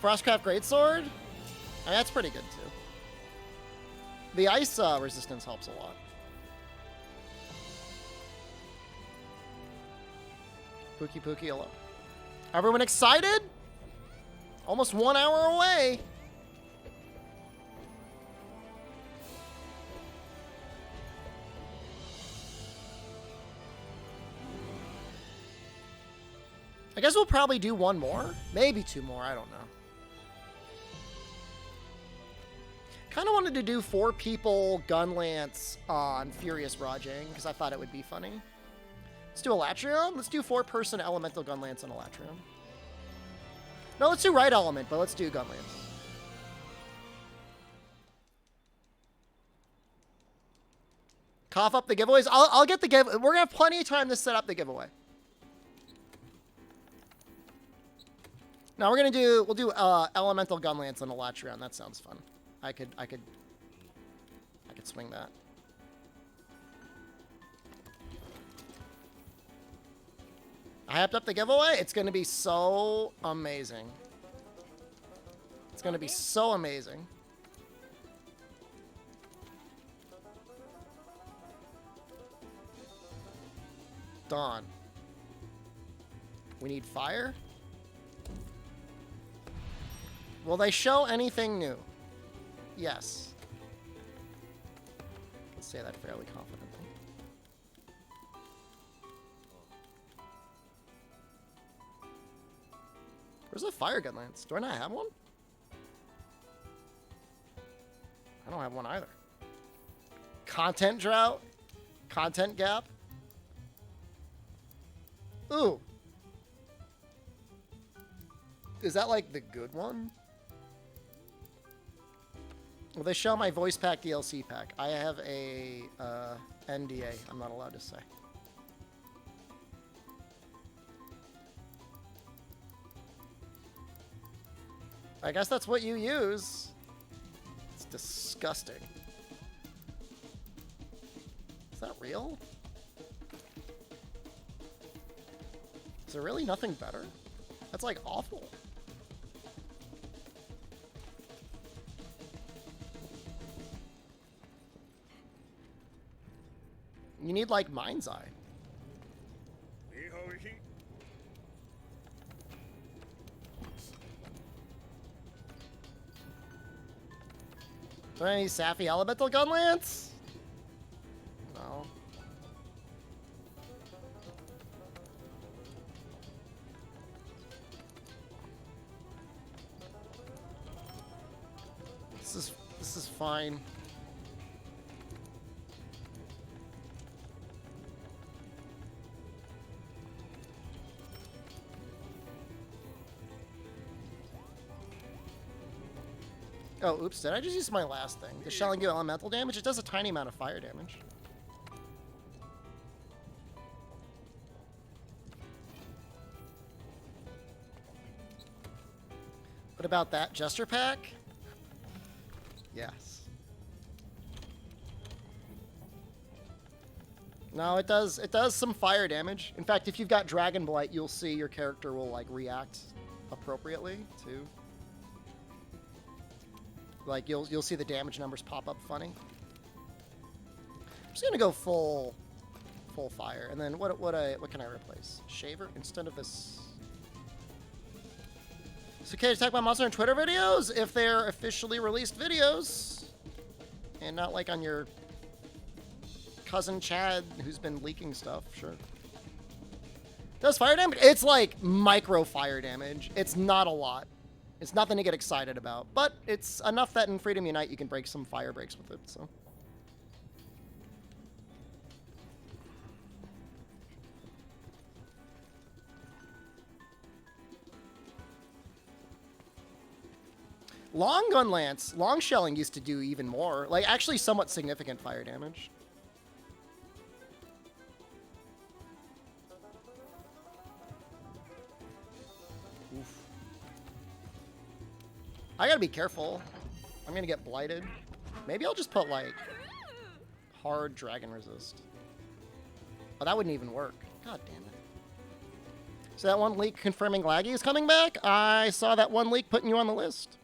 Frostcraft Greatsword? That's pretty good too. The ice resistance helps a lot. Pookie Pookie, hello. Everyone excited? Almost 1 hour away. I guess we'll probably do one more. Maybe two more, I don't know. Kind of wanted to do 4 people gun lance on Furious Rajang because I thought it would be funny. Let's do Elatrium. Let's do 4-person elemental gun lance on Elatrium. No, let's do right element, but let's do gun lance. Cough up the giveaways. I'll get the give. We're gonna have plenty of time to set up the giveaway. Now we'll do elemental gun lance on Elatrium. That sounds fun. I could swing that. I hyped up the giveaway. It's going to be so amazing. It's going to be so amazing. Dawn. We need fire. Will they show anything new? Yes. I can say that fairly confidently. Where's the fire gun lance? Do I not have one? I don't have one either. Content drought? Content gap? Ooh. Is that like the good one? Will they show my voice pack DLC pack? I have a NDA. I'm not allowed to say. I guess that's what you use. It's disgusting. Is that real? Is there really nothing better? That's like awful. You need like Mind's Eye. Do I need Safi Elemental Gun Lance? No. This is fine. Oh, oops, did I just use my last thing? Does shelling do elemental damage? It does a tiny amount of fire damage. What about that Jester Pack? Yes. No, it does some fire damage. In fact, if you've got Dragon Blight, you'll see your character will like react appropriately too. Like you'll see the damage numbers pop up funny. I'm just gonna go full fire, and then what can I replace? Shaver instead of this. It's okay to talk about Monster on Twitter videos if they're officially released videos, and not like on your cousin Chad who's been leaking stuff. Sure. Does fire damage? It's like micro fire damage. It's not a lot. It's nothing to get excited about, but it's enough that in Freedom Unite you can break some fire breaks with it, so. Long gun lance, long shelling used to do even more, like actually somewhat significant fire damage. I gotta be careful. I'm gonna get blighted. Maybe I'll just put, like, hard dragon resist. Oh, that wouldn't even work. God damn it. So that one leak confirming Laggy is coming back? I saw that one leak putting you on the list.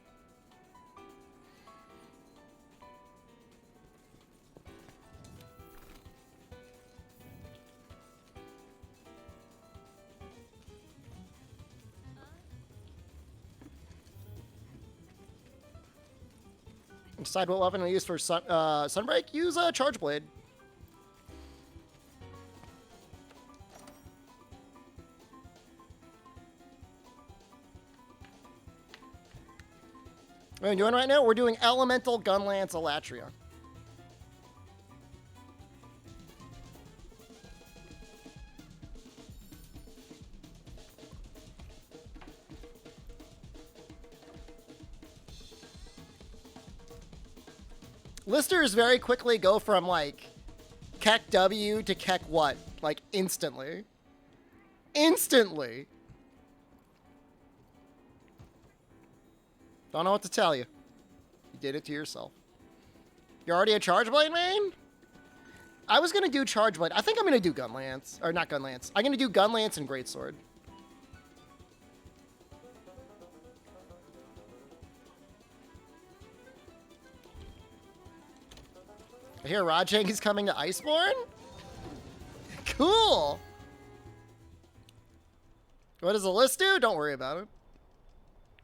Decide what weapon to use for Sunbreak? Use a Charge Blade. What are we doing right now? We're doing Elemental Gunlance Elatria. Listers very quickly go from, like, Keck W to Keck what? Like, instantly. Instantly! Don't know what to tell you. You did it to yourself. You're already a Charge Blade main? I was gonna do Charge Blade. I think I'm gonna do Gunlance. Or not Gunlance. I'm gonna do Gunlance and Greatsword. I hear Rajang is coming to Iceborne? Cool! What does the list do? Don't worry about it.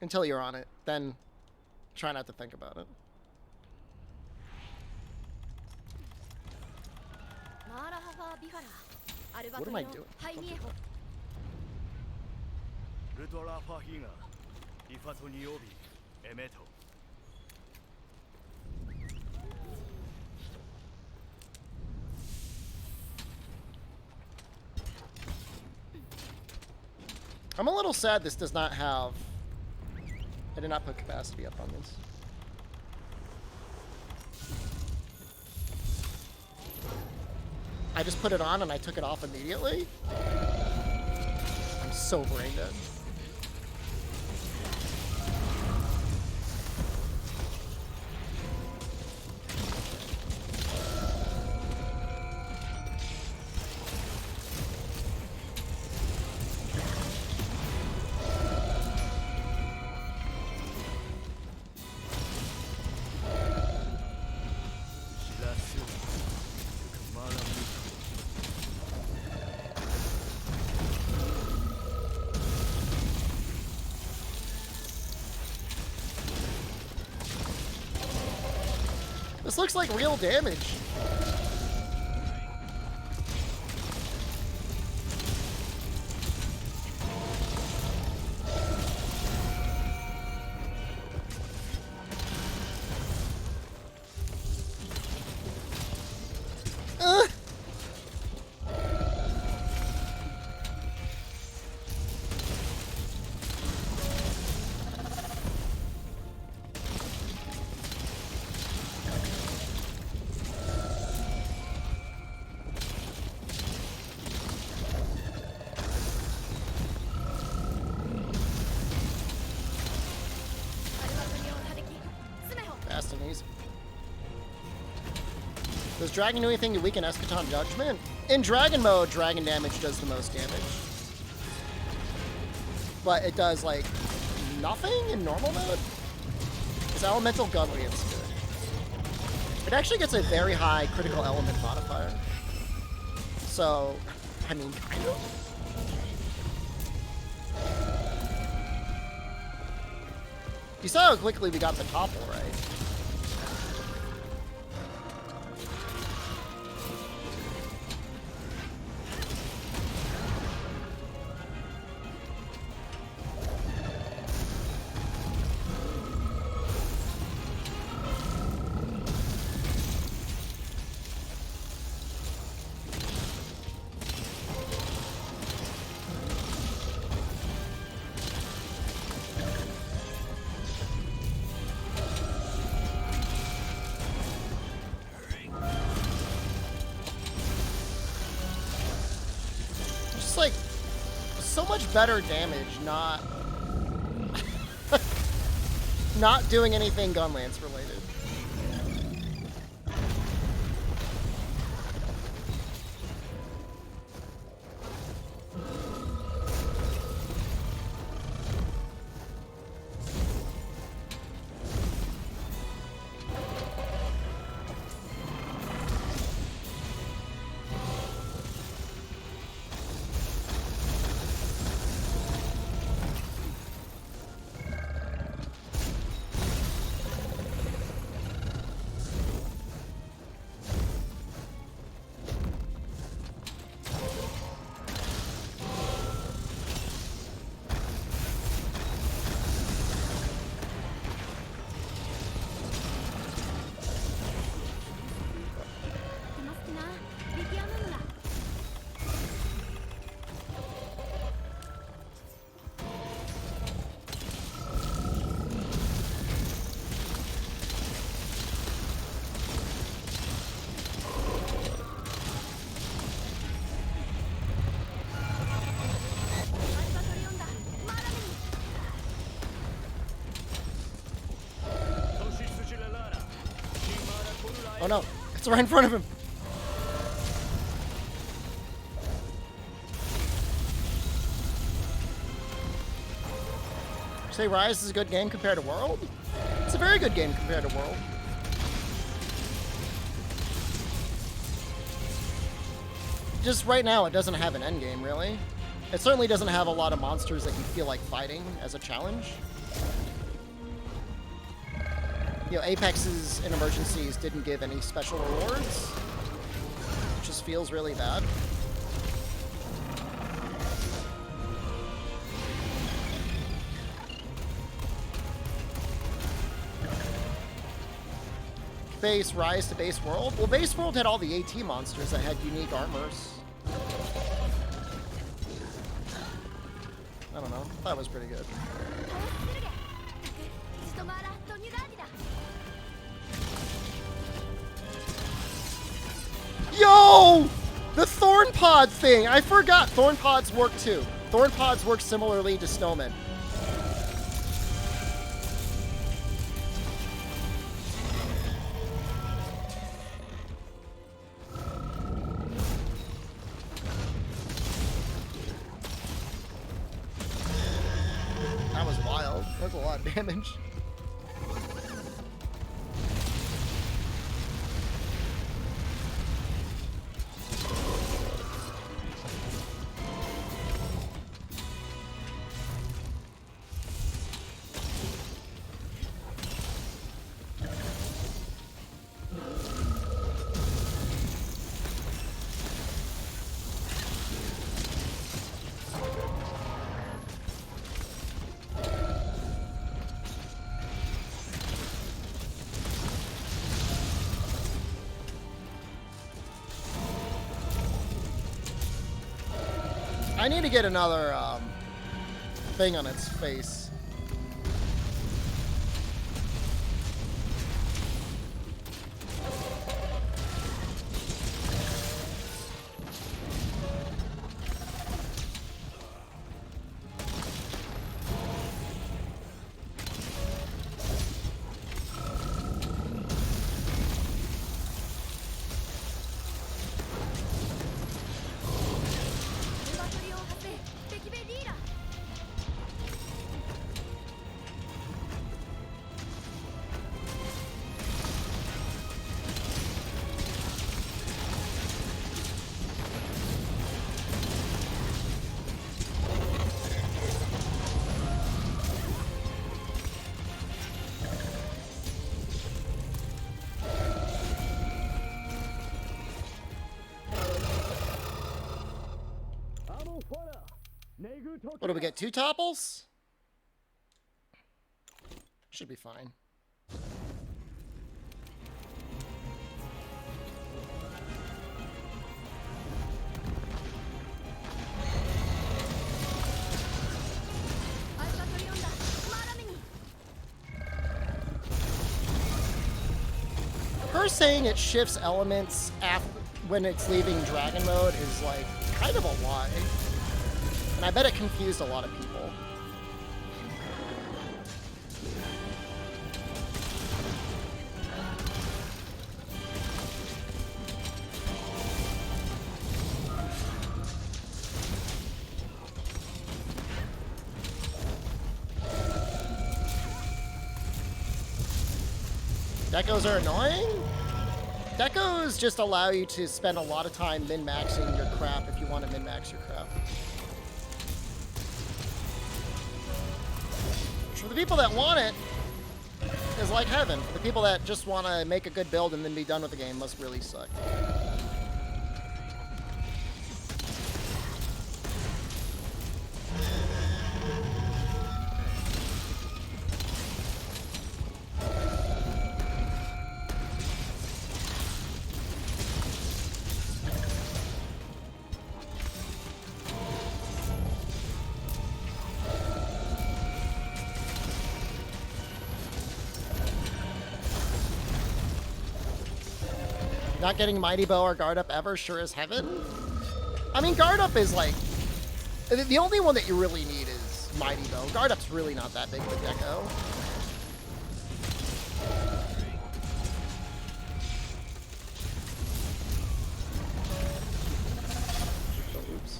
Until you're on it. Then try not to think about it. What am I doing? I'm a little sad this does not have... I did not put capacity up on this. I just put it on and I took it off immediately? I'm so brain dead. This looks like real damage. Does Dragon do anything to weaken Eschaton Judgment? In Dragon mode, Dragon damage does the most damage. But it does, like, nothing in normal mode? It's Elemental Gunlance good. It actually gets a very high critical element modifier. So, I mean, kind of. You saw how quickly we got the topple, right? Like, so much better damage, not... not doing anything Gunlance related. Oh no, it's right in front of him. Say Rise is a good game compared to World? It's a very good game compared to World. Just right now, it doesn't have an end game, really. It certainly doesn't have a lot of monsters that you feel like fighting as a challenge. You know, Apexes and Emergencies didn't give any special rewards. It just feels really bad. Base Rise to Base World? Well, Base World had all the AT monsters that had unique armors. I don't know. That was pretty good. Yo! The Thorn Pod thing! I forgot Thorn Pods work too. Thorn Pods work similarly to Snowmen. That was wild. That's a lot of damage. I need to get another thing on its face. What do we get? 2 topples? Should be fine. Her saying it shifts elements after when it's leaving dragon mode is like kind of a lie. And I bet it confused a lot of people. Decos are annoying? Decos just allow you to spend a lot of time min-maxing your crap if you want to min-max your crap. For the people that want it, it's like heaven. For the people that just want to make a good build and then be done with the game must really suck. Not getting Mighty Bow or Guard Up ever sure as heaven? I mean, Guard Up is like... The only one that you really need is Mighty Bow. Guard Up's really not that big of a deco. Oops.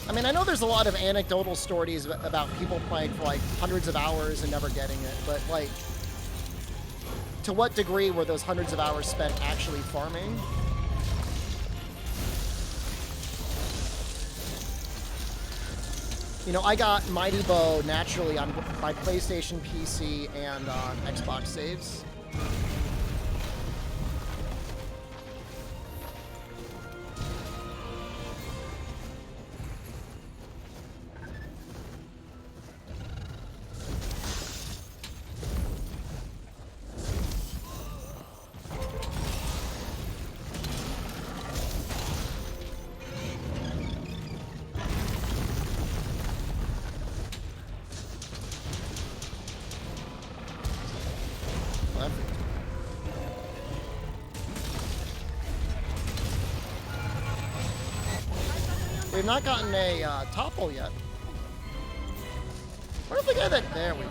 I mean, I know there's a lot of anecdotal stories about people playing for like hundreds of hours and never getting it, but like, to what degree were those hundreds of hours spent actually farming? You know, I got Mighty Bow naturally on my PlayStation, PC, and on Xbox saves. We've not gotten a topple yet. Where's the guy that... There we go.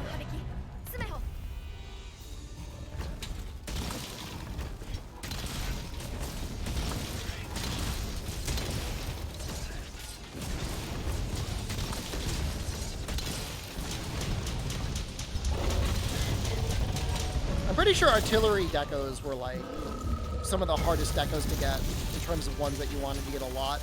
I'm pretty sure artillery decos were like some of the hardest decos to get in terms of ones that you wanted to get a lot.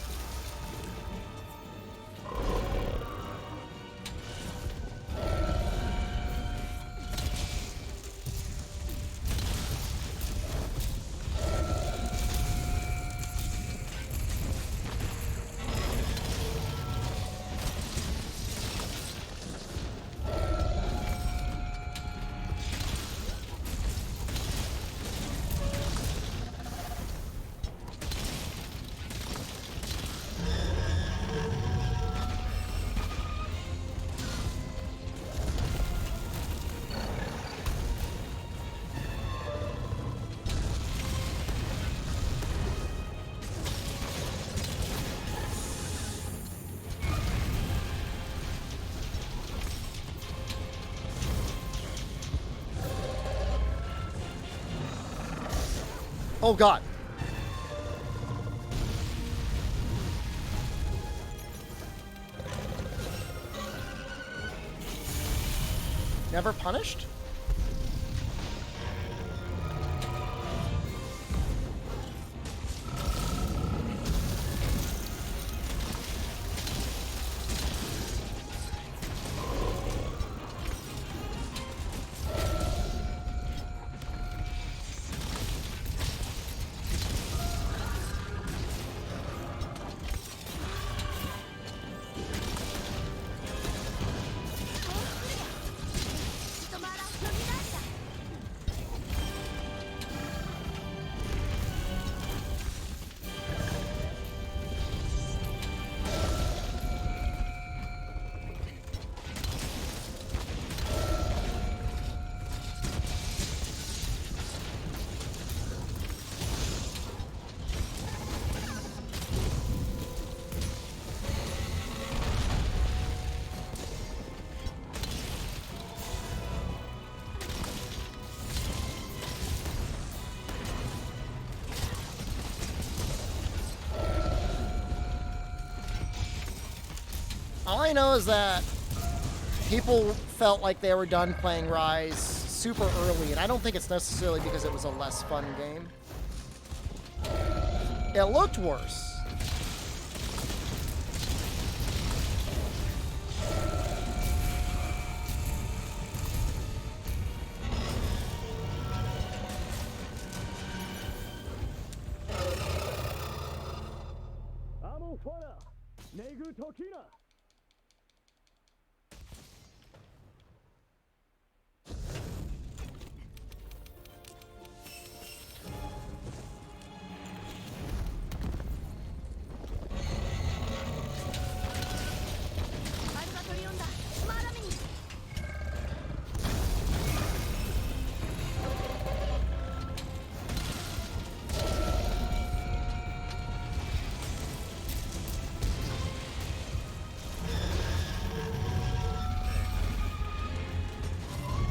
Oh god. Never punished? All I know is that people felt like they were done playing Rise super early, and I don't think it's necessarily because it was a less fun game. It looked worse.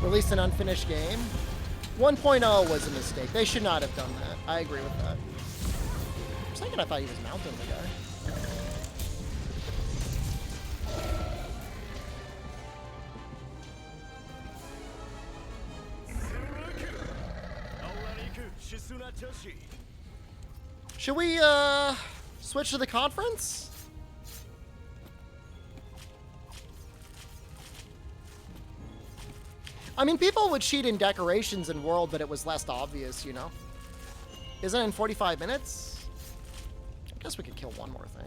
Released an unfinished game. 1.0 was a mistake. They should not have done that. I agree with that. For a second, I thought he was mounting the guy. Should we switch to the conference? I mean, people would cheat in decorations in World, but it was less obvious, you know? Isn't it in 45 minutes? I guess we could kill one more thing.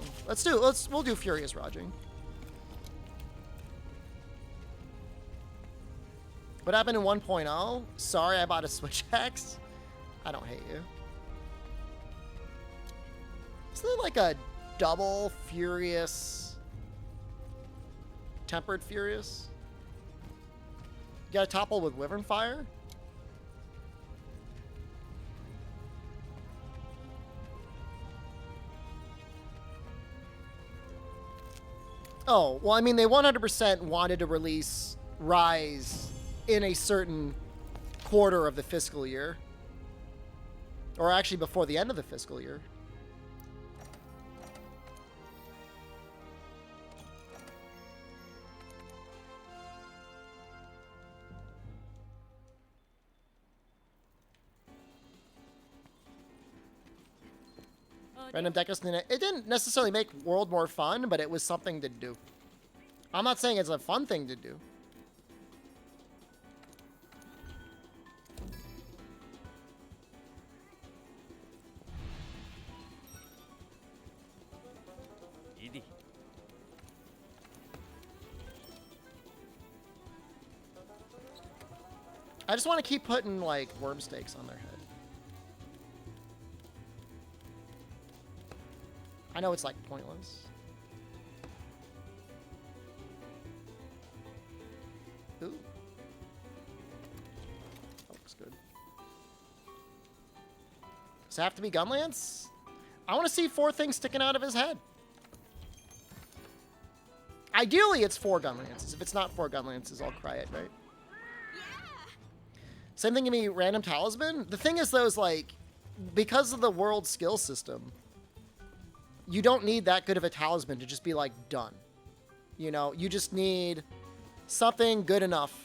We'll do Furious Roging. What happened in 1.0? Sorry, I bought a Switch X. I don't hate you. Isn't it like a double Furious? Tempered Furious? You got a topple with Wyvern Fire? Oh, well, I mean, they 100% wanted to release Rise in a certain quarter of the fiscal year. Or actually before the end of the fiscal year. Random Decos, it didn't necessarily make World more fun, but it was something to do. I'm not saying it's a fun thing to do. I just want to keep putting, like, worm stakes on their head. I know it's, like, pointless. Ooh. That looks good. Does it have to be Gunlance? I want to see 4 things sticking out of his head. Ideally, it's 4 Gunlances. If it's not 4 Gunlances, I'll cry it, right? Same thing to me, random talisman. The thing is, though, is like, because of the world skill system, you don't need that good of a talisman to just be, like, done. You know, you just need something good enough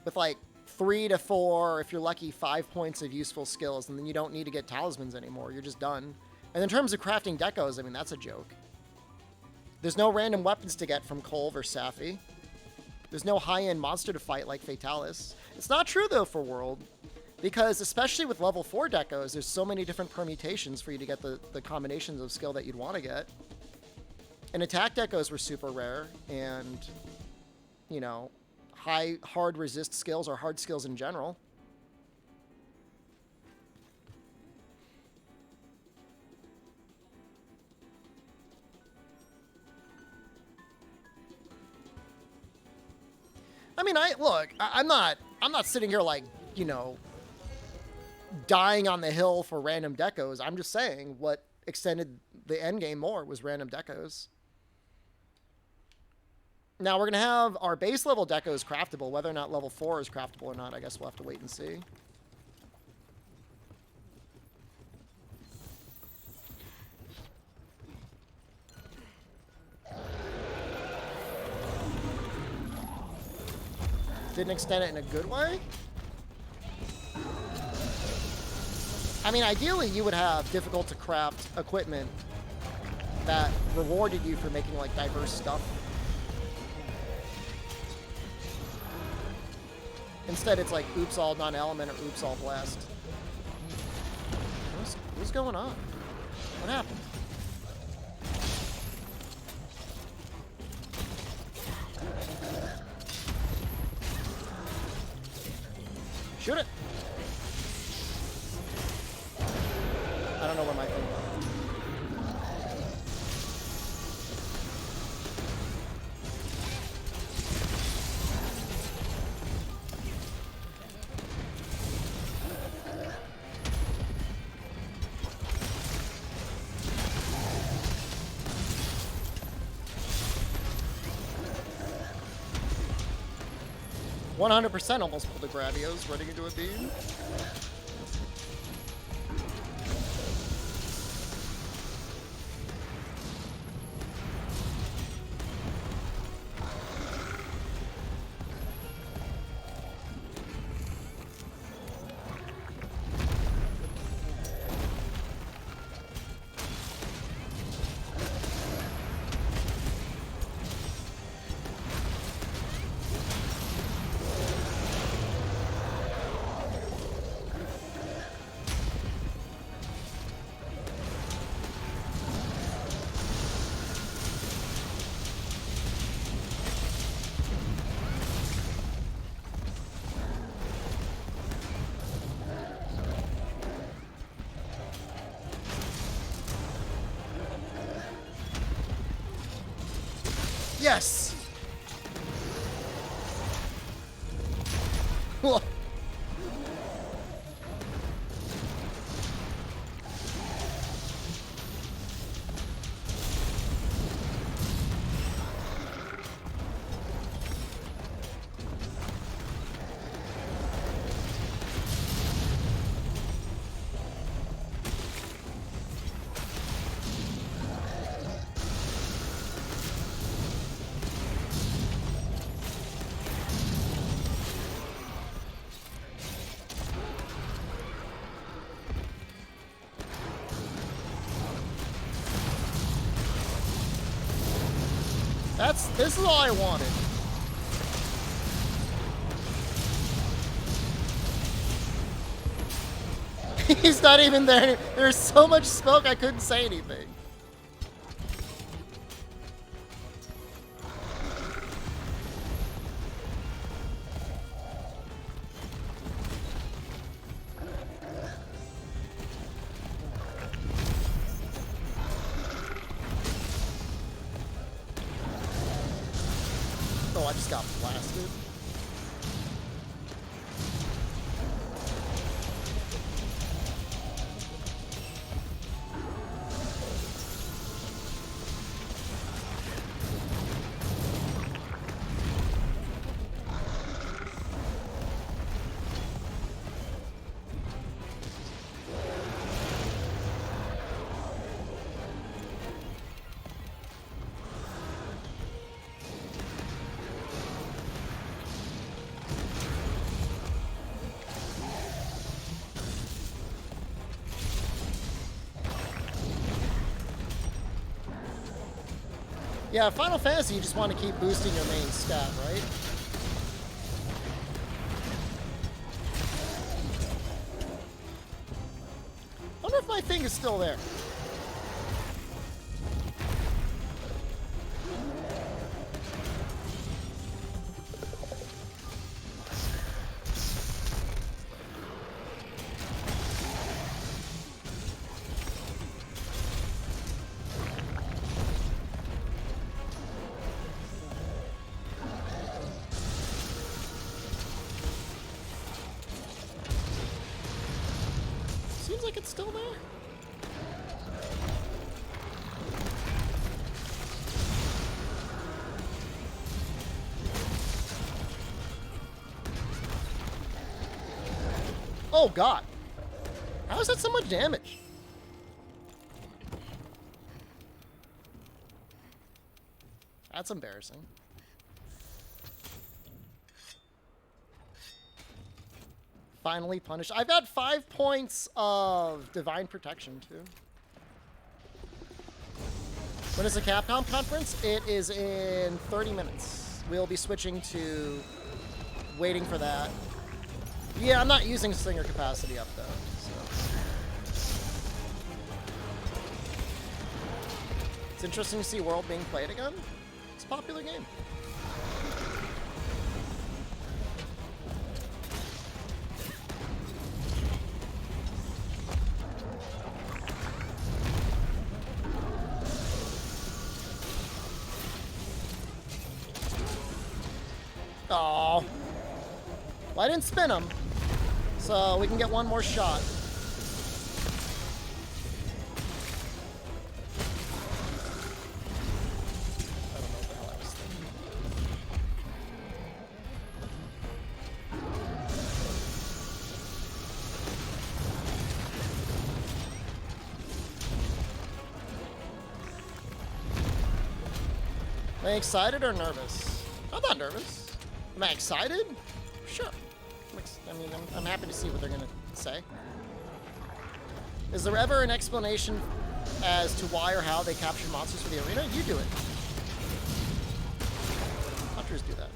with, like, 3 to 4, if you're lucky, 5 points of useful skills, and then you don't need to get talismans anymore. You're just done. And in terms of crafting decos, I mean, that's a joke. There's no random weapons to get from Kolv or Safi. There's no high-end monster to fight like Fatalis. It's not true, though, for World, because especially with level 4 decos, there's so many different permutations for you to get the combinations of skill that you'd want to get. And attack decos were super rare, and, you know, hard resist skills or hard skills in general. I mean, I'm not sitting here like, you know, dying on the hill for random decos. I'm just saying what extended the end game more was random decos. Now we're going to have our base level decos craftable. Whether or not level 4 is craftable or not, I guess we'll have to wait and see. Didn't extend it in a good way? I mean, ideally, you would have difficult to craft equipment that rewarded you for making, like, diverse stuff. Instead, it's like, oops, all non-element or oops, all blast. What's going on? What happened? Shoot it! I don't know where my thing went. 100% almost pulled the Gravios, running into a beam. Yes! This is all I wanted. He's not even there. There's so much smoke I couldn't say anything. Oh, I just got blasted. Yeah, Final Fantasy, you just want to keep boosting your main stat, right? I wonder if my thing is still there. Seems like it's still there. Oh god. How is that so much damage? That's embarrassing. Finally punished. I've got 5 points of divine protection too. When is the Capcom conference? It is in 30 minutes. We'll be switching to waiting for that. Yeah, I'm not using Slinger capacity up though. So. It's interesting to see World being played again. It's a popular game. Oh, well, I didn't spin him, so we can get one more shot. I don't know what the hell I was thinking. Am I excited or nervous? I'm not nervous. Am I excited? Sure. I'm happy to see what they're gonna say. Is there ever an explanation as to why or how they capture monsters for the arena? You do it. Hunters do that.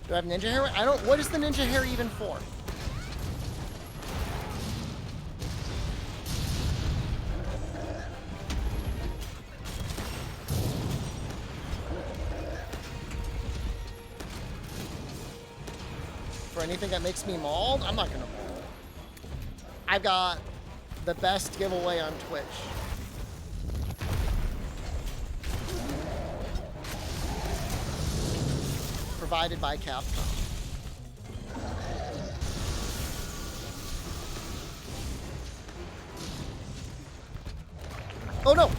Do I have ninja hair? I don't. What is the ninja hair even for? For anything that makes me mauled? I'm not gonna maul. I've got the best giveaway on Twitch. Provided by Capcom. Oh no!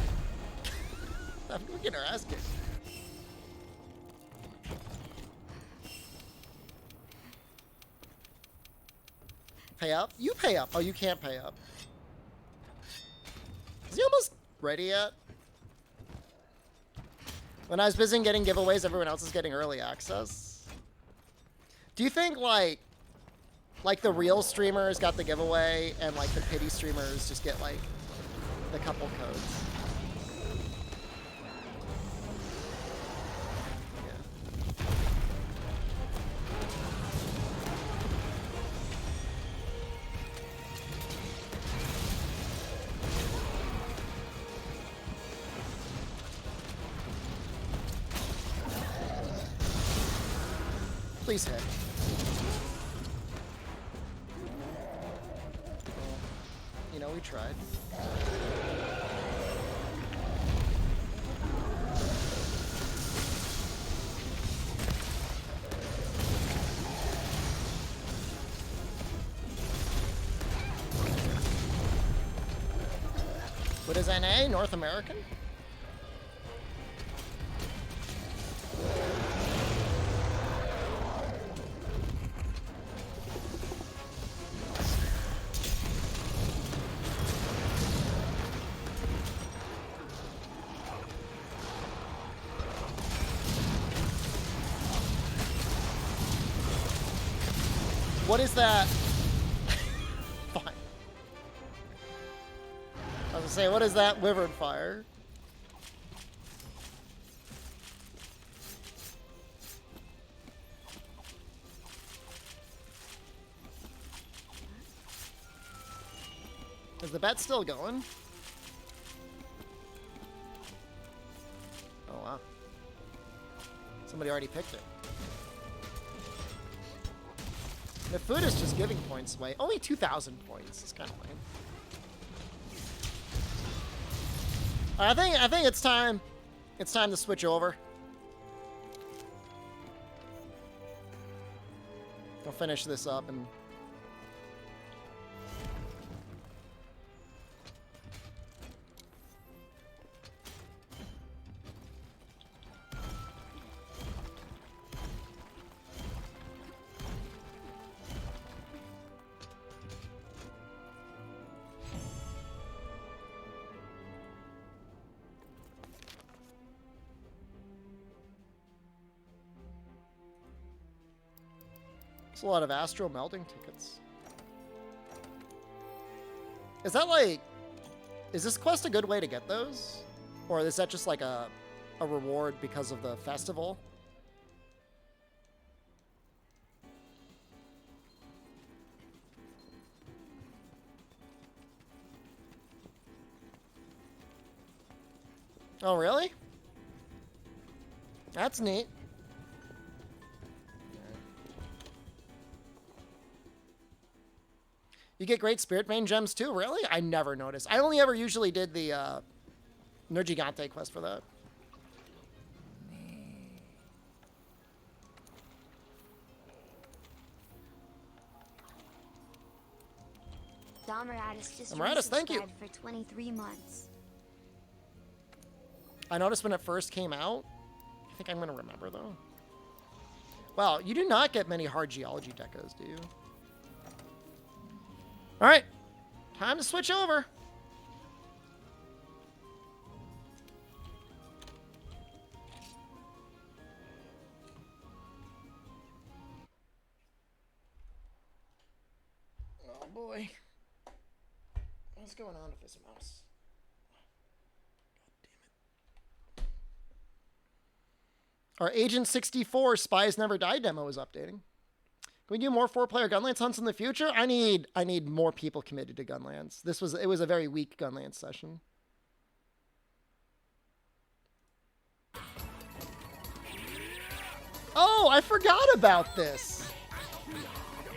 I'm getting our ass kicked. Pay up? You pay up. Oh, you can't pay up. Is he almost ready yet? When I was busy getting giveaways, everyone else is getting early access. Do you think like the real streamers got the giveaway and like the pity streamers just get like the couple codes? Yeah. Please hit. You know, we tried. What is NA? North American? What is that? Fine. I was gonna say, what is that wyvern fire? Is the bet still going? Oh wow. Somebody already picked it. The food is just giving points away. Only 2,000 points. It's kind of lame. I think it's time. It's time to switch over. I'll finish this up and It's a lot of Astro melding tickets. Is that like... Is this quest a good way to get those? Or is that just like a reward because of the festival? Oh, really? That's neat. You get great Spirit Vein gems too, really? I never noticed. I only ever usually did the Nergigante quest for that. Domeratus just Domeratus, thank you. resubscribed for 23 months. I noticed when it first came out. I think I'm going to remember, though. Wow, you do not get many hard geology decos, do you? All right. Time to switch over. Oh, boy. What's going on with this mouse? Our Agent 64 Spies Never Die demo is updating. Can we do more 4-player Gunlance hunts in the future? I need more people committed to Gunlance. It was a very weak Gunlance session. Oh, I forgot about this.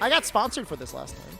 I got sponsored for this last time.